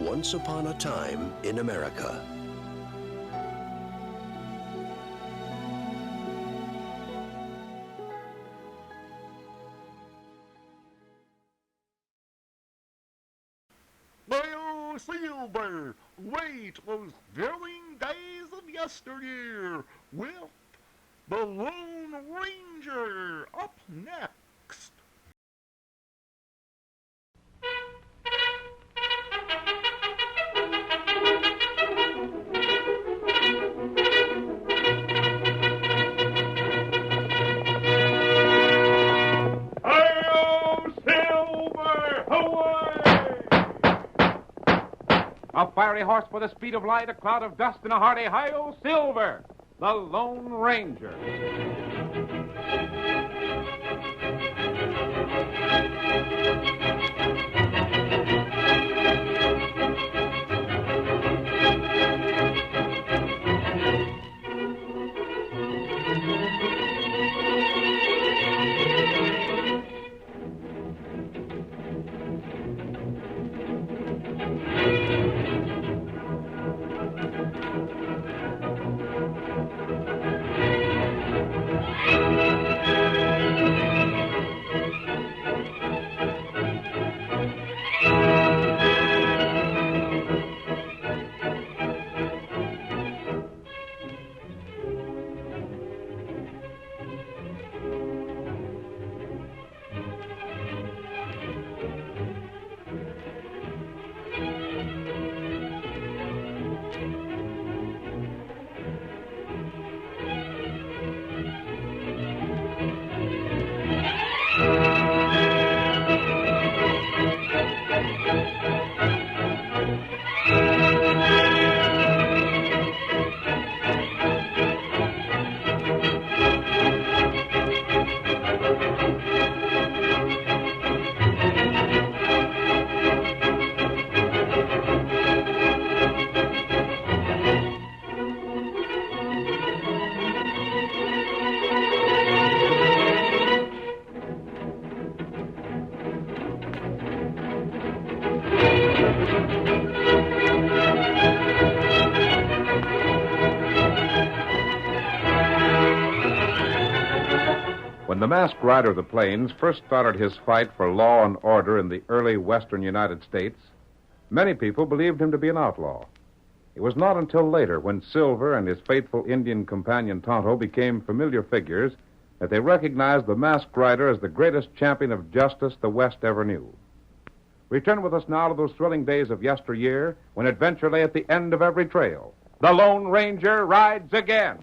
Once Upon a Time in America. Silver, wait those thrilling days of yesteryear with the Lone Ranger up next. A fiery horse with the speed of light, a cloud of dust, and a hearty hi-yo, Silver, the Lone Ranger. When the masked rider of the plains first started his fight for law and order in the early western United States, many people believed him to be an outlaw. It was not until later, when Silver and his faithful Indian companion Tonto became familiar figures, that they recognized the masked rider as the greatest champion of justice the West ever knew. Return with us now to those thrilling days of yesteryear, when adventure lay at the end of every trail. The Lone Ranger rides again.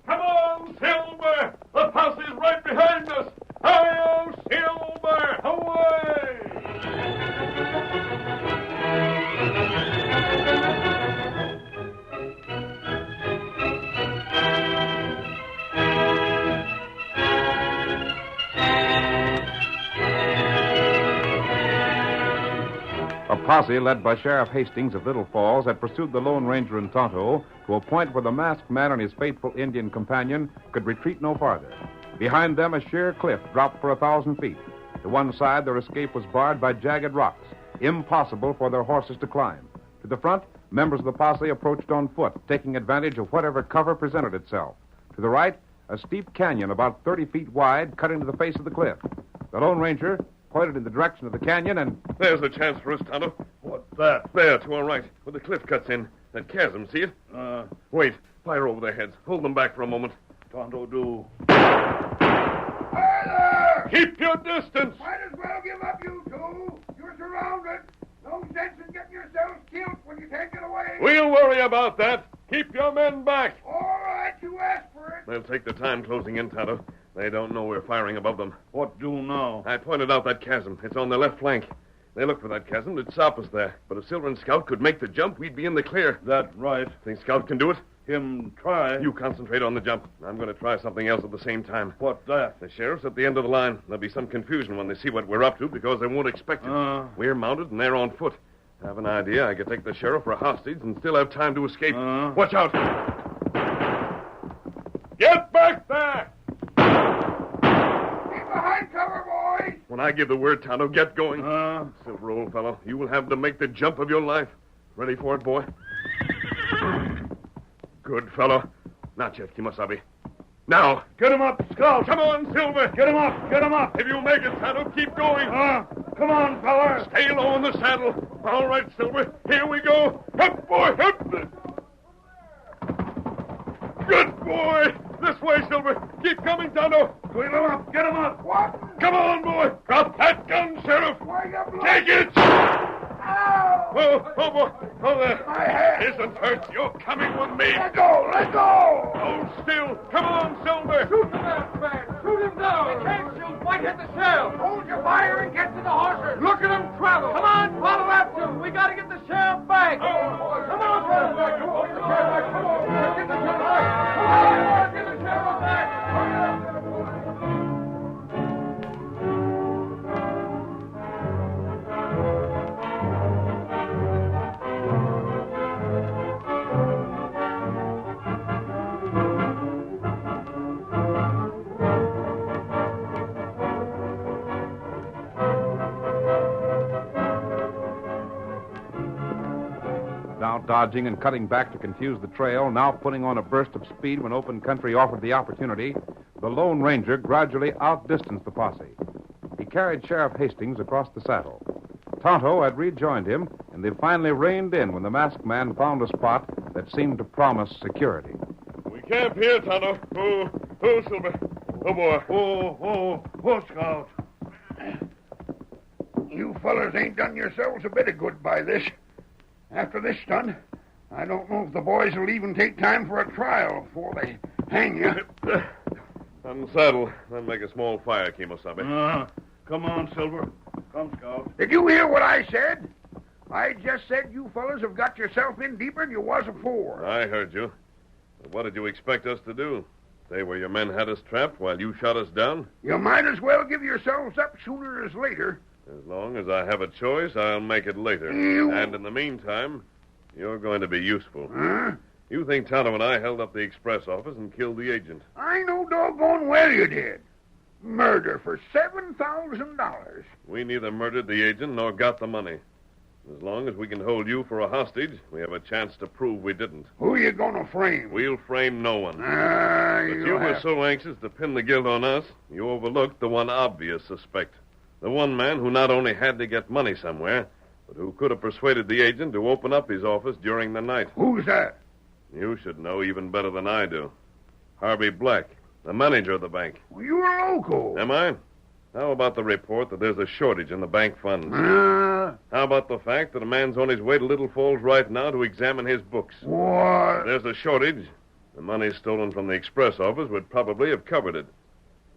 Come on, Silver! The posse's right behind us! Hi-yo, Silver! Away! A posse led by Sheriff Hastings of Little Falls had pursued the Lone Ranger and Tonto to a point where the masked man and his faithful Indian companion could retreat no farther. Behind them, a sheer cliff dropped for 1,000 feet. To one side, their escape was barred by jagged rocks, impossible for their horses to climb. To the front, members of the posse approached on foot, taking advantage of whatever cover presented itself. To the right, a steep canyon about 30 feet wide cut into the face of the cliff. The Lone Ranger pointed in the direction of the canyon and... There's the chance for us, Tonto. What's that? There, to our right, where the cliff cuts in. That chasm, see it? Wait. Fire over their heads. Hold them back for a moment. Tonto do. Keep your distance! Might as well give up, you two. You're surrounded. No sense in getting yourselves killed when you can't get away. We'll worry about that. Keep your men back. All right, you asked for it. They'll take their time closing in, Tonto. They don't know we're firing above them. What do now? I pointed out that chasm. It's on their left flank. They look for that chasm. They'd stop us there. But if Silver and Scout could make the jump, we'd be in the clear. That right. Think Scout can do it? Him try. You concentrate on the jump. I'm going to try something else at the same time. What that? The sheriff's at the end of the line. There'll be some confusion when they see what we're up to because they won't expect it. We're mounted and they're on foot. I have an idea. I could take the sheriff for a hostage and still have time to escape. Watch out. Get back there! Keep behind cover, boys. When I give the word, Tonto, get going. Silver, old fellow, you will have to make the jump of your life. Ready for it, boy? Good fellow. Not yet, Kimasabi. Now. Get him up, Scout. Come on, Silver. Get him up. Get him up. If you make it, Tonto, keep going. Come on, fella. Stay low in the saddle. All right, Silver. Here we go. Up, boy, up. Good boy. This way, Silver. Keep coming, Tonto. Wheel him up. Get him up. What? Come on, boy. Drop that gun, Sheriff. Why you blood? Take it. Ow! Oh, boy. Oh, there. My head. Isn't hurt. You're coming with me. Let go. Let go. Hold still. Come on, Silver. Shoot the masked man. Shoot him down. We can't shoot. Might hit the sheriff. Hold your fire and get to the horses. Look at them travel. Come on, follow after. We got to get the sheriff back. Come on, sheriff back. Come on, get the sheriff back. Come on, get the sheriff back. Come on, get the sheriff back. Now dodging and cutting back to confuse the trail, now putting on a burst of speed when open country offered the opportunity, the Lone Ranger gradually outdistanced the posse. He carried Sheriff Hastings across the saddle. Tonto had rejoined him, and they finally reined in when the masked man found a spot that seemed to promise security. We camp here, Tonto. Oh, Silver. Oh, boy. Oh, Scout. You fellers ain't done yourselves a bit of good by this. After this stunt, I don't know if the boys will even take time for a trial before they hang you. Unsaddle, then make a small fire, Kimosabe. Come on, Silver. Come, Scout. Did you hear what I said? I just said you fellas have got yourself in deeper than you was afore. I heard you. But what did you expect us to do? Stay where your men had us trapped while you shot us down? You might as well give yourselves up sooner as later. As long as I have a choice, I'll make it later. And in the meantime, you're going to be useful. You think Tonto and I held up the express office and killed the agent? I know doggone well you did. Murder for $7,000. We neither murdered the agent nor got the money. As long as we can hold you for a hostage, we have a chance to prove we didn't. Who you gonna frame? We'll frame no one. But You were so anxious to pin the guilt on us, you overlooked the one obvious suspect. The one man who not only had to get money somewhere, but who could have persuaded the agent to open up his office during the night. Who's that? You should know even better than I do. Harvey Black, the manager of the bank. Well, you're loco. Am I? How about the report that there's a shortage in the bank funds? How about the fact that a man's on his way to Little Falls right now to examine his books? What? If there's a shortage, the money stolen from the express office would probably have covered it.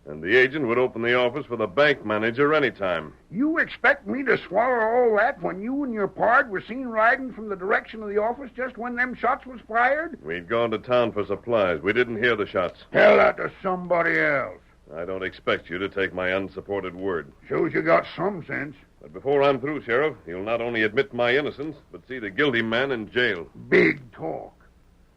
And the agent would open the office for the bank manager anytime. You expect me to swallow all that when you and your pard were seen riding from the direction of the office just when them shots was fired? We'd gone to town for supplies. We didn't hear the shots. Tell that to somebody else. I don't expect you to take my unsupported word. Shows you got some sense. But before I'm through, Sheriff, you'll not only admit my innocence, but see the guilty man in jail. Big talk.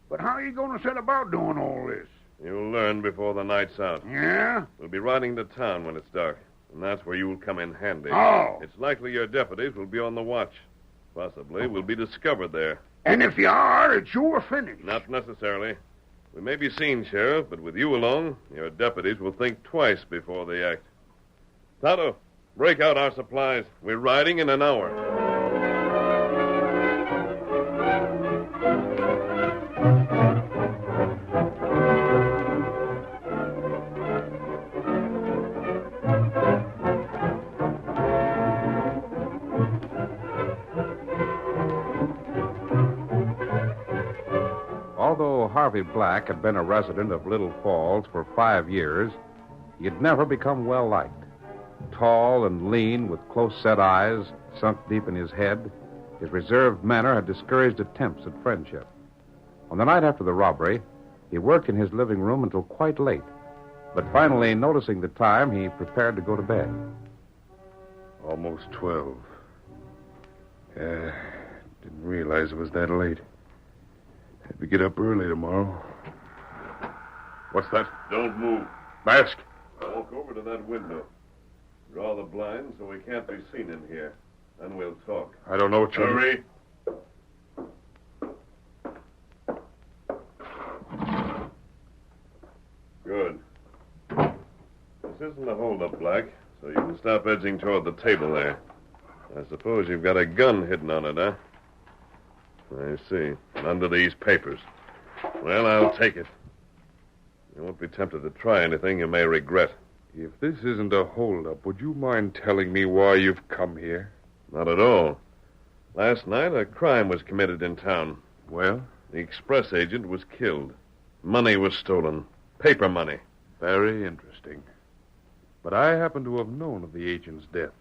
But how are you going to set about doing all this? You'll learn before the night's out. Yeah? We'll be riding to town when it's dark, and that's where you'll come in handy. Oh. It's likely your deputies will be on the watch. Possibly we'll be discovered there. And if you are, it's your finish. Not necessarily. We may be seen, Sheriff, but with you along, your deputies will think twice before they act. Tonto, break out our supplies. We're riding in an hour. Although Harvey Black had been a resident of Little Falls for 5 years, he had never become well-liked. Tall and lean, with close-set eyes sunk deep in his head, his reserved manner had discouraged attempts at friendship. On the night after the robbery, he worked in his living room until quite late, but finally, noticing the time, he prepared to go to bed. Almost 12. Didn't realize it was that late. Had to get up early tomorrow. What's that? Don't move. Mask. Walk over to that window. Draw the blinds so we can't be seen in here. Then we'll talk. I don't know what you're... Hurry. Good. This isn't a hold-up, Black, so you can stop edging toward the table there. I suppose you've got a gun hidden on it, huh? I see. Under these papers. Well, I'll take it. You won't be tempted to try anything you may regret. If this isn't a holdup, would you mind telling me why you've come here? Not at all. Last night, a crime was committed in town. Well? The express agent was killed. Money was stolen. Paper money. Very interesting. But I happen to have known of the agent's death.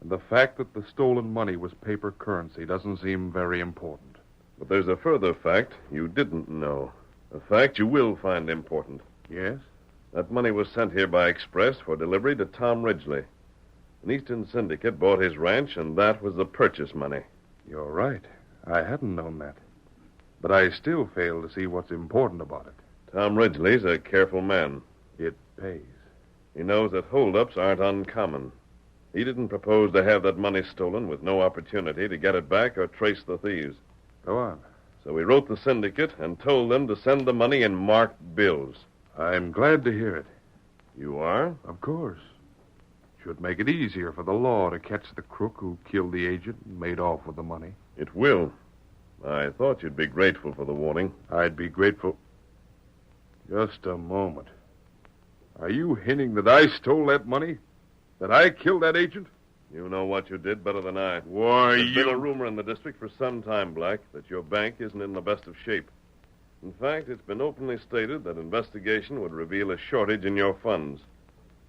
And the fact that the stolen money was paper currency doesn't seem very important. But there's a further fact you didn't know. A fact you will find important. Yes? That money was sent here by express for delivery to Tom Ridgely. An Eastern syndicate bought his ranch, and that was the purchase money. You're right. I hadn't known that. But I still fail to see what's important about it. Tom Ridgely's a careful man. It pays. He knows that holdups aren't uncommon. He didn't propose to have that money stolen with no opportunity to get it back or trace the thieves. Go on. So he wrote the syndicate and told them to send the money in marked bills. I'm glad to hear it. You are? Of course. Should make it easier for the law to catch the crook who killed the agent and made off with the money. It will. I thought you'd be grateful for the warning. I'd be grateful. Just a moment. Are you hinting that I stole that money? That I killed that agent? You know what you did better than I. Why, There's been a rumor in the district for some time, Black, that your bank isn't in the best of shape. In fact, it's been openly stated that investigation would reveal a shortage in your funds.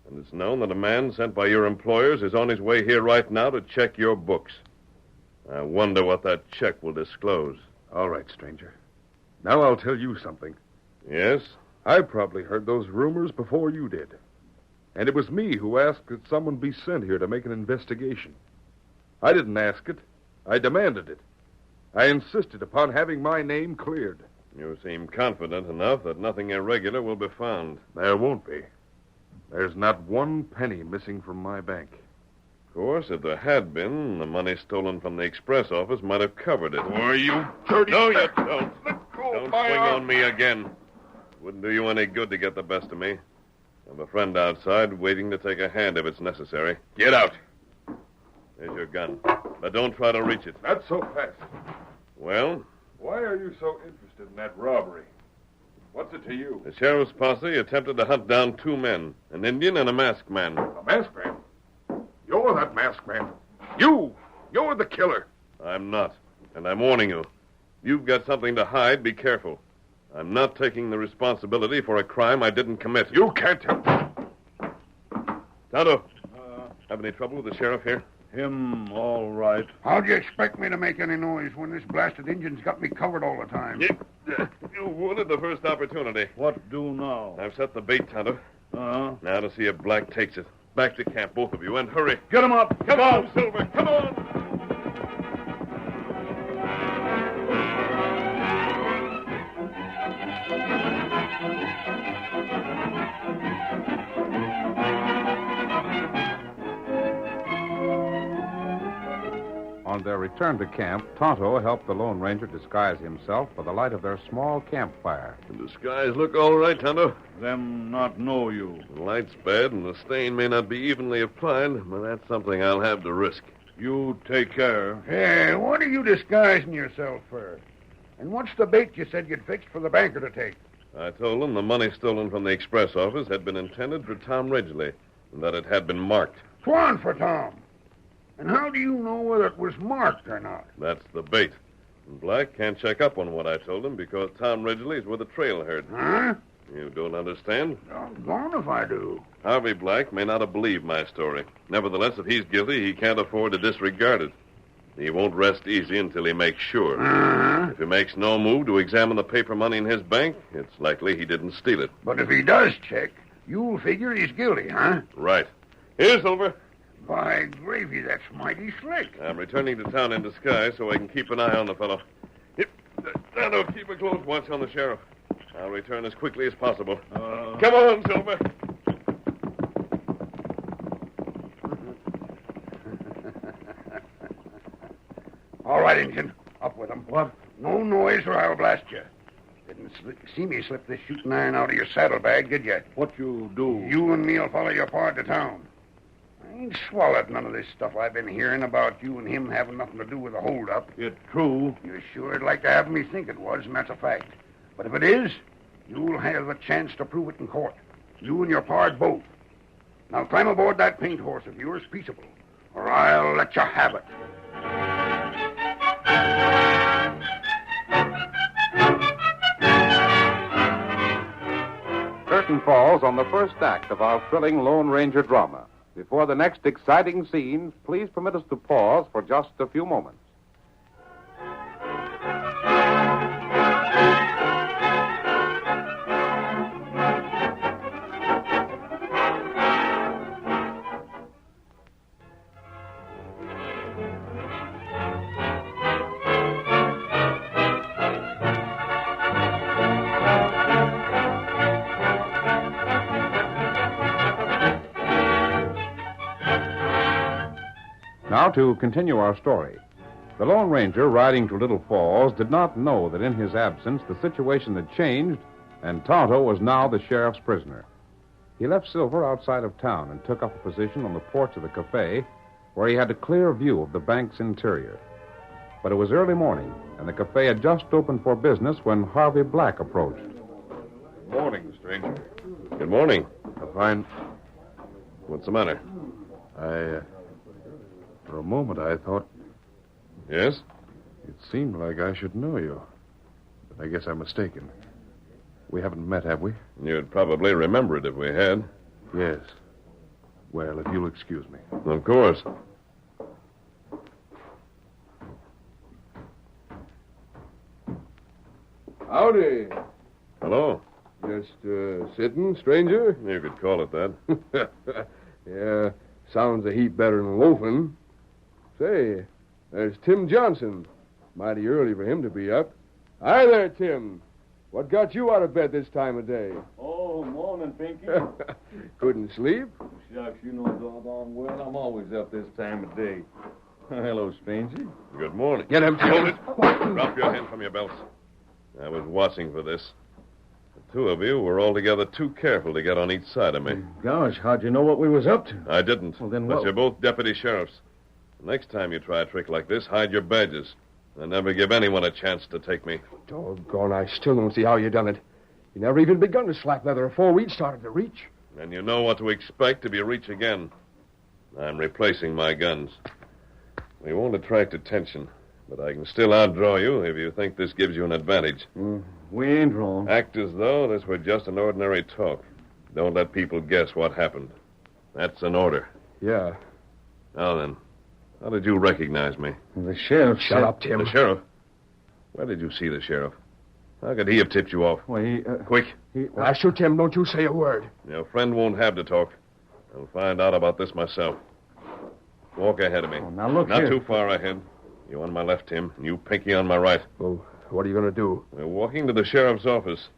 And it's known that a man sent by your employers is on his way here right now to check your books. I wonder what that check will disclose. All right, stranger. Now I'll tell you something. Yes? I probably heard those rumors before you did. And it was me who asked that someone be sent here to make an investigation. I didn't ask it. I demanded it. I insisted upon having my name cleared. You seem confident enough that nothing irregular will be found. There won't be. There's not one penny missing from my bank. Of course, if there had been, the money stolen from the express office might have covered it. Why, you dirty... No, you don't. Don't my swing arm. on me again. Wouldn't do you any good to get the best of me. I have a friend outside waiting to take a hand if it's necessary. Get out. There's your gun. But don't try to reach it. Not so fast. Well? Why are you so interested in that robbery? What's it to you? The sheriff's posse attempted to hunt down 2 men, an Indian and a masked man. A masked man? You're that masked man. You're the killer. I'm not, and I'm warning you. You've got something to hide. Be careful. I'm not taking the responsibility for a crime I didn't commit. You can't help. Tonto, have any trouble with the sheriff here? Him all right. How'd you expect me to make any noise when this blasted Injun's got me covered all the time? You would at the first opportunity. What do now? I've set the bait, Tonto. Uh-huh. Now to see if Black takes it. Back to camp, both of you, and hurry. Get him up. Come on, Silver. Come on. On their return to camp, Tonto helped the Lone Ranger disguise himself by the light of their small campfire. The disguise look all right, Tonto? Them not know you. The light's bad, and the stain may not be evenly applied, but that's something I'll have to risk. You take care. Hey, what are you disguising yourself for? And what's the bait you said you'd fixed for the banker to take? I told him the money stolen from the express office had been intended for Tom Ridgely, and that it had been marked. Swan for Tom. And how do you know whether it was marked or not? That's the bait. And Black can't check up on what I told him because Tom Ridgely's with a trail herd. Huh? You don't understand? Doggone if I do. Harvey Black may not have believed my story. Nevertheless, if he's guilty, he can't afford to disregard it. He won't rest easy until he makes sure. Uh-huh. If he makes no move to examine the paper money in his bank, it's likely he didn't steal it. But if he does check, you'll figure he's guilty, huh? Right. Here, Silver. By gravy, that's mighty slick. I'm returning to town in disguise so I can keep an eye on the fellow. Now, keep a close watch on the sheriff. I'll return as quickly as possible. Come on, Silver. All right, Injun. Up with him. What? No noise or I'll blast you. Didn't see me slip this shooting iron out of your saddlebag, did you? What you do? You and me'll follow your pard to town. I ain't swallowed none of this stuff I've been hearing about you and him having nothing to do with the holdup. It's true. You sure'd like to have me think it was, and that's a fact. But if it is, you'll have a chance to prove it in court. You and your pard both. Now climb aboard that paint horse of yours peaceable, or I'll let you have it. Curtain falls on the first act of our thrilling Lone Ranger drama. Before the next exciting scenes, please permit us to pause for just a few moments. Now to continue our story. The Lone Ranger, riding to Little Falls, did not know that in his absence the situation had changed, and Tonto was now the sheriff's prisoner. He left Silver outside of town and took up a position on the porch of the cafe, where he had a clear view of the bank's interior. But it was early morning, and the cafe had just opened for business when Harvey Black approached. Morning, stranger. Good morning. A fine... What's the matter? For a moment, I thought... Yes? It seemed like I should know you. But I guess I'm mistaken. We haven't met, have we? You'd probably remember it if we had. Yes. Well, if you'll excuse me. Of course. Howdy. Hello. Just sitting, stranger? You could call it that. Yeah, sounds a heap better than loafing. Say, there's Tim Johnson. Mighty early for him to be up. Hi there, Tim. What got you out of bed this time of day? Oh, morning, Pinky. Couldn't sleep? Shucks, you know doggone well I'm always up this time of day. Hello, stranger. Good morning. Get him, Tim. Hold it. Drop your hand from your belts. I was watching for this. The two of you were altogether too careful to get on each side of me. Gosh, how'd you know what we was up to? I didn't. Well, then But what? you're both deputy sheriffs. Next time you try a trick like this, hide your badges. And never give anyone a chance to take me. Doggone, I still don't see how you done it. You never even begun to slack leather before we'd started to reach. And you know what to expect if you reach again. I'm replacing my guns. We won't attract attention, but I can still outdraw you if you think this gives you an advantage. We ain't wrong. Act as though this were just an ordinary talk. Don't let people guess what happened. That's an order. Yeah. Now then, how did you recognize me? The sheriff Shut up, Tim. The sheriff? Where did you see the sheriff? How could he have tipped you off? Well, he... Quick. I shoot, Tim. Don't you say a word. Your friend won't have to talk. I'll find out about this myself. Walk ahead of me. now look Not here. too far ahead. You on my left, Tim, and you, Pinky, on my right. Well, what are you going to do? We're walking to the sheriff's office.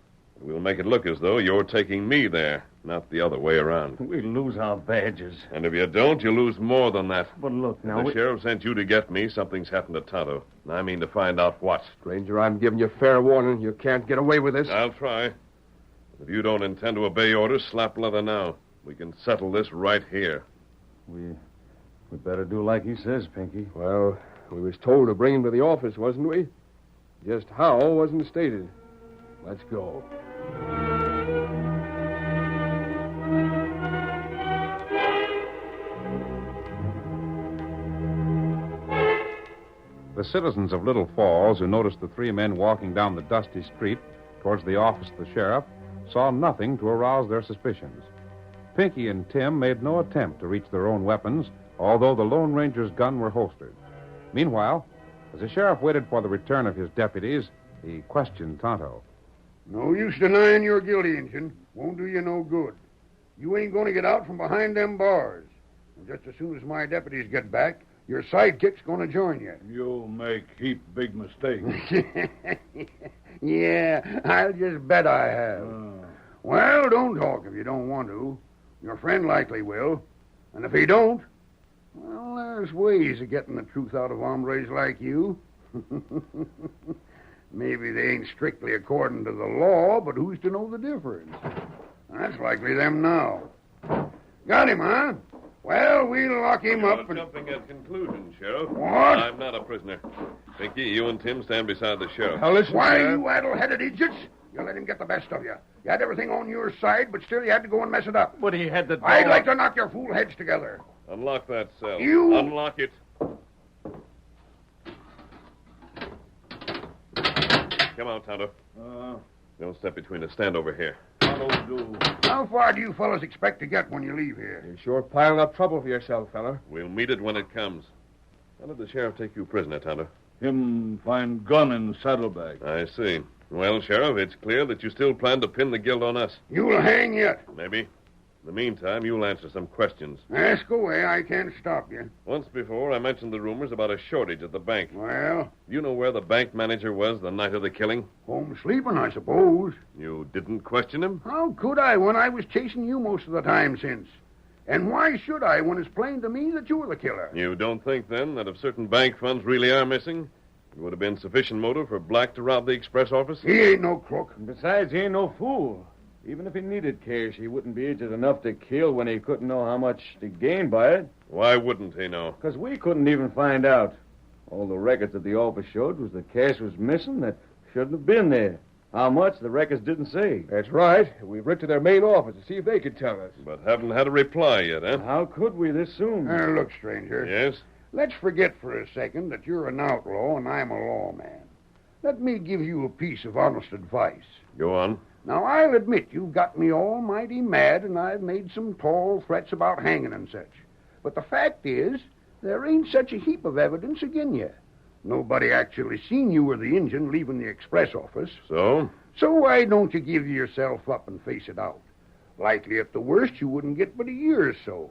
We'll make it look as though you're taking me there, not the other way around. We lose our badges. And if you don't, you lose more than that. But look, If now... the sheriff sent you to get me, something's happened to Tonto. And I mean to find out what. Stranger, I'm giving you fair warning. You can't get away with this. I'll try. If you don't intend to obey orders, slap leather now. We can settle this right here. We better do like he says, Pinky. Well, we was told to bring him to the office, wasn't we? Just how wasn't stated. Let's go. The citizens of Little Falls, who noticed the three men walking down the dusty street towards the office of the sheriff, saw nothing to arouse their suspicions. Pinky and Tim made no attempt to reach their own weapons, although the Lone Ranger's gun were holstered. Meanwhile, as the sheriff waited for the return of his deputies, he questioned Tonto. No use denying you're guilty, Injun. Won't do you no good. You ain't going to get out from behind them bars. And just as soon as my deputies get back, your sidekick's going to join you. You'll make heap big mistakes. Yeah, I'll just bet I have. Well, don't talk if you don't want to. Your friend likely will. And if he don't, well, there's ways of getting the truth out of hombres like you. Maybe they ain't strictly according to the law, but who's to know the difference? That's likely them now. Got him, huh? Well, we'll lock him up and... jumping at conclusions, Sheriff. What? I'm not a prisoner. Pinky, you and Tim stand beside the sheriff. Now listen, why, you addle-headed idiots? You let him get the best of you. You had everything on your side, but still you had to go and mess it up. But he had the... I'd like to knock your fool heads together. Unlock that cell. You- Unlock it. Come on, Tonto. Don't step between us. Stand over here. How far do you fellas expect to get when you leave here? You're sure piling up trouble for yourself, fella. We'll meet it when it comes. How did the sheriff take you prisoner, Tonto? Him find gun in saddlebag. I see. Well, Sheriff, it's clear that you still plan to pin the guilt on us. You'll hang yet. Maybe. In the meantime, you'll answer some questions. Ask away. I can't stop you. Once before, I mentioned the rumors about a shortage at the bank. Well? You know where the bank manager was the night of the killing? Home sleeping, I suppose. You didn't question him? How could I when I was chasing you most of the time since? And why should I when it's plain to me that you were the killer? You don't think, then, that if certain bank funds really are missing, it would have been sufficient motive for Black to rob the express office? He ain't no crook. And besides, he ain't no fool. Even if he needed cash, he wouldn't be aged enough to kill when he couldn't know how much to gain by it. Why wouldn't he know? Because we couldn't even find out. All the records at the office showed was the cash was missing that shouldn't have been there. How much, the records didn't say. That's right. We've written to their main office to see if they could tell us. But haven't had a reply yet, huh? How could we this soon? Look, stranger. Yes? Let's forget for a second that you're an outlaw and I'm a lawman. Let me give you a piece of honest advice. Go on. Now, I'll admit you've got me almighty mad and I've made some tall threats about hanging and such. But the fact is, there ain't such a heap of evidence again you. Nobody actually seen you or the Injun leaving the express office. So? So why don't you give yourself up and face it out? Likely at the worst you wouldn't get but a year or so.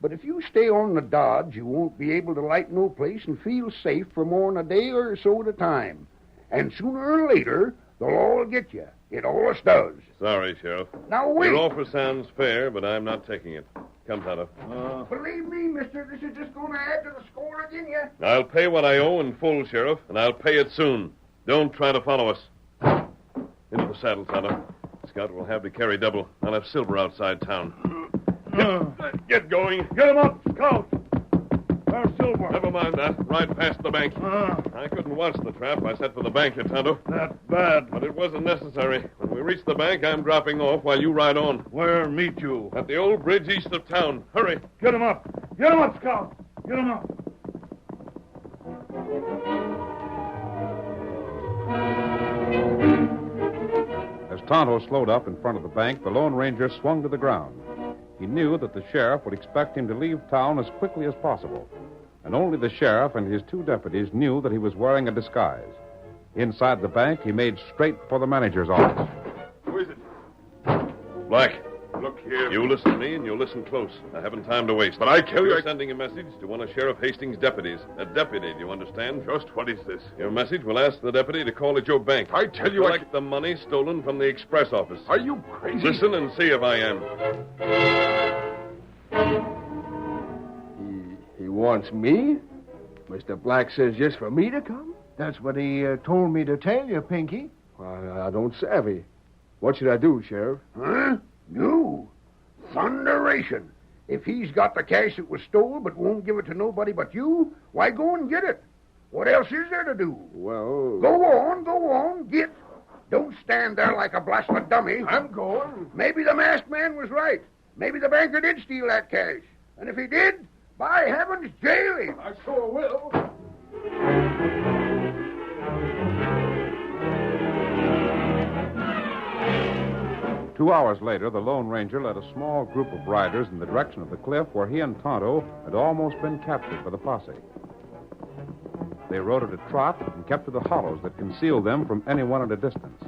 But if you stay on the dodge, you won't be able to light no place and feel safe for more than a day or so at a time. And sooner or later, the law will get you. It always does. Sorry, Sheriff. Now, wait. Your offer sounds fair, but I'm not taking it. Come, Tonto. Believe me, mister, this is just going to add to the score again, yeah? I'll pay what I owe in full, Sheriff, and I'll pay it soon. Don't try to follow us. Into the saddle, Tonto. Scout will have to carry double. I'll have Silver outside town. Get going. Get him up, Scout. Where's Silver? Never mind that. Right past the bank. I couldn't watch the trap. I set for the bank, Tonto. That's bad. But it wasn't necessary. When we reach the bank, I'm dropping off while you ride on. Where meet you? At the old bridge east of town. Hurry. Get him up. Get him up, Scout. Get him up. As Tonto slowed up in front of the bank, the Lone Ranger swung to the ground. He knew that the sheriff would expect him to leave town as quickly as possible. And only the sheriff and his two deputies knew that he was wearing a disguise. Inside the bank, he made straight for the manager's office. Who is it? Black. Look here. You listen to me, and you'll listen close. I haven't time to waste. But I tell you... You're sending a message to one of Sheriff Hastings' deputies. A deputy, do you understand? Just what is this? Your message will ask the deputy to call at your bank. I tell you... Collect the money stolen from the express office. Are you crazy? Listen and see if I am. He wants me? Mr. Black says just for me to come? That's what he told me to tell you, Pinky. I don't savvy. What should I do, Sheriff? Huh? You? Thunderation. If he's got the cash that was stole but won't give it to nobody but you, why go and get it? What else is there to do? Well... Go on, get. Don't stand there like a blasted dummy. I'm going. Maybe the masked man was right. Maybe the banker did steal that cash. And if he did, by heavens, jail him. I sure will. 2 hours later, the Lone Ranger led a small group of riders in the direction of the cliff where he and Tonto had almost been captured by the posse. They rode at a trot and kept to the hollows that concealed them from anyone at a distance.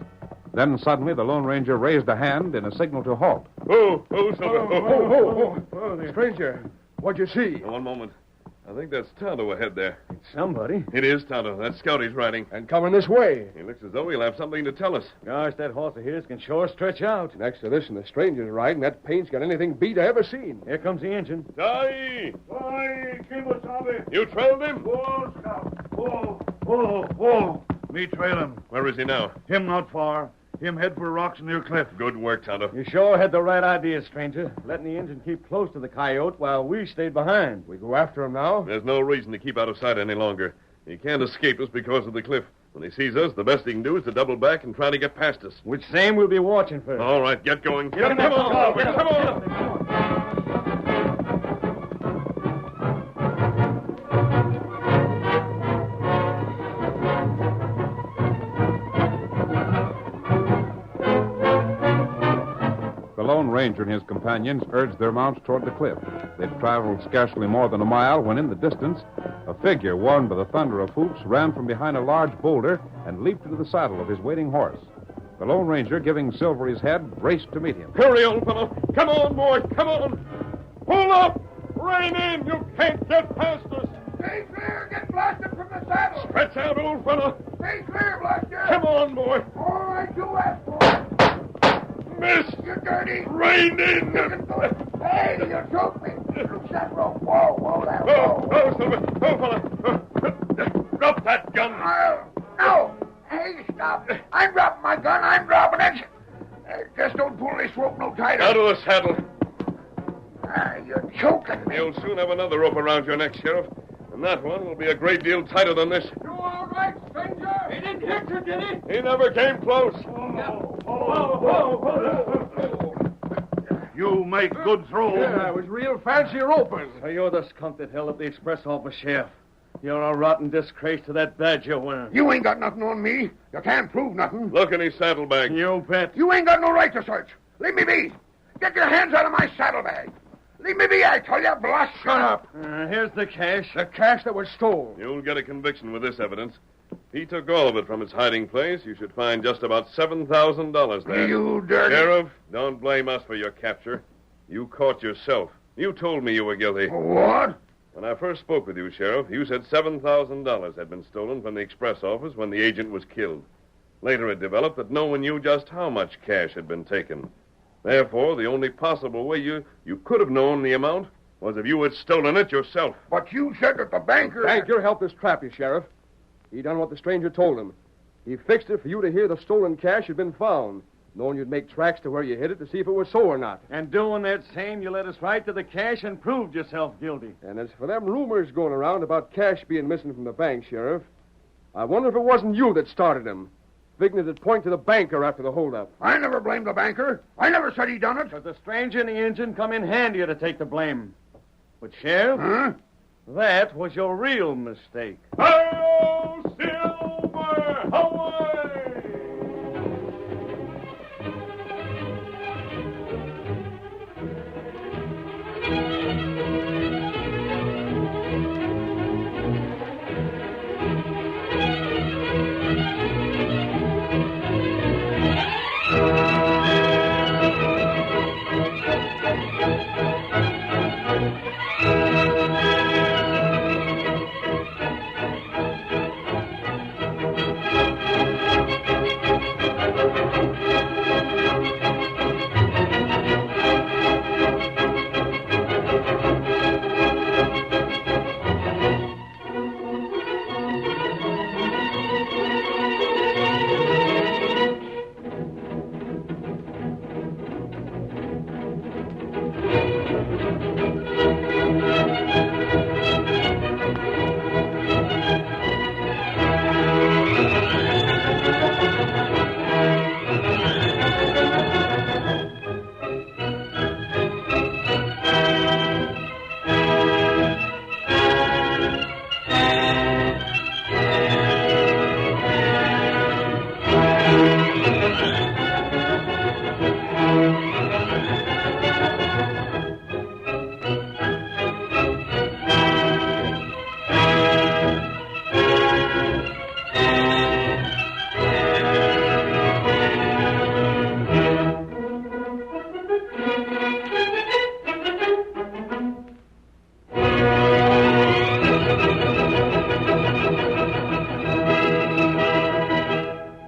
Then suddenly the Lone Ranger raised a hand in a signal to halt. Silver. Stranger, what'd you see? One moment. I think that's Tonto ahead there. It's somebody. It is Tonto. That scout he's riding. And coming this way. He looks as though he'll have something to tell us. Gosh, that horse of his can sure stretch out. Next to this and the stranger's riding, that paint's got anything beat I ever seen. Here comes the engine. Die! Kimasabi. You trailed him? Whoa, Scout. Whoa. Me trail him. Where is he now? Him not far. Him head for rocks near cliff. Good work, Tonto. You sure had the right idea, stranger. Letting the engine keep close to the coyote while we stayed behind. We go after him now? There's no reason to keep out of sight any longer. He can't escape us because of the cliff. When he sees us, the best he can do is to double back and try to get past us. Which same we'll be watching for. All right, get going. Come on. The Lone Ranger and his companions urged their mounts toward the cliff. They'd traveled scarcely more than a mile when, in the distance, a figure warned by the thunder of hoofs ran from behind a large boulder and leaped into the saddle of his waiting horse. The Lone Ranger, giving Silver his head, raced to meet him. Hurry, old fellow. Come on, boy. Come on. Pull up. Rein in. You can't get past us. Stay clear. Get blasted from the saddle. Stretch out, old fellow. Stay clear, Blaster. Come on, boy. All right, you ask for it. Miss. You dirty. Rein in. Hey, you choked me. Loose that rope. Whoa, there. Oh, Silver. Oh, fellow. Drop that gun. No. Hey, stop. I'm dropping my gun. I'm dropping it. Just don't pull this rope no tighter. Out of the saddle. You're choking me. You'll soon have another rope around your neck, Sheriff. And that one will be a great deal tighter than this. You all right, stranger? He didn't hit you, did he? He never came close. You make good throw. Yeah, it was real fancy roping. So you're the skunk that held up the express office, Sheriff. You're a rotten disgrace to that badge you're wearing. You ain't got nothing on me. You can't prove nothing. Look in his saddlebag. You bet. You ain't got no right to search. Leave me be. Get your hands out of my saddlebag. Leave me be, I tell you, blast. Shut up. Here's the cash. The cash that was stolen. You'll get a conviction with this evidence. He took all of it from its hiding place. You should find just about $7,000 there. You dirty... Sheriff, don't blame us for your capture. You caught yourself. You told me you were guilty. What? When I first spoke with you, Sheriff, you said $7,000 had been stolen from the express office when the agent was killed. Later it developed that no one knew just how much cash had been taken. Therefore, the only possible way you could have known the amount was if you had stolen it yourself. But you said that the banker... The banker helped us trap you, Sheriff. He done what the stranger told him. He fixed it for you to hear the stolen cash had been found, knowing you'd make tracks to where you hid it to see if it was so or not. And doing that same, you led us right to the cash and proved yourself guilty. And as for them rumors going around about cash being missing from the bank, Sheriff, I wonder if it wasn't you that started them. Figuring it'd point to the banker after the holdup. I never blamed the banker. I never said he done it. But the stranger and the engine come in handier to take the blame. But, Sheriff, that was your real mistake. Hi-yo, Silver! Away!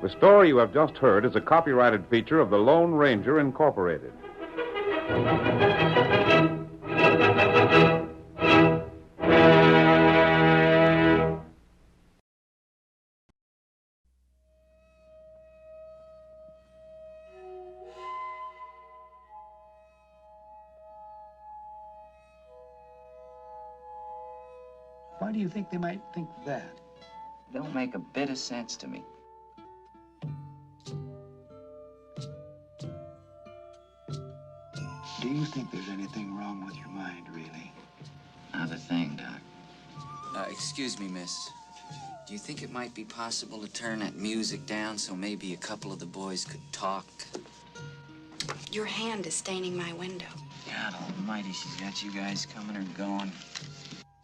The story you have just heard is a copyrighted feature of the Lone Ranger Incorporated. Why do you think they might think that? Don't make a bit of sense to me. Do you think there's anything wrong with your mind, really? Not a thing, Doc. Excuse me, miss. Do you think it might be possible to turn that music down so maybe a couple of the boys could talk? Your hand is staining my window. God almighty, she's got you guys coming or going.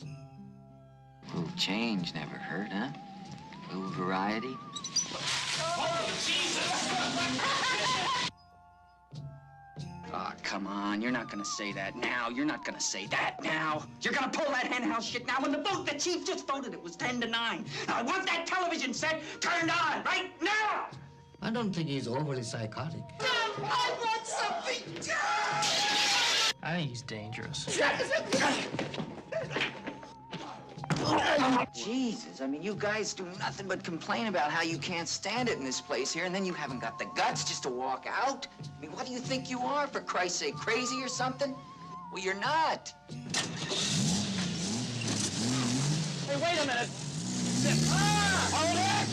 A little change never hurt, huh? A little variety. Oh, come on. You're not gonna say that now. You're not gonna say that now. You're gonna pull that henhouse shit now. When the vote, the chief just voted, it was 10-9. Now, I want that television set turned on right now! I don't think he's overly psychotic. No, I want something! I think he's dangerous. Jesus, I mean, you guys do nothing but complain about how you can't stand it in this place here, and then you haven't got the guts just to walk out? I mean, what do you think you are, for Christ's sake, crazy or something? Well, you're not. Hey, wait a minute. Hold it!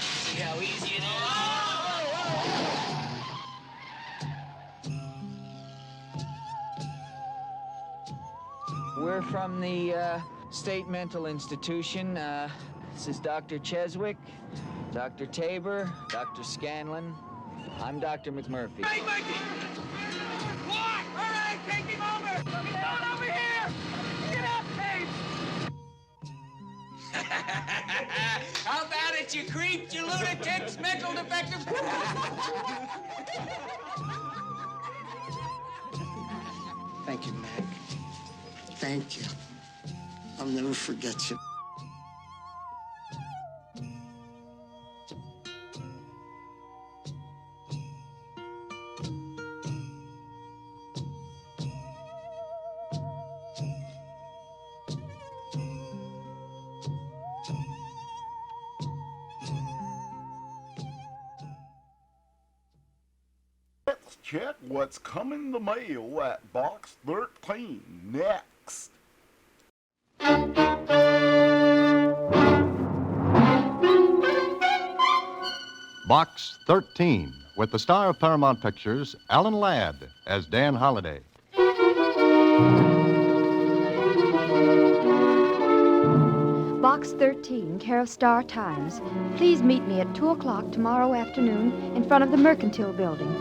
See how easy it is? We're from the State Mental Institution. This is Dr. Cheswick, Dr. Tabor, Dr. Scanlon. I'm Dr. McMurphy. Hey, Magee! What? All right, take him over! Get on over here! Get up, Tate! How about it, you creeps, you lunatics, mental defectives? Thank you, Mac. Thank you. I'll never forget you. check what's coming in the mail at Box 13 next. Box 13, with the star of Paramount Pictures, Alan Ladd, as Dan Holliday. Box 13, care of Star Times. Please meet me at 2 o'clock tomorrow afternoon in front of the Mercantile Building.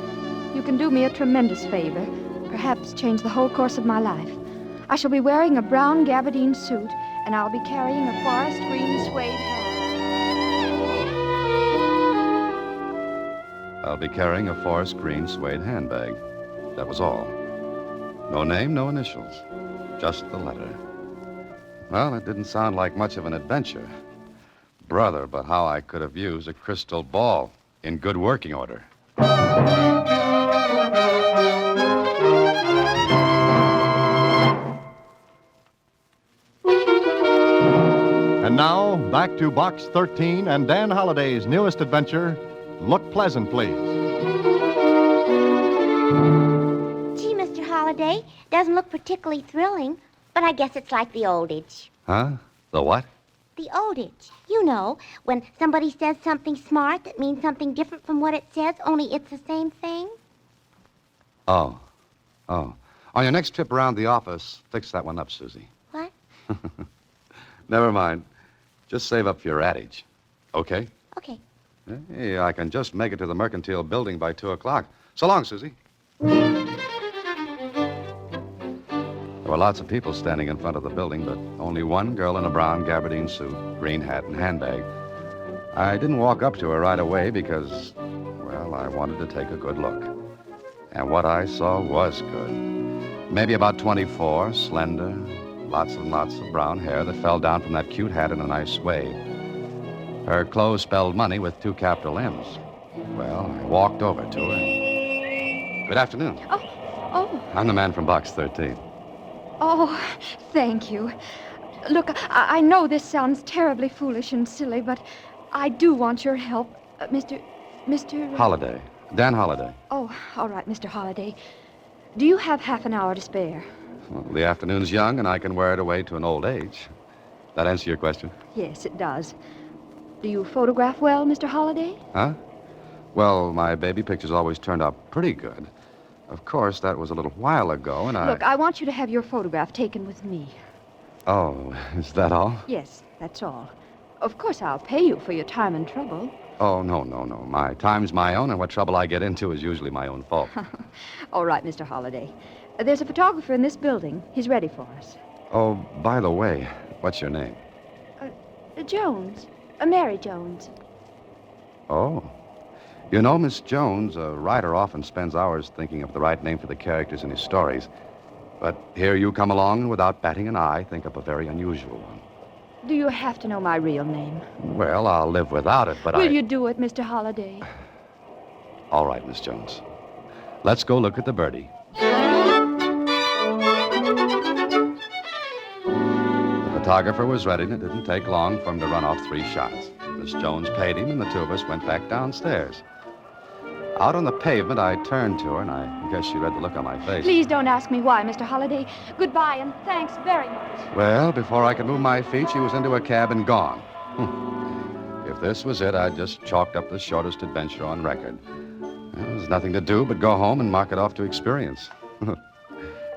You can do me a tremendous favor, perhaps change the whole course of my life. I shall be wearing a brown gabardine suit, and I'll be carrying a forest green suede hat. I'll be carrying a forest green suede handbag. That was all. No name, no initials. Just the letter. Well, it didn't sound like much of an adventure. Brother, but how I could have used a crystal ball in good working order. And now, back to Box 13 and Dan Holliday's newest adventure, Look Pleasant, Please. Gee, Mr. Holliday, doesn't look particularly thrilling, but I guess it's like the oldage. Huh? The what? The oldage. You know, when somebody says something smart that means something different from what it says, only it's the same thing. Oh. On your next trip around the office, fix that one up, Susie. What? Never mind. Just save up for your adage. Okay? Okay. Hey, I can just make it to the Mercantile Building by 2 o'clock. So long, Susie. There were lots of people standing in front of the building, but only one girl in a brown gabardine suit, green hat, and handbag. I didn't walk up to her right away because, well, I wanted to take a good look. And what I saw was good. Maybe about 24, slender, lots and lots of brown hair that fell down from that cute hat in a nice wave. Her clothes spelled money with 2 capital M's. Well, I walked over to her. Good afternoon. Oh. I'm the man from Box 13. Oh, thank you. Look, I know this sounds terribly foolish and silly, but I do want your help. Mr. Holliday. Dan Holliday. Oh, all right, Mr. Holliday. Do you have half an hour to spare? Well, the afternoon's young, and I can wear it away to an old age. That answer your question? Yes, it does. Do you photograph well, Mr. Holliday? Huh? Well, my baby pictures always turned out pretty good. Of course, that was a little while ago, and Look, I want you to have your photograph taken with me. Oh, is that all? Yes, that's all. Of course, I'll pay you for your time and trouble. Oh, no. My time's my own, and what trouble I get into is usually my own fault. All right, Mr. Holliday. There's a photographer in this building. He's ready for us. Oh, by the way, what's your name? Jones. Mary Jones. Oh. You know, Miss Jones, a writer often spends hours thinking of the right name for the characters in his stories. But here you come along and without batting an eye, think up a very unusual one. Do you have to know my real name? Well, I'll live without it, but Will you do it, Mr. Holliday? All right, Miss Jones. Let's go look at the birdie. The photographer was ready, and it didn't take long for him to run off 3 shots. Miss Jones paid him, and the 2 of us went back downstairs. Out on the pavement, I turned to her, and I guess she read the look on my face. Please don't ask me why, Mr. Holliday. Goodbye, and thanks very much. Well, before I could move my feet, she was into a cab and gone. If this was it, I'd just chalked up the shortest adventure on record. There was nothing to do but go home and mark it off to experience.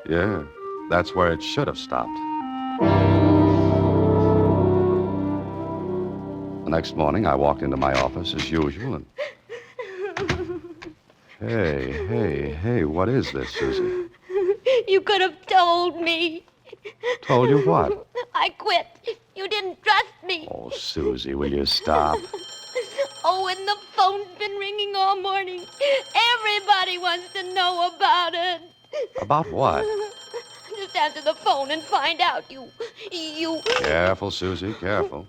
Yeah, that's where it should have stopped. The next morning, I walked into my office as usual and... Hey, what is this, Susie? You could have told me. Told you what? I quit. You didn't trust me. Oh, Susie, will you stop? Oh, and the phone's been ringing all morning. Everybody wants to know about it. About what? Just answer the phone and find out. You... Careful, Susie, careful.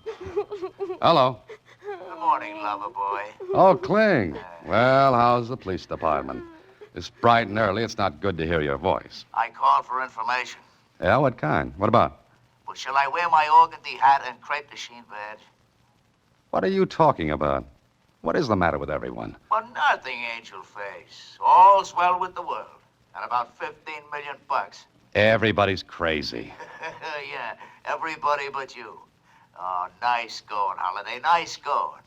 Hello. Good morning, lover boy. Oh, Kling. Well, how's the police department? It's bright and early. It's not good to hear your voice. I called for information. Yeah, what kind? What about? Well, shall I wear my organdy hat and crepe de chine badge? What are you talking about? What is the matter with everyone? Well, nothing, Angel Face. All's well with the world. And about 15 million bucks. Everybody's crazy. Yeah, everybody but you. Oh, nice going, Holiday, nice going.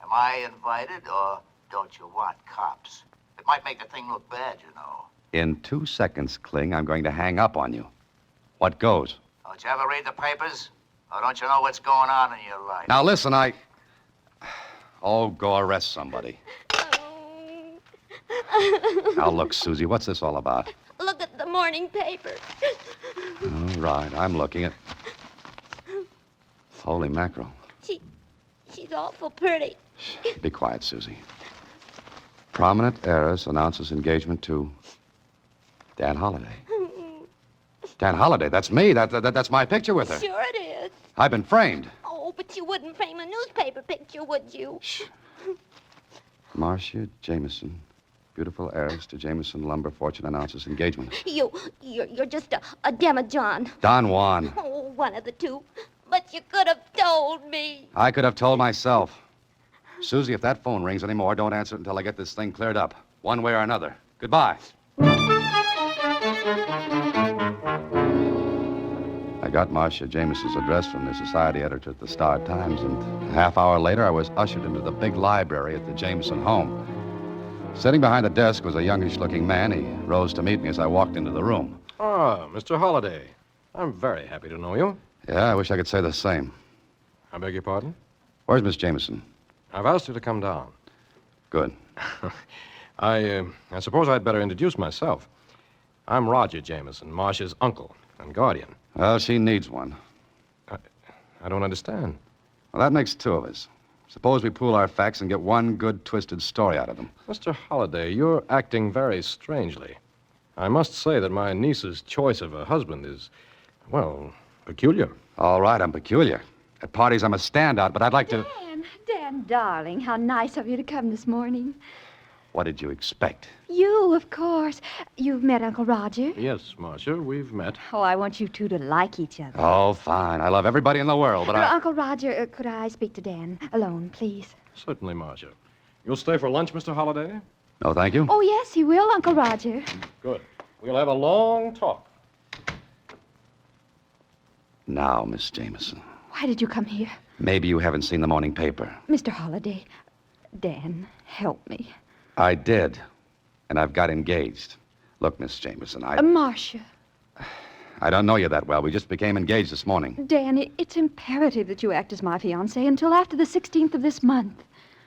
Am I invited, or don't you want cops? It might make the thing look bad, you know. In 2 seconds, Kling, I'm going to hang up on you. What goes? Don't you ever read the papers? Or don't you know what's going on in your life? Now, listen, Oh, go arrest somebody. Now, look, Susie, what's this all about? Look at the morning paper. All right, I'm looking at... Holy mackerel. She's awful pretty. Be quiet, Susie. Prominent heiress announces engagement to Dan Holliday. Dan Holliday, that's me. That's my picture with her. Sure it is. I've been framed. Oh, but you wouldn't frame a newspaper picture, would you? Shh. Marcia Jameson, beautiful heiress to Jameson Lumber Fortune announces engagement. You're just a demijohn. Don Juan. Oh, one of the two. But you could have told me. I could have told myself. Susie, if that phone rings anymore, don't answer it until I get this thing cleared up. One way or another. Goodbye. I got Marcia Jameson's address from the society editor at the Star-Times, and a half hour later, I was ushered into the big library at the Jameson home. Sitting behind the desk was a youngish-looking man. He rose to meet me as I walked into the room. Ah, Mr. Holliday. I'm very happy to know you. Yeah, I wish I could say the same. I beg your pardon? Where's Miss Jameson? I've asked her to come down. Good. I suppose I'd better introduce myself. I'm Roger Jameson, Marcia's uncle and guardian. Well, she needs one. I don't understand. Well, that makes two of us. Suppose we pool our facts and get one good, twisted story out of them. Mr. Holliday, you're acting very strangely. I must say that my niece's choice of a husband is, well, peculiar. All right, I'm peculiar. At parties, I'm a standout, but I'd like to... Dan, darling, how nice of you to come this morning. What did you expect? You, of course. You've met Uncle Roger. Yes, Marcia, we've met. Oh, I want you two to like each other. Oh, fine. I love everybody in the world, but Uncle Roger, could I speak to Dan alone, please? Certainly, Marcia. You'll stay for lunch, Mr. Holliday? No, thank you. Oh, yes, he will, Uncle Roger. Good. We'll have a long talk. Now, Miss Jameson. Why did you come here? Maybe you haven't seen the morning paper. Mr. Holliday, Dan, help me. I did, and I've got engaged. Look, Miss Jameson, Marcia. I don't know you that well. We just became engaged this morning. Dan, it's imperative that you act as my fiancé until after the 16th of this month.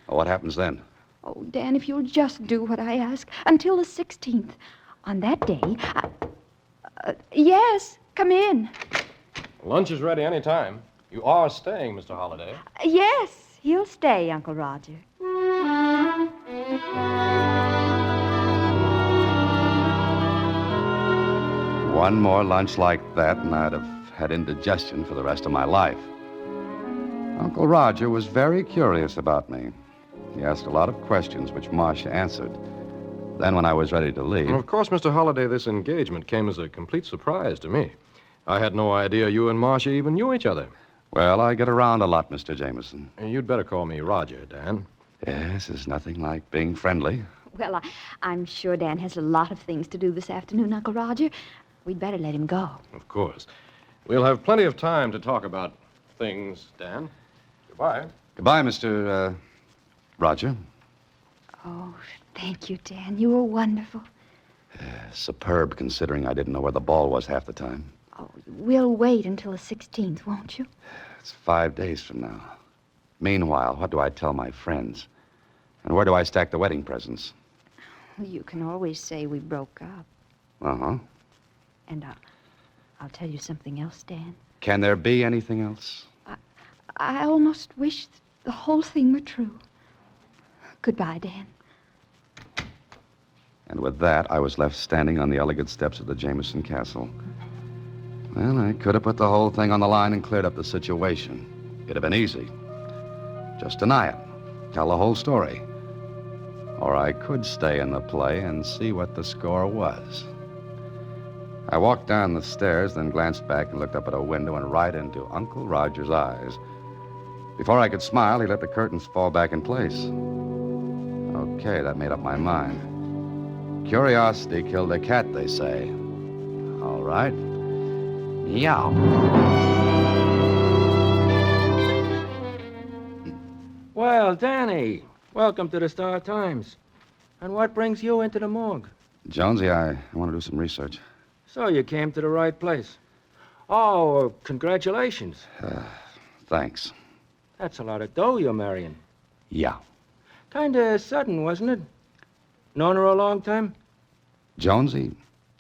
Well, what happens then? Oh, Dan, if you'll just do what I ask until the 16th. On that day, yes, come in. Lunch is ready any time. You are staying, Mr. Holliday. Yes, he'll stay, Uncle Roger. One more lunch like that, and I'd have had indigestion for the rest of my life. Uncle Roger was very curious about me. He asked a lot of questions, which Marcia answered. Then, when I was ready to leave... Of course, Mr. Holliday, this engagement came as a complete surprise to me. I had no idea you and Marcia even knew each other. Well, I get around a lot, Mr. Jameson. You'd better call me Roger, Dan. Yes, there's nothing like being friendly. Well, I'm sure Dan has a lot of things to do this afternoon, Uncle Roger. We'd better let him go. Of course. We'll have plenty of time to talk about things, Dan. Goodbye. Goodbye, Mr. Roger. Oh, thank you, Dan. You were wonderful. Superb, considering I didn't know where the ball was half the time. Oh, we'll wait until the 16th, won't you? It's 5 days from now. Meanwhile, what do I tell my friends? And where do I stack the wedding presents? You can always say we broke up. Uh-huh. And I'll tell you something else, Dan. Can there be anything else? I almost wish the whole thing were true. Goodbye, Dan. And with that, I was left standing on the elegant steps of the Jameson Castle. Well, I could have put the whole thing on the line and cleared up the situation. It'd have been easy. Just deny it. Tell the whole story. Or I could stay in the play and see what the score was. I walked down the stairs, then glanced back and looked up at a window and right into Uncle Roger's eyes. Before I could smile, he let the curtains fall back in place. Okay, that made up my mind. Curiosity killed a cat, they say. All right. Meow. Well, Danny, welcome to the Star Times. And what brings you into the morgue? Jonesy, I want to do some research. So you came to the right place. Oh, congratulations. Thanks. That's a lot of dough you're marrying. Yeah. Kinda sudden, wasn't it? Known her a long time? Jonesy,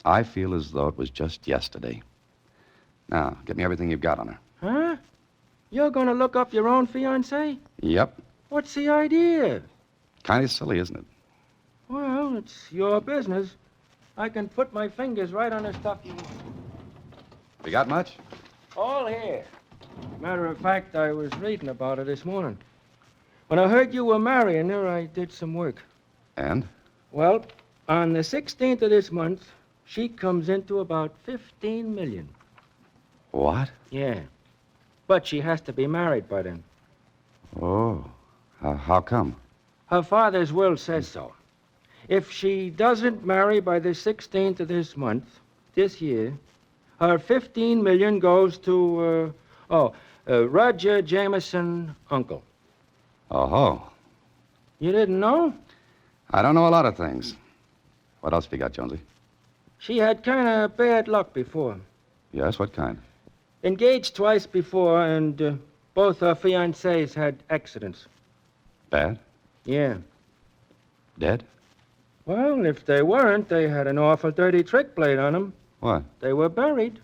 I feel as though it was just yesterday. Now, get me everything you've got on her. Huh? You're gonna look up your own fiancée? Yep. What's the idea? Kind of silly, isn't it? Well, it's your business. I can put my fingers right on the stuff you... You got much? All here. Matter of fact, I was reading about her this morning. When I heard you were marrying her, I did some work. And? Well, on the 16th of this month, she comes into about 15 million. What? Yeah. But she has to be married by then. Oh. How come? Her father's will says so. If she doesn't marry by the 16th of this month, this year, her 15 million goes to, Roger Jameson, uncle. Oh-ho. You didn't know? I don't know a lot of things. What else have you got, Jonesy? She had kind of bad luck before. Yes, what kind? Engaged twice before, and both her fiancés had accidents. Bad? Yeah. Dead? Well, if they weren't, they had an awful dirty trick played on them. What? They were buried.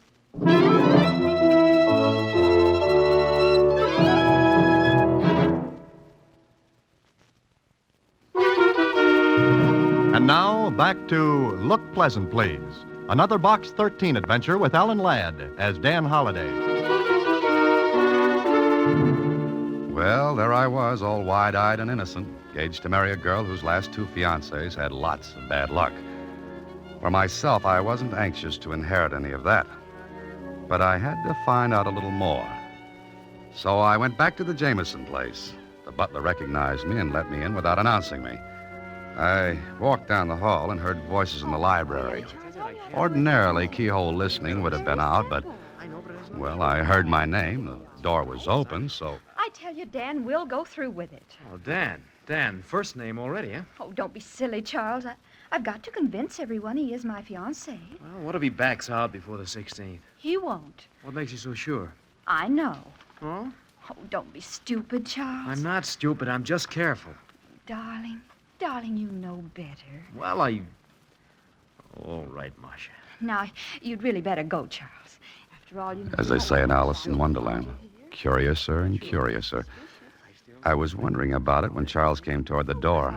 And now, back to Look Pleasant, Please. Another Box 13 adventure with Alan Ladd as Dan Holliday. Well, there I was, all wide-eyed and innocent, engaged to marry a girl whose last two fiancés had lots of bad luck. For myself, I wasn't anxious to inherit any of that. But I had to find out a little more. So I went back to the Jameson place. The butler recognized me and let me in without announcing me. I walked down the hall and heard voices in the library. Ordinarily, keyhole listening would have been out, but, well, I heard my name. The door was open, so... I tell you, Dan, we'll go through with it. Oh, Dan, first name already, huh? Oh, don't be silly, Charles. I've got to convince everyone he is my fiancé. Well, what if he backs out before the 16th? He won't. What makes you so sure? I know. Oh? Oh, don't be stupid, Charles. I'm not stupid. I'm just careful. Darling, you know better. Well, All right, Marcia. Now, you'd really better go, Charles. After all, you know... As they say in Alice in Wonderland, curiouser and curiouser. I was wondering about it when Charles came toward the door.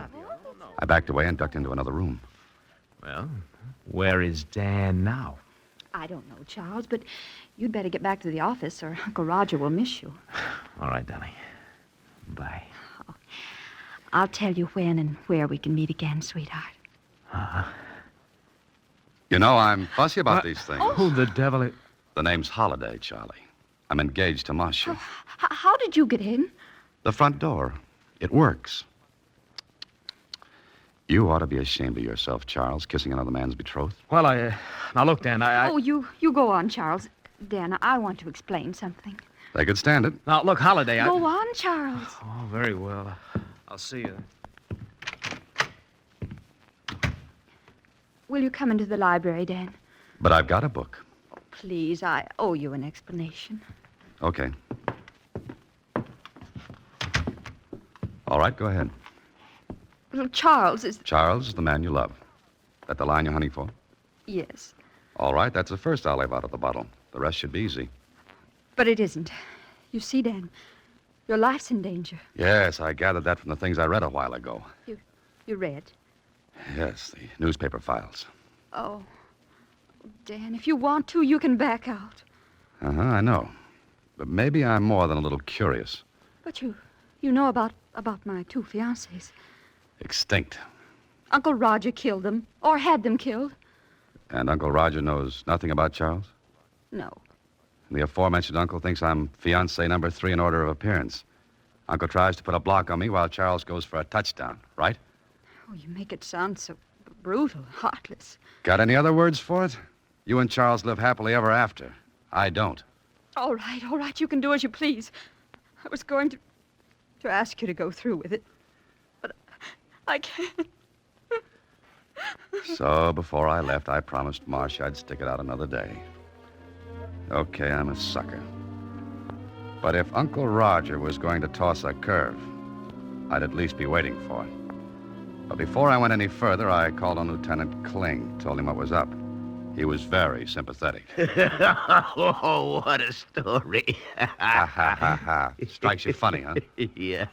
I backed away and ducked into another room. Well, where is Dan now? I don't know, Charles, but you'd better get back to the office or Uncle Roger will miss you. All right, darling. Bye. Oh, I'll tell you when and where we can meet again, sweetheart. Uh-huh. You know, I'm fussy about these things. Who the devil is... The name's Holiday, Charlie. I'm engaged to Marcia. How did you get in? The front door. It works. You ought to be ashamed of yourself, Charles, kissing another man's betrothed. Well, Now, look, Dan, I... Oh, you go on, Charles. Dan, I want to explain something. They could stand it. Now, look, Holiday, Go on, Charles. Oh, very well. I'll see you. Will you come into the library, Dan? But I've got a book. Oh, please, I owe you an explanation. Okay. All right, go ahead. Well, Charles is... Charles is the man you love. That the line you're hunting for? Yes. All right, that's the first olive out of the bottle. The rest should be easy. But it isn't. You see, Dan, your life's in danger. Yes, I gathered that from the things I read a while ago. You read? Yes, the newspaper files. Oh, Dan, if you want to, you can back out. Uh-huh, I know. But maybe I'm more than a little curious. But you know about my two fiancés. Extinct. Uncle Roger killed them, or had them killed. And Uncle Roger knows nothing about Charles? No. The aforementioned uncle thinks I'm fiancé number 3 in order of appearance. Uncle tries to put a block on me while Charles goes for a touchdown, right? Oh, you make it sound so brutal, heartless. Got any other words for it? You and Charles live happily ever after. I don't. All right, you can do as you please. I was going to ask you to go through with it, but I can't. So before I left, I promised Marcia I'd stick it out another day. Okay, I'm a sucker. But if Uncle Roger was going to toss a curve, I'd at least be waiting for it. But before I went any further, I called on Lieutenant Kling, told him what was up. He was very sympathetic. Oh, what a story. Ha, ha, ha, ha. Strikes you funny, huh? Yeah.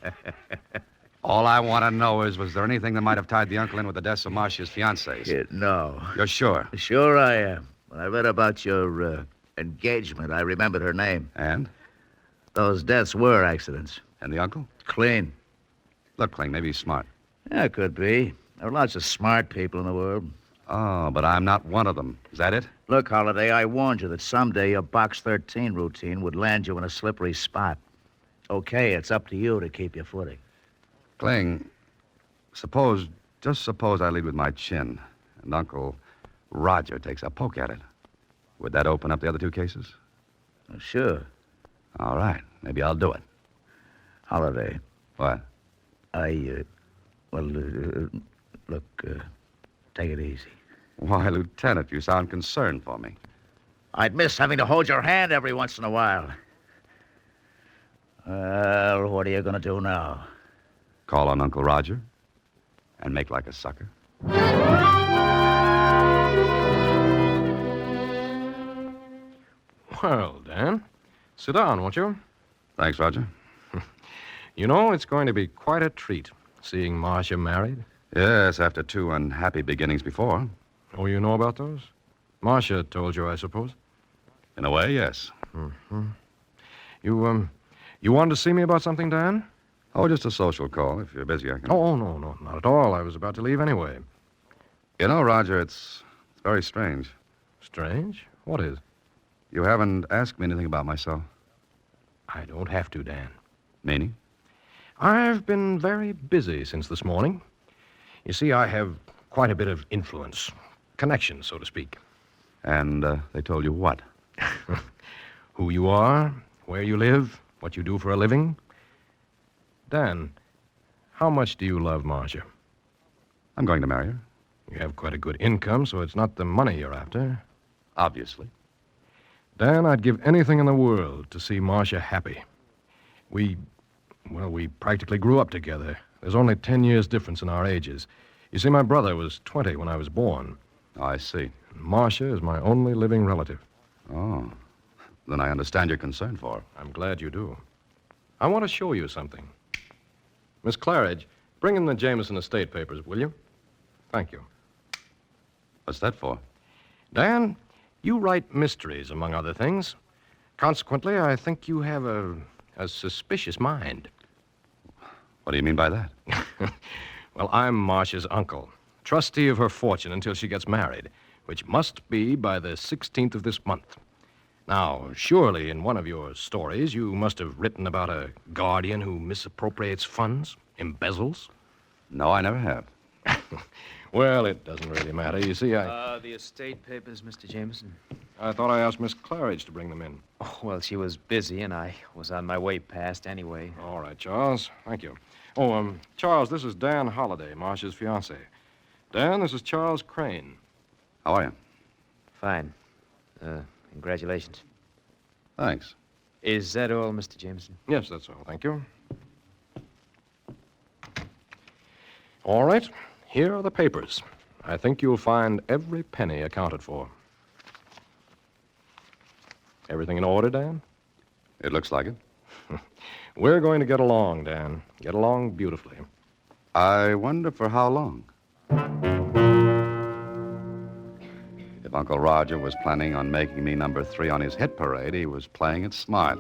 All I want to know is, was there anything that might have tied the uncle in with the deaths of Marcia's fiancés? No. You're sure? Sure I am. When I read about your engagement, I remembered her name. And? Those deaths were accidents. And the uncle? Clean. Look, Kling, maybe he's smart. Yeah, could be. There are lots of smart people in the world. Oh, but I'm not one of them. Is that it? Look, Holliday, I warned you that someday your Box 13 routine would land you in a slippery spot. Okay, it's up to you to keep your footing. Kling, just suppose I lead with my chin, and Uncle Roger takes a poke at it. Would that open up the other two cases? Sure. All right, maybe I'll do it. Holliday. What? Look, take it easy. Why, Lieutenant, you sound concerned for me. I'd miss having to hold your hand every once in a while. Well, what are you going to do now? Call on Uncle Roger and make like a sucker. Well, Dan, sit down, won't you? Thanks, Roger. You know, it's going to be quite a treat seeing Marcia married. Yes, after two unhappy beginnings before. Oh, you know about those? Marcia told you, I suppose. In a way, yes. Mm-hmm. You wanted to see me about something, Dan? Oh, just a social call. If you're busy, I can... Oh, no, not at all. I was about to leave anyway. You know, Roger, it's very strange. Strange? What is? You haven't asked me anything about myself. I don't have to, Dan. Meaning? I've been very busy since this morning. You see, I have quite a bit of influence. Connection, so to speak. And they told you what? Who you are, where you live, what you do for a living. Dan, how much do you love Marcia? I'm going to marry her. You have quite a good income, so it's not the money you're after. Obviously. Dan, I'd give anything in the world to see Marcia happy. We practically grew up together. There's only 10 years difference in our ages. You see, my brother was 20 when I was born. Oh, I see. Marcia is my only living relative. Oh. Then I understand your concern for her. I'm glad you do. I want to show you something. Miss Claridge, bring in the Jameson estate papers, will you? Thank you. What's that for? Dan, you write mysteries, among other things. Consequently, I think you have a suspicious mind. What do you mean by that? Well, I'm Marcia's uncle, trustee of her fortune until she gets married, which must be by the 16th of this month. Now, surely in one of your stories you must have written about a guardian who misappropriates funds, embezzles. No, I never have. Well, it doesn't really matter. You see, The estate papers, Mr. Jameson. I thought I asked Miss Claridge to bring them in. Oh, well, she was busy, and I was on my way past anyway. All right, Charles. Thank you. Oh, Charles, this is Dan Holliday, Marcia's fiancé. Dan, this is Charles Crane. How are you? Fine. Congratulations. Thanks. Is that all, Mr. Jameson? Yes, that's all. Thank you. All right. Here are the papers. I think you'll find every penny accounted for. Everything in order, Dan? It looks like it. We're going to get along, Dan. Get along beautifully. I wonder for how long. If Uncle Roger was planning on making me number 3 on his hit parade, he was playing it smart.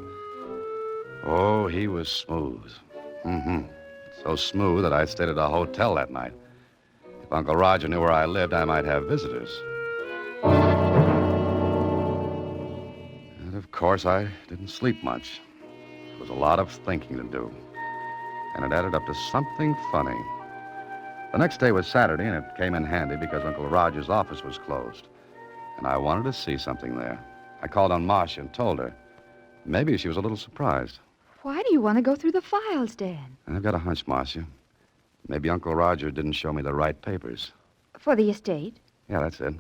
Oh, he was smooth. Mm-hmm. So smooth that I stayed at a hotel that night. If Uncle Roger knew where I lived, I might have visitors. And, of course, I didn't sleep much. There was a lot of thinking to do. And it added up to something funny. The next day was Saturday, and it came in handy because Uncle Roger's office was closed. And I wanted to see something there. I called on Marcia and told her. Maybe she was a little surprised. Why do you want to go through the files, Dan? I've got a hunch, Marcia. Maybe Uncle Roger didn't show me the right papers. For the estate? Yeah, that's it. Have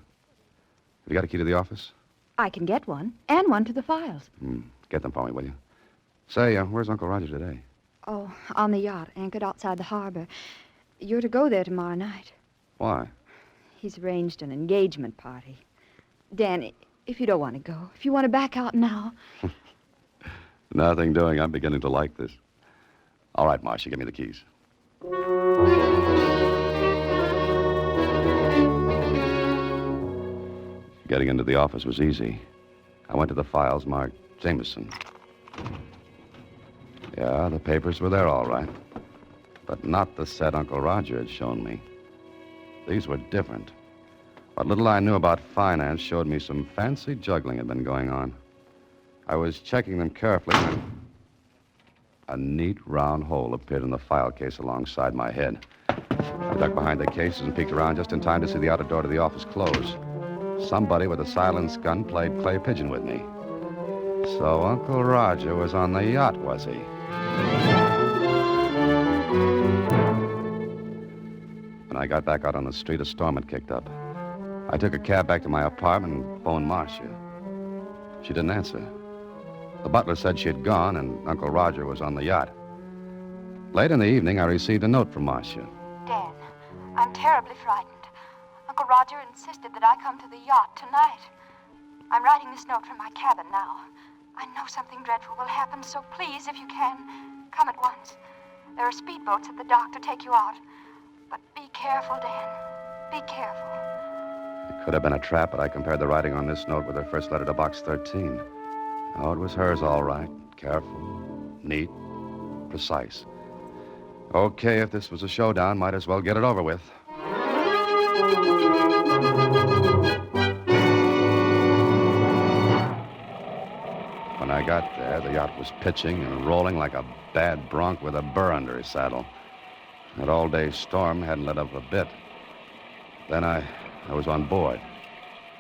you got a key to the office? I can get one, and one to the files. Get them for me, will you? Say, where's Uncle Roger today? Oh, on the yacht, anchored outside the harbor. You're to go there tomorrow night. Why? He's arranged an engagement party. Dan, if you don't want to go, if you want to back out now... Nothing doing. I'm beginning to like this. All right, Marcia, give me the keys. Getting into the office was easy. I went to the files marked Jameson. Yeah, the papers were there all right. But not the set Uncle Roger had shown me. These were different. What little I knew about finance showed me some fancy juggling had been going on. I was checking them carefully when a neat round hole appeared in the file case alongside my head. I ducked behind the cases and peeked around just in time to see the outer door to the office close. Somebody with a silenced gun played clay pigeon with me. So Uncle Roger was on the yacht, was he? When I got back out on the street, a storm had kicked up. I took a cab back to my apartment and phoned Marcia. She didn't answer. The butler said she had gone and Uncle Roger was on the yacht. Late in the evening, I received a note from Marcia. Dan, I'm terribly frightened. Uncle Roger insisted that I come to the yacht tonight. I'm writing this note from my cabin now. I know something dreadful will happen, so please, if you can, come at once. There are speedboats at the dock to take you out. But be careful, Dan. Be careful. It could have been a trap, but I compared the writing on this note with her first letter to Box 13. Oh, it was hers all right. Careful, neat, precise. Okay, if this was a showdown, might as well get it over with. When I got there, the yacht was pitching and rolling like a bad bronc with a burr under his saddle. That all-day storm hadn't let up a bit. Then I was on board,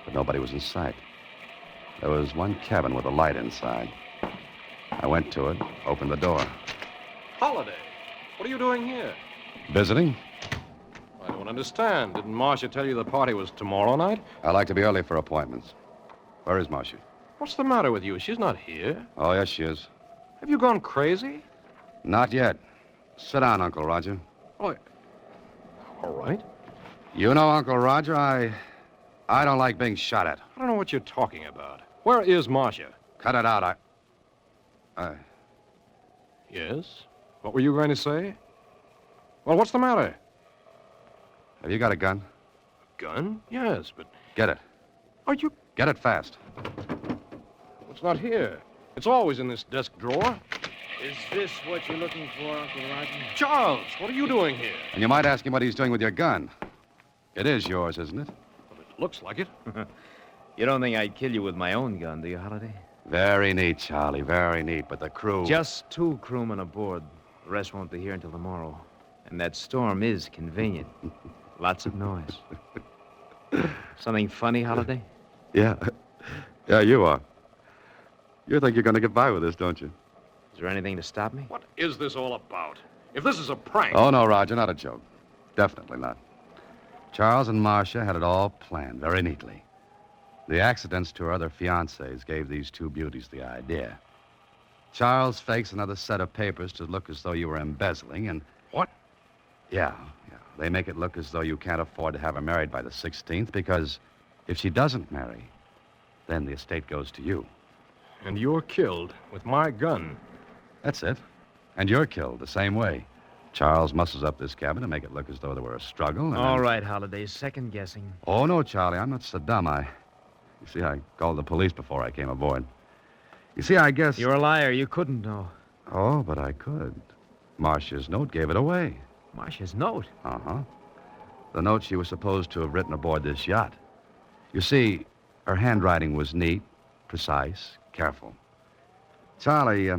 but nobody was in sight. There was one cabin with a light inside. I went to it, opened the door. Holiday? What are you doing here? Visiting? I don't understand. Didn't Marcia tell you the party was tomorrow night? I like to be early for appointments. Where is Marcia? What's the matter with you? She's not here. Oh, yes, she is. Have you gone crazy? Not yet. Sit down, Uncle Roger. Oh, all right. You know, Uncle Roger, I don't like being shot at. I don't know what you're talking about. Where is Marcia? Cut it out. Yes? What were you going to say? Well, what's the matter? Have you got a gun? A gun? Yes, but... Get it. Are you... Get it fast. It's not here. It's always in this desk drawer. Is this what you're looking for, Uncle Roger? Charles, what are you doing here? And you might ask him what he's doing with your gun. It is yours, isn't it? Well, it looks like it. You don't think I'd kill you with my own gun, do you, Holiday? Very neat, Charlie, very neat. But the crew... Just 2 crewmen aboard. The rest won't be here until tomorrow. And that storm is convenient. Lots of noise. Something funny, Holiday? Yeah. Yeah, you are. You think you're going to get by with this, don't you? Is there anything to stop me? What is this all about? If this is a prank... Oh, no, Roger, not a joke. Definitely not. Charles and Marcia had it all planned very neatly. The accidents to her other fiancés gave these 2 beauties the idea. Charles fakes another set of papers to look as though you were embezzling, and... What? Yeah. They make it look as though you can't afford to have her married by the 16th, because if she doesn't marry, then the estate goes to you. And you're killed with my gun. That's it. And you're killed the same way. Charles muscles up this cabin to make it look as though there were a struggle, and... All right, Holiday, second guessing. Oh, no, Charlie, I'm not so dumb. You see, I called the police before I came aboard. You see, I guess... You're a liar. You couldn't know. Oh, but I could. Marcia's note gave it away. Marcia's note? Uh-huh. The note she was supposed to have written aboard this yacht. You see, her handwriting was neat, precise, careful. Charlie,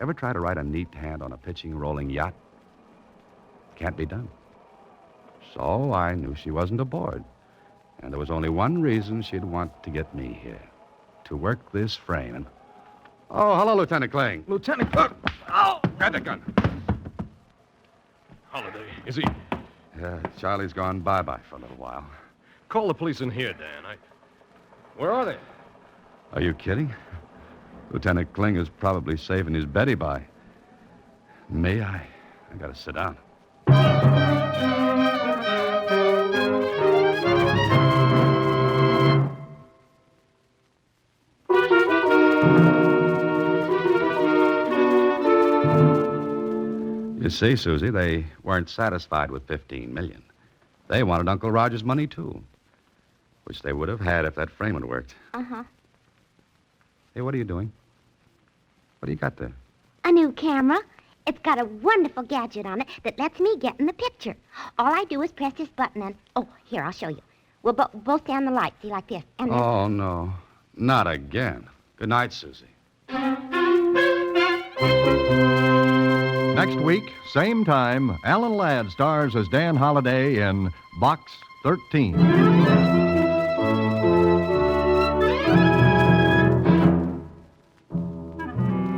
ever try to write a neat hand on a pitching, rolling yacht? Can't be done. So I knew she wasn't aboard. And there was only one reason she'd want to get me here. To work this frame. And... Oh, hello, Lieutenant Kling. Lieutenant... Oh! Grab that gun. Holiday, is he... Yeah, Charlie's gone bye-bye for a little while. Call the police in here, Dan. Where are they? Are you kidding? Lieutenant Kling is probably saving his Betty by. Me, I gotta sit down. You see, Susie, they weren't satisfied with $15 million. They wanted Uncle Roger's money, too. Which they would have had if that frame had worked. Uh-huh. Hey, what are you doing? What do you got there? A new camera. It's got a wonderful gadget on it that lets me get in the picture. All I do is press this button and... Oh, here, I'll show you. We'll both stand the light, see, like this. And then... Oh, no. Not again. Good night, Susie. Next week, same time, Alan Ladd stars as Dan Holliday in Box 13.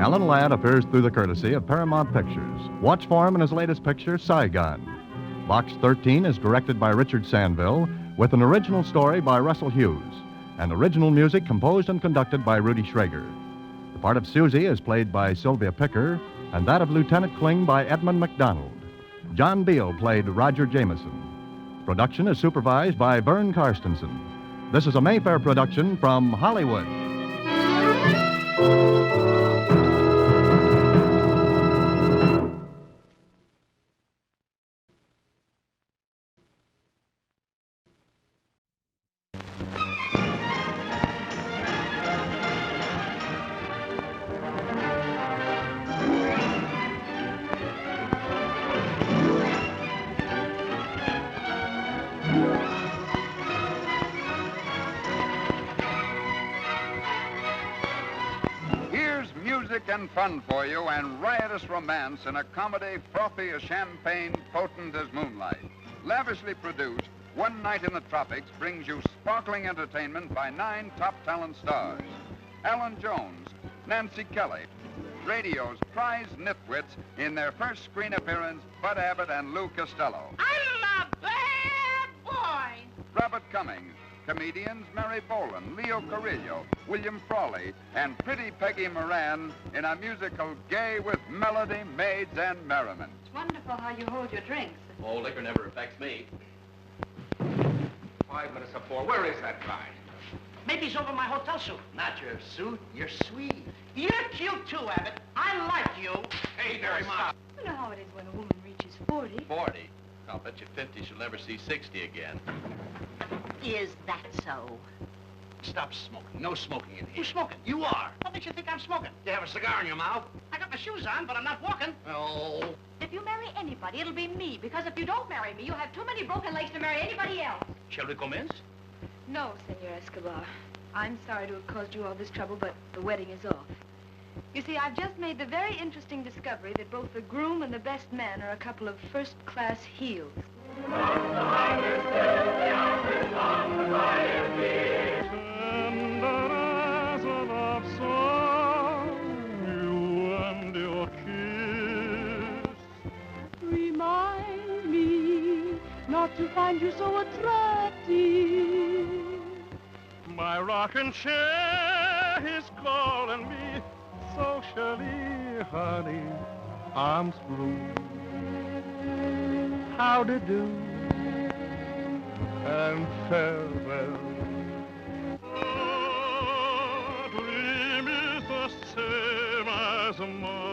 Alan Ladd appears through the courtesy of Paramount Pictures. Watch for him in his latest picture, Saigon. Box 13 is directed by Richard Sanville, with an original story by Russell Hughes, and original music composed and conducted by Rudy Schrager. The part of Susie is played by Sylvia Picker, and that of Lieutenant Kling by Edmund McDonald. John Beale played Roger Jameson. Production is supervised by Vern Karstensen. This is a Mayfair production from Hollywood. And fun for you, and riotous romance in a comedy frothy as champagne, potent as moonlight. Lavishly produced, One Night in the Tropics brings you sparkling entertainment by 9 top talent stars. Alan Jones, Nancy Kelly, radio's prize nitwits in their first screen appearance, Bud Abbott and Lou Costello. I'm a bad boy. Robert Cummings, comedians Mary Boland, Leo Carrillo, William Frawley, and pretty Peggy Moran in a musical gay with melody, maids, and merriment. It's wonderful how you hold your drinks. Oh, liquor never affects me. 5 minutes of 4. Where is that guy? Maybe he's over my hotel suit. Not your suit, your suite. You're cute too, Abbott. I like you. Hey, there, Mom. You know how it is when a woman reaches 40. 40? I'll bet you 50 she'll never see 60 again. Is that so? Stop smoking. No smoking in here. Who's smoking? You are. What makes you think I'm smoking? You have a cigar in your mouth? I got my shoes on, but I'm not walking. Oh. If you marry anybody, it'll be me, because if you don't marry me, you have too many broken legs to marry anybody else. Shall we commence? No, Senor Escobar. I'm sorry to have caused you all this trouble, but the wedding is off. You see, I've just made the very interesting discovery that both the groom and the best man are a couple of first-class heels. Remind me not to find you so attractive. My rocking chair is calling me socially, honey. Arms blue. How to do and farewell. Oh, dream is the same as mine.